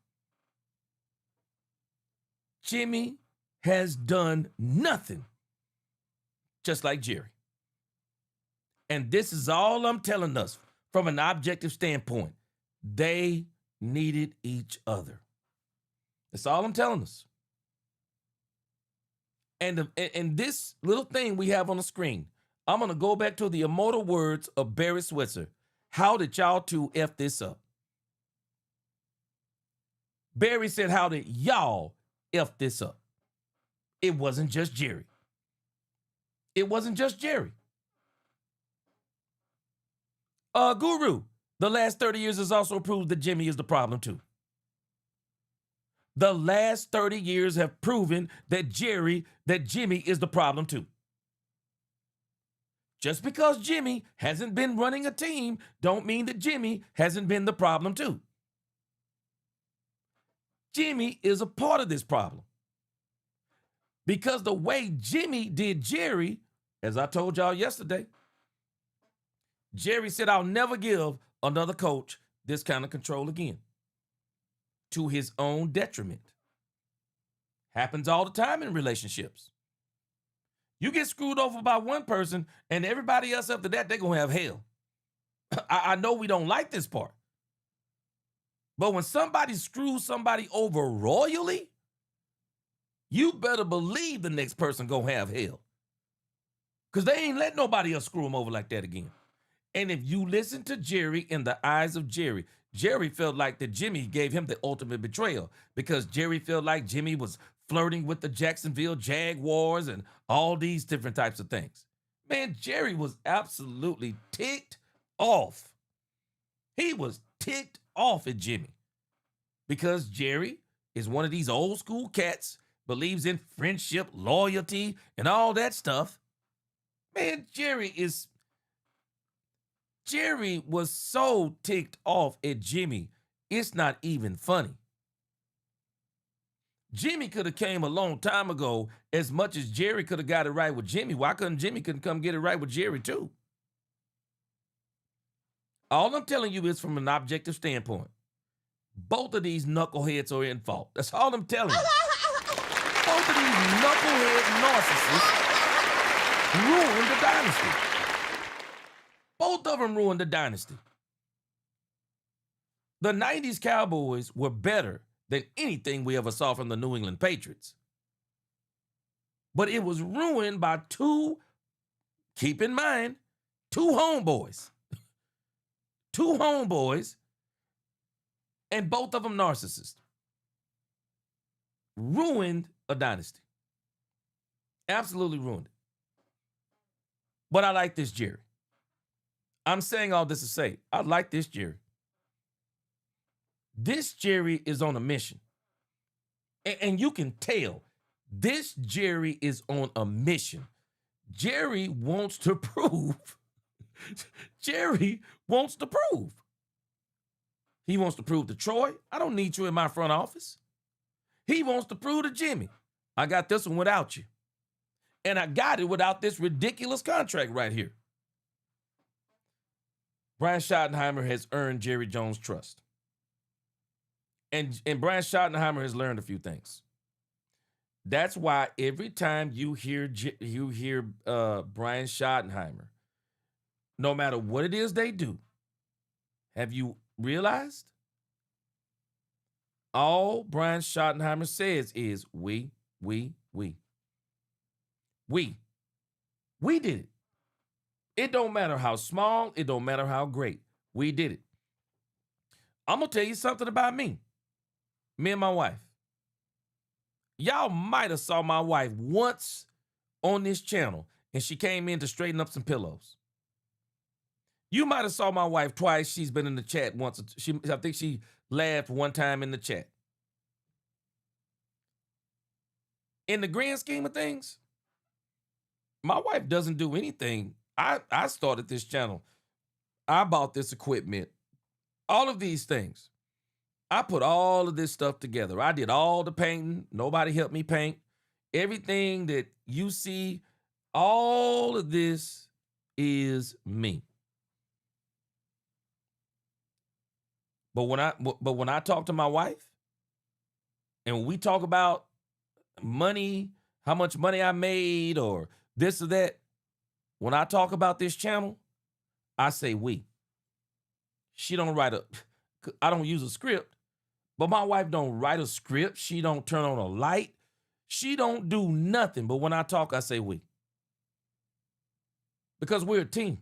A: Jimmy has done nothing. Just like Jerry. And this is all I'm telling us from an objective standpoint. They needed each other. That's all I'm telling us. And this little thing we have on the screen, I'm going to go back to the immortal words of Barry Switzer. How did y'all two F this up? Barry said, how did y'all F this up? It wasn't just Jerry. It wasn't just Jerry. Guru, the last 30 years has also proved that Jimmy is the problem too. The last 30 years have proven that Jimmy is the problem too. Just because Jimmy hasn't been running a team don't mean that Jimmy hasn't been the problem too. Jimmy is a part of this problem. Because the way Jimmy did Jerry, as I told y'all yesterday, Jerry said, I'll never give another coach this kind of control again. To his own detriment. Happens all the time in relationships. You get screwed over by one person and everybody else after that, they're going to have hell. I know we don't like this part. But when somebody screws somebody over royally, you better believe the next person going to have hell. Because they ain't let nobody else screw them over like that again. And if you listen to Jerry in the eyes of Jerry, Jerry felt like that Jimmy gave him the ultimate betrayal because Jerry felt like Jimmy was flirting with the Jacksonville Jaguars and all these different types of things. Man, Jerry was absolutely ticked off. He was ticked off at Jimmy because Jerry is one of these old school cats, believes in friendship, loyalty, and all that stuff. Man, Jerry was so ticked off at Jimmy, it's not even funny. Jimmy could have came a long time ago. As much as Jerry could have got it right with Jimmy, why couldn't Jimmy come get it right with Jerry too? All I'm telling you is from an objective standpoint. Both of these knuckleheads are in fault. That's all I'm telling you. Both of these knucklehead narcissists ruined the dynasty. Both of them ruined the dynasty. The 90s Cowboys were better than anything we ever saw from the New England Patriots. But it was ruined by keep in mind, two homeboys. Two homeboys, and both of them narcissists. Ruined a dynasty. Absolutely ruined it. But I like this Jerry. I'm saying all this to say, I like this Jerry. This Jerry is on a mission. And you can tell this Jerry is on a mission. Jerry wants to prove. Jerry wants to prove. He wants to prove to Troy, I don't need you in my front office. He wants to prove to Jimmy, I got this one without you. And I got it without this ridiculous contract right here. Brian Schottenheimer has earned Jerry Jones' trust. And Brian Schottenheimer has learned a few things. That's why every time you hear Brian Schottenheimer, no matter what it is they do, have you realized? All Brian Schottenheimer says is, we did it. It don't matter how small, it don't matter how great. We did it. I'm going to tell you something about me. Me and my wife. Y'all might have saw my wife once on this channel, and she came in to straighten up some pillows. You might have saw my wife twice. She's been in the chat once. I think she laughed one time in the chat. In the grand scheme of things, my wife doesn't do anything. I started this channel. I bought this equipment. All of these things. I put all of this stuff together. I did all the painting. Nobody helped me paint. Everything that you see, all of this is me. But when I talk to my wife, and we talk about money, how much money I made, or this or that, when I talk about this channel, I say we. She don't write I don't use a script, but my wife don't write a script. She don't turn on a light. She don't do nothing. But when I talk, I say we. Because we're a team.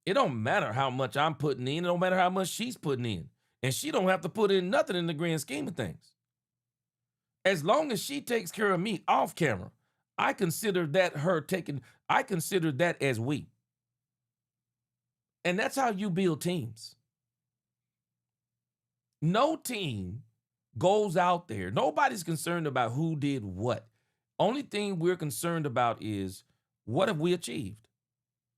A: It don't matter how much I'm putting in. It don't matter how much she's putting in. And she don't have to put in nothing in the grand scheme of things. As long as she takes care of me off camera, I consider that I consider that as we. And that's how you build teams. No team goes out there. Nobody's concerned about who did what. Only thing we're concerned about is what have we achieved?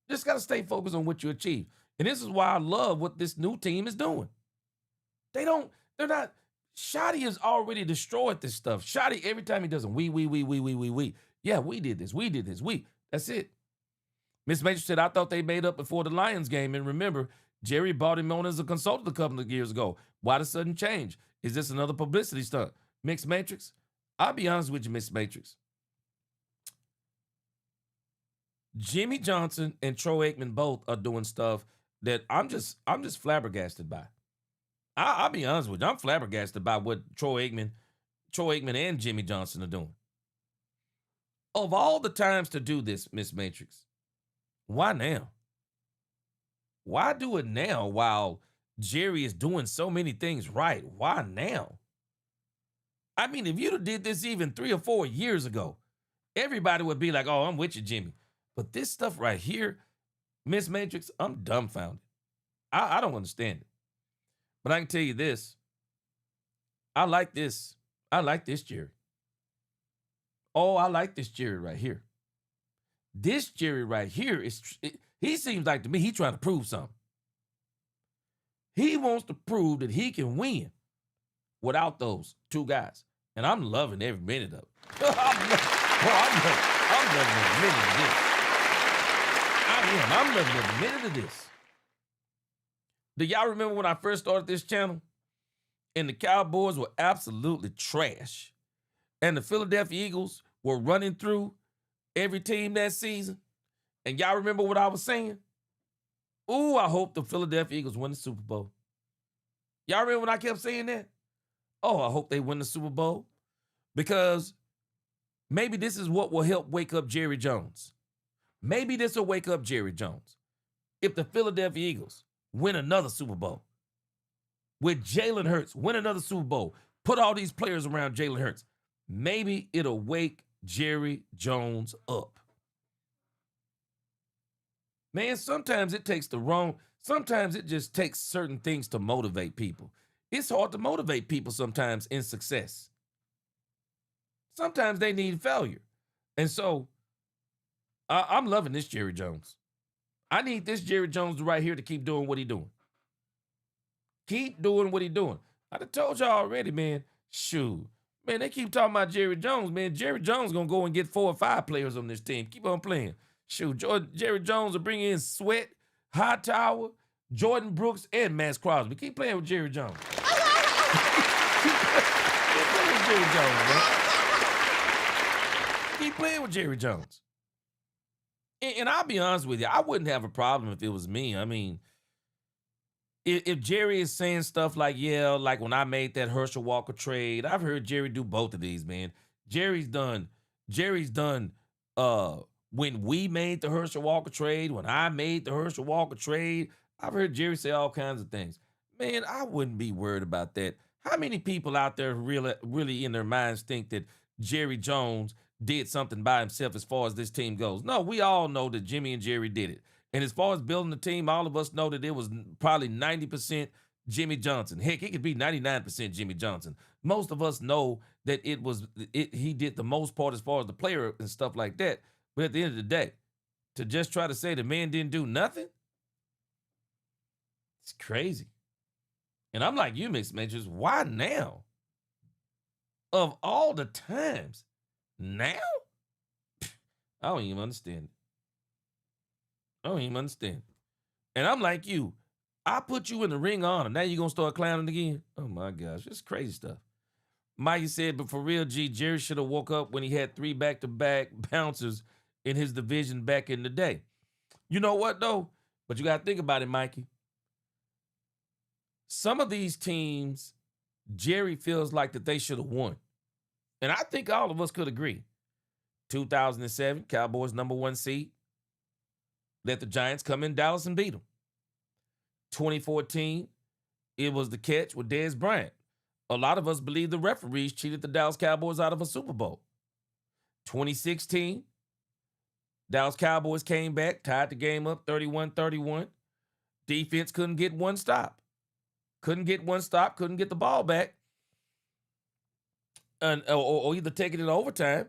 A: Just got to stay focused on what you achieved. And this is why I love what this new team is doing. They're not, Shotty has already destroyed this stuff. Shotty, every time he does them, we. Yeah, we did this. That's it. Miss Major said, I thought they made up before the Lions game. And remember, Jerry brought him on as a consultant a couple of years ago. Why the sudden change? Is this another publicity stunt? Mixed Matrix? I'll be honest with you, Miss Matrix. Jimmy Johnson and Troy Aikman both are doing stuff that I'm just flabbergasted by. I'll be honest with you. I'm flabbergasted by what Troy Aikman and Jimmy Johnson are doing. Of all the times to do this, Miss Matrix, why now? Why do it now while Jerry is doing so many things right? Why now? I mean, if you'd have did this even 3 or 4 years ago, everybody would be like, oh, I'm with you, Jimmy. But this stuff right here, Miss Matrix, I'm dumbfounded. I don't understand it. But I can tell you this. I like this. I like this Jerry. Oh, I like this Jerry right here. This Jerry right here, he seems like to me, he's trying to prove something. He wants to prove that he can win without those two guys. And I'm loving every minute of it. I'm loving every minute of this. I'm loving every minute of this. Do y'all remember when I first started this channel? And the Cowboys were absolutely trash. And the Philadelphia Eagles were running through every team that season. And y'all remember what I was saying? Ooh, I hope the Philadelphia Eagles win the Super Bowl. Y'all remember when I kept saying that? Oh, I hope they win the Super Bowl. Because maybe this is what will help wake up Jerry Jones. Maybe this will wake up Jerry Jones. If the Philadelphia Eagles win another Super Bowl, with Jalen Hurts, win another Super Bowl, put all these players around Jalen Hurts, maybe it'll wake Jerry Jones up. Man, sometimes it just takes certain things to motivate people. It's hard to motivate people sometimes in success. Sometimes they need failure. And so I'm loving this Jerry Jones. I need this Jerry Jones right here to keep doing what he's doing. Keep doing what he's doing. I done told y'all already, man. Shoot. Man, they keep talking about Jerry Jones, man. Jerry Jones going to go and get 4 or 5 players on this team. Keep on playing. Shoot, Jerry Jones will bring in Sweat, Hightower, Jordan Brooks, and Max Crosby. Keep playing with Jerry Jones. Keep playing with Jerry Jones, man. Keep playing with Jerry Jones. And I'll be honest with you, I wouldn't have a problem if it was me. I mean, if Jerry is saying stuff like, yeah, like when I made that Herschel Walker trade, I've heard Jerry do both of these, man. Jerry's done when we made the Herschel Walker trade, when I made the Herschel Walker trade. I've heard Jerry say all kinds of things. Man, I wouldn't be worried about that. How many people out there really in their minds think that Jerry Jones did something by himself as far as this team goes? No, we all know that Jimmy and Jerry did it. And as far as building the team, all of us know that it was probably 90% Jimmy Johnson. Heck, it could be 99% Jimmy Johnson. Most of us know that he did the most part as far as the player and stuff like that. But at the end of the day, to just try to say the man didn't do nothing, it's crazy. And I'm like you, Mixed Majors, why now? Of all the times, now? I don't even understand it. I don't even understand. And I'm like you. I put you in the ring of honor. Now you're going to start clowning again? Oh, my gosh. It's crazy stuff. Mikey said, but for real, G, Jerry should have woke up when he had 3 back-to-back bouncers in his division back in the day. You know what, though? But you got to think about it, Mikey. Some of these teams, Jerry feels like that they should have won. And I think all of us could agree. 2007, Cowboys #1 seed. Let the Giants come in Dallas and beat them. 2014, it was the catch with Dez Bryant. A lot of us believe the referees cheated the Dallas Cowboys out of a Super Bowl. 2016, Dallas Cowboys came back, tied the game up 31-31. Defense couldn't get one stop. Couldn't get the ball back. Or either take it in overtime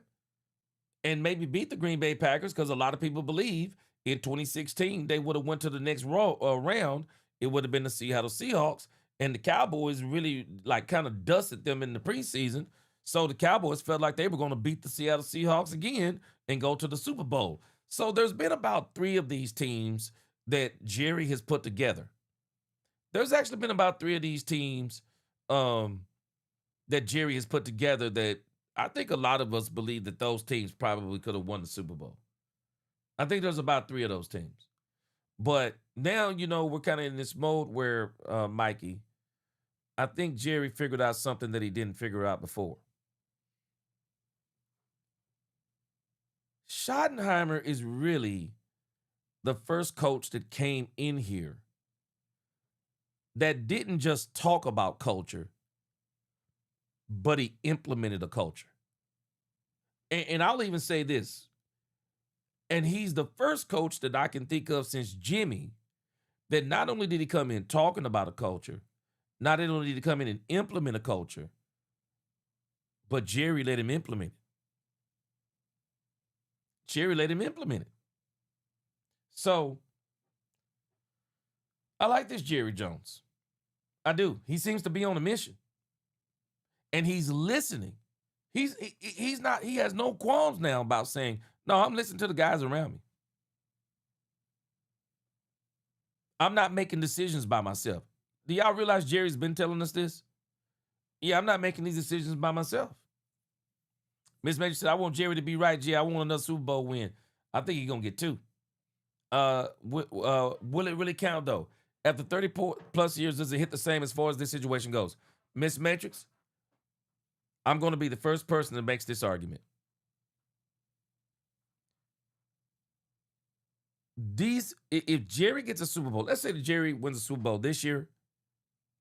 A: and maybe beat the Green Bay Packers, because a lot of people believe in 2016 they would have went to the next round. It would have been the Seattle Seahawks, and the Cowboys really kind of dusted them in the preseason. So the Cowboys felt like they were going to beat the Seattle Seahawks again and go to the Super Bowl. So there's been about 3 of these teams that Jerry has put together. There's actually been about 3 of these teams that Jerry has put together that I think a lot of us believe that those teams probably could have won the Super Bowl. I think there's about 3 of those teams. But now, we're kind of in this mode where, Mikey, I think Jerry figured out something that he didn't figure out before. Schottenheimer is really the first coach that came in here that didn't just talk about culture, but he implemented a culture. And I'll even say this, and he's the first coach that I can think of since Jimmy that not only did he come in talking about a culture, not only did he come in and implement a culture, but Jerry let him implement it. So I like this Jerry Jones. I do. He seems to be on a mission. And he's listening. He has no qualms now about saying, no, I'm listening to the guys around me. I'm not making decisions by myself. Do y'all realize Jerry's been telling us this? Yeah, I'm not making these decisions by myself. Miss Major said, I want Jerry to be right, G. I want another Super Bowl win. I think he's going to get 2. Will it really count, though? After 30 plus years, does it hit the same as far as this situation goes? Miss Matrix, I'm going to be the first person that makes this argument. If Jerry gets a Super Bowl, let's say that Jerry wins a Super Bowl this year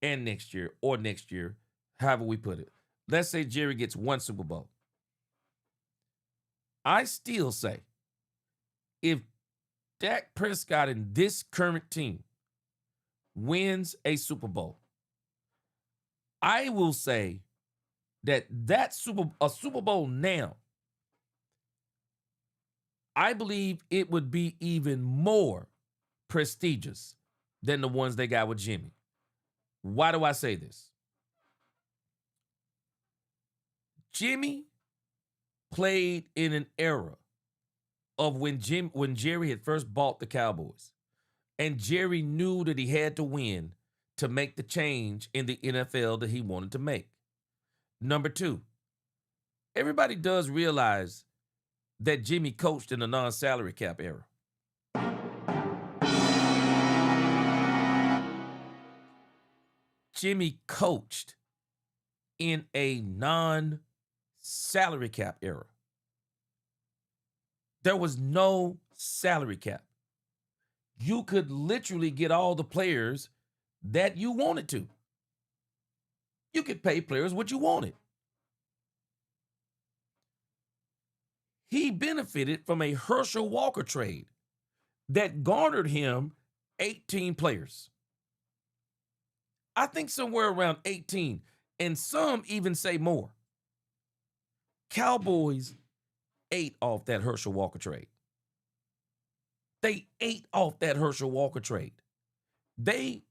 A: and next year, or next year, however we put it. Let's say Jerry gets 1 Super Bowl. I still say, if Dak Prescott and this current team wins a Super Bowl, I will say that a Super Bowl now, I believe it would be even more prestigious than the ones they got with Jimmy. Why do I say this? Jimmy played in an era of when Jerry had first bought the Cowboys. And Jerry knew that he had to win to make the change in the NFL that he wanted to make. Number two, everybody does realize that Jimmy coached in a non-salary cap era. Jimmy coached in a non-salary cap era. There was no salary cap. You could literally get all the players that you wanted to. You could pay players what you wanted. He benefited from a Herschel Walker trade that garnered him 18 players. I think somewhere around 18, and some even say more. Cowboys ate off that Herschel Walker trade. They ate off that Herschel Walker trade. They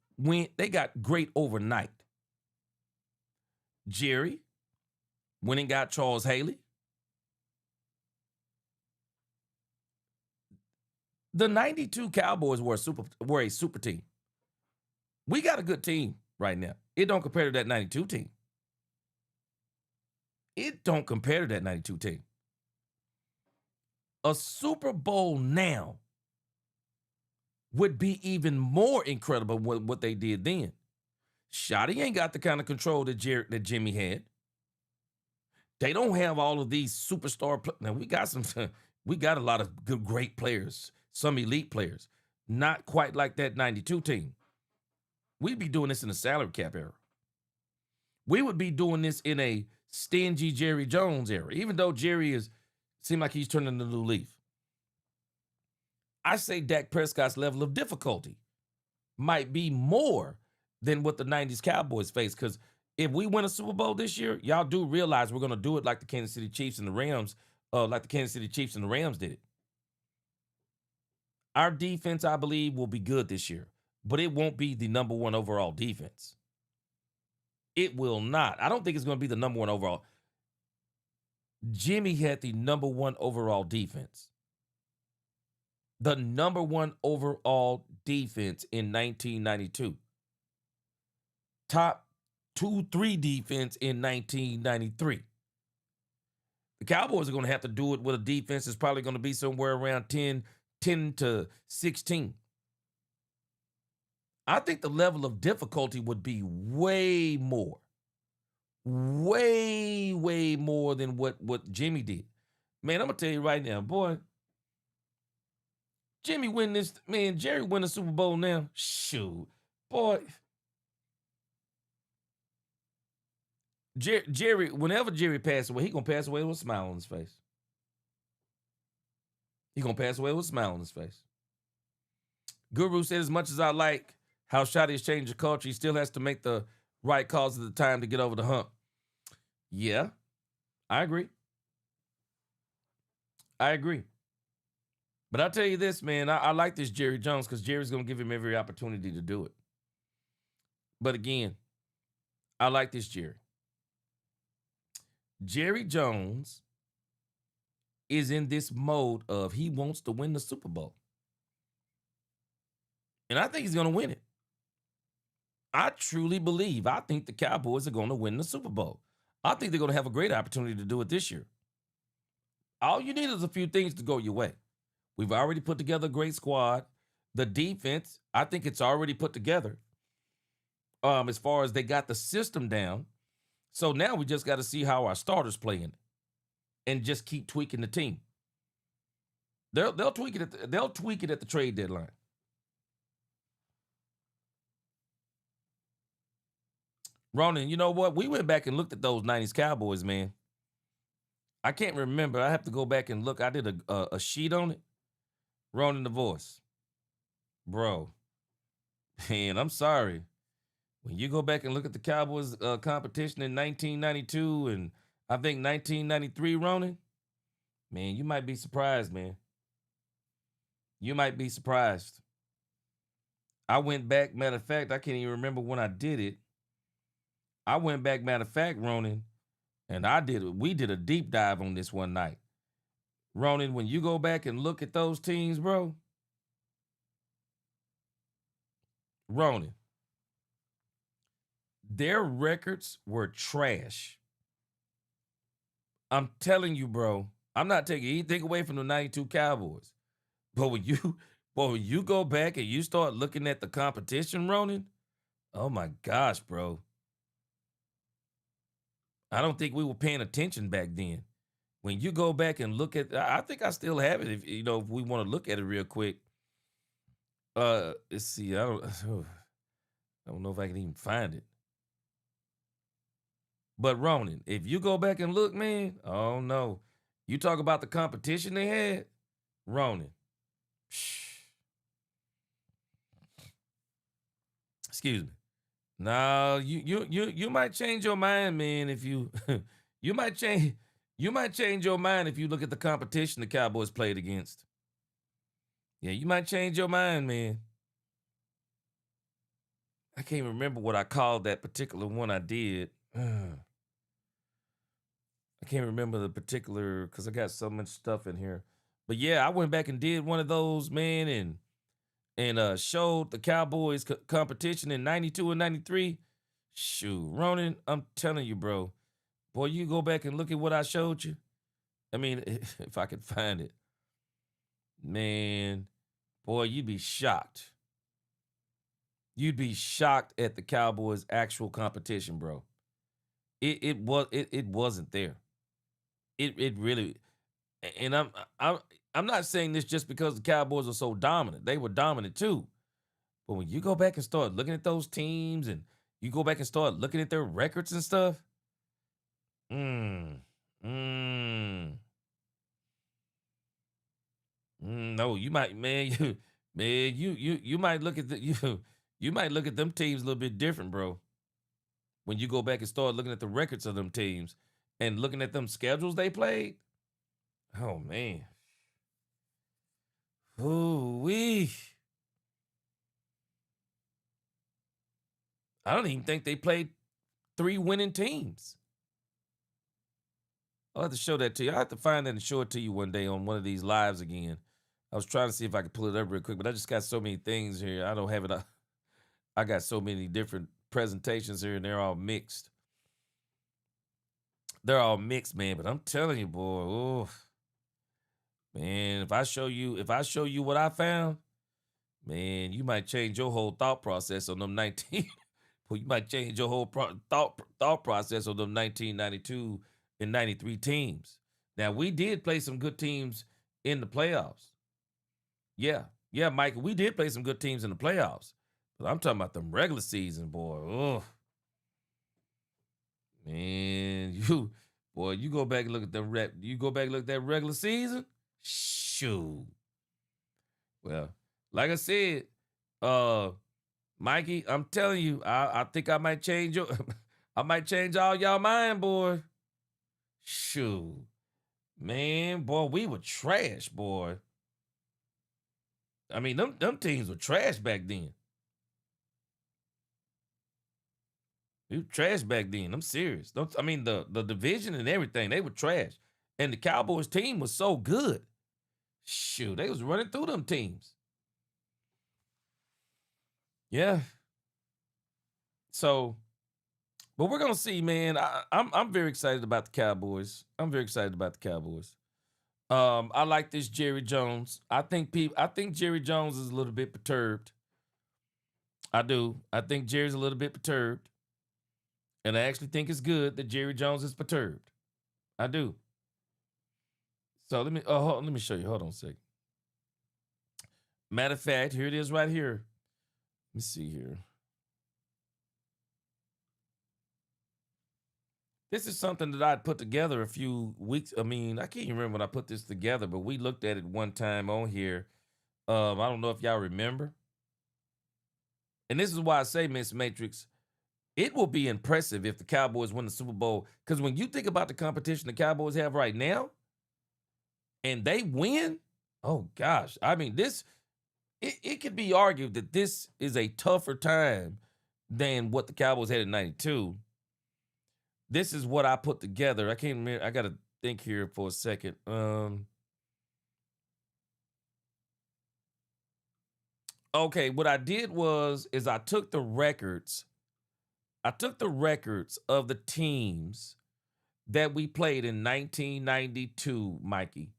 A: got great overnight. Jerry went and got Charles Haley. The 92 Cowboys were a super team. We got a good team right now. It don't compare to that 92 team. It don't compare to that 92 team. A Super Bowl now would be even more incredible than what they did then. Shotty ain't got the kind of control that Jimmy had. They don't have all of these superstar. Now we got a lot of good, great players, some elite players. Not quite like that 92 team. We'd be doing this in a salary cap era. We would be doing this in a stingy Jerry Jones era, even though Jerry seemed like he's turning a new leaf. I say Dak Prescott's level of difficulty might be more than what the 90s Cowboys face, because if we win a Super Bowl this year, y'all do realize we're going to do it like the Kansas City Chiefs and the Rams, did it. Our defense, I believe, will be good this year, but it won't be the number one overall defense. It will not. I don't think it's going to be the number one overall. Jimmy had the number one overall defense. The number one overall defense in 1992. Top 2-3 defense in 1993. The Cowboys are going to have to do it with a defense that's probably going to be somewhere around 10 to 16. I think the level of difficulty would be way more than what Jimmy did. Man, I'm going to tell you right now, boy, Jerry win the Super Bowl now. Shoot, boy. Jerry, whenever Jerry passes away, he going to pass away with a smile on his face. He going to pass away with a smile on his face. Guru said, as much as I like how Shotty has changed the culture, he still has to make the right calls at the time to get over the hump. Yeah, I agree. But I'll tell you this, man, I like this Jerry Jones because Jerry's going to give him every opportunity to do it. But again, I like this Jerry. Jerry Jones is in this mode of he wants to win the Super Bowl. And I think he's going to win it. I truly believe, I think the Cowboys are going to win the Super Bowl. I think they're going to have a great opportunity to do it this year. All you need is a few things to go your way. We've already put together a great squad. The defense, I think it's already put together. As far as they got the system down. So now we just got to see how our starters playing and just keep tweaking the team. They'll tweak it. They'll tweak it at the trade deadline. Ronan, you know what? We went back and looked at those 90s Cowboys, man. I can't remember. I have to go back and look. I did a sheet on it. Ronan the Voice. bro. And I'm sorry. When you go back and look at the Cowboys competition in 1992 and I think 1993, Ronan, man, you might be surprised, man. You might be surprised. I went back, matter of fact, I can't even remember when I did it. I went back, matter of fact, Ronan, and we did a deep dive on this one night. Ronan, when you go back and look at those teams, bro, Ronan, their records were trash. I'm telling you, bro, I'm not taking anything away from the 92 Cowboys. But when you go back and you start looking at the competition, Ronan, oh my gosh, bro. I don't think we were paying attention back then. When you go back and look at, I think I still have it. If we want to look at it real quick. Let's see. I don't know if I can even find it. But Ronan, if you go back and look, man, oh no, you talk about the competition they had, Ronan. Excuse me. No, you might change your mind, man. If you you might change your mind if you look at the competition the Cowboys played against. Yeah, you might change your mind, man. I can't remember what I called that particular one I did. I can't remember the particular because I got so much stuff in here. But yeah, I went back and did one of those, man, and showed the Cowboys competition in 92 and 93. Shoot, Ronan, I'm telling you, bro. Boy, you go back and look at what I showed you. I mean, if I could find it. Man, boy, you'd be shocked. You'd be shocked at the Cowboys' actual competition, bro. It wasn't there. It really, and I'm not saying this just because the Cowboys are so dominant. They were dominant too. But when you go back and start looking at those teams and you go back and start looking at their records and stuff, no, you might, man, you might look at you might look at them teams a little bit different, bro. When you go back and start looking at the records of them teams and looking at them schedules they played, oh man. Ooh-wee. I don't even think they played 3 winning teams. I'll have to show that to you. I'll have to find that and show it to you one day on one of these lives again. I was trying to see if I could pull it up real quick, but I just got so many things here. I don't have it. I got so many different presentations here, and they're all mixed. They're all mixed, man, but I'm telling you, boy, oh, man, if I show you what I found, man, you might change your whole thought process on them 19. Well, you might change your whole thought process on them 1992 and 93 teams. Now, we did play some good teams in the playoffs. Yeah, Mike, we did play some good teams in the playoffs. But I'm talking about them regular season, boy. Oh, man, you go back and look at them you go back and look at that regular season. Shoot. Well, like I said, Mikey, I'm telling you, I think I might change I might change all y'all mind, boy. Shoot. Man, boy, we were trash, boy. I mean, them teams were trash back then. We were trash back then. I'm serious. I mean, the division and everything, they were trash. And the Cowboys team was so good. Shoot, they was running through them teams. Yeah. So, but we're gonna see, man. I'm very excited about the Cowboys. I like this Jerry Jones. I think Jerry Jones is a little bit perturbed. I do. I think Jerry's a little bit perturbed. And I actually think it's good that Jerry Jones is perturbed. I do. So let me show you. Hold on a second. Matter of fact, here it is right here. Let me see here. This is something that I'd put together a few weeks. I mean, I can't even remember when I put this together, but we looked at it one time on here. I don't know if y'all remember. And this is why I say, Miss Matrix, it will be impressive if the Cowboys win the Super Bowl. Because when you think about the competition the Cowboys have right now, and they win, oh gosh. I mean, it could be argued that this is a tougher time than what the Cowboys had in 92. This is what I put together. I can't remember. I got to think here for a second. Okay, what I did is I took the records. I took the records of the teams that we played in 1992, Mikey.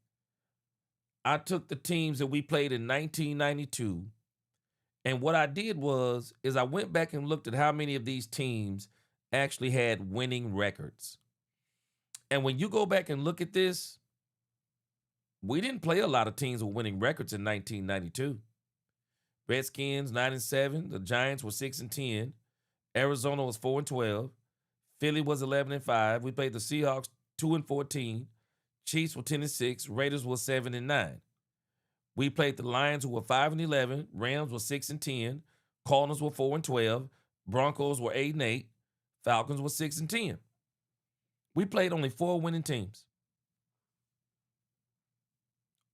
A: I took the teams that we played in 1992, and what I did is I went back and looked at how many of these teams actually had winning records. And when you go back and look at this, we didn't play a lot of teams with winning records in 1992. Redskins 9-7, the Giants were 6-10, Arizona was 4-12, Philly was 11-5. We played the Seahawks 2-14, Chiefs were 10-6, Raiders were 7-9. We played the Lions, who were 5-11, Rams were 6-10, Cardinals were 4-12, Broncos were 8-8, Falcons were 6-10. We played only 4 winning teams.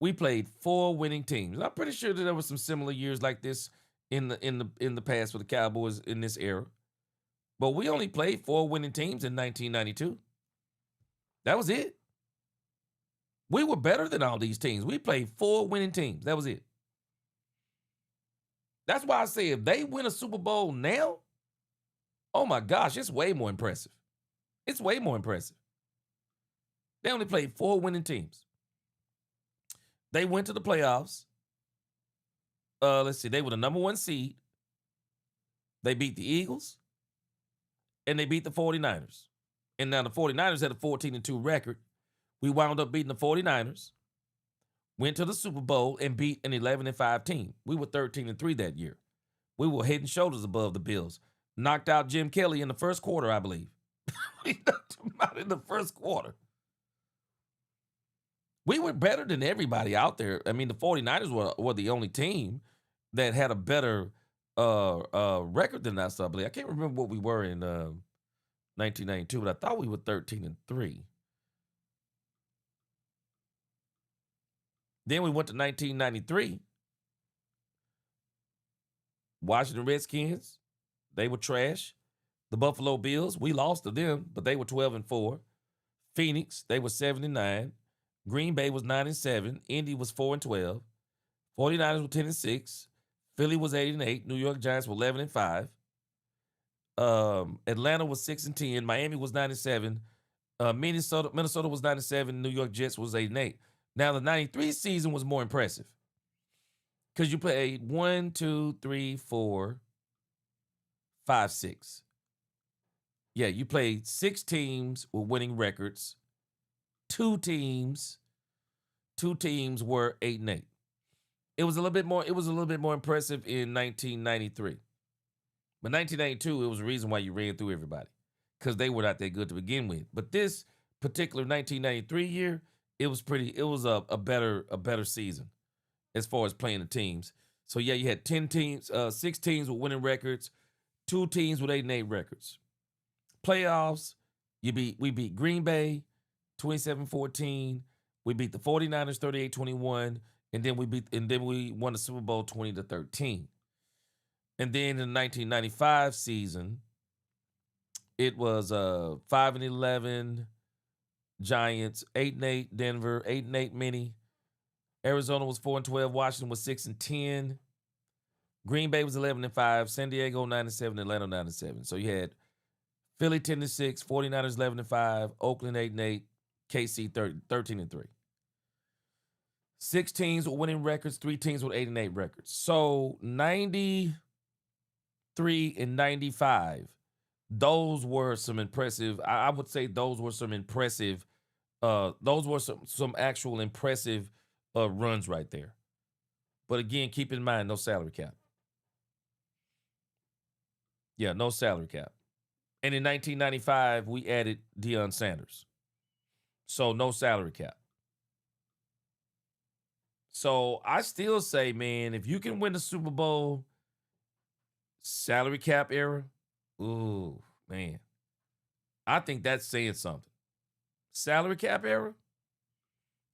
A: We played 4 winning teams. I'm pretty sure that there were some similar years like this in the past for the Cowboys in this era. But we only played 4 winning teams in 1992. That was it. We were better than all these teams. We played 4 winning teams. That was it. That's why I say if they win a Super Bowl now, oh my gosh, it's way more impressive. It's way more impressive. They only played 4 winning teams. They went to the playoffs. Let's see. They were the number 1 seed. They beat the Eagles. And they beat the 49ers. And now the 49ers had a 14-2 record. We wound up beating the 49ers. Went to the Super Bowl and beat an 11-5 team. We were 13-3 that year. We were head and shoulders above the Bills. Knocked out Jim Kelly in the first quarter, I believe. We knocked him out in the first quarter. We were better than everybody out there. I mean, the 49ers were the only team that had a better record than us, I believe. I can't remember what we were in 1992, but I thought we were 13-3. Then we went to 1993. Washington Redskins, they were trash. The Buffalo Bills, we lost to them, but they were 12-4. Phoenix, they were 7-9. Green Bay was 9-7. Indy was 4-12. 49ers were 10-6. Philly was 8-8. New York Giants were 11-5. Atlanta was 6-10. Miami was 9-7. Minnesota was 9-7. New York Jets was 8-8. Now the 93 season was more impressive because you played 1, 2, 3, 4, 5, 6. Yeah, you played 6 teams with winning records. 2 teams were 8-8. It was a little bit more impressive in 1993. But 1992, it was the reason why you ran through everybody. Because they were not that good to begin with. But this particular 1993 year, it was a better season as far as playing the teams. So yeah, you had 10 teams, 6 teams with winning records, 2 teams with 8-8 records. Playoffs, we beat Green Bay 27-14. We beat the 49ers 38-21, and then we won the Super Bowl 20-13. And then in the 1995 season, it was 5-11 Giants, 8-8 Denver, 8-8 Mini. Arizona was 4-12. Washington was 6-10. Green Bay was 11-5. San Diego 9-7. Atlanta 9-7. So you had Philly 10-6, 49ers 11-5, Oakland 8-8, KC 13-3. 6 teams with winning records, 3 teams with 8-8 records. So 93 and 95, those were some impressive. I would say those were some impressive. Those were some actual impressive runs right there. But again, keep in mind, no salary cap. Yeah, no salary cap. And in 1995, we added Deion Sanders. So no salary cap. So I still say, man, if you can win the Super Bowl, Salary cap era? Ooh, man. I think that's saying something. Salary cap era?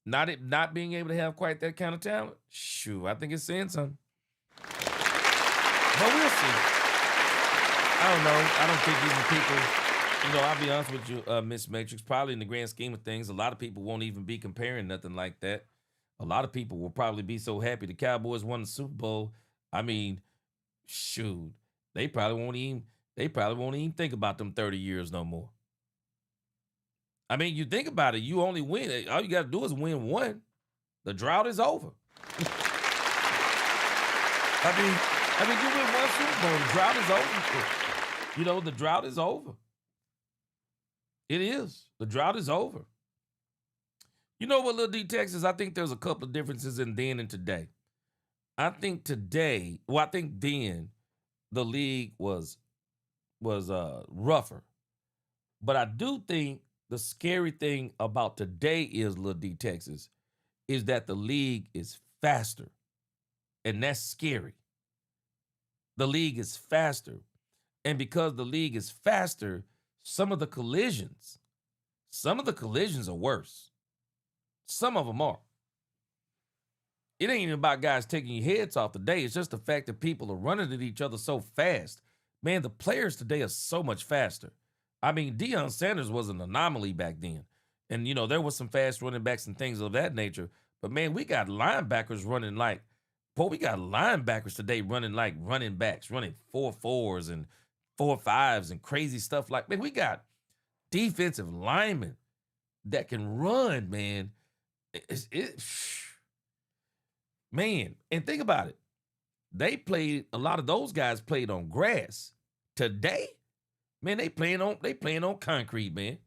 A: Not being able to have quite that kind of talent? Shoot, I think it's saying something. But we'll see. I don't know. I don't think even people, I'll be honest with you, Miss Matrix, probably in the grand scheme of things, a lot of people won't even be comparing nothing like that. A lot of people will probably be so happy the Cowboys won the Super Bowl. I mean, shoot, they probably won't even think about them 30 years no more. I mean, you think about it, you only win. All you got to do is win one. The drought is over. I mean, you win one Super Bowl, the drought is over. The drought is over. It is. The drought is over. You know what, Lil D Texas? I think there's a couple of differences in then and today. I think then the league was rougher. But I do think the scary thing about today is, Lil D Texas, is that the league is faster. And that's scary. The league is faster. And because the league is faster, some of the collisions are worse. Some of them are. It ain't even about guys taking your heads off today. It's just the fact that people are running at each other so fast. Man, the players today are so much faster. I mean, Deion Sanders was an anomaly back then. And, there was some fast running backs and things of that nature. But, man, we got linebackers running like, we got linebackers today running like running backs, running 4.4s and 4.5s and crazy stuff like, man, we got defensive linemen that can run, man. Man, and think about it. A lot of those guys played on grass. Today, man, they playing on concrete, man.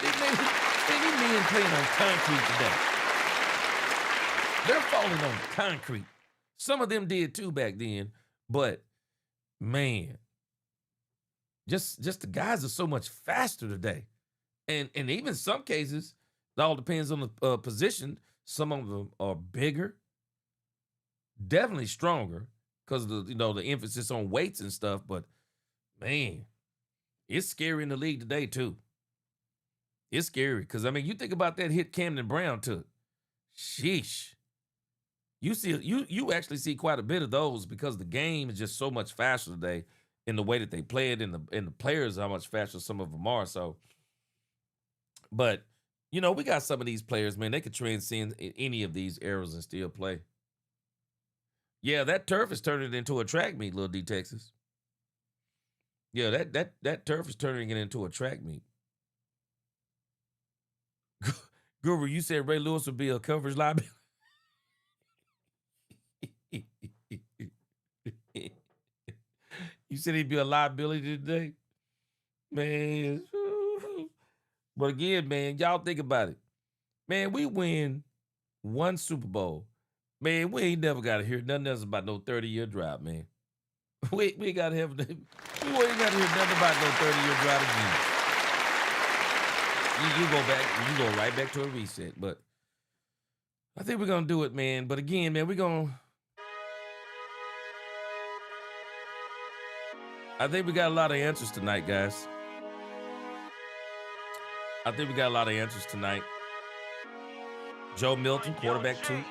A: These men playing on concrete today. They're falling on concrete. Some of them did too back then, but man, just the guys are so much faster today. And even some cases, it all depends on the position. Some of them are bigger, definitely stronger because of the emphasis on weights and stuff. But man, it's scary in the league today too. It's scary because you think about that hit Camden Brown took. Sheesh. You actually see quite a bit of those because the game is just so much faster today in the way that they play it, and the players how much faster some of them are. So, but we got some of these players, man. They could transcend any of these eras and still play. Yeah, that turf is turning it into a track meet, Lil D Texas. Yeah, that turf is turning it into a track meet. Guru, you said Ray Lewis would be a coverage liability. You said he'd be a liability today? Man. But again, man, y'all think about it. Man, we win one Super Bowl. Man, we ain't never got to hear nothing else about no 30-year drought, man. We ain't got to hear nothing about no 30-year drought again. You go right back to a reset. But I think we're going to do it, man. But again, man, I think we got a lot of answers tonight, guys. Joe Milton, quarterback 2.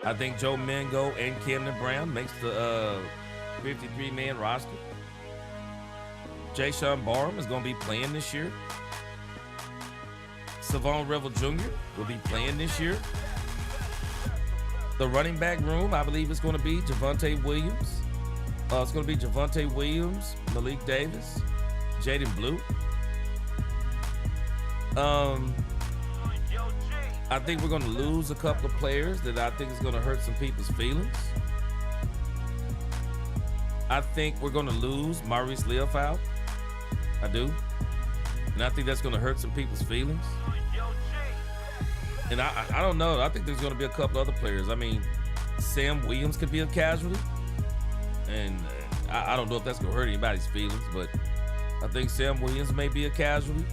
A: I think Joe Mingo and Camden Brown makes the 53-man roster. Jashaun Barham is going to be playing this year. Shavon Revel Jr. will be playing this year. The running back room, I believe it's going to be Javonte Williams. It's going to be Javonte Williams, Malik Davis, Jayden Blue. I think we're going to lose a couple of players that I think is going to hurt some people's feelings. I think we're going to lose Maurice Leofow. I do. And I think that's going to hurt some people's feelings. And I don't know. I think there's going to be a couple other players. I mean, Sam Williams could be a casualty. And I don't know if that's going to hurt anybody's feelings, but I think Sam Williams may be a casualty.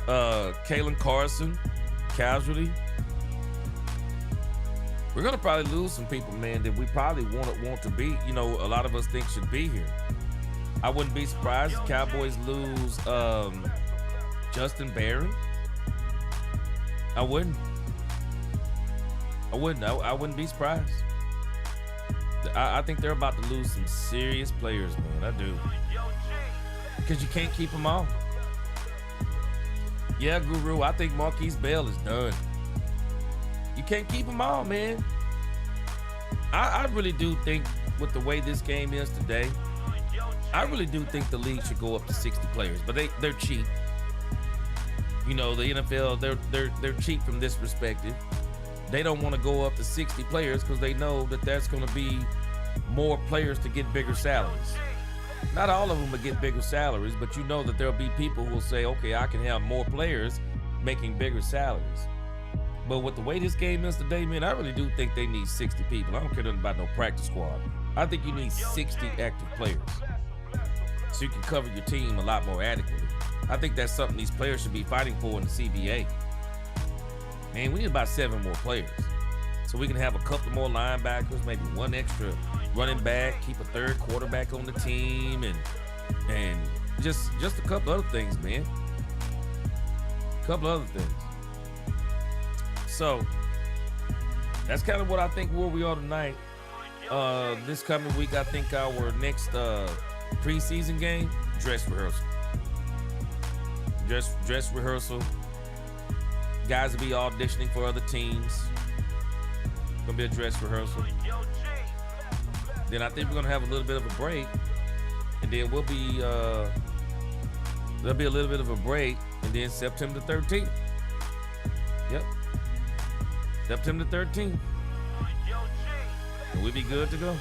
A: Kalen Carson, casualty. We're gonna probably lose some people, man, that we probably want to be. You know, a lot of us think should be here. I wouldn't be surprised if Cowboys lose Justin Barham. I wouldn't be surprised. I think they're about to lose some serious players, man. I do. Because you can't keep them all. Yeah, Guru, I think Marquise Bell is done. You can't keep them all, man. I really do think with the way this game is today, I really do think the league should go up to 60 players, but they're cheap. You know, the NFL, they're cheap from this perspective. They don't want to go up to 60 players because they know that that's going to be more players to get bigger salaries. Not all of them will get bigger salaries, but you know that there'll be people who will say, okay, I can have more players making bigger salaries. But with the way this game is today, man, I really do think they need 60 people. I don't care nothing about no practice squad. I think you need 60 active players so you can cover your team a lot more adequately. I think that's something these players should be fighting for in the CBA. Man, we need about 7 more players so we can have a couple more linebackers, maybe one extra running back, keep a third quarterback on the team, and just a couple other things, man. A couple other things. So that's kind of what I think where we are tonight. This coming week, I think our next preseason game, dress rehearsal. Dress rehearsal. Guys will be auditioning for other teams. Gonna be a dress rehearsal. Then I think we're gonna have a little bit of a break, and then we'll be there'll be a little bit of a break, and then September 13th. Yep. September 13th. And we'll be good to go.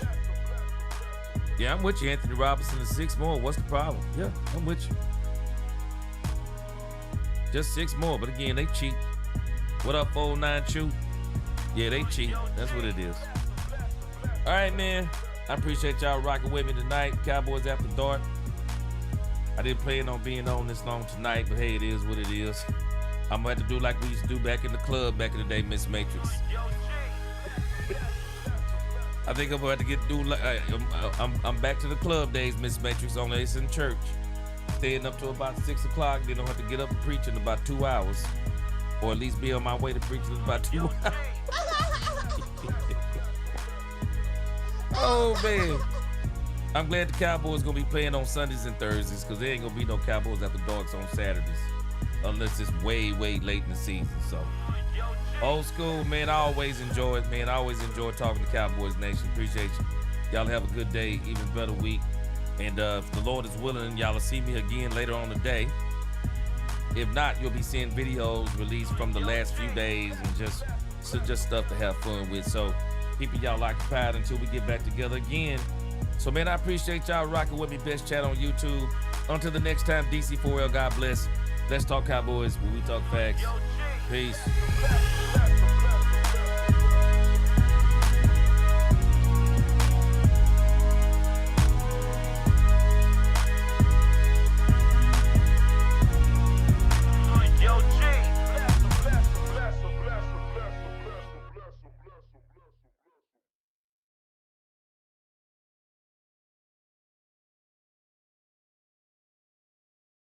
A: Yeah, I'm with you, Anthony Robinson, and 6 more. What's the problem? Yeah, I'm with you. Just 6 more, but again, they cheap. What up, 409 Chew? Yeah, they cheap. That's what it is. All right, man. I appreciate y'all rocking with me tonight. Cowboys After Dark. I didn't plan on being on this long tonight, but hey, it is what it is. I'm gonna have to do like we used to do back in the club back in the day, Miss Matrix. I think I'm gonna have to do like I'm back to the club days, Miss Matrix, on Ace in church. Staying up to about 6 o'clock, then I'll have to get up and preach in about 2 hours. Or at least be on my way to preach in about 2 hours. Oh, man. I'm glad the Cowboys gonna be playing on Sundays and Thursdays because there ain't gonna be no Cowboys After Darks on Saturdays. Unless it's way, way late in the season. So, old school, man. I always enjoy it, man. I always enjoy talking to Cowboys Nation. Appreciate you. Y'all have a good day, even better week. And if the Lord is willing, y'all will see me again later on today. If not, you'll be seeing videos released from the last few days and just stuff to have fun with. So, keeping y'all occupied until we get back together again. So, man, I appreciate y'all rocking with me. Best chat on YouTube. Until the next time, DC4L, God bless. Let's talk Cowboys when we talk facts. Peace.